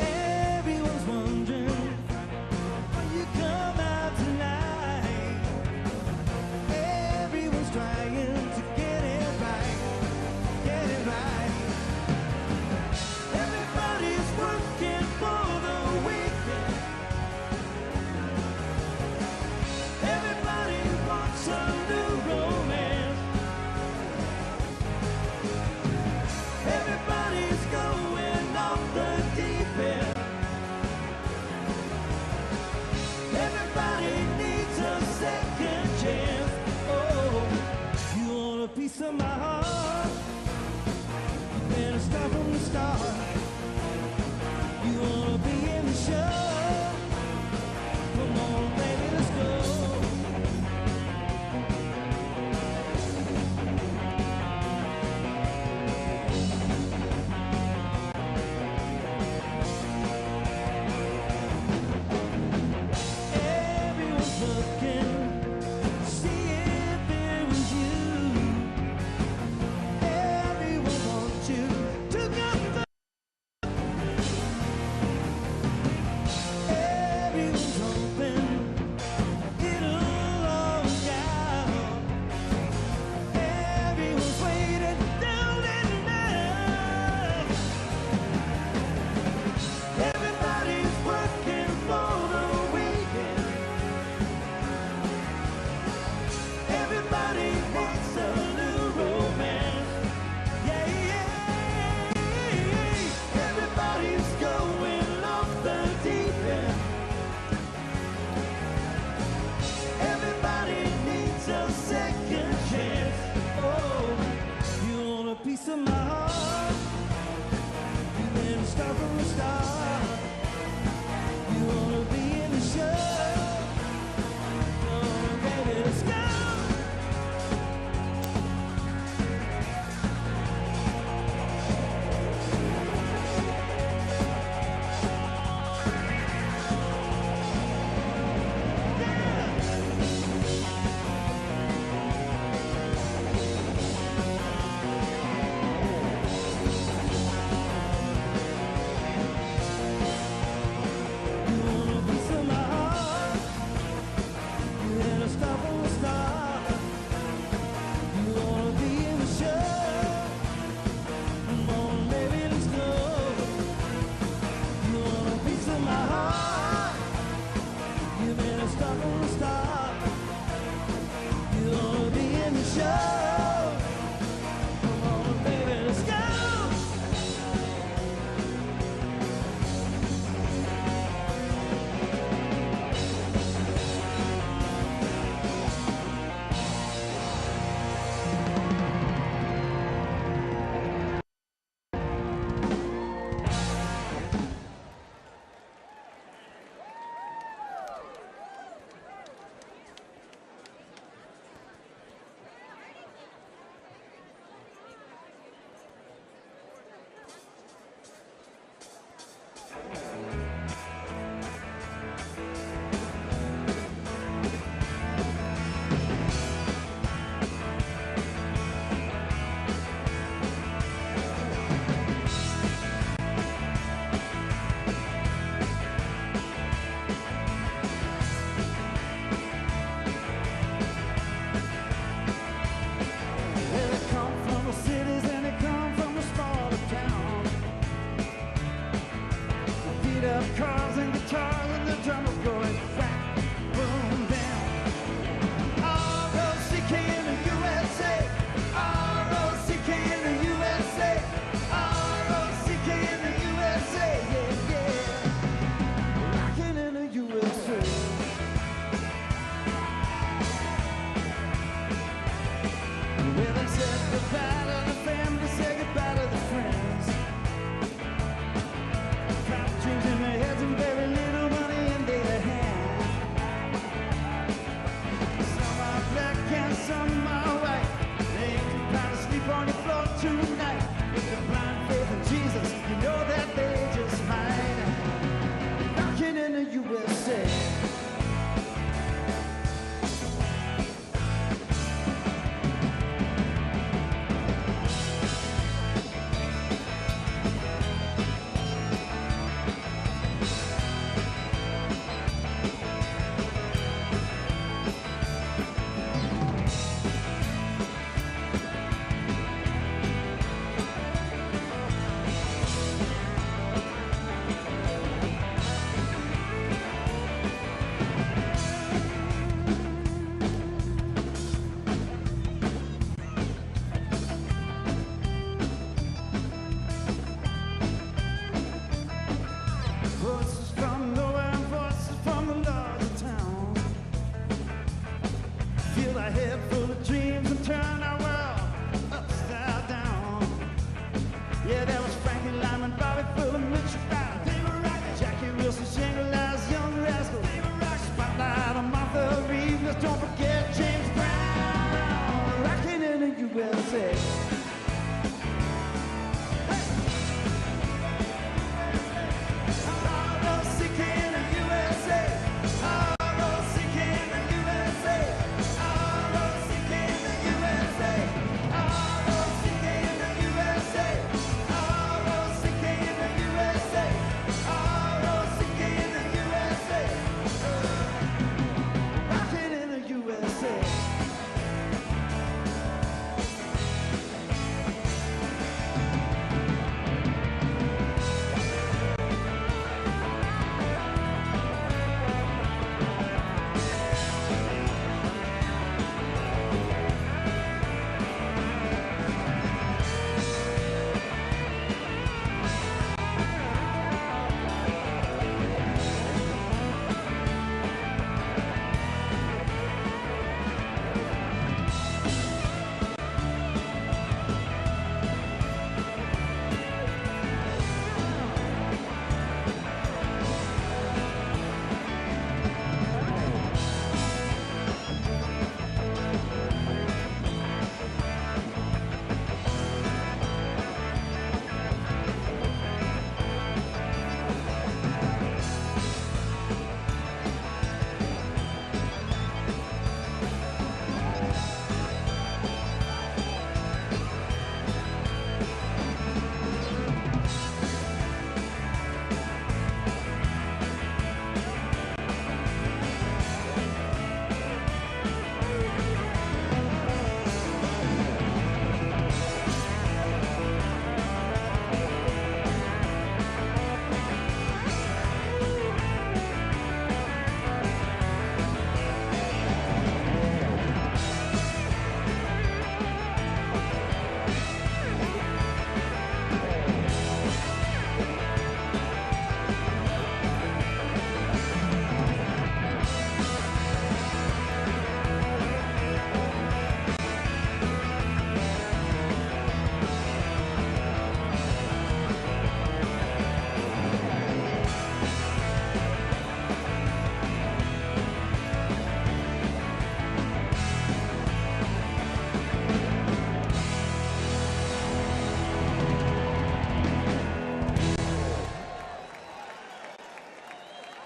Everyone's wondering, will you come out tonight? Everyone's trying to get it right, get it right. Everybody's working for the weekend.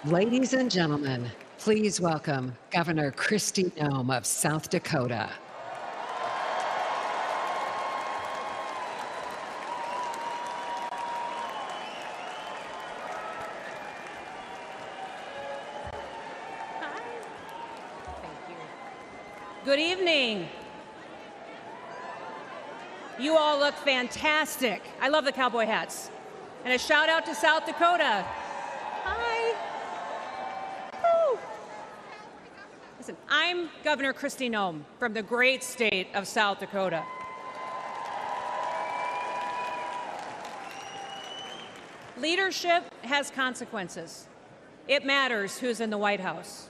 Ladies and gentlemen, please welcome Governor Kristi Noem of South Dakota. Good evening. You all look fantastic. I love the cowboy hats. And a shout out to South Dakota. Hi. Woo. Listen, I'm Governor Kristi Noem from the great state of South Dakota. Leadership has consequences. It matters who's in the White House.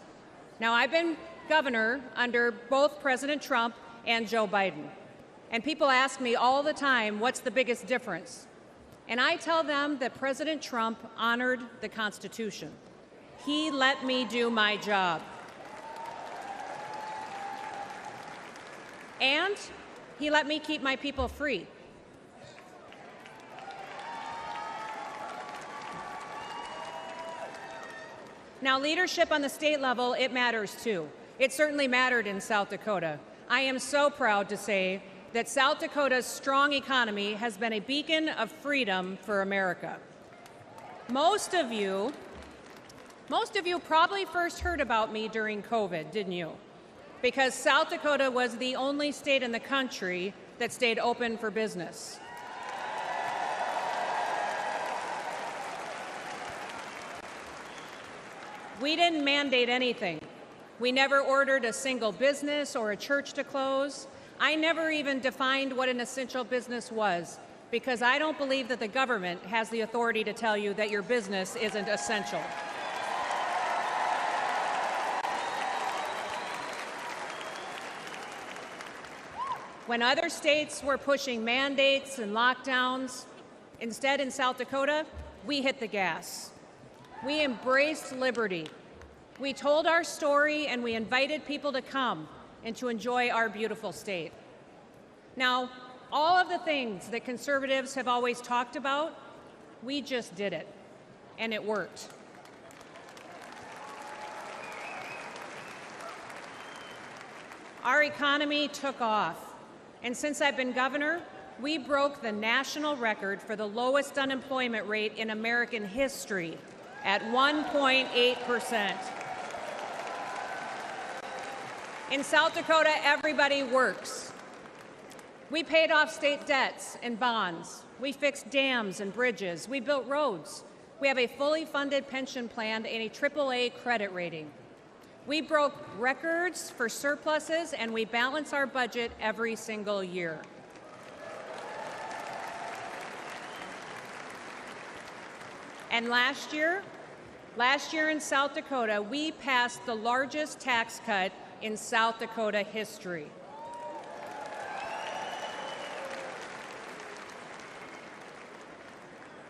Now, I've been governor under both President Trump and Joe Biden. And people ask me all the time, what's the biggest difference? And I tell them that President Trump honored the Constitution. He let me do my job. And he let me keep my people free. Now, leadership on the state level, it matters too. It certainly mattered in South Dakota. I am so proud to say that South Dakota's strong economy has been a beacon of freedom for America. Most of you probably first heard about me during COVID, didn't you? Because South Dakota was the only state in the country that stayed open for business. We didn't mandate anything. We never ordered a single business or a church to close. I never even defined what an essential business was, because I don't believe that the government has the authority to tell you that your business isn't essential. When other states were pushing mandates and lockdowns, instead in South Dakota, we hit the gas. We embraced liberty. We told our story and we invited people to come and to enjoy our beautiful state. Now, all of the things that conservatives have always talked about, we just did it, and it worked. Our economy took off, and since I've been governor, we broke the national record for the lowest unemployment rate in American history at 1.8%. In South Dakota, everybody works. We paid off state debts and bonds. We fixed dams and bridges. We built roads. We have a fully funded pension plan and a AAA credit rating. We broke records for surpluses, and we balance our budget every single year. And last year in South Dakota, we passed the largest tax cut in South Dakota history.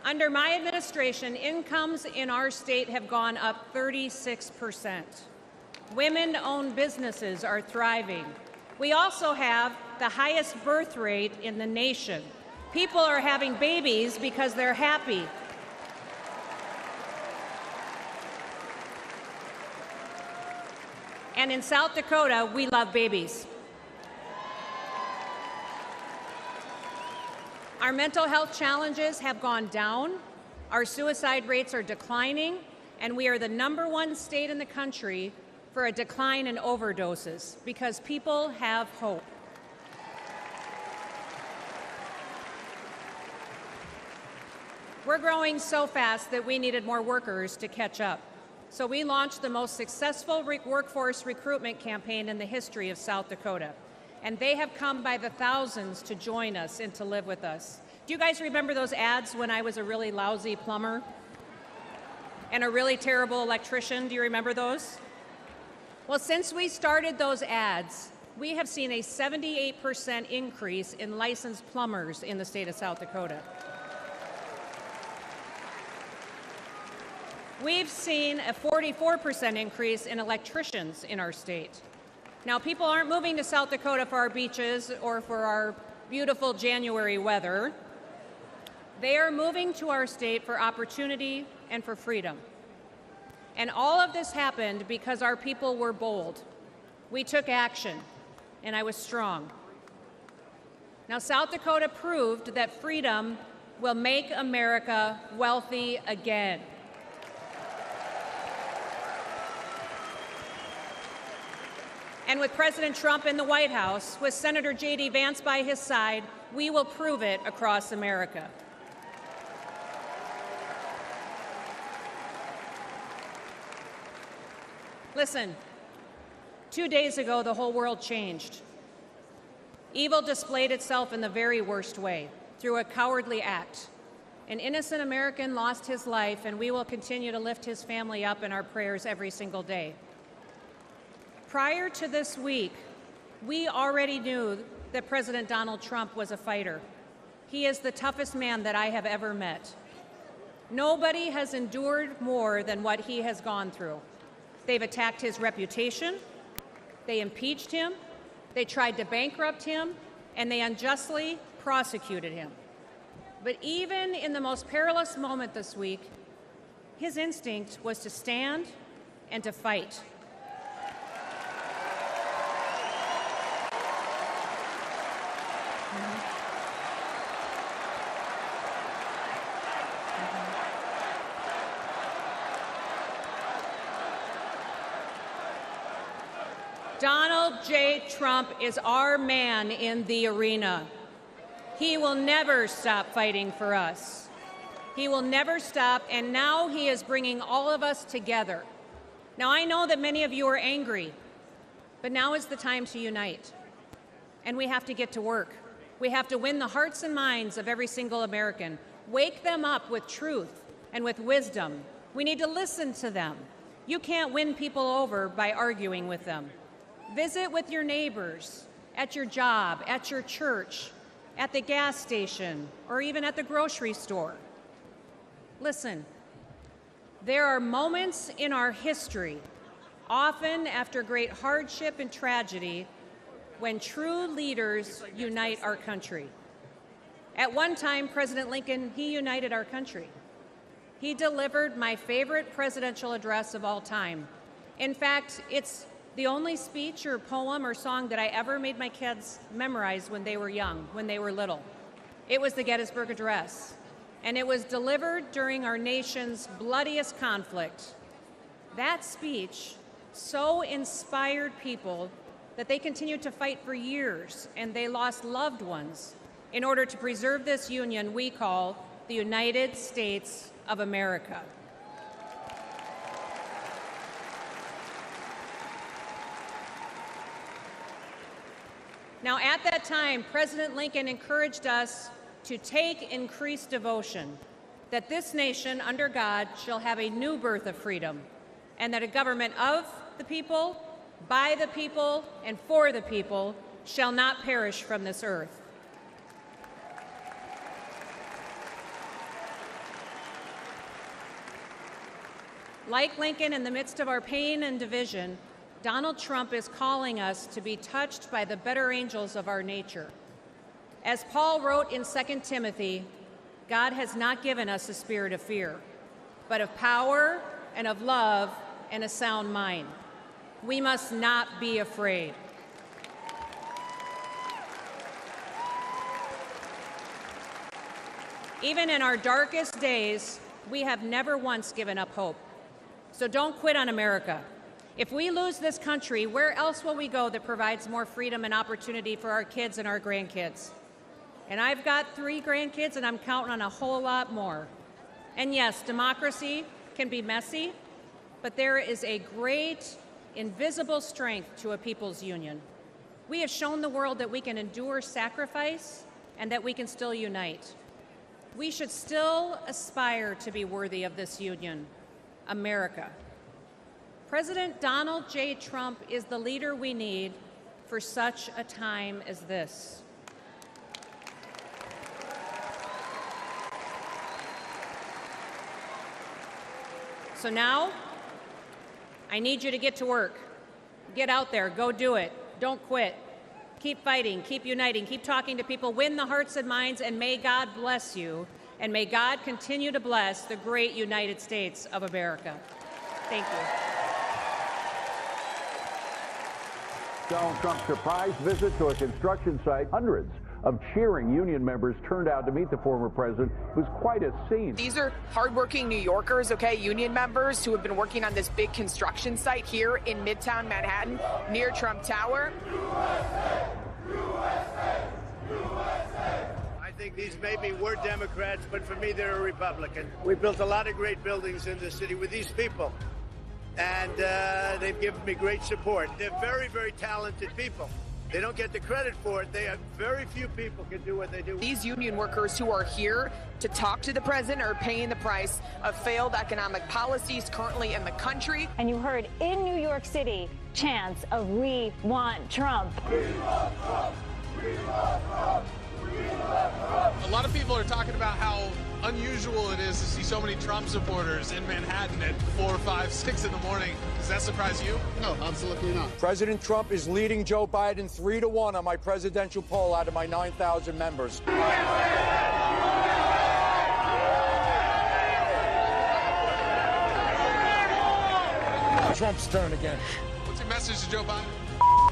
Under my administration, incomes in our state have gone up 36%. Women-owned businesses are thriving. We also have the highest birth rate in the nation. People are having babies because they're happy. And in South Dakota, we love babies. Our mental health challenges have gone down, our suicide rates are declining, and we are the #1 state in the country for a decline in overdoses because people have hope. We're growing so fast that we needed more workers to catch up. So we launched the most successful workforce recruitment campaign in the history of South Dakota. And they have come by the thousands to join us and to live with us. Do you guys remember those ads when I was a really lousy plumber and a really terrible electrician? Do you remember those? Well, since we started those ads, we have seen a 78% increase in licensed plumbers in the state of South Dakota. We've seen a 44% increase in electricians in our state. Now, people aren't moving to South Dakota for our beaches or for our beautiful January weather. They are moving to our state for opportunity and for freedom. And all of this happened because our people were bold. We took action, and I was strong. Now, South Dakota proved that freedom will make America wealthy again. And with President Trump in the White House, with Senator J.D. Vance by his side, we will prove it across America. Listen, 2 days ago, the whole world changed. Evil displayed itself in the very worst way, through a cowardly act. An innocent American lost his life, and we will continue to lift his family up in our prayers every single day. Prior to this week, we already knew that President Donald Trump was a fighter. He is the toughest man that I have ever met. Nobody has endured more than what he has gone through. They've attacked his reputation, they impeached him, they tried to bankrupt him, and they unjustly prosecuted him. But even in the most perilous moment this week, his instinct was to stand and to fight. Donald J. Trump is our man in the arena. He will never stop fighting for us. He will never stop, and now he is bringing all of us together. Now, I know that many of you are angry, but now is the time to unite. And we have to get to work. We have to win the hearts and minds of every single American. Wake them up with truth and with wisdom. We need to listen to them. You can't win people over by arguing with them. Visit with your neighbors, at your job, at your church, at the gas station, or even at the grocery store. Listen, there are moments in our history, often after great hardship and tragedy, when true leaders unite our country. At one time, President Lincoln, he united our country. He delivered my favorite presidential address of all time. In fact, it's the only speech or poem or song that I ever made my kids memorize when they were young, when they were little. It was the Gettysburg Address, and it was delivered during our nation's bloodiest conflict. That speech so inspired people that they continued to fight for years, and they lost loved ones in order to preserve this union we call the United States of America. Now, at that time, President Lincoln encouraged us to take increased devotion, that this nation, under God, shall have a new birth of freedom, and that a government of the people, by the people, and for the people shall not perish from this earth. Like Lincoln, in the midst of our pain and division, Donald Trump is calling us to be touched by the better angels of our nature. As Paul wrote in 2 Timothy, God has not given us a spirit of fear, but of power and of love and a sound mind. We must not be afraid. Even in our darkest days, we have never once given up hope. So don't quit on America. If we lose this country, where else will we go that provides more freedom and opportunity for our kids and our grandkids? And I've got 3 grandkids, and I'm counting on a whole lot more. And yes, democracy can be messy, but there is a great invisible strength to a people's union. We have shown the world that we can endure sacrifice and that we can still unite. We should still aspire to be worthy of this union, America. President Donald J. Trump is the leader we need for such a time as this. So now, I need you to get to work. Get out there, go do it. Don't quit. Keep fighting, keep uniting, keep talking to people, win the hearts and minds, and may God bless you, and may God continue to bless the great United States of America. Thank you. Donald Trump's surprise visit to a construction site. Hundreds of cheering union members turned out to meet the former president. It was quite a scene. These are hardworking New Yorkers, okay, union members who have been working on this big construction site here in Midtown Manhattan near Trump Tower. I think these maybe were Democrats, but for me, they're a Republican. We built a lot of great buildings in this city with these people, and they've given me great support. They're very, very talented people. They don't get the credit for it. They have very few people can do what they do. These union workers who are here to talk to the president are paying the price of failed economic policies currently in the country. And you heard in New York City chants of "We want Trump." We want Trump. We want Trump. A lot of people are talking about how unusual it is to see so many Trump supporters in Manhattan at 4, 5, 6 in the morning. Does that surprise you? No, absolutely not. President Trump is leading Joe Biden 3-1 on my presidential poll out of my 9,000 members. Trump's turn again. What's your message to Joe Biden?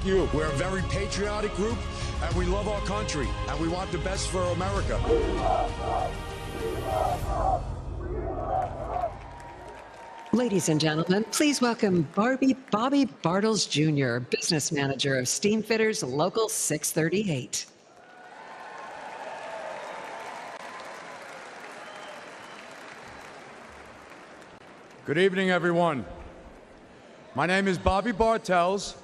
You. We're a very patriotic group, and we love our country, and we want the best for America. Ladies and gentlemen, please welcome Bobby Bartles Jr., business manager of Steamfitters Local 638. Good evening, everyone. My name is Bobby Bartels.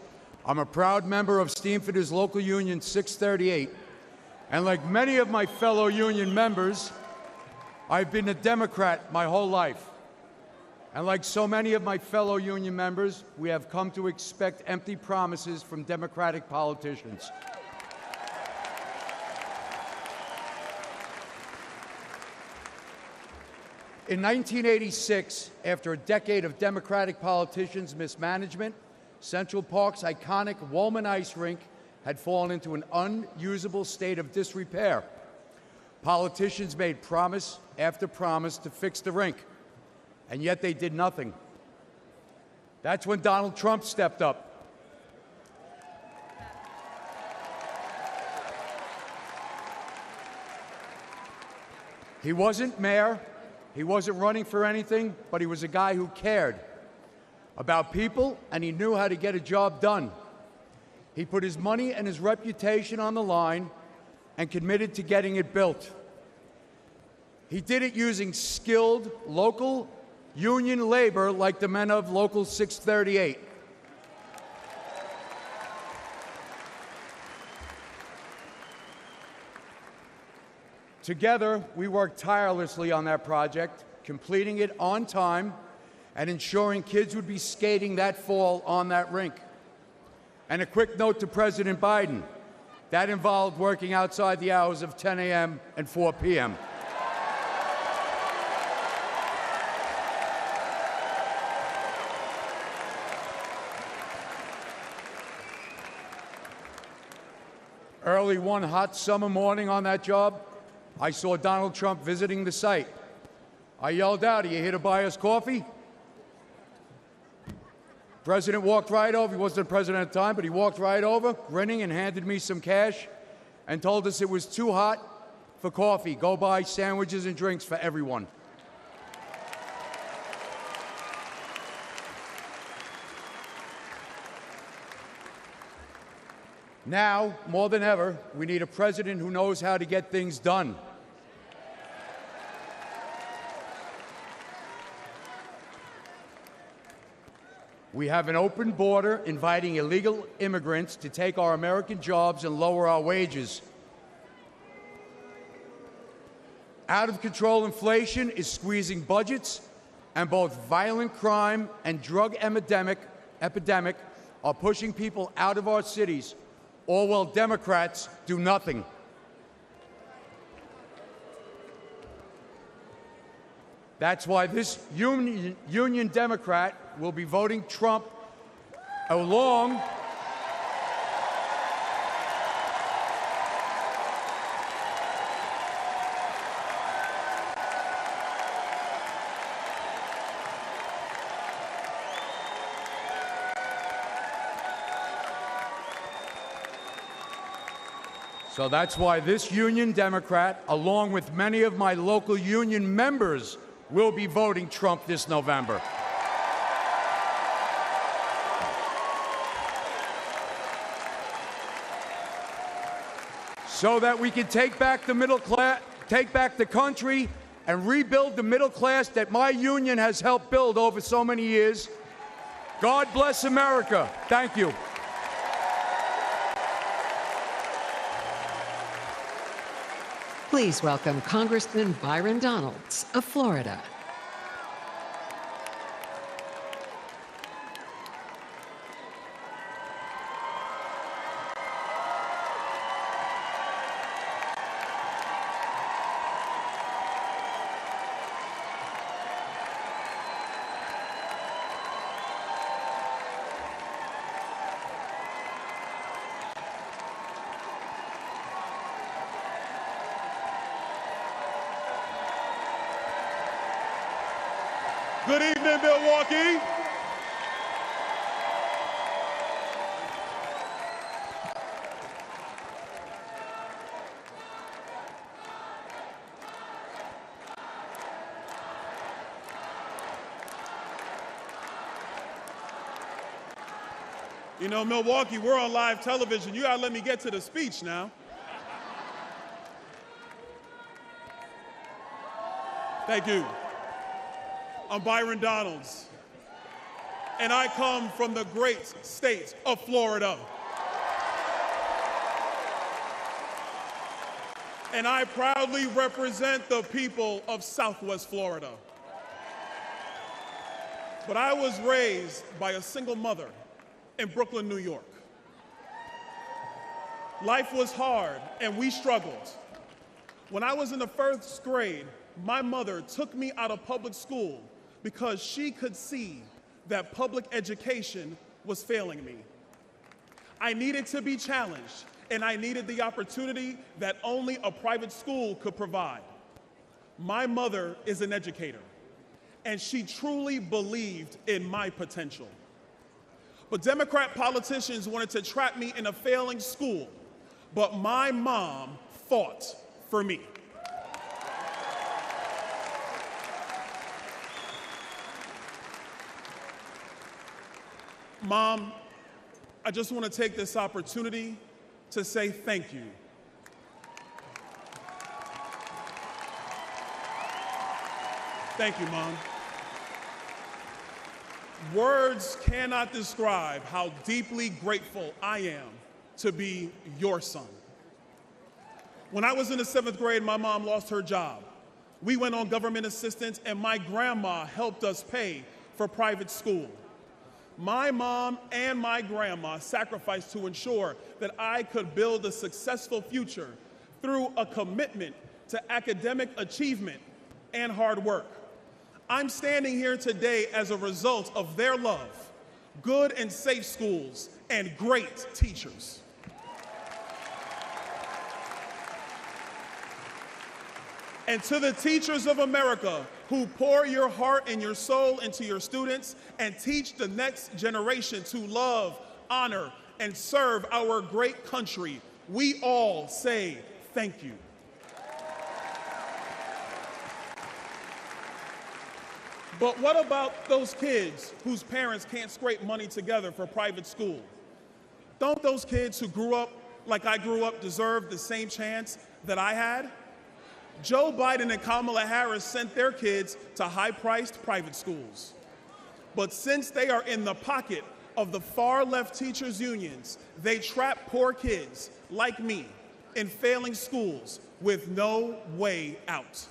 I'm a proud member of Steamfitters Local Union 638, and like many of my fellow union members, I've been a Democrat my whole life. And like so many of my fellow union members, we have come to expect empty promises from Democratic politicians. In 1986, after a decade of Democratic politicians' mismanagement, Central Park's iconic Woolman ice rink had fallen into an unusable state of disrepair. Politicians made promise after promise to fix the rink, and yet they did nothing. That's when Donald Trump stepped up. He wasn't mayor, he wasn't running for anything, but he was a guy who cared about people, and he knew how to get a job done. He put his money and his reputation on the line and committed to getting it built. He did it using skilled local union labor like the men of Local 638. Together, we worked tirelessly on that project, completing it on time and ensuring kids would be skating that fall on that rink. And a quick note to President Biden, that involved working outside the hours of 10 a.m. and 4 p.m. Early one hot summer morning on that job, I saw Donald Trump visiting the site. I yelled out, "Are you here to buy us coffee?" President walked right over. He wasn't the president at the time, but he walked right over, grinning, and handed me some cash and told us it was too hot for coffee. Go buy sandwiches and drinks for everyone. Now, more than ever, we need a president who knows how to get things done. We have an open border inviting illegal immigrants to take our American jobs and lower our wages. Out-of-control inflation is squeezing budgets, and both violent crime and drug epidemic are pushing people out of our cities, all while Democrats do nothing. That's why this union Democrat will be voting Trump along So that's why this union Democrat, along with many of my local union members, will be voting Trump this November. So that we can take back the middle class, take back the country, and rebuild the middle class that my union has helped build over so many years. God bless America. Thank you. Please welcome Congressman Byron Donalds of Florida. Good evening, Milwaukee. You know, Milwaukee, we're on live television. You gotta let me get to the speech now. Thank you. I'm Byron Donalds, and I come from the great state of Florida. And I proudly represent the people of Southwest Florida. But I was raised by a single mother in Brooklyn, New York. Life was hard, and we struggled. When I was in the first grade, my mother took me out of public school because she could see that public education was failing me. I needed to be challenged, and I needed the opportunity that only a private school could provide. My mother is an educator, and she truly believed in my potential. But Democrat politicians wanted to trap me in a failing school, but my mom fought for me. Mom, I just want to take this opportunity to say thank you. Thank you, Mom. Words cannot describe how deeply grateful I am to be your son. When I was in the 7th grade, my mom lost her job. We went on government assistance, and my grandma helped us pay for private school. My mom and my grandma sacrificed to ensure that I could build a successful future through a commitment to academic achievement and hard work. I'm standing here today as a result of their love, good and safe schools, and great teachers. And to the teachers of America who pour your heart and your soul into your students and teach the next generation to love, honor, and serve our great country, we all say thank you. But what about those kids whose parents can't scrape money together for private school? Don't those kids who grew up like I grew up deserve the same chance that I had? Joe Biden and Kamala Harris sent their kids to high-priced private schools. But since they are in the pocket of the far-left teachers' unions, they trap poor kids like me in failing schools with no way out.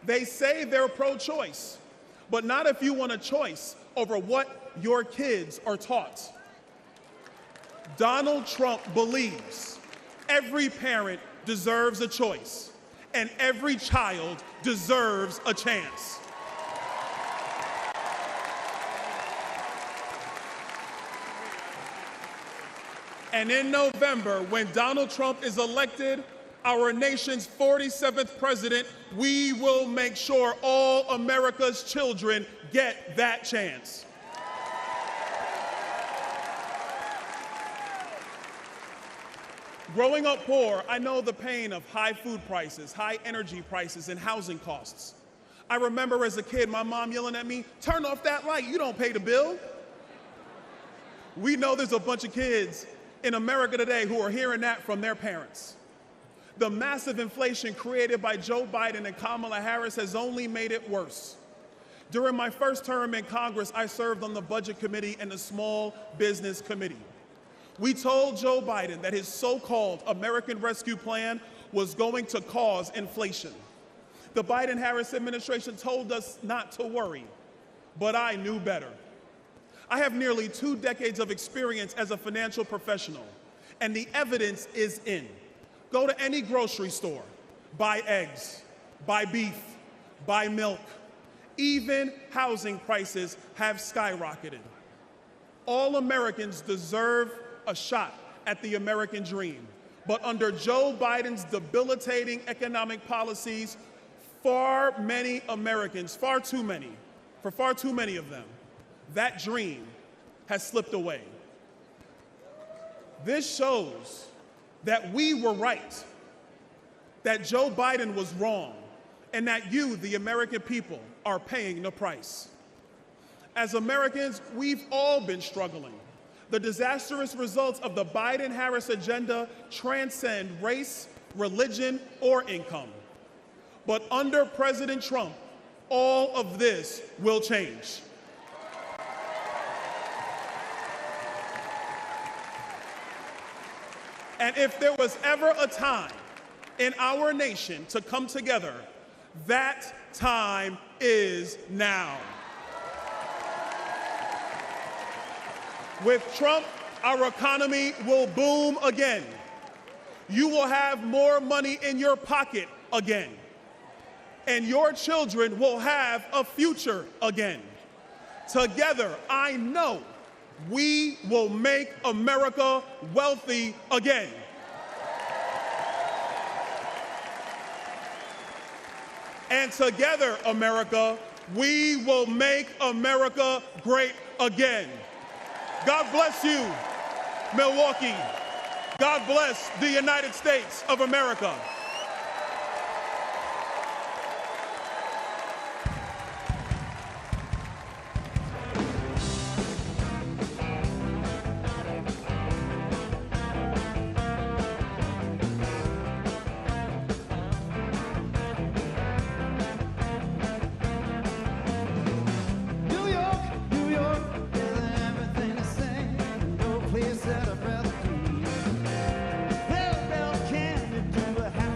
They say they're pro-choice, but not if you want a choice over what your kids are taught. Donald Trump believes every parent deserves a choice, and every child deserves a chance. And in November, when Donald Trump is elected, our nation's 47th president, we will make sure all America's children get that chance. Growing up poor, I know the pain of high food prices, high energy prices, and housing costs. I remember as a kid, my mom yelling at me, "Turn off that light, you don't pay the bill." We know there's a bunch of kids in America today who are hearing that from their parents. The massive inflation created by Joe Biden and Kamala Harris has only made it worse. During my first term in Congress, I served on the Budget Committee and the Small Business Committee. We told Joe Biden that his so-called American Rescue Plan was going to cause inflation. The Biden-Harris administration told us not to worry, but I knew better. I have nearly 2 decades of experience as a financial professional, and the evidence is in. Go to any grocery store, buy eggs, buy beef, buy milk. Even housing prices have skyrocketed. All Americans deserve a shot at the American dream. But under Joe Biden's debilitating economic policies, far many Americans, far too many of them, that dream has slipped away. This shows that we were right, that Joe Biden was wrong, and that you, the American people, are paying the price. As Americans, we've all been struggling. The disastrous results of the Biden-Harris agenda transcend race, religion, or income. But under President Trump, all of this will change. And if there was ever a time in our nation to come together, that time is now. With Trump, our economy will boom again. You will have more money in your pocket again. And your children will have a future again. Together, I know we will make America wealthy again. And together, America, we will make America great again. God bless you, Milwaukee. God bless the United States of America. Place that I'd rather be. Well, can you do a half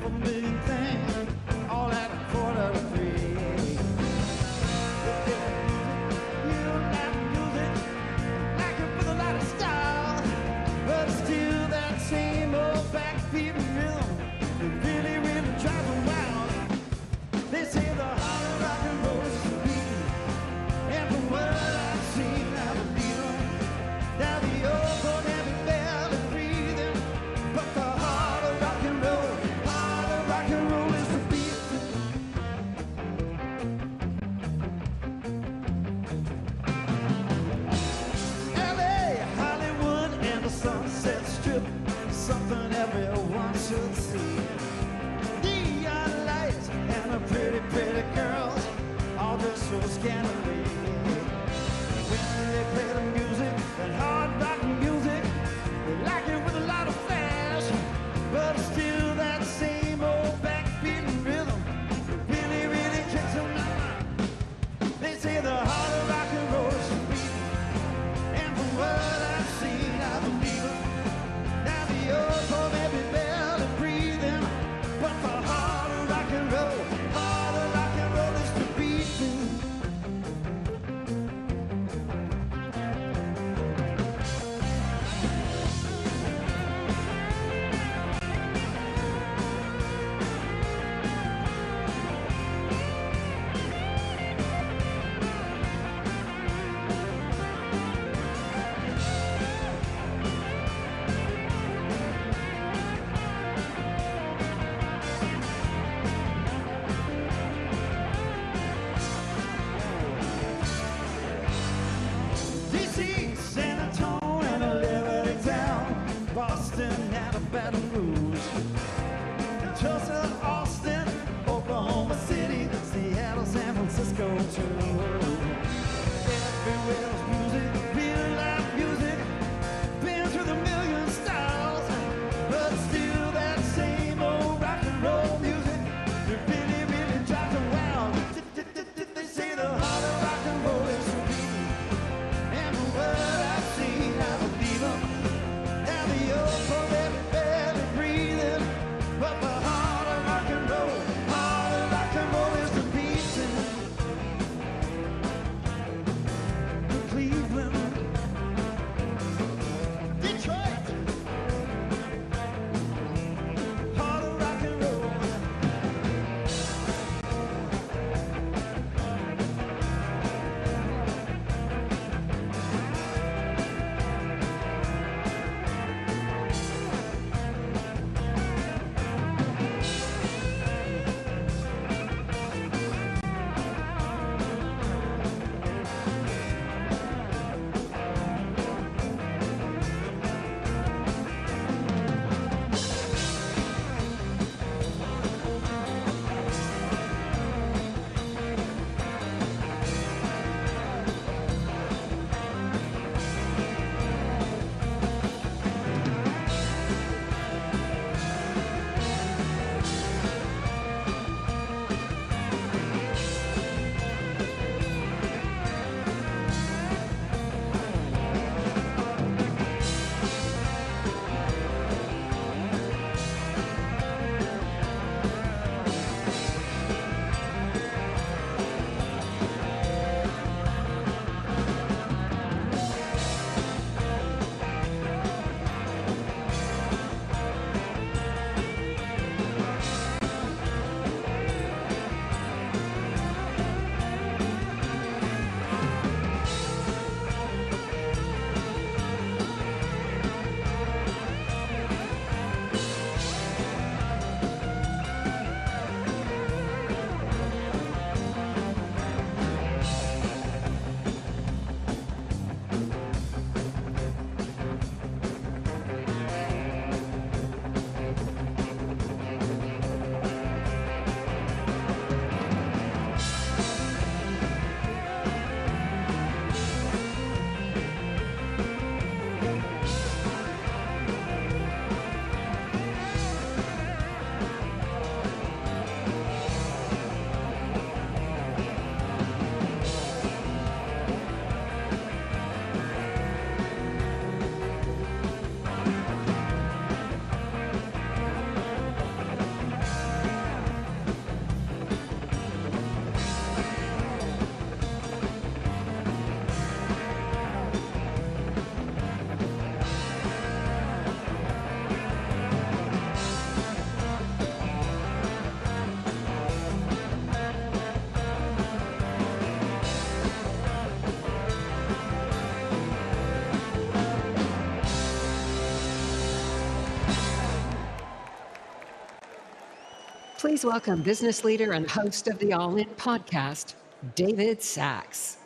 Please welcome business leader and host of the All In podcast, David Sachs.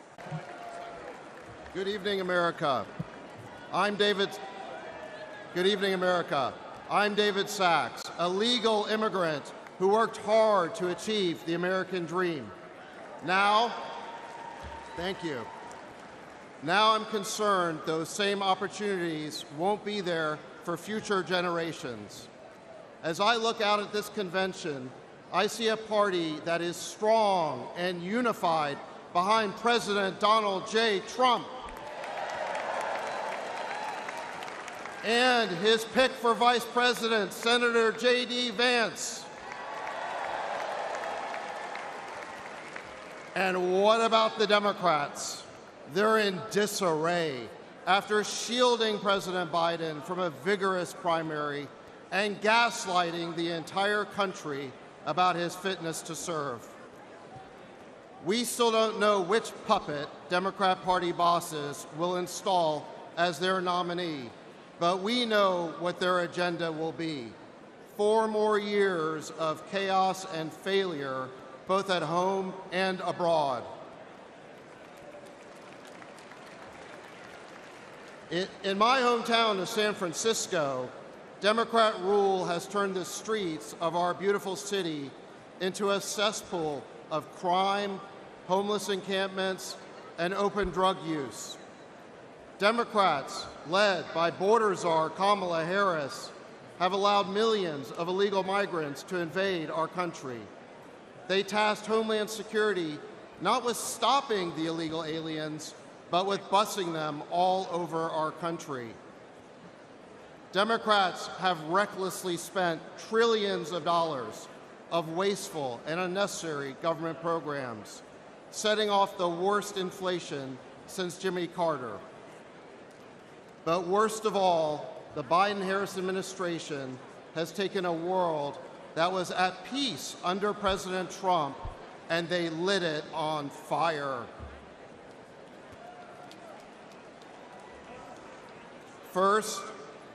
Good evening, America. Good evening, America. I'm David Sachs, a legal immigrant who worked hard to achieve the American dream. Thank you. Now I'm concerned those same opportunities won't be there for future generations. As I look out at this convention, I see a party that is strong and unified behind President Donald J. Trump and his pick for Vice President, Senator J.D. Vance. And what about the Democrats? They're in disarray after shielding President Biden from a vigorous primary and gaslighting the entire country about his fitness to serve. We still don't know which puppet Democrat Party bosses will install as their nominee, but we know what their agenda will be. 4 more years of chaos and failure, both at home and abroad. In my hometown of San Francisco, Democrat rule has turned the streets of our beautiful city into a cesspool of crime, homeless encampments, and open drug use. Democrats, led by border czar Kamala Harris, have allowed millions of illegal migrants to invade our country. They tasked Homeland Security not with stopping the illegal aliens, but with busing them all over our country. Democrats have recklessly spent trillions of dollars of wasteful and unnecessary government programs, setting off the worst inflation since Jimmy Carter. But worst of all, the Biden-Harris administration has taken a world that was at peace under President Trump, and they lit it on fire. First,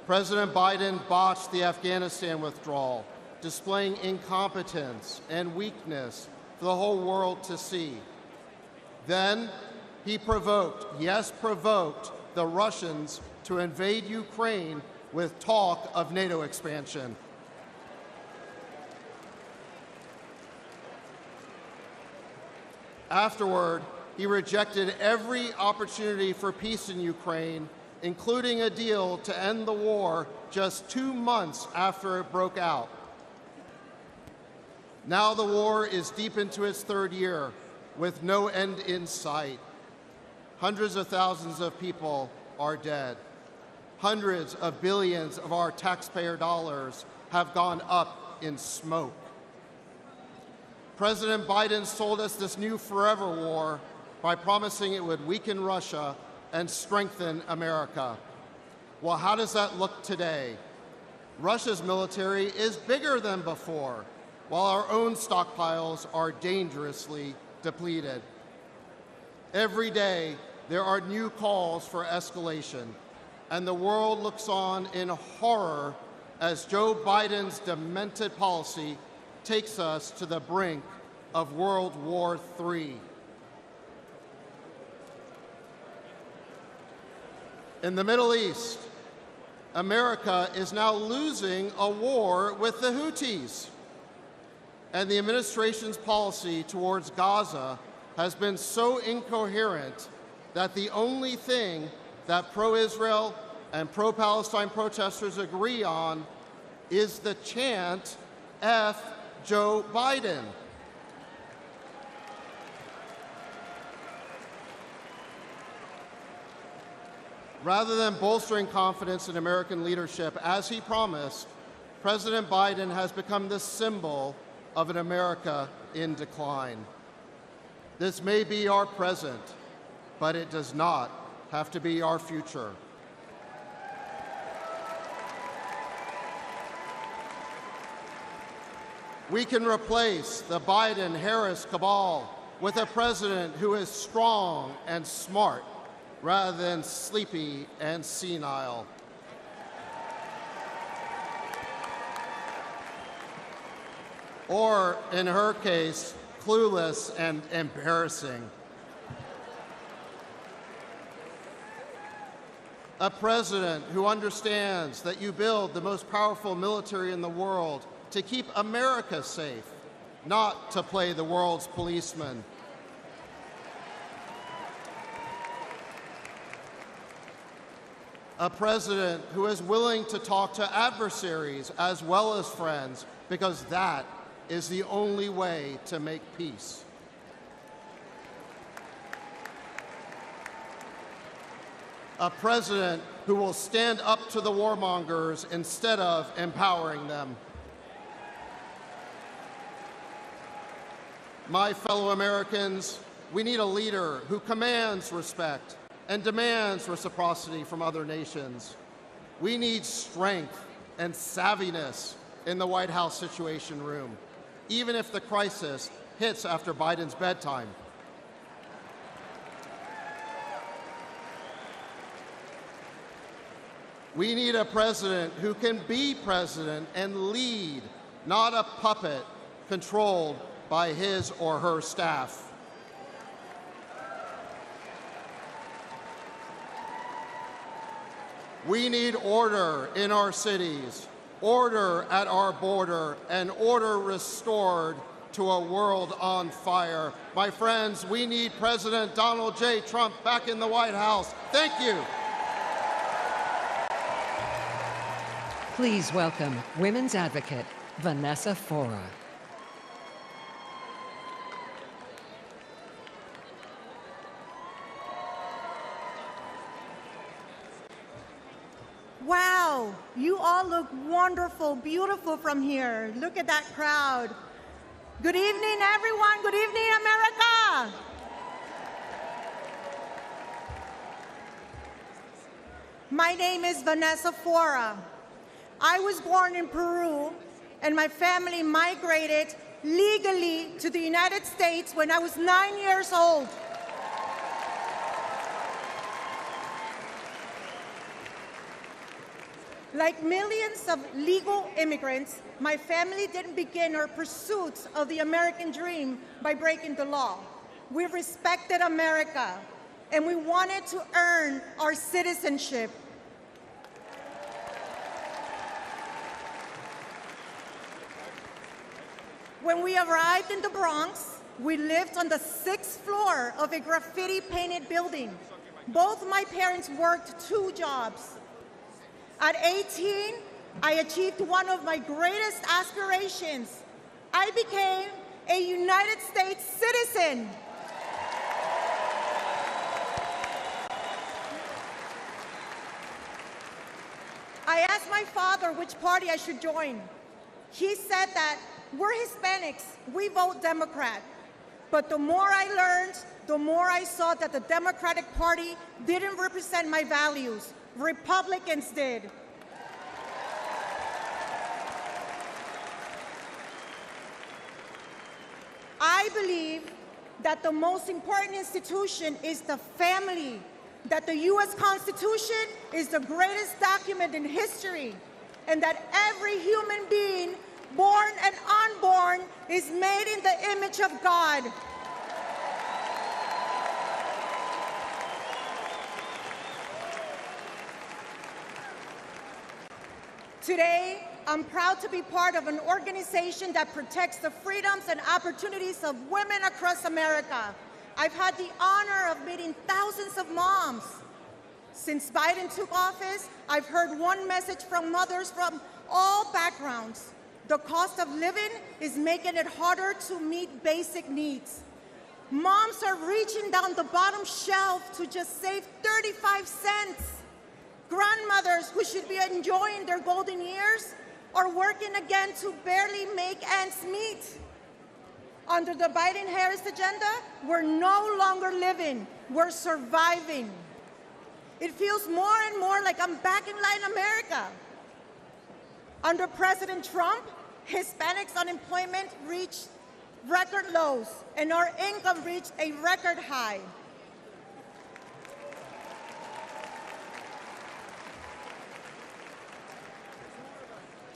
President Biden botched the Afghanistan withdrawal, displaying incompetence and weakness for the whole world to see. Then, he provoked the Russians to invade Ukraine with talk of NATO expansion. Afterward, he rejected every opportunity for peace in Ukraine, including a deal to end the war just 2 months after it broke out. Now the war is deep into its 3rd year, with no end in sight. Hundreds of thousands of people are dead. Hundreds of billions of our taxpayer dollars have gone up in smoke. President Biden sold us this new forever war by promising it would weaken Russia and strengthen America. Well, how does that look today? Russia's military is bigger than before, while our own stockpiles are dangerously depleted. Every day, there are new calls for escalation, and the world looks on in horror as Joe Biden's demented policy takes us to the brink of World War III. In the Middle East, America is now losing a war with the Houthis. And the administration's policy towards Gaza has been so incoherent that the only thing that pro-Israel and pro-Palestine protesters agree on is the chant, F Joe Biden. Rather than bolstering confidence in American leadership, as he promised, President Biden has become the symbol of an America in decline. This may be our present, but it does not have to be our future. We can replace the Biden-Harris cabal with a president who is strong and smart, rather than sleepy and senile. or in her case, clueless and embarrassing. A president who understands that you build the most powerful military in the world to keep America safe, not to play the world's policeman. A president who is willing to talk to adversaries as well as friends, because that is the only way to make peace. A president who will stand up to the warmongers instead of empowering them. My fellow Americans, we need a leader who commands respect and demands reciprocity from other nations. We need strength and savviness in the White House Situation Room, even if the crisis hits after Biden's bedtime. We need a president who can be president and lead, not a puppet controlled by his or her staff. We need order in our cities, order at our border, and order restored to a world on fire. My friends, we need President Donald J. Trump back in the White House. Thank you. Please welcome women's advocate Vanessa Fora. Wow, you all look wonderful, beautiful from here. Look at that crowd. Good evening, everyone. Good evening, America. My name is Vanessa Fora. I was born in Peru, and my family migrated legally to the United States when I was 9 years old. Like millions of legal immigrants, my family didn't begin our pursuits of the American dream by breaking the law. We respected America, and we wanted to earn our citizenship. When we arrived in the Bronx, we lived on the 6th floor of a graffiti-painted building. Both my parents worked 2 jobs. At 18, I achieved one of my greatest aspirations. I became a United States citizen. I asked my father which party I should join. He said that we're Hispanics, we vote Democrat. But the more I learned, the more I saw that the Democratic Party didn't represent my values. Republicans did. I believe that the most important institution is the family, that the U.S. Constitution is the greatest document in history, and that every human being, born and unborn, is made in the image of God. Today, I'm proud to be part of an organization that protects the freedoms and opportunities of women across America. I've had the honor of meeting thousands of moms. Since Biden took office, I've heard one message from mothers from all backgrounds. The cost of living is making it harder to meet basic needs. Moms are reaching down the bottom shelf to just save 35 cents. Grandmothers who should be enjoying their golden years are working again to barely make ends meet. Under the Biden-Harris agenda, we're no longer living, we're surviving. It feels more and more like I'm back in Latin America. Under President Trump, Hispanics' unemployment reached record lows, and our income reached a record high.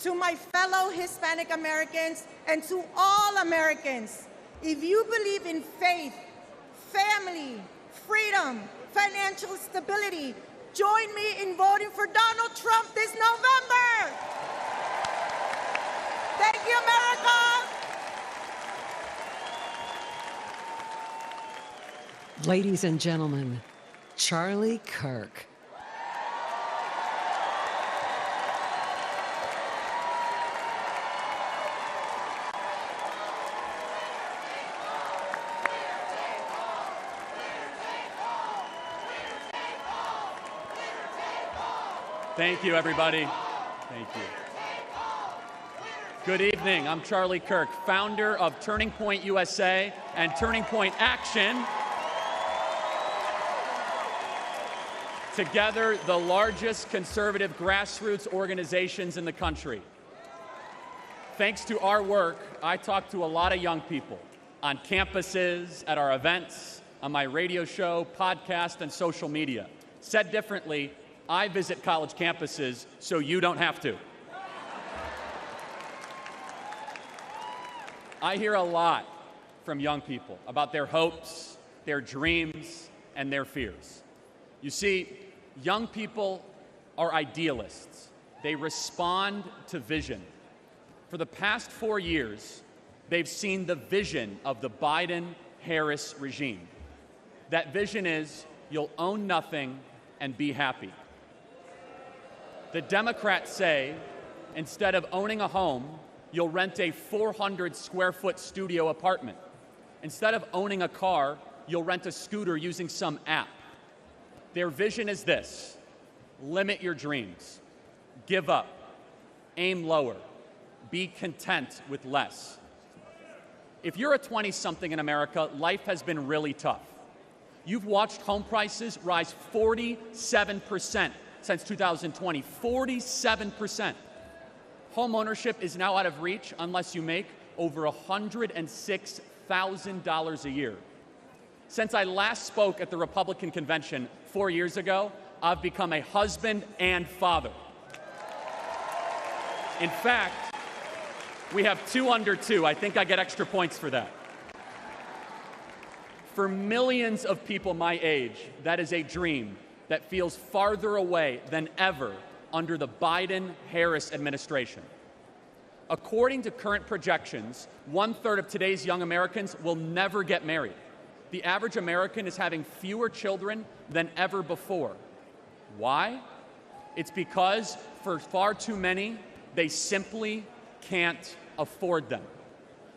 to my fellow Hispanic Americans, and to all Americans. If you believe in faith, family, freedom, financial stability, join me in voting for Donald Trump this November. Thank you, America. Ladies and gentlemen, Charlie Kirk. Thank you, everybody. Thank you. Good evening. I'm Charlie Kirk, founder of Turning Point USA and Turning Point Action. Together, the largest conservative grassroots organizations in the country. Thanks to our work, I talk to a lot of young people on campuses, at our events, on my radio show, podcast, and social media. Said differently, I visit college campuses so you don't have to. I hear a lot from young people about their hopes, their dreams, and their fears. You see, young people are idealists. They respond to vision. For the past 4 years, they've seen the vision of the Biden-Harris regime. That vision is, you'll own nothing and be happy. The Democrats say, instead of owning a home, you'll rent a 400-square-foot studio apartment. Instead of owning a car, you'll rent a scooter using some app. Their vision is this: limit your dreams, give up, aim lower, be content with less. If you're a 20-something in America, life has been really tough. You've watched home prices rise 47% since 2020, 47%. Home ownership is now out of reach unless you make over $106,000 a year. Since I last spoke at the Republican convention 4 years ago, I've become a husband and father. In fact, we have 2 under 2. I think I get extra points for that. For millions of people my age, that is a dream that feels farther away than ever under the Biden-Harris administration. According to current projections, 1/3 of today's young Americans will never get married. The average American is having fewer children than ever before. Why? It's because for far too many, they simply can't afford them.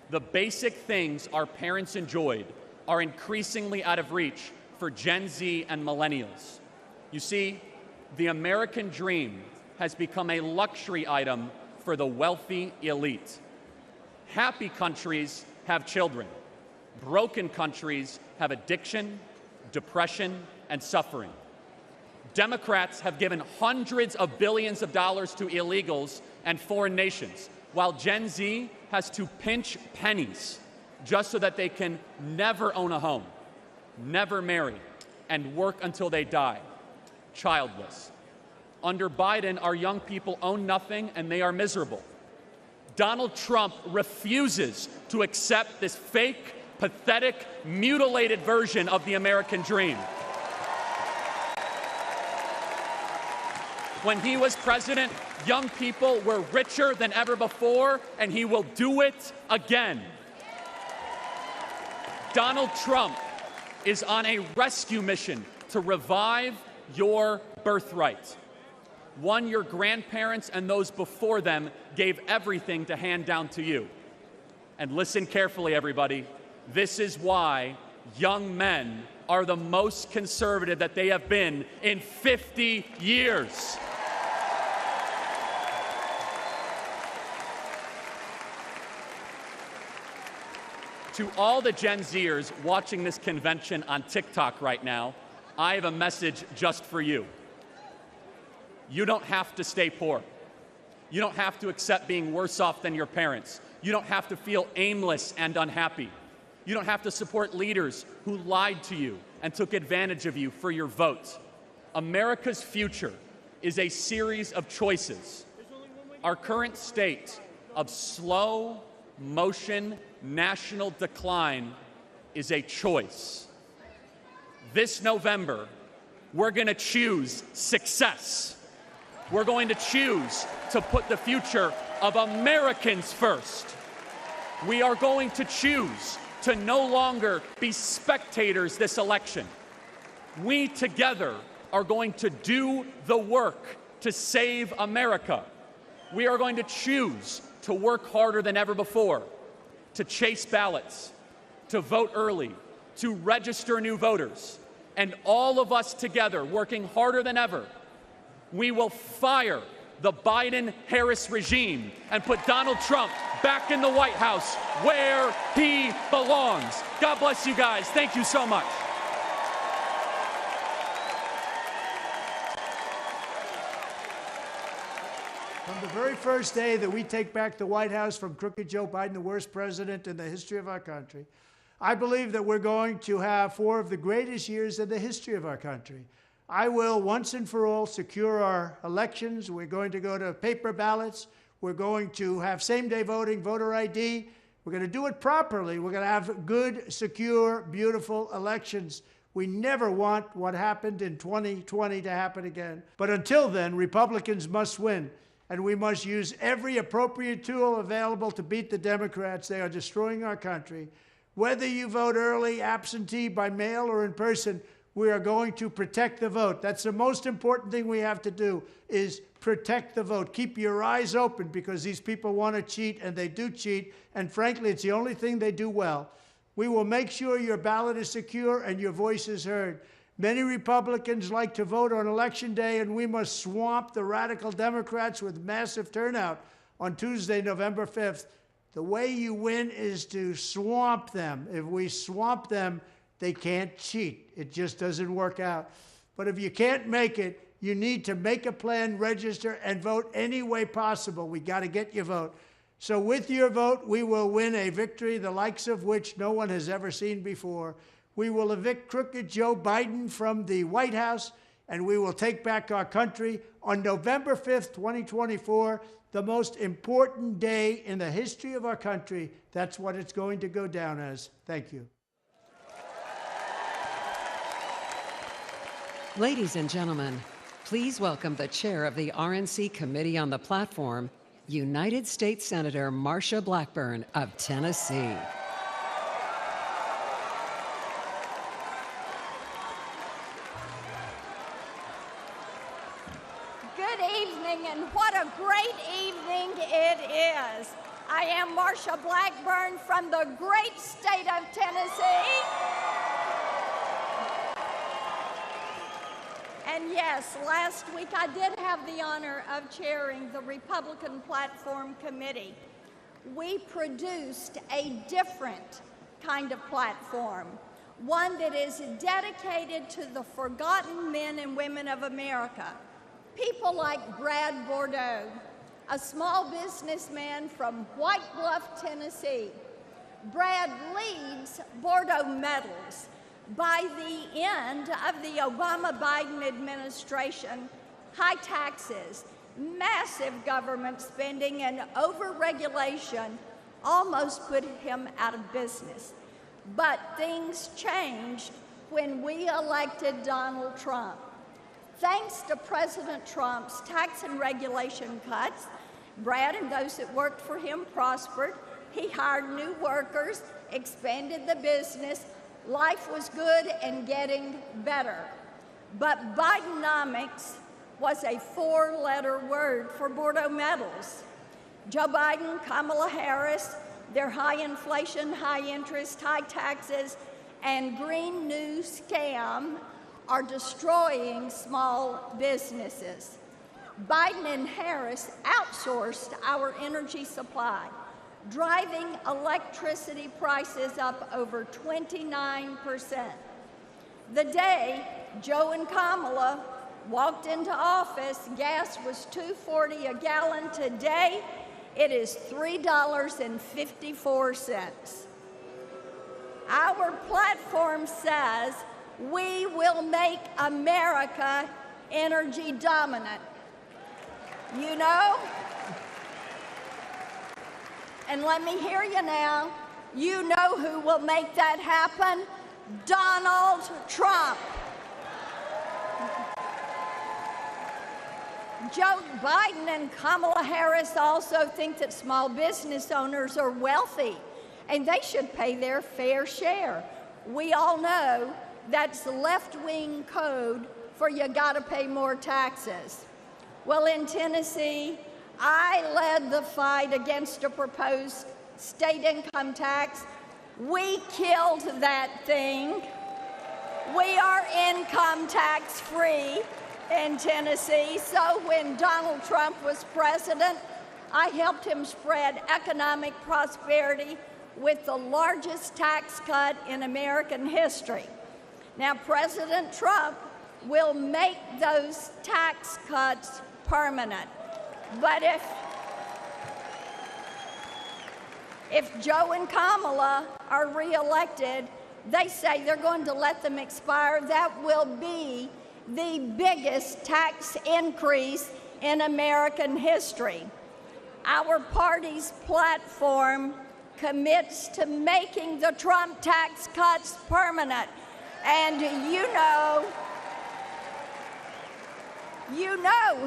The basic things our parents enjoyed are increasingly out of reach for Gen Z and millennials. You see, the American dream has become a luxury item for the wealthy elite. Happy countries have children. Broken countries have addiction, depression, and suffering. Democrats have given hundreds of billions of dollars to illegals and foreign nations, while Gen Z has to pinch pennies just so that they can never own a home, never marry, and work until they die, childless. Under Biden, our young people own nothing and they are miserable. Donald Trump refuses to accept this fake, pathetic, mutilated version of the American dream. When he was president, young people were richer than ever before, and he will do it again. Donald Trump is on a rescue mission to revive your birthright, one your grandparents and those before them gave everything to hand down to you. And listen carefully, everybody. This is why young men are the most conservative that they have been in 50 years. To all the Gen Zers watching this convention on TikTok right now, I have a message just for you. You don't have to stay poor. You don't have to accept being worse off than your parents. You don't have to feel aimless and unhappy. You don't have to support leaders who lied to you and took advantage of you for your vote. America's future is a series of choices. Our current state of slow motion national decline is a choice. This November, we're going to choose success. We're going to choose to put the future of Americans first. We are going to choose to no longer be spectators this election. We together are going to do the work to save America. We are going to choose to work harder than ever before, to chase ballots, to vote early, to register new voters. And all of us together, working harder than ever, we will fire the Biden-Harris regime and put Donald Trump back in the White House where he belongs. God bless you guys. Thank you so much. From the very first day that we take back the White House from crooked Joe Biden, the worst president in the history of our country, I believe that we're going to have 4 of the greatest years in the history of our country. I will once and for all secure our elections. We're going to go to paper ballots. We're going to have same-day voting, voter ID. We're going to do it properly. We're going to have good, secure, beautiful elections. We never want what happened in 2020 to happen again. But until then, Republicans must win. And we must use every appropriate tool available to beat the Democrats. They are destroying our country. Whether you vote early, absentee, by mail, or in person, we are going to protect the vote. That's the most important thing we have to do, is protect the vote. Keep your eyes open, because these people want to cheat, and they do cheat. And frankly, it's the only thing they do well. We will make sure your ballot is secure and your voice is heard. Many Republicans like to vote on Election Day, and we must swamp the radical Democrats with massive turnout on Tuesday, November 5th. The way you win is to swamp them. If we swamp them, they can't cheat. It just doesn't work out. But if you can't make it, you need to make a plan, register, and vote any way possible. We got to get your vote. So with your vote, we will win a victory the likes of which no one has ever seen before. We will evict crooked Joe Biden from the White House, and we will take back our country on November 5th, 2024, the most important day in the history of our country. That's what it's going to go down as. Thank you. Ladies and gentlemen, please welcome the chair of the RNC Committee on the Platform, United States Senator Marsha Blackburn of Tennessee. Good evening, and what a great evening it is. I am Marsha Blackburn from the great state of Tennessee. And yes, last week I did have the honor of chairing the Republican Platform Committee. We produced a different kind of platform, one that is dedicated to the forgotten men and women of America. People like Brad Bordeaux, a small businessman from White Bluff, Tennessee. Brad leads Bordeaux Metals. By the end of the Obama-Biden administration, high taxes, massive government spending, and over-regulation almost put him out of business. But things changed when we elected Donald Trump. Thanks to President Trump's tax and regulation cuts, Brad and those that worked for him prospered. He hired new workers, expanded the business. Life was good and getting better. But Bidenomics was a 4-letter word for Bordeaux Metals. Joe Biden, Kamala Harris, their high inflation, high interest, high taxes, and Green New scam are destroying small businesses. Biden and Harris outsourced our energy supply, driving electricity prices up over 29%. The day Joe and Kamala walked into office, gas was $2.40 a gallon. Today, it is $3.54. Our platform says we will make America energy dominant. You know? And let me hear you now. You know who will make that happen? Donald Trump. Joe Biden and Kamala Harris also think that small business owners are wealthy and they should pay their fair share. We all know that's left-wing code for you gotta pay more taxes. Well, in Tennessee, I led the fight against a proposed state income tax. We killed that thing. We are income tax free in Tennessee. So when Donald Trump was president, I helped him spread economic prosperity with the largest tax cut in American history. Now, President Trump will make those tax cuts permanent. But if Joe and Kamala are reelected, they say they're going to let them expire. That will be the biggest tax increase in American history. Our party's platform commits to making the Trump tax cuts permanent. And you know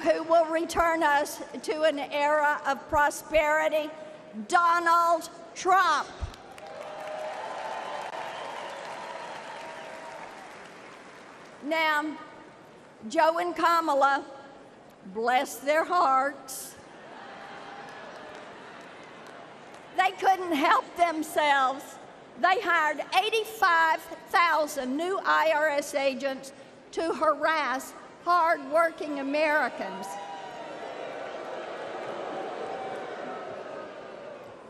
who will return us to an era of prosperity? Donald Trump. Now, Joe and Kamala, bless their hearts, they couldn't help themselves. They hired 85,000 new IRS agents to harass hard-working Americans.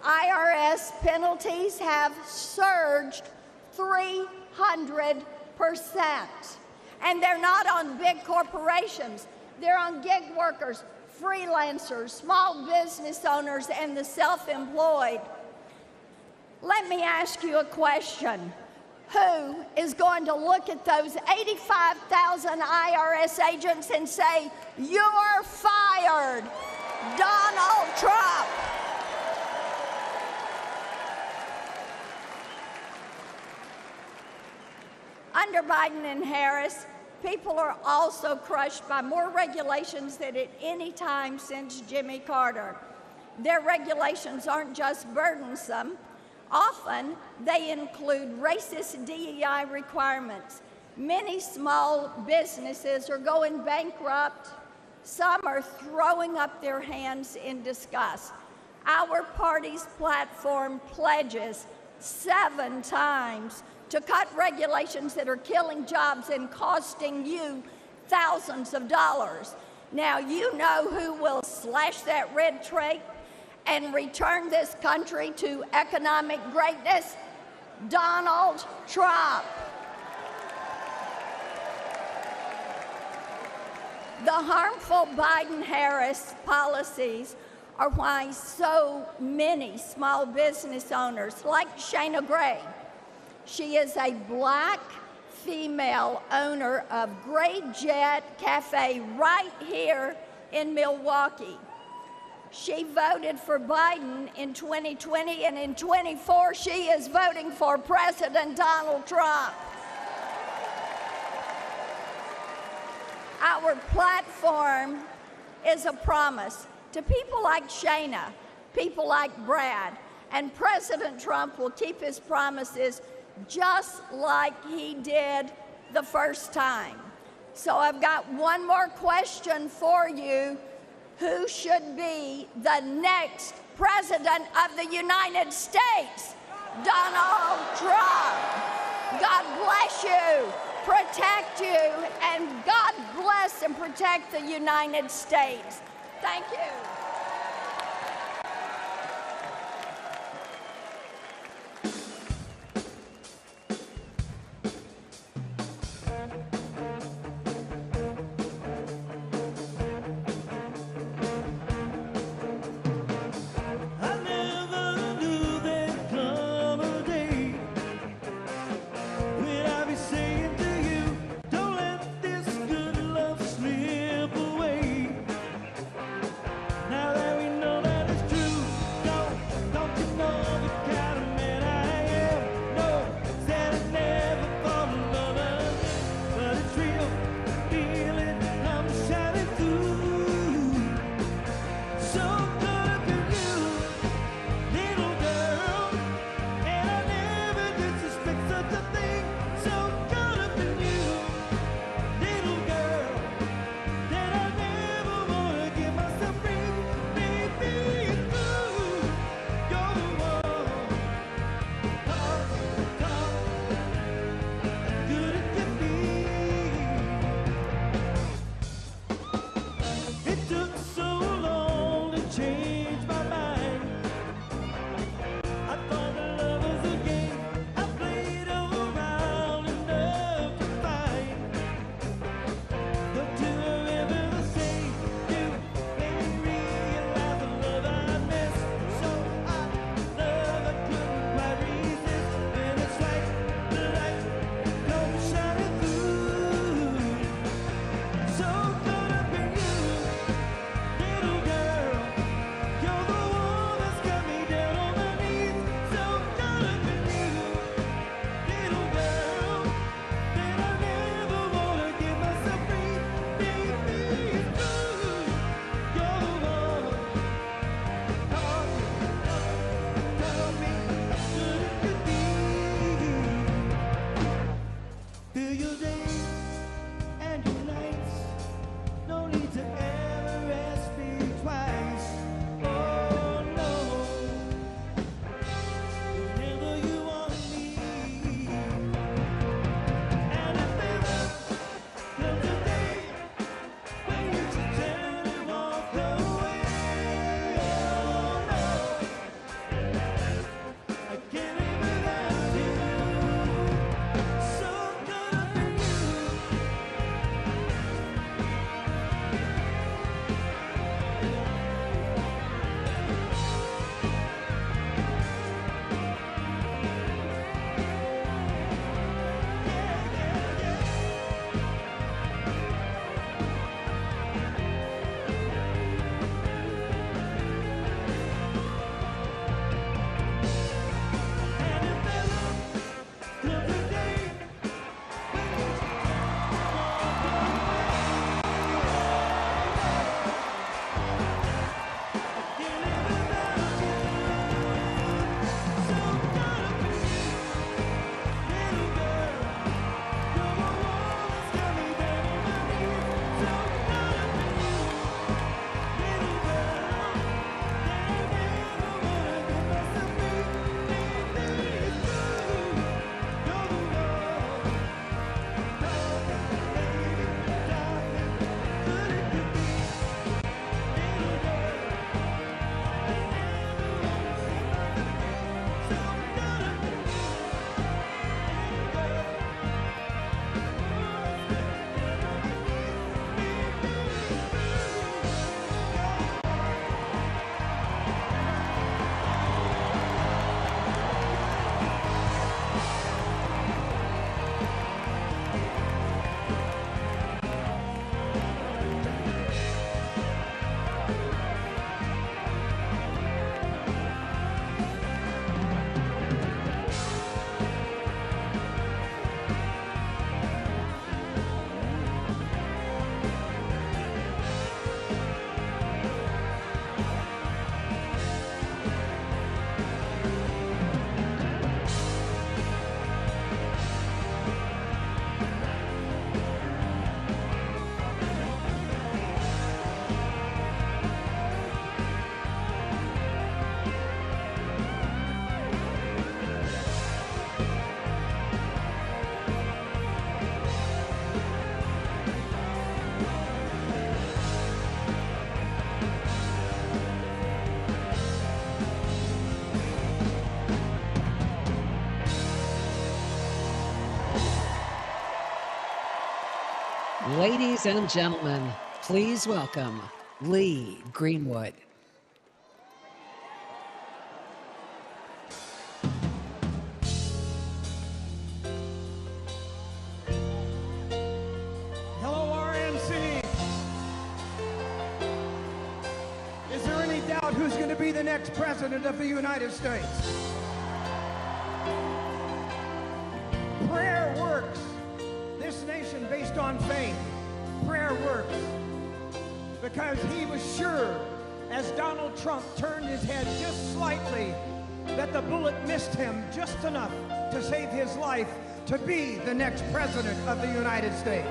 IRS penalties have surged 300%. And they're not on big corporations. They're on gig workers, freelancers, small business owners, and the self-employed. Let me ask you a question. Who is going to look at those 85,000 IRS agents and say, "You're fired"? Donald Trump. Under Biden and Harris, people are also crushed by more regulations than at any time since Jimmy Carter. Their regulations aren't just burdensome. Often, they include racist DEI requirements. Many small businesses are going bankrupt. Some are throwing up their hands in disgust. Our party's platform pledges 7 times to cut regulations that are killing jobs and costing you thousands of dollars. Now, you know who will slash that red tape and return this country to economic greatness? Donald Trump. The harmful Biden-Harris policies are why so many small business owners, like Shayna Gray, she is a black female owner of Gray Jet Cafe right here in Milwaukee. She voted for Biden in 2020, and in 24, she is voting for President Donald Trump. Our platform is a promise to people like Shayna, people like Brad, and President Trump will keep his promises just like he did the first time. So I've got one more question for you. Who should be the next President of the United States? Donald Trump. God bless you, protect you, and God bless and protect the United States. Thank you. Ladies and gentlemen, please welcome Lee Greenwood. Hello, RNC. Is there any doubt who's going to be the next president of the United States? Prayer works. This nation based on faith. Prayer works. Because he was sure, as Donald Trump turned his head just slightly, that the bullet missed him just enough to save his life to be the next president of the United States.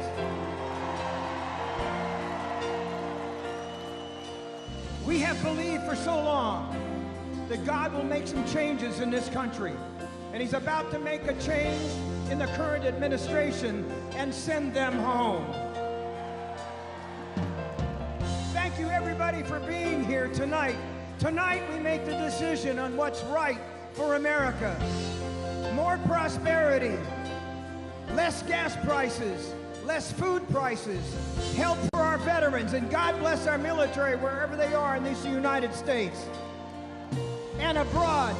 We have believed for so long that God will make some changes in this country. And he's about to make a change in the current administration and send them home. Thank you, everybody, for being here tonight. Tonight, we make the decision on what's right for America. More prosperity, less gas prices, less food prices, help for our veterans, and God bless our military wherever they are in these United States and abroad.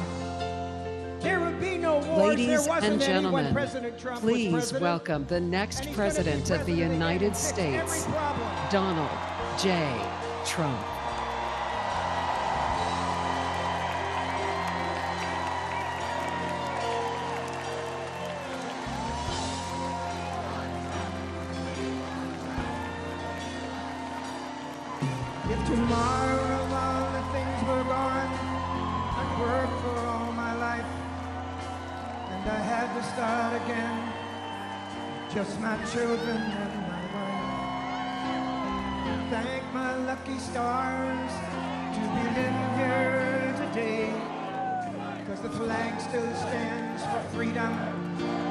There would be no wars. Ladies there wasn't and any when gentlemen, President Trump please was president. welcome the next president of the United States, Donald J. Trump. If tomorrow all the things were gone, I'd worked for all my life, and I had to start again, just my children and my wife. Thank my lucky stars to be living here today, because the flag still stands for freedom,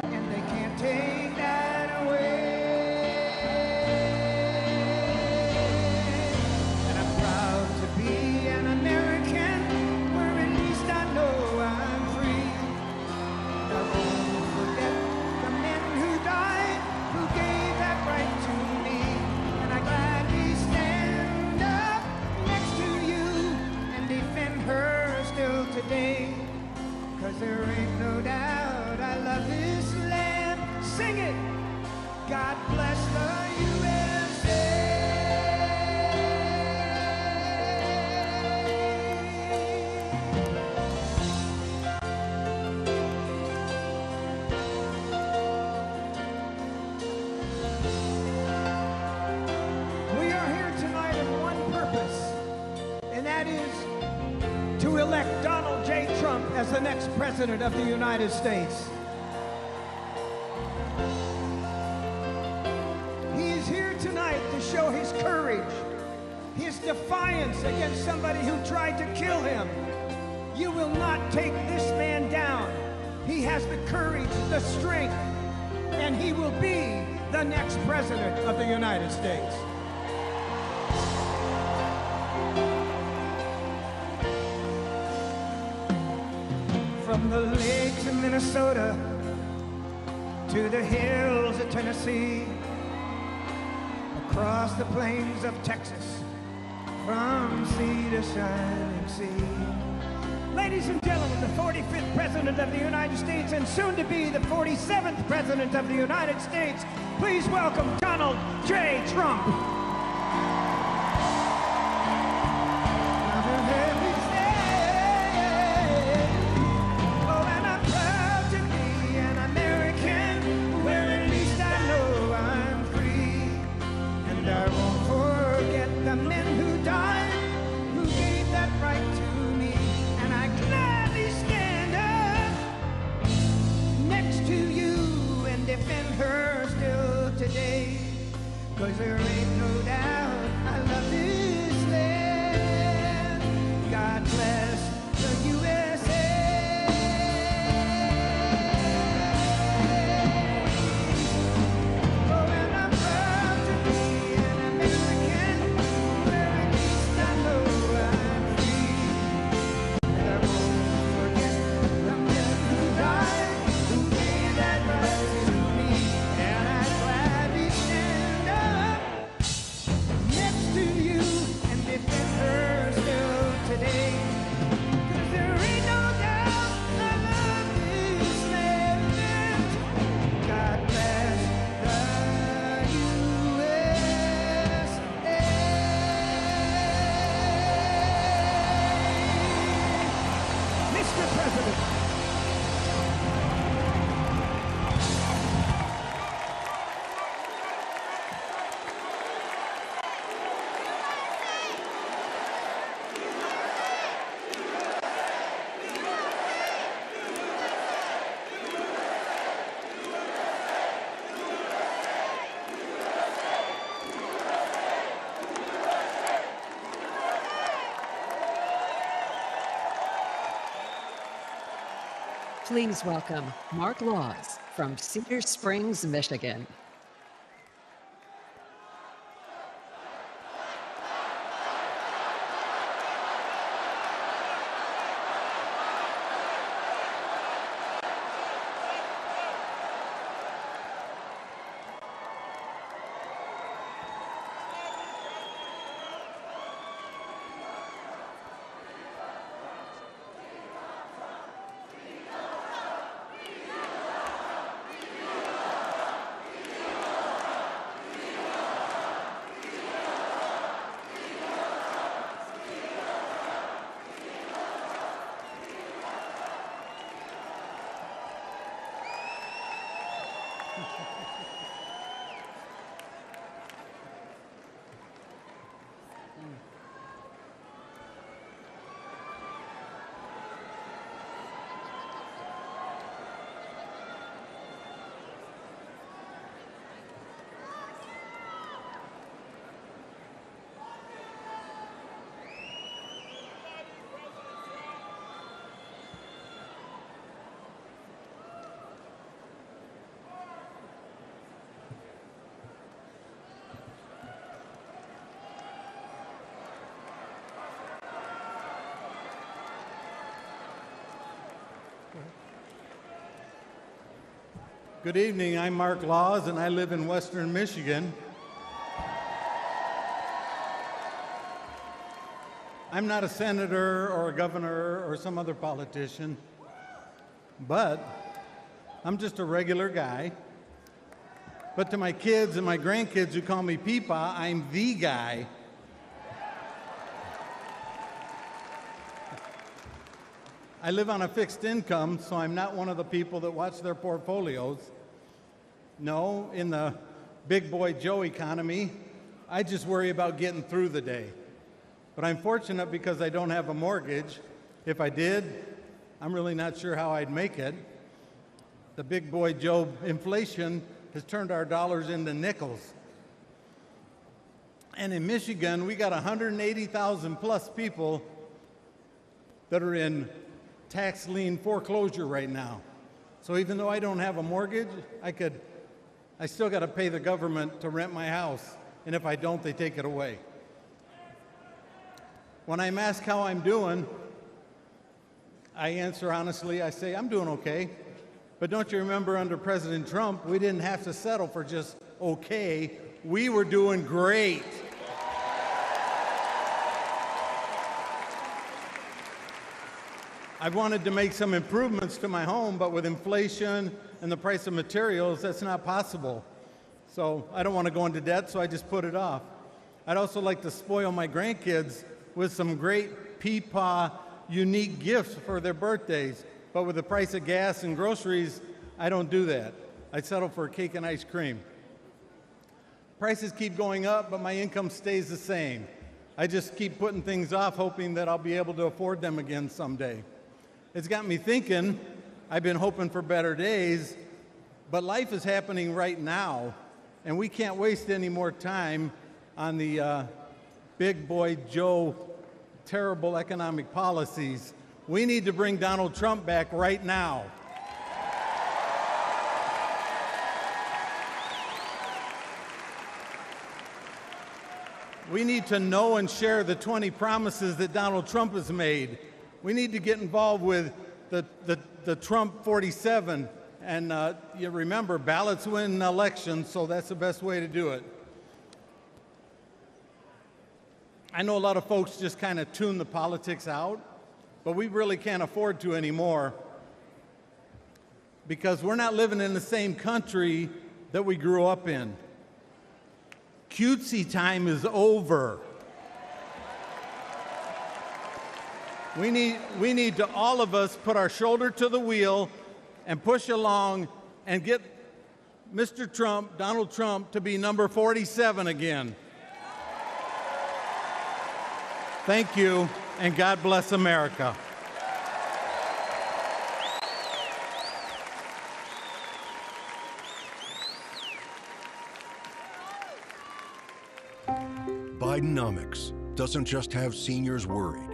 and they can't take that away. Today, 'cause there ain't no doubt I love this land. Sing it! God bless the USA. We are here tonight in one purpose, and that is to elect Donald J. Trump as the next president of the United States. He is here tonight to show his courage, his defiance against somebody who tried to kill him. You will not take this man down. He has the courage, the strength, and he will be the next president of the United States. From the lakes of Minnesota to the hills of Tennessee, across the plains of Texas, from sea to shining sea. Ladies and gentlemen, the 45th President of the United States and soon to be the 47th President of the United States, please welcome Donald J. Trump. Defend her still today, 'cause there ain't no Mr. President. Please welcome Mark Laws from Cedar Springs, Michigan. Good evening, I'm Mark Laws and I live in Western Michigan. I'm not a senator or a governor or some other politician, but I'm just a regular guy. But to my kids and my grandkids who call me Peepaw, I'm the guy. I live on a fixed income, so I'm not one of the people that watch their portfolios. No, in the big boy Joe economy, I just worry about getting through the day. But I'm fortunate because I don't have a mortgage. If I did, I'm really not sure how I'd make it. The big boy Joe inflation has turned our dollars into nickels. And in Michigan, we got 180,000 plus people that are in tax lien foreclosure right now. So even though I don't have a mortgage, I still got to pay the government to rent my house. And if I don't, they take it away. When I'm asked how I'm doing, I answer honestly, I say, I'm doing okay. But don't you remember under President Trump, we didn't have to settle for just okay. We were doing great. I've wanted to make some improvements to my home, but with inflation and the price of materials, that's not possible. So I don't want to go into debt, so I just put it off. I'd also like to spoil my grandkids with some great Peepaw unique gifts for their birthdays. But with the price of gas and groceries, I don't do that. I settle for a cake and ice cream. Prices keep going up, but my income stays the same. I just keep putting things off, hoping that I'll be able to afford them again someday. It's got me thinking, I've been hoping for better days, but life is happening right now, and we can't waste any more time on the big boy Joe terrible economic policies. We need to bring Donald Trump back right now. We need to know and share the 20 promises that Donald Trump has made. We need to get involved with the Trump 47. And you remember, ballots win elections, so that's the best way to do it. I know a lot of folks just kind of tune the politics out, but we really can't afford to anymore because we're not living in the same country that we grew up in. Cutesy time is over. We need to, all of us, put our shoulder to the wheel and push along and get Mr. Trump, Donald Trump, to be number 47 again. Thank you, and God bless America. Bidenomics doesn't just have seniors worried,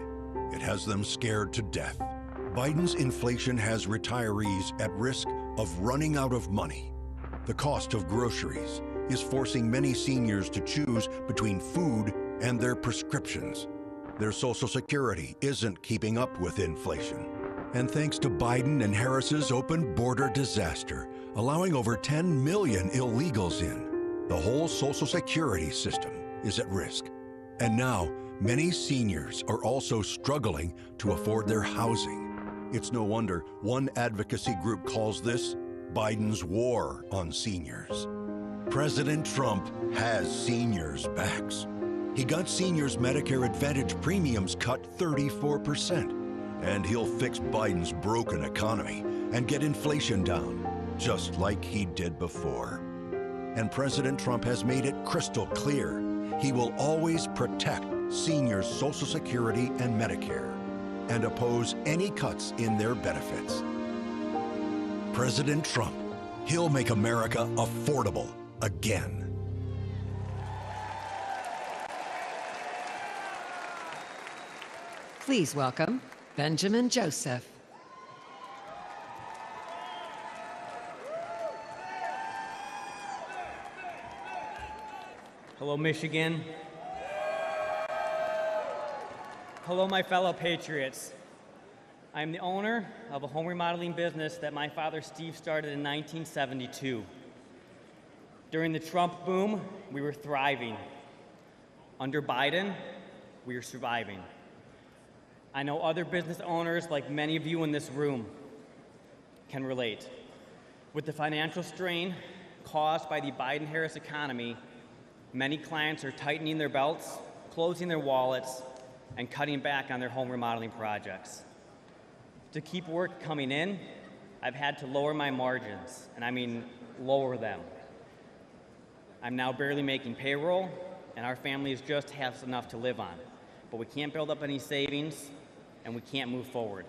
it has them scared to death. Biden's inflation has retirees at risk of running out of money. The cost of groceries is forcing many seniors to choose between food and their prescriptions. Their Social Security isn't keeping up with inflation. And thanks to Biden and Harris's open border disaster, allowing over 10 million illegals in, the whole Social Security system is at risk. And now, many seniors are also struggling to afford their housing. It's no wonder one advocacy group calls this Biden's war on seniors. President Trump has seniors' backs. He got seniors' Medicare Advantage premiums cut 34%. And he'll fix Biden's broken economy and get inflation down, just like he did before. And President Trump has made it crystal clear he will always protect seniors' Social Security and Medicare and oppose any cuts in their benefits. President Trump, he'll make America affordable again. Please welcome Benjamin Joseph. Hello, Michigan. Hello, my fellow patriots. I am the owner of a home remodeling business that my father Steve started in 1972. During the Trump boom, we were thriving. Under Biden, we are surviving. I know other business owners, like many of you in this room, can relate. With the financial strain caused by the Biden-Harris economy, many clients are tightening their belts, closing their wallets, and cutting back on their home remodeling projects. To keep work coming in, I've had to lower my margins, and I mean lower them. I'm now barely making payroll, and our families just have enough to live on. But we can't build up any savings, and we can't move forward.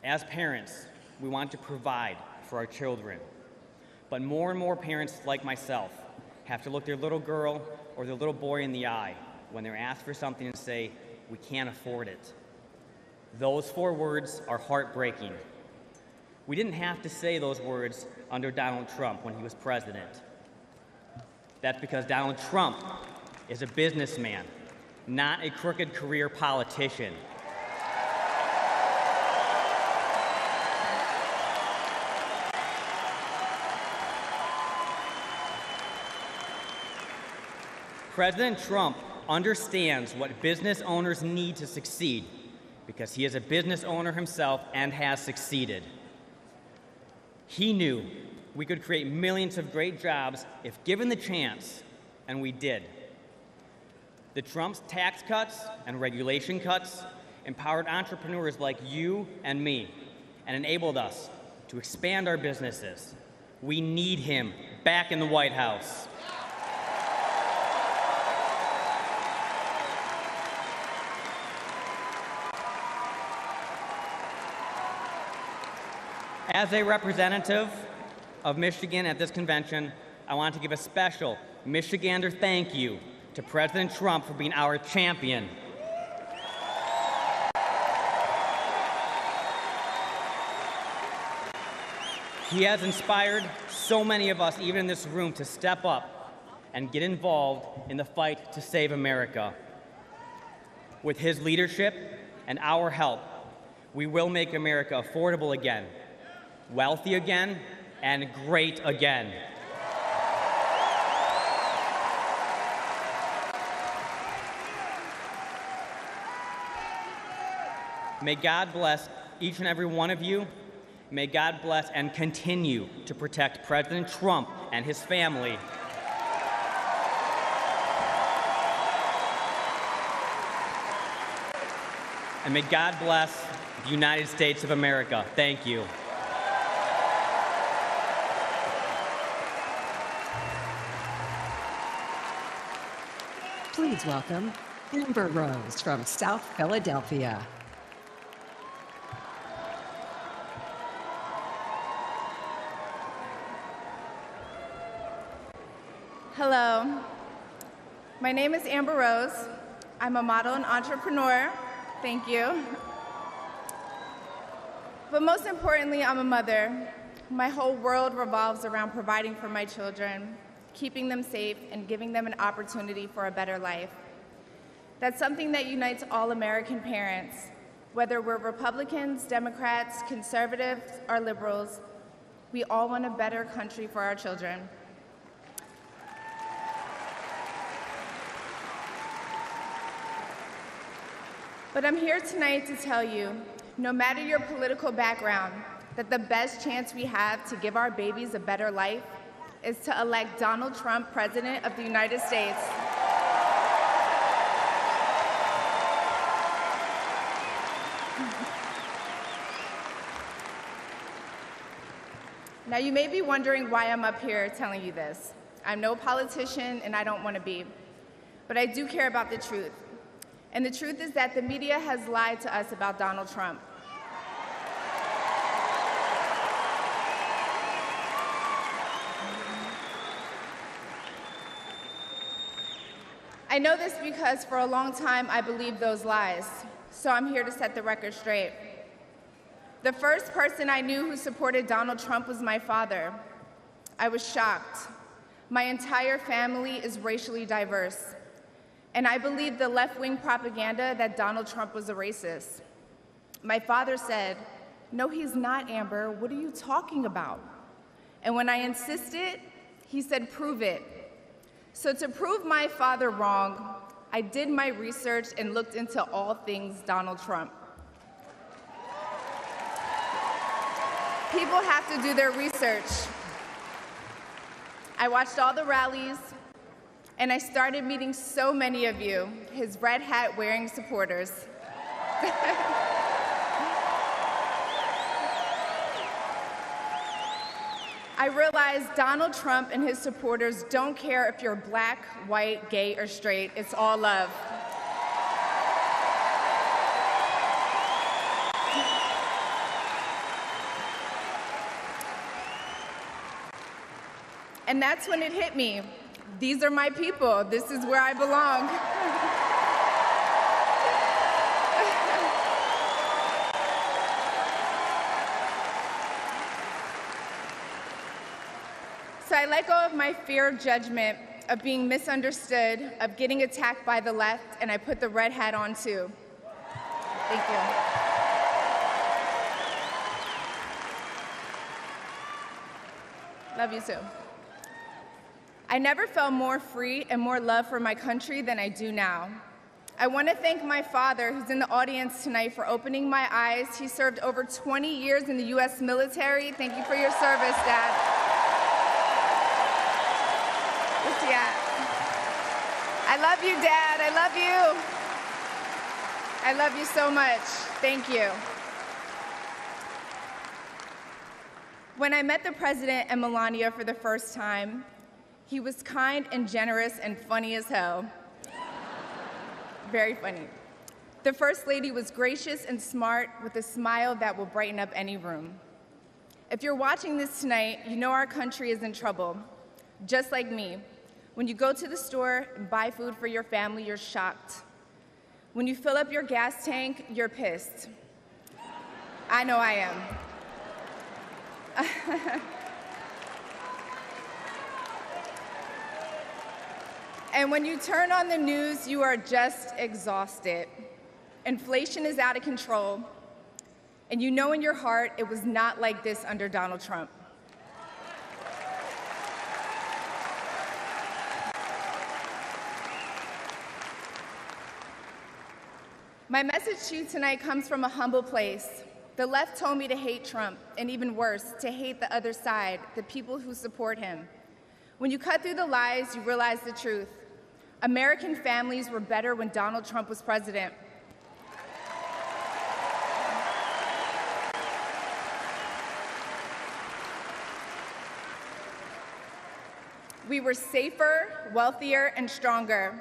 As parents, we want to provide for our children. But more and more parents like myself have to look their little girl or their little boy in the eye when they're asked for something and say, "We can't afford it." Those 4 words are heartbreaking. We didn't have to say those words under Donald Trump when he was president. That's because Donald Trump is a businessman, not a crooked career politician. President Trump understands what business owners need to succeed because he is a business owner himself and has succeeded. He knew we could create millions of great jobs if given the chance, and we did. The Trump's tax cuts and regulation cuts empowered entrepreneurs like you and me and enabled us to expand our businesses. We need him back in the White House. As a representative of Michigan at this convention, I want to give a special Michigander thank you to President Trump for being our champion. He has inspired so many of us, even in this room, to step up and get involved in the fight to save America. With his leadership and our help, we will make America affordable again, wealthy again, and great again. May God bless each and every one of you. May God bless and continue to protect President Trump and his family. And may God bless the United States of America. Thank you. Please welcome Amber Rose from South Philadelphia. Hello, my name is Amber Rose. I'm a model and entrepreneur. Thank you. But most importantly, I'm a mother. My whole world revolves around providing for my children, keeping them safe, and giving them an opportunity for a better life. That's something that unites all American parents, whether we're Republicans, Democrats, conservatives, or liberals. We all want a better country for our children. But I'm here tonight to tell you, no matter your political background, that the best chance we have to give our babies a better life is to elect Donald Trump President of the United States. Now, you may be wondering why I'm up here telling you this. I'm no politician, and I don't want to be. But I do care about the truth. And the truth is that the media has lied to us about Donald Trump. I know this because for a long time I believed those lies, so I'm here to set the record straight. The first person I knew who supported Donald Trump was my father. I was shocked. My entire family is racially diverse. And I believed the left-wing propaganda that Donald Trump was a racist. My father said, "No, he's not, Amber. What are you talking about?" And when I insisted, he said, "Prove it." So to prove my father wrong, I did my research and looked into all things Donald Trump. People have to do their research. I watched all the rallies, and I started meeting so many of you, his red hat wearing supporters. I realized Donald Trump and his supporters don't care if you're black, white, gay, or straight. It's all love. And that's when it hit me. These are my people. This is where I belong. So I let go of my fear of judgment, of being misunderstood, of getting attacked by the left, and I put the red hat on too. Thank you. Love you too. I never felt more free and more love for my country than I do now. I want to thank my father, who's in the audience tonight, for opening my eyes. He served over 20 years in the U.S. military. Thank you for your service, Dad. Where's he at? I love you, Dad. I love you. I love you so much. Thank you. When I met the President and Melania for the first time, he was kind and generous and funny as hell. Very funny. The First Lady was gracious and smart with a smile that will brighten up any room. If you're watching this tonight, you know our country is in trouble. Just like me. When you go to the store and buy food for your family, you're shocked. When you fill up your gas tank, you're pissed. I know I am. And when you turn on the news, you are just exhausted. Inflation is out of control, and you know in your heart it was not like this under Donald Trump. My message to you tonight comes from a humble place. The left told me to hate Trump, and even worse, to hate the other side, the people who support him. When you cut through the lies, you realize the truth. American families were better when Donald Trump was president. We were safer, wealthier, and stronger.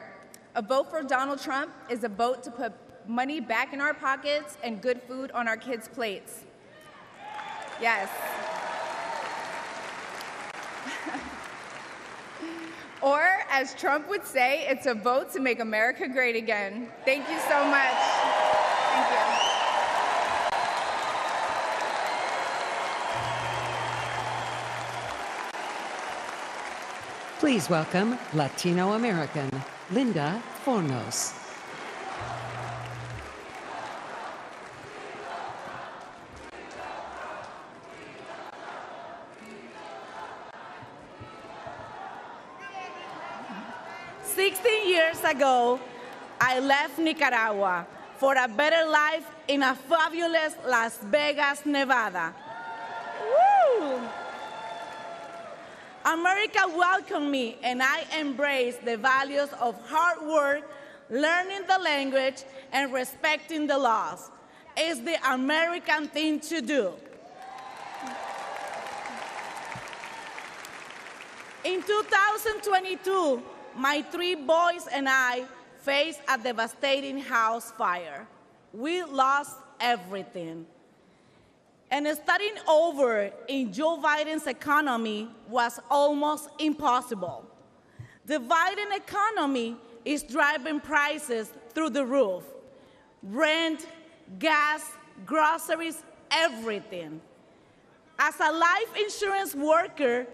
A vote for Donald Trump is a vote to put money back in our pockets and good food on our kids' plates. Yes. Or, as Trump would say, it's a vote to make America great again. Thank you so much. Thank you. Please welcome Latino American Linda Fornos. Years ago, I left Nicaragua for a better life in a fabulous Las Vegas, Nevada. Woo! America welcomed me, and I embraced the values of hard work, learning the language, and respecting the laws. It's the American thing to do. In 2022, my 3 boys and I faced a devastating house fire. We lost everything. And starting over in Joe Biden's economy was almost impossible. The Biden economy is driving prices through the roof. Rent, gas, groceries, everything. As a life insurance worker,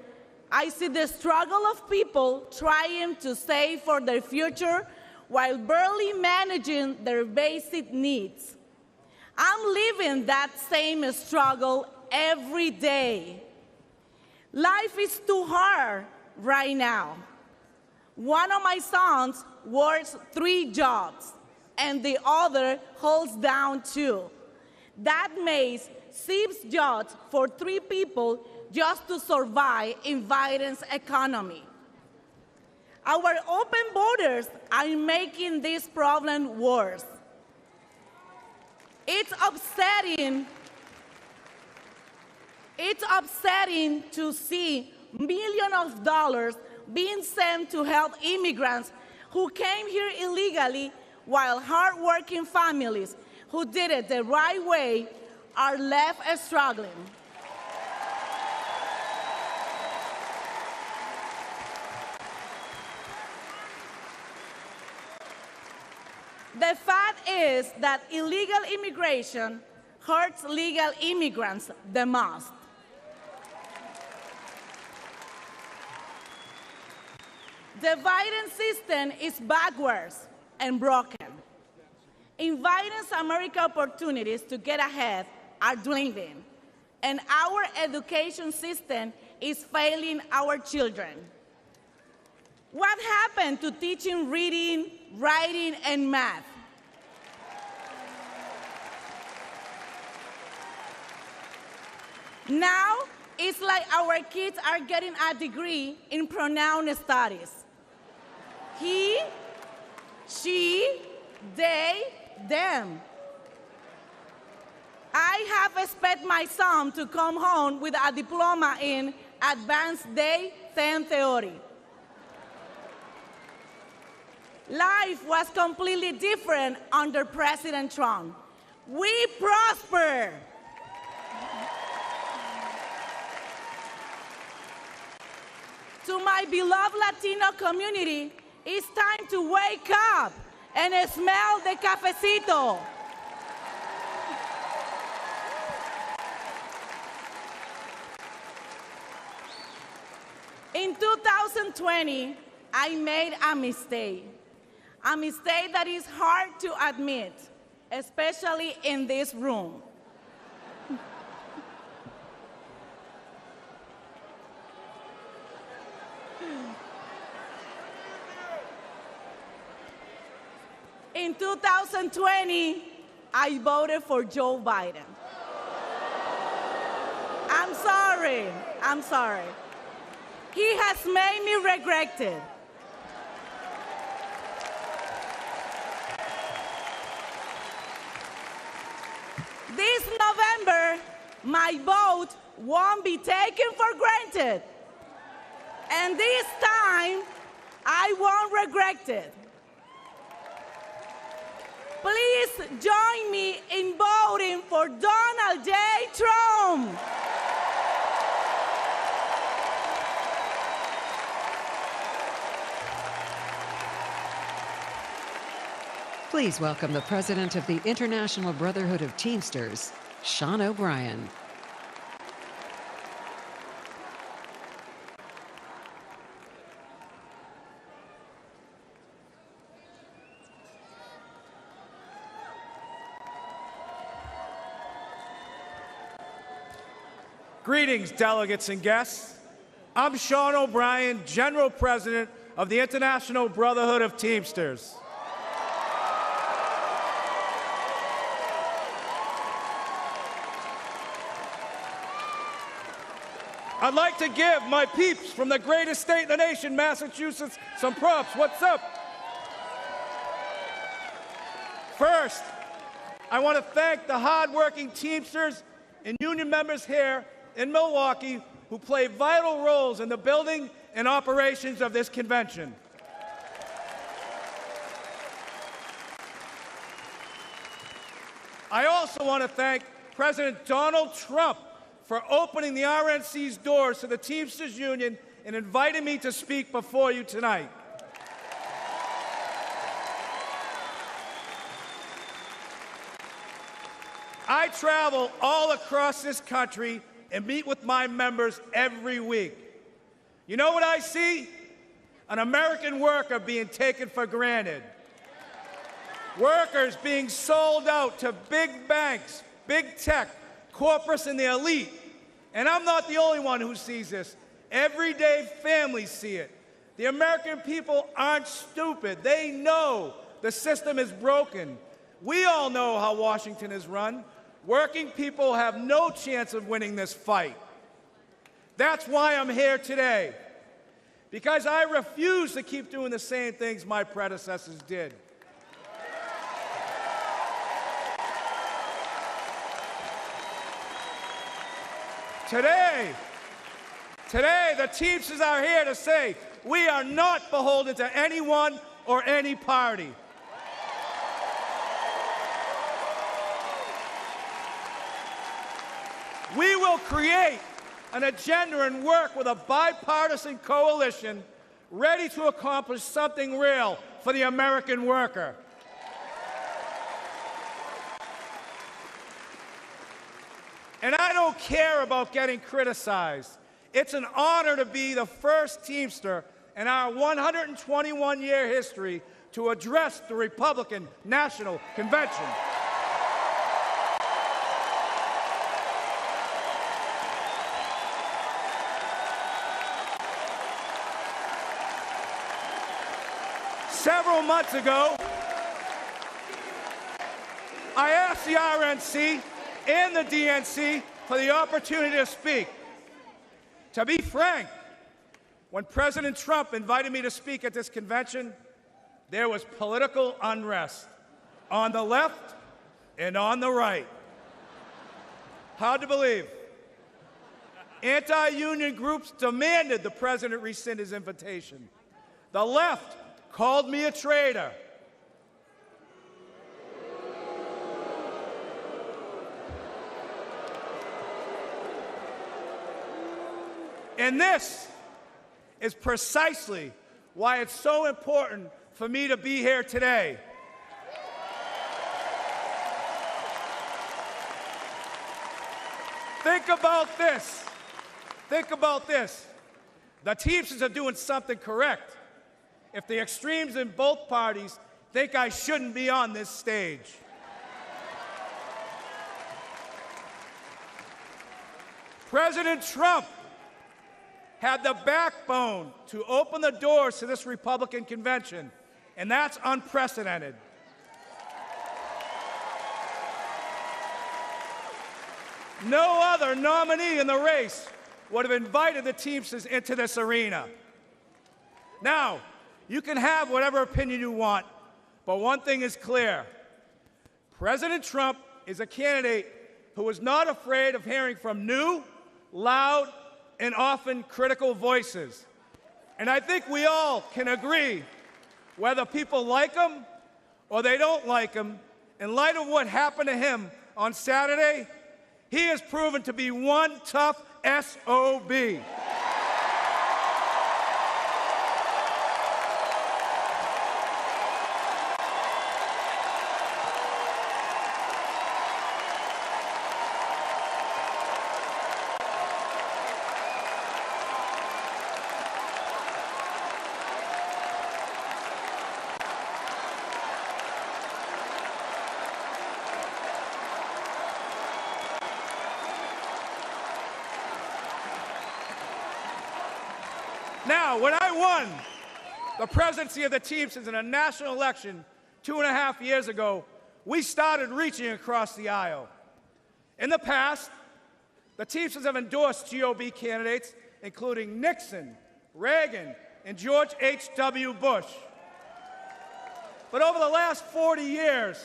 I see the struggle of people trying to save for their future while barely managing their basic needs. I'm living that same struggle every day. Life is too hard right now. One of my sons works 3 jobs, and the other holds down 2. That makes 6 jobs for 3 people just to survive in Biden's economy. Our open borders are making this problem worse. It's upsetting to see millions of dollars being sent to help immigrants who came here illegally, while hardworking families who did it the right way are left struggling. The fact is that illegal immigration hurts legal immigrants the most. The Biden system is backwards and broken. In Biden's America, opportunities to get ahead are dwindling, and our education system is failing our children. What happened to teaching reading, writing, and math? Now, it's like our kids are getting a degree in pronoun studies. He, she, they, them. I have expected my son to come home with a diploma in advanced day 10 theory. Life was completely different under President Trump. We prosper. To my beloved Latino community, it's time to wake up and smell the cafecito. In 2020, I made a mistake that is hard to admit, especially in this room. In 2020, I voted for Joe Biden. I'm sorry. He has made me regret it. This November, my vote won't be taken for granted. And this time, I won't regret it. Please join me in voting for Donald J. Trump. Please welcome the president of the International Brotherhood of Teamsters, Sean O'Brien. Greetings, delegates and guests. I'm Sean O'Brien, General President of the International Brotherhood of Teamsters. I'd like to give my peeps from the greatest state in the nation, Massachusetts, some props. What's up? First, I want to thank the hardworking Teamsters and union members here in Milwaukee who play vital roles in the building and operations of this convention. I also want to thank President Donald Trump for opening the RNC's doors to the Teamsters Union and inviting me to speak before you tonight. I travel all across this country and meet with my members every week. You know what I see? An American worker being taken for granted. Workers being sold out to big banks, big tech, corporates, and the elite. And I'm not the only one who sees this. Everyday families see it. The American people aren't stupid. They know the system is broken. We all know how Washington is run. Working people have no chance of winning this fight. That's why I'm here today. Because I refuse to keep doing the same things my predecessors did. Today, the Teamsters are here to say we are not beholden to anyone or any party. We will create an agenda and work with a bipartisan coalition ready to accomplish something real for the American worker. And I don't care about getting criticized. It's an honor to be the first Teamster in our 121-year history to address the Republican National Convention. Several months ago, I asked the RNC and the DNC for the opportunity to speak. To be frank, when President Trump invited me to speak at this convention, there was political unrest on the left and on the right. Hard to believe. Anti-union groups demanded the president rescind his invitation. The left called me a traitor. And this is precisely why it's so important for me to be here today. Think about this. Think about this. The Teamsters are doing something correct if the extremes in both parties think I shouldn't be on this stage. President Trump had the backbone to open the doors to this Republican convention, and that's unprecedented. No other nominee in the race would have invited the Teamsters into this arena. Now, you can have whatever opinion you want, but one thing is clear. President Trump is a candidate who is not afraid of hearing from new, loud, and often critical voices. And I think we all can agree, whether people like him or they don't like him, in light of what happened to him on Saturday, he has proven to be one tough SOB. Now, when I won the presidency of the Teamsters in a national election 2.5 years ago, we started reaching across the aisle. In the past, the Teamsters have endorsed GOP candidates, including Nixon, Reagan, and George H.W. Bush. But over the last 40 years,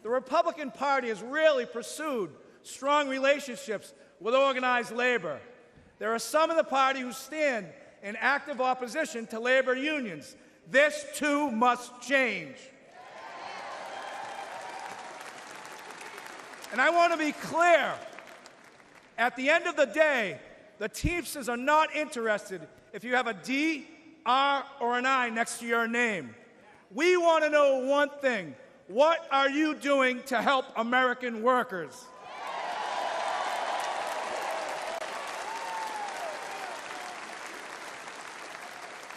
the Republican Party has really pursued strong relationships with organized labor. There are some in the party who stand in active opposition to labor unions. This, too, must change. And I want to be clear. At the end of the day, the Teamsters are not interested if you have a D, R, or an I next to your name. We want to know one thing. What are you doing to help American workers?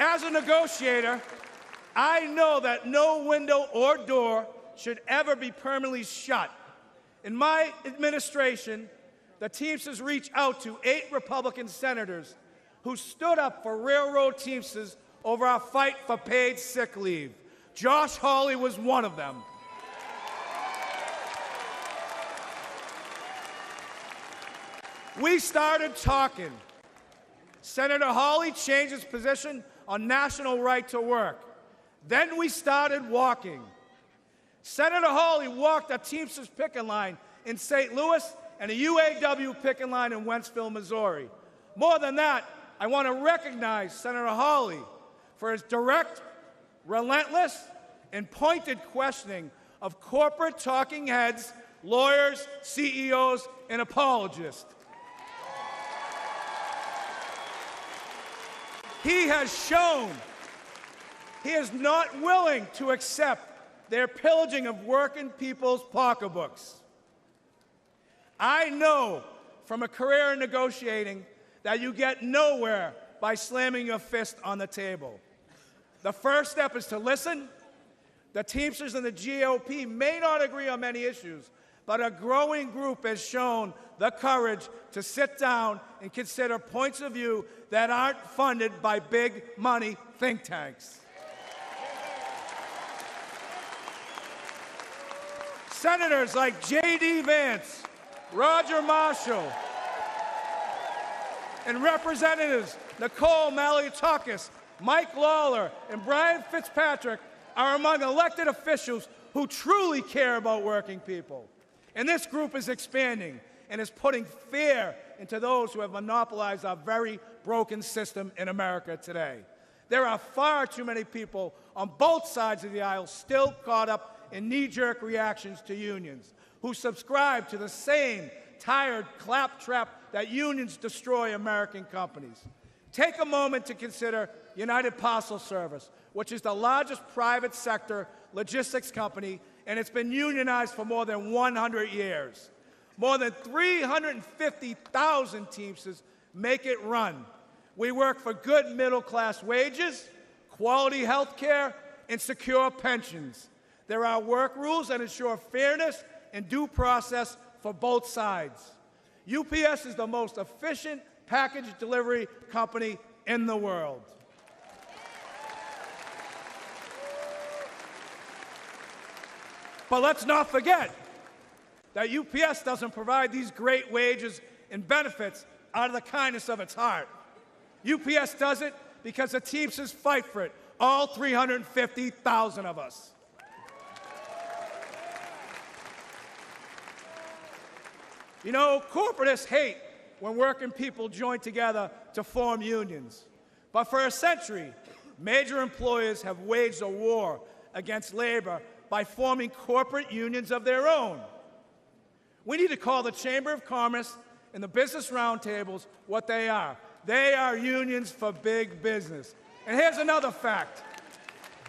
As a negotiator, I know that no window or door should ever be permanently shut. In my administration, the Teamsters reached out to 8 Republican senators who stood up for railroad Teamsters over our fight for paid sick leave. Josh Hawley was one of them. We started talking. Senator Hawley changed his position on national right to work. Then we started walking. Senator Hawley walked a Teamsters picket line in St. Louis and a UAW picket line in Wentzville, Missouri. More than that, I want to recognize Senator Hawley for his direct, relentless, and pointed questioning of corporate talking heads, lawyers, CEOs, and apologists. He has shown he is not willing to accept their pillaging of working people's pocketbooks. I know from a career in negotiating that you get nowhere by slamming your fist on the table. The first step is to listen. The Teamsters and the GOP may not agree on many issues, but a growing group has shown the courage to sit down and consider points of view that aren't funded by big money think tanks. Senators like J.D. Vance, Roger Marshall, and Representatives Nicole Malliotakis, Mike Lawler, and Brian Fitzpatrick are among elected officials who truly care about working people. And this group is expanding and is putting fear into those who have monopolized our very broken system in America today. There are far too many people on both sides of the aisle still caught up in knee-jerk reactions to unions, who subscribe to the same tired claptrap that unions destroy American companies. Take a moment to consider United Parcel Service, which is the largest private sector logistics company, and it's been unionized for more than 100 years. More than 350,000 Teamsters make it run. We work for good middle-class wages, quality health care, and secure pensions. There are work rules that ensure fairness and due process for both sides. UPS is the most efficient package delivery company in the world. But let's not forget that UPS doesn't provide these great wages and benefits out of the kindness of its heart. UPS does it because the Teamsters fight for it, all 350,000 of us. You know, corporatists hate when working people join together to form unions. But for a century, major employers have waged a war against labor by forming corporate unions of their own. We need to call the Chamber of Commerce and the business roundtables what they are. They are unions for big business. And here's another fact.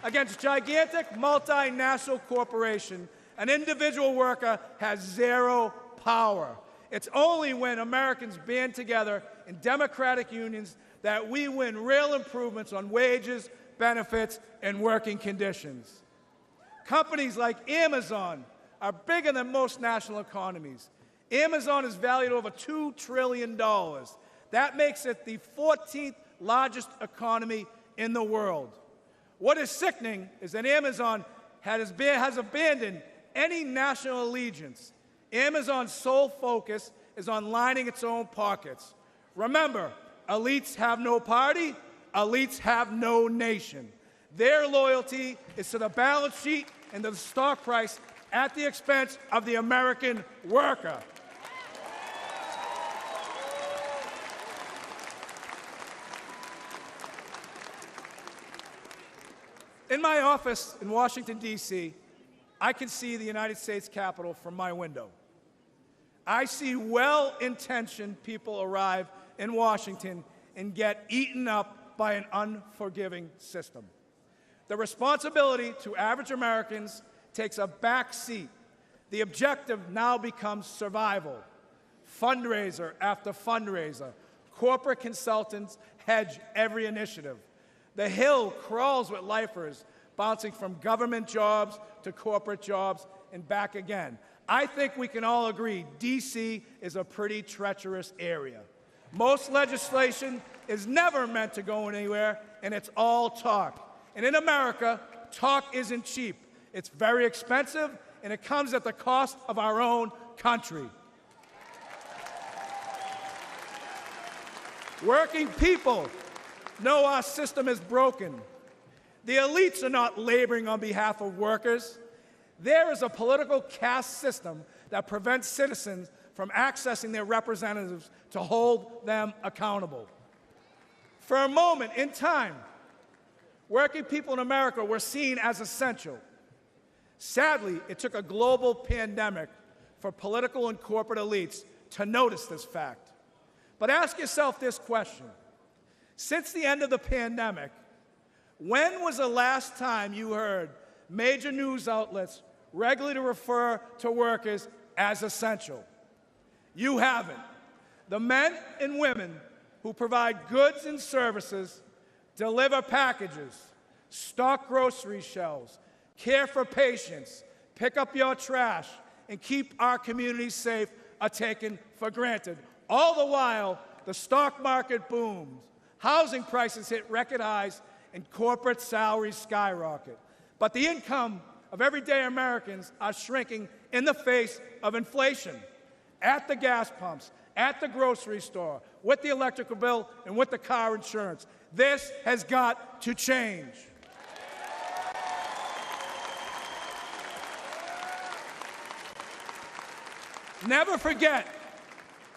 Against gigantic multinational corporation, an individual worker has zero power. It's only when Americans band together in democratic unions that we win real improvements on wages, benefits, and working conditions. Companies like Amazon are bigger than most national economies. Amazon is valued over $2 trillion. That makes it the 14th largest economy in the world. What is sickening is that Amazon has abandoned any national allegiance. Amazon's sole focus is on lining its own pockets. Remember, elites have no party, elites have no nation. Their loyalty is to the balance sheet and to the stock price at the expense of the American worker. In my office in Washington, D.C., I can see the United States Capitol from my window. I see well-intentioned people arrive in Washington and get eaten up by an unforgiving system. The responsibility to average Americans takes a back seat. The objective now becomes survival. Fundraiser after fundraiser. Corporate consultants hedge every initiative. The Hill crawls with lifers, bouncing from government jobs to corporate jobs and back again. I think we can all agree D.C. is a pretty treacherous area. Most legislation is never meant to go anywhere, and it's all talk. And in America, talk isn't cheap. It's very expensive, and it comes at the cost of our own country. Working people know our system is broken. The elites are not laboring on behalf of workers. There is a political caste system that prevents citizens from accessing their representatives to hold them accountable. For a moment in time, working people in America were seen as essential. Sadly, it took a global pandemic for political and corporate elites to notice this fact. But ask yourself this question. Since the end of the pandemic, when was the last time you heard major news outlets regularly refer to workers as essential? You haven't. The men and women who provide goods and services, deliver packages, stock grocery shelves, care for patients, pick up your trash, and keep our communities safe are taken for granted. All the while, the stock market booms, housing prices hit record highs, and corporate salaries skyrocket. But the income of everyday Americans are shrinking in the face of inflation. At the gas pumps, at the grocery store, with the electrical bill, and with the car insurance. This has got to change. Never forget,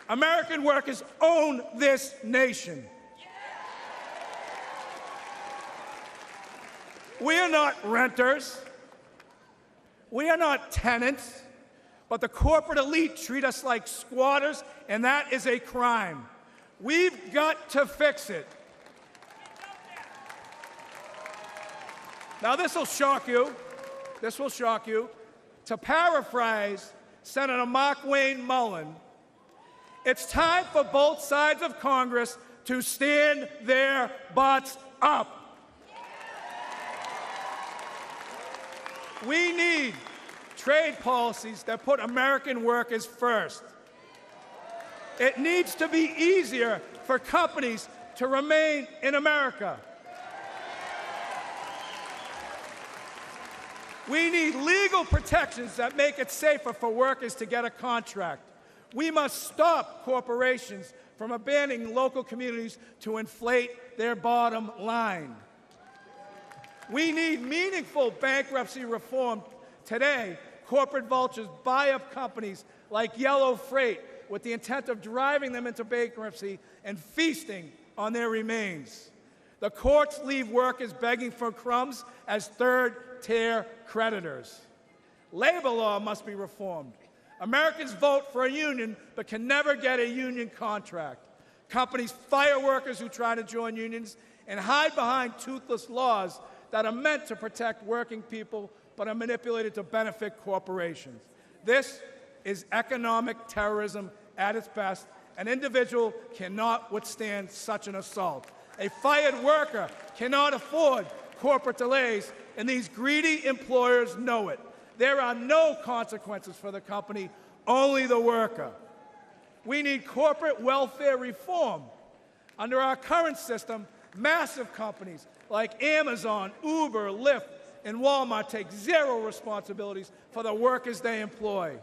American workers own this nation. We are not renters. We are not tenants. But the corporate elite treat us like squatters, and that is a crime. We've got to fix it. Now, this will shock you. This will shock you. To paraphrase Senator Mark Wayne Mullen, it's time for both sides of Congress to stand their butts up. We need trade policies that put American workers first. It needs to be easier for companies to remain in America. We need legal protections that make it safer for workers to get a contract. We must stop corporations from abandoning local communities to inflate their bottom line. We need meaningful bankruptcy reform. Today, corporate vultures buy up companies like Yellow Freight with the intent of driving them into bankruptcy and feasting on their remains. The courts leave workers begging for crumbs as third-tier creditors. Labor law must be reformed. Americans vote for a union but can never get a union contract. Companies fire workers who try to join unions and hide behind toothless laws that are meant to protect working people but are manipulated to benefit corporations. This is economic terrorism at its best. An individual cannot withstand such an assault. A fired worker cannot afford corporate delays, and these greedy employers know it. There are no consequences for the company, only the worker. We need corporate welfare reform. Under our current system, massive companies like Amazon, Uber, Lyft, and Walmart take zero responsibilities for the workers they employ.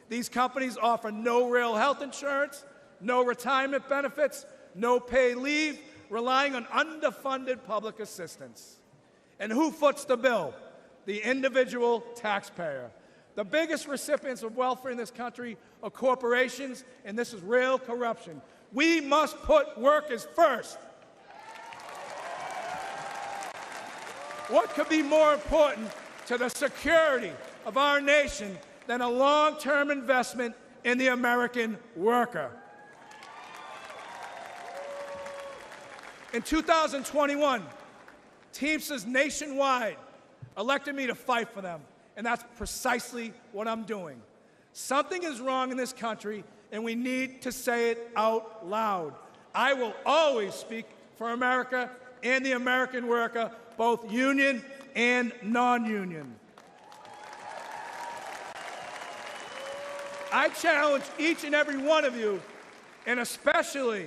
These companies offer no real health insurance, no retirement benefits, no paid leave, relying on underfunded public assistance. And who foots the bill? The individual taxpayer. The biggest recipients of welfare in this country are corporations, and this is real corruption. We must put workers first. What could be more important to the security of our nation than a long-term investment in the American worker? In 2021, Teamsters nationwide elected me to fight for them, and that's precisely what I'm doing. Something is wrong in this country, and we need to say it out loud. I will always speak for America and the American worker, both union and non-union. I challenge each and every one of you, and especially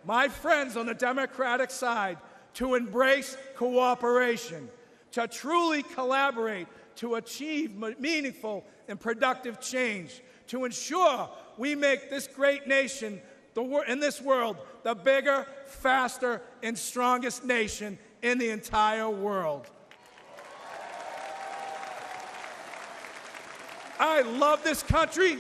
my friends on the Democratic side, to embrace cooperation, to truly collaborate, to achieve meaningful and productive change, to ensure we make this great nation in this world the bigger, faster, and strongest nation in the entire world. I love this country.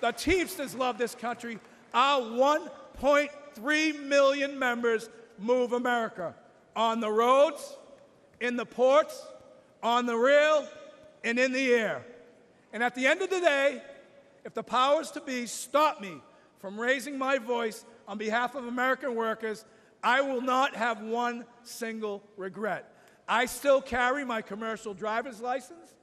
The Teamsters love this country. Our 1.3 million members move America on the roads, in the ports, on the rail, and in the air. And at the end of the day, if the powers to be stop me from raising my voice on behalf of American workers, I will not have one single regret. I still carry my commercial driver's license.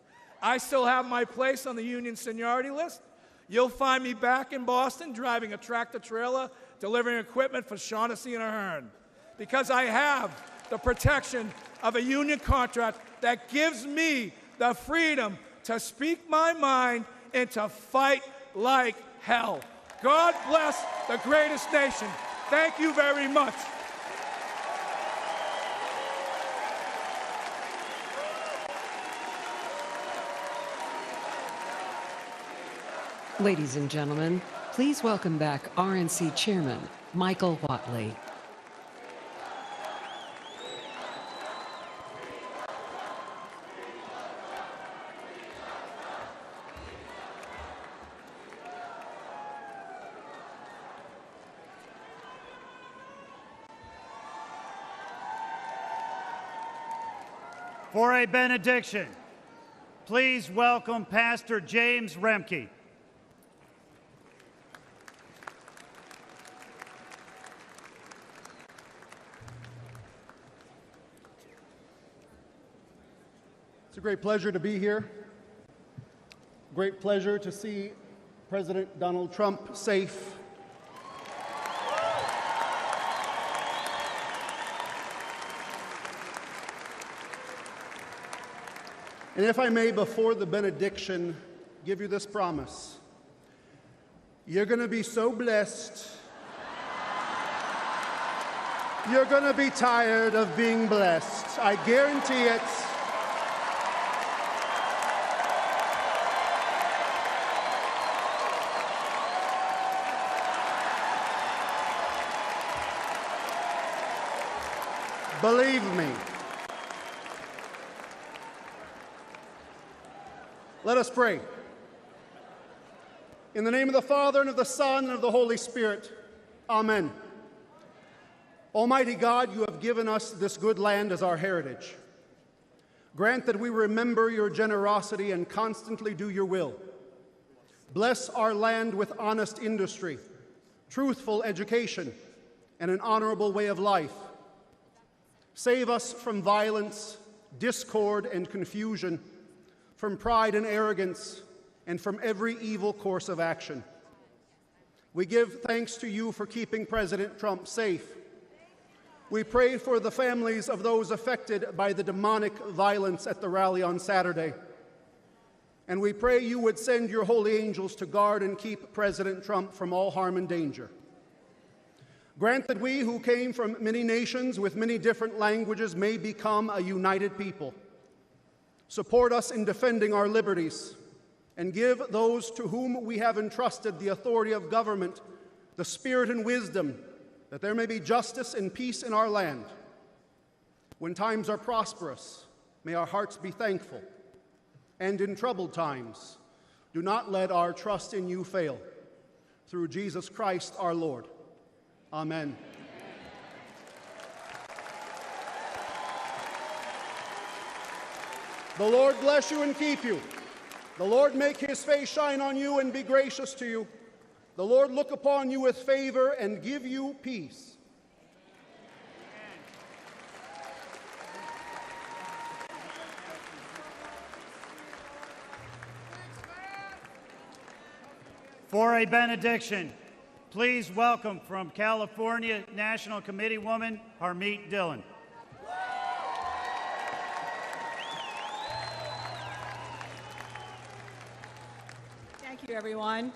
I still have my place on the union seniority list. You'll find me back in Boston driving a tractor-trailer, delivering equipment for Shaughnessy and Ahern, because I have the protection of a union contract that gives me the freedom to speak my mind and to fight like hell. God bless the greatest nation. Thank you very much. Ladies and gentlemen, please welcome back RNC Chairman Michael Whatley. For a benediction, please welcome Pastor James Remke. It's a great pleasure to be here. Great pleasure to see President Donald Trump safe. And if I may, before the benediction, give you this promise. You're going to be so blessed. You're going to be tired of being blessed. I guarantee it. Believe me. Let us pray. In the name of the Father, and of the Son, and of the Holy Spirit. Amen. Almighty God, you have given us this good land as our heritage. Grant that we remember your generosity and constantly do your will. Bless our land with honest industry, truthful education, and an honorable way of life. Save us from violence, discord, and confusion, from pride and arrogance, and from every evil course of action. We give thanks to you for keeping President Trump safe. We pray for the families of those affected by the demonic violence at the rally on Saturday. And we pray you would send your holy angels to guard and keep President Trump from all harm and danger. Grant that we who came from many nations with many different languages may become a united people. Support us in defending our liberties, and give those to whom we have entrusted the authority of government the spirit and wisdom that there may be justice and peace in our land. When times are prosperous, may our hearts be thankful. And in troubled times, do not let our trust in you fail. Through Jesus Christ our Lord. Amen. The Lord bless you and keep you. The Lord make his face shine on you and be gracious to you. The Lord look upon you with favor and give you peace. For a benediction, please welcome from California National Committee woman Harmeet Dillon. Thank you, everyone.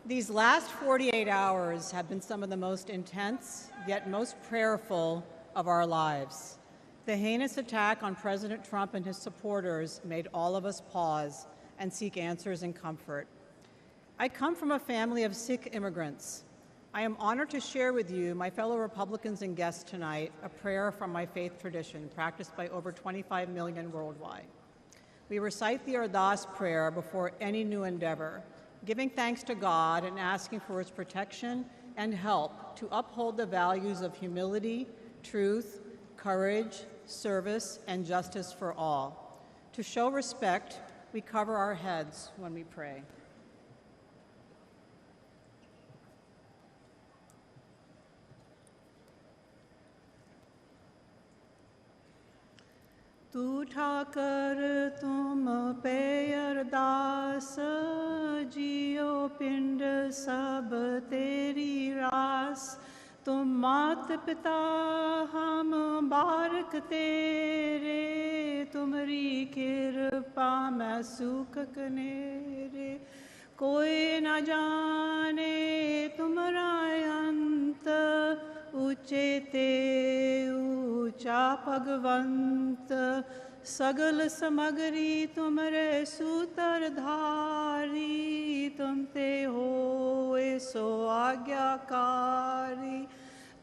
These last 48 hours have been some of the most intense, yet most prayerful of our lives. The heinous attack on President Trump and his supporters made all of us pause and seek answers and comfort. I come from a family of Sikh immigrants. I am honored to share with you, my fellow Republicans and guests tonight, a prayer from my faith tradition practiced by over 25 million worldwide. We recite the Ardas prayer before any new endeavor, giving thanks to God and asking for his protection and help to uphold the values of humility, truth, courage, service, and justice for all. To show respect, we cover our heads when we pray. तू ठाकर तुम पे अरदास जियो पिंड सब तेरी रास तुम मात पिता हम बारक तेरे तुमरी कृपा में सुख कनेरे कोई न जाने तुमरा अंत ऊंचे ते ऊंचा भगवंत सगल समगरी तुमरे सूतर धारी तुम ते होए सो आज्ञाकारी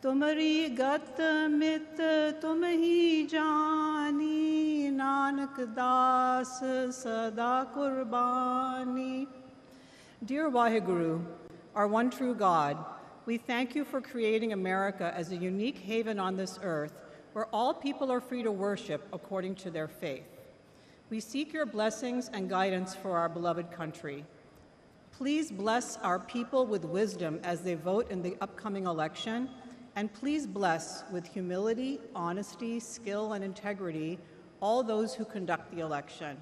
तुमरी गत मित तुम ही जानी नानक दास सदा कुर्बानी. Dear Waheguru, our one true God, we thank you for creating America as a unique haven on this earth where all people are free to worship according to their faith. We seek your blessings and guidance for our beloved country. Please bless our people with wisdom as they vote in the upcoming election, and please bless with humility, honesty, skill, and integrity all those who conduct the election.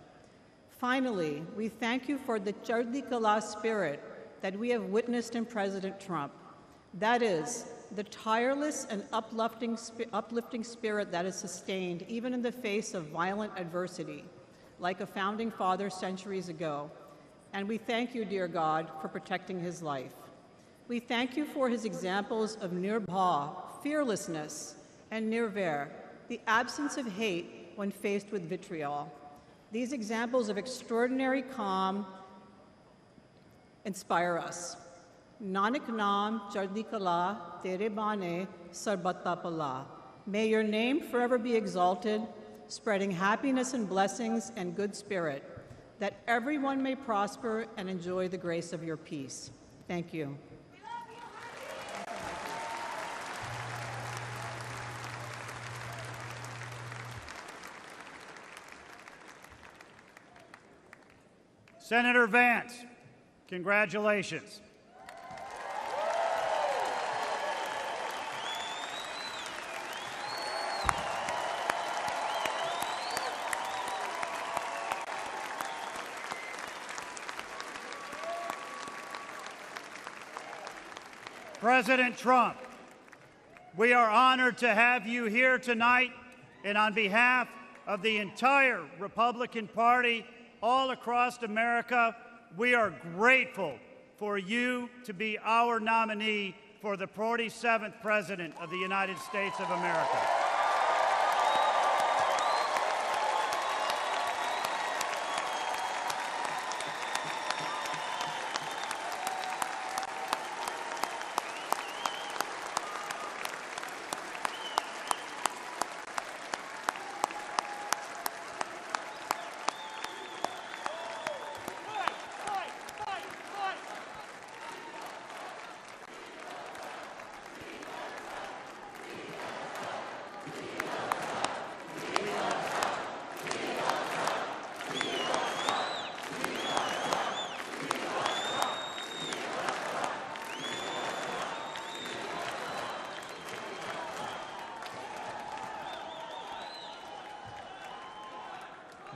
Finally, we thank you for the Chardi Kala spirit that we have witnessed in President Trump. That is, the tireless and uplifting spirit that is sustained even in the face of violent adversity, like a founding father centuries ago. And we thank you, dear God, for protecting his life. We thank you for his examples of nirbha, fearlessness, and nirvair, the absence of hate when faced with vitriol. These examples of extraordinary calm inspire us. Nanak Naam Chardi Kala Tere Bane Sarbata Pala. May your name forever be exalted, spreading happiness and blessings and good spirit, that everyone may prosper and enjoy the grace of your peace. Thank you. Senator Vance, congratulations. President Trump, we are honored to have you here tonight, and on behalf of the entire Republican Party all across America, we are grateful for you to be our nominee for the 47th President of the United States of America.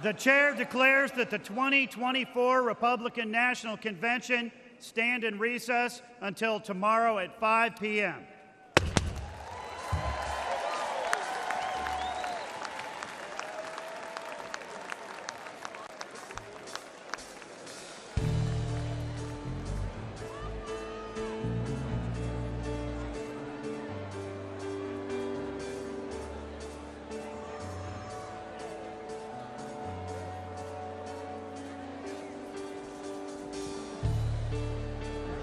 The chair declares that the 2024 Republican National Convention stand in recess until tomorrow at 5 p.m.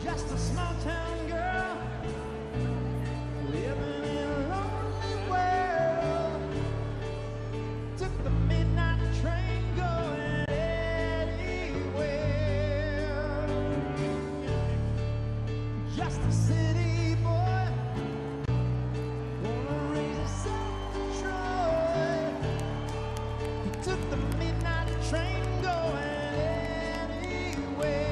Just a small town girl living in a lonely world. Took the midnight train going anywhere. Just a city boy, gonna raise a self-control. He took the midnight train going anywhere.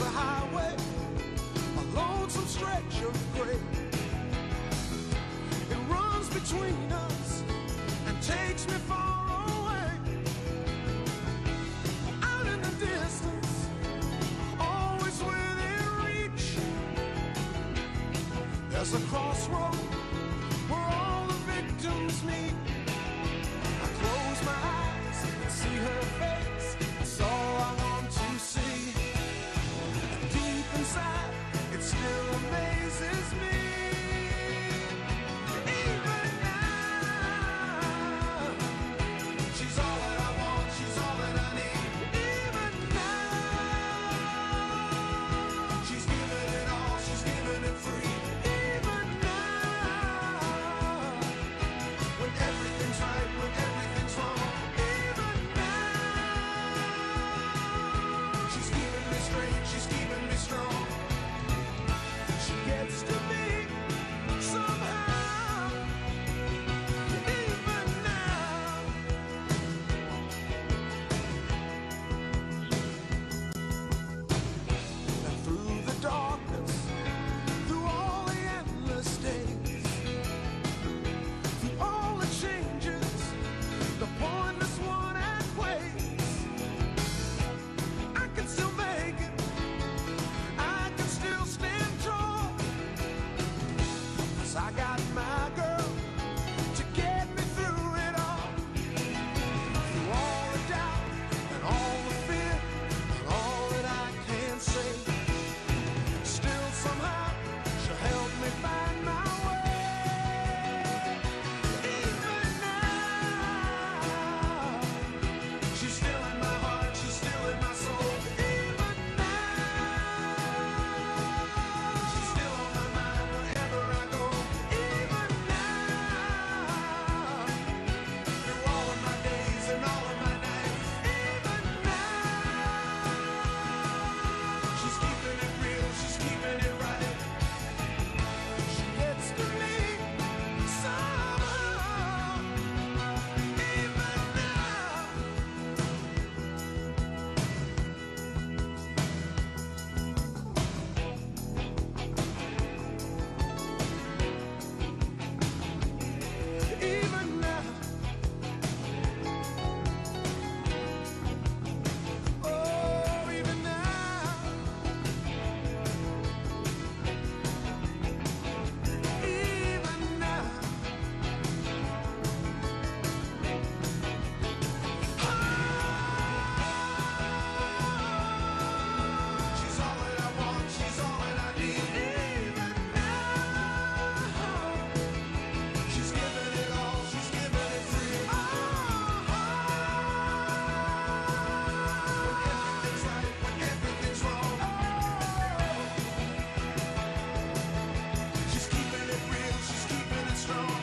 a highway, a lonesome stretch of gray. It runs between us and takes me far away. Out in the distance, always within reach, there's a crossroad where all the victims meet. I close my eyes and see her face. That's all I want to see. Deep inside, it still amazes me. Even now, she's all that I want, she's all that I need. Even now, she's giving it all, she's giving it free. Even now, when everything's right, when everything's wrong. Even now, she's keeping me straight, she's keeping me strong. She gets to me somehow. Even now. And through the darkness, through all the endless days, through all the changes, the pointless one and ways, I can still make it, I can still stand tall, 'cause I got my girl to get me through it all. Through all the doubt and all the fear and all that I can't say, still somehow she'll help me find my way. Even now, she's still in my heart, she's still in my soul. Even now, she's still on my mind wherever I go. Even now, through all of my days and all of my nights. Even now, she's keeping it real, she's keeping it right. She gets to me somehow. Even now. Even now. Oh, even now. Even now. She's all that I want, she's all that I need. Even now, she's giving it all, she's giving it free. When everything's right, when everything's wrong. She's keeping it real, she's keeping it strong.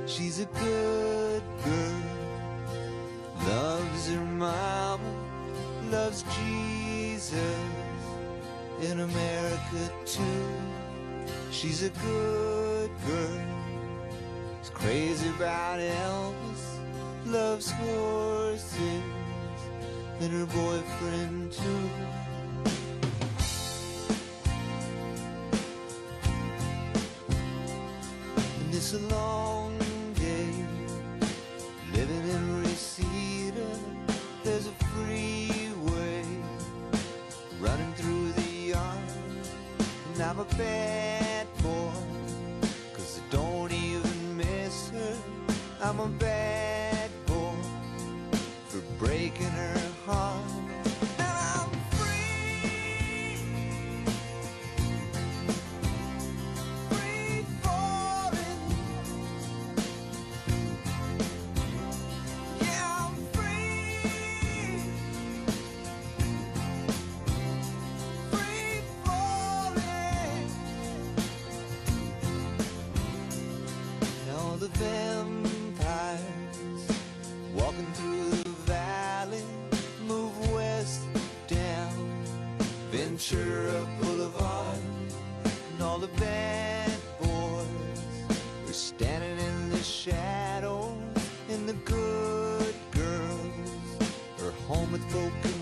She's a good girl, loves her mama, loves Jesus, in America too. She's a good girl, is crazy about Elvis, loves horses, and her boyfriend too. And it's a long day, living in Reseda. There's a freeway running through the yard, and I'm a bad boy, 'cause I don't even miss her. I'm a bad boy for breaking her heart. And I'm free. Ventura Boulevard, and all the bad boys were standing in the shadows, and the good girls are home with broken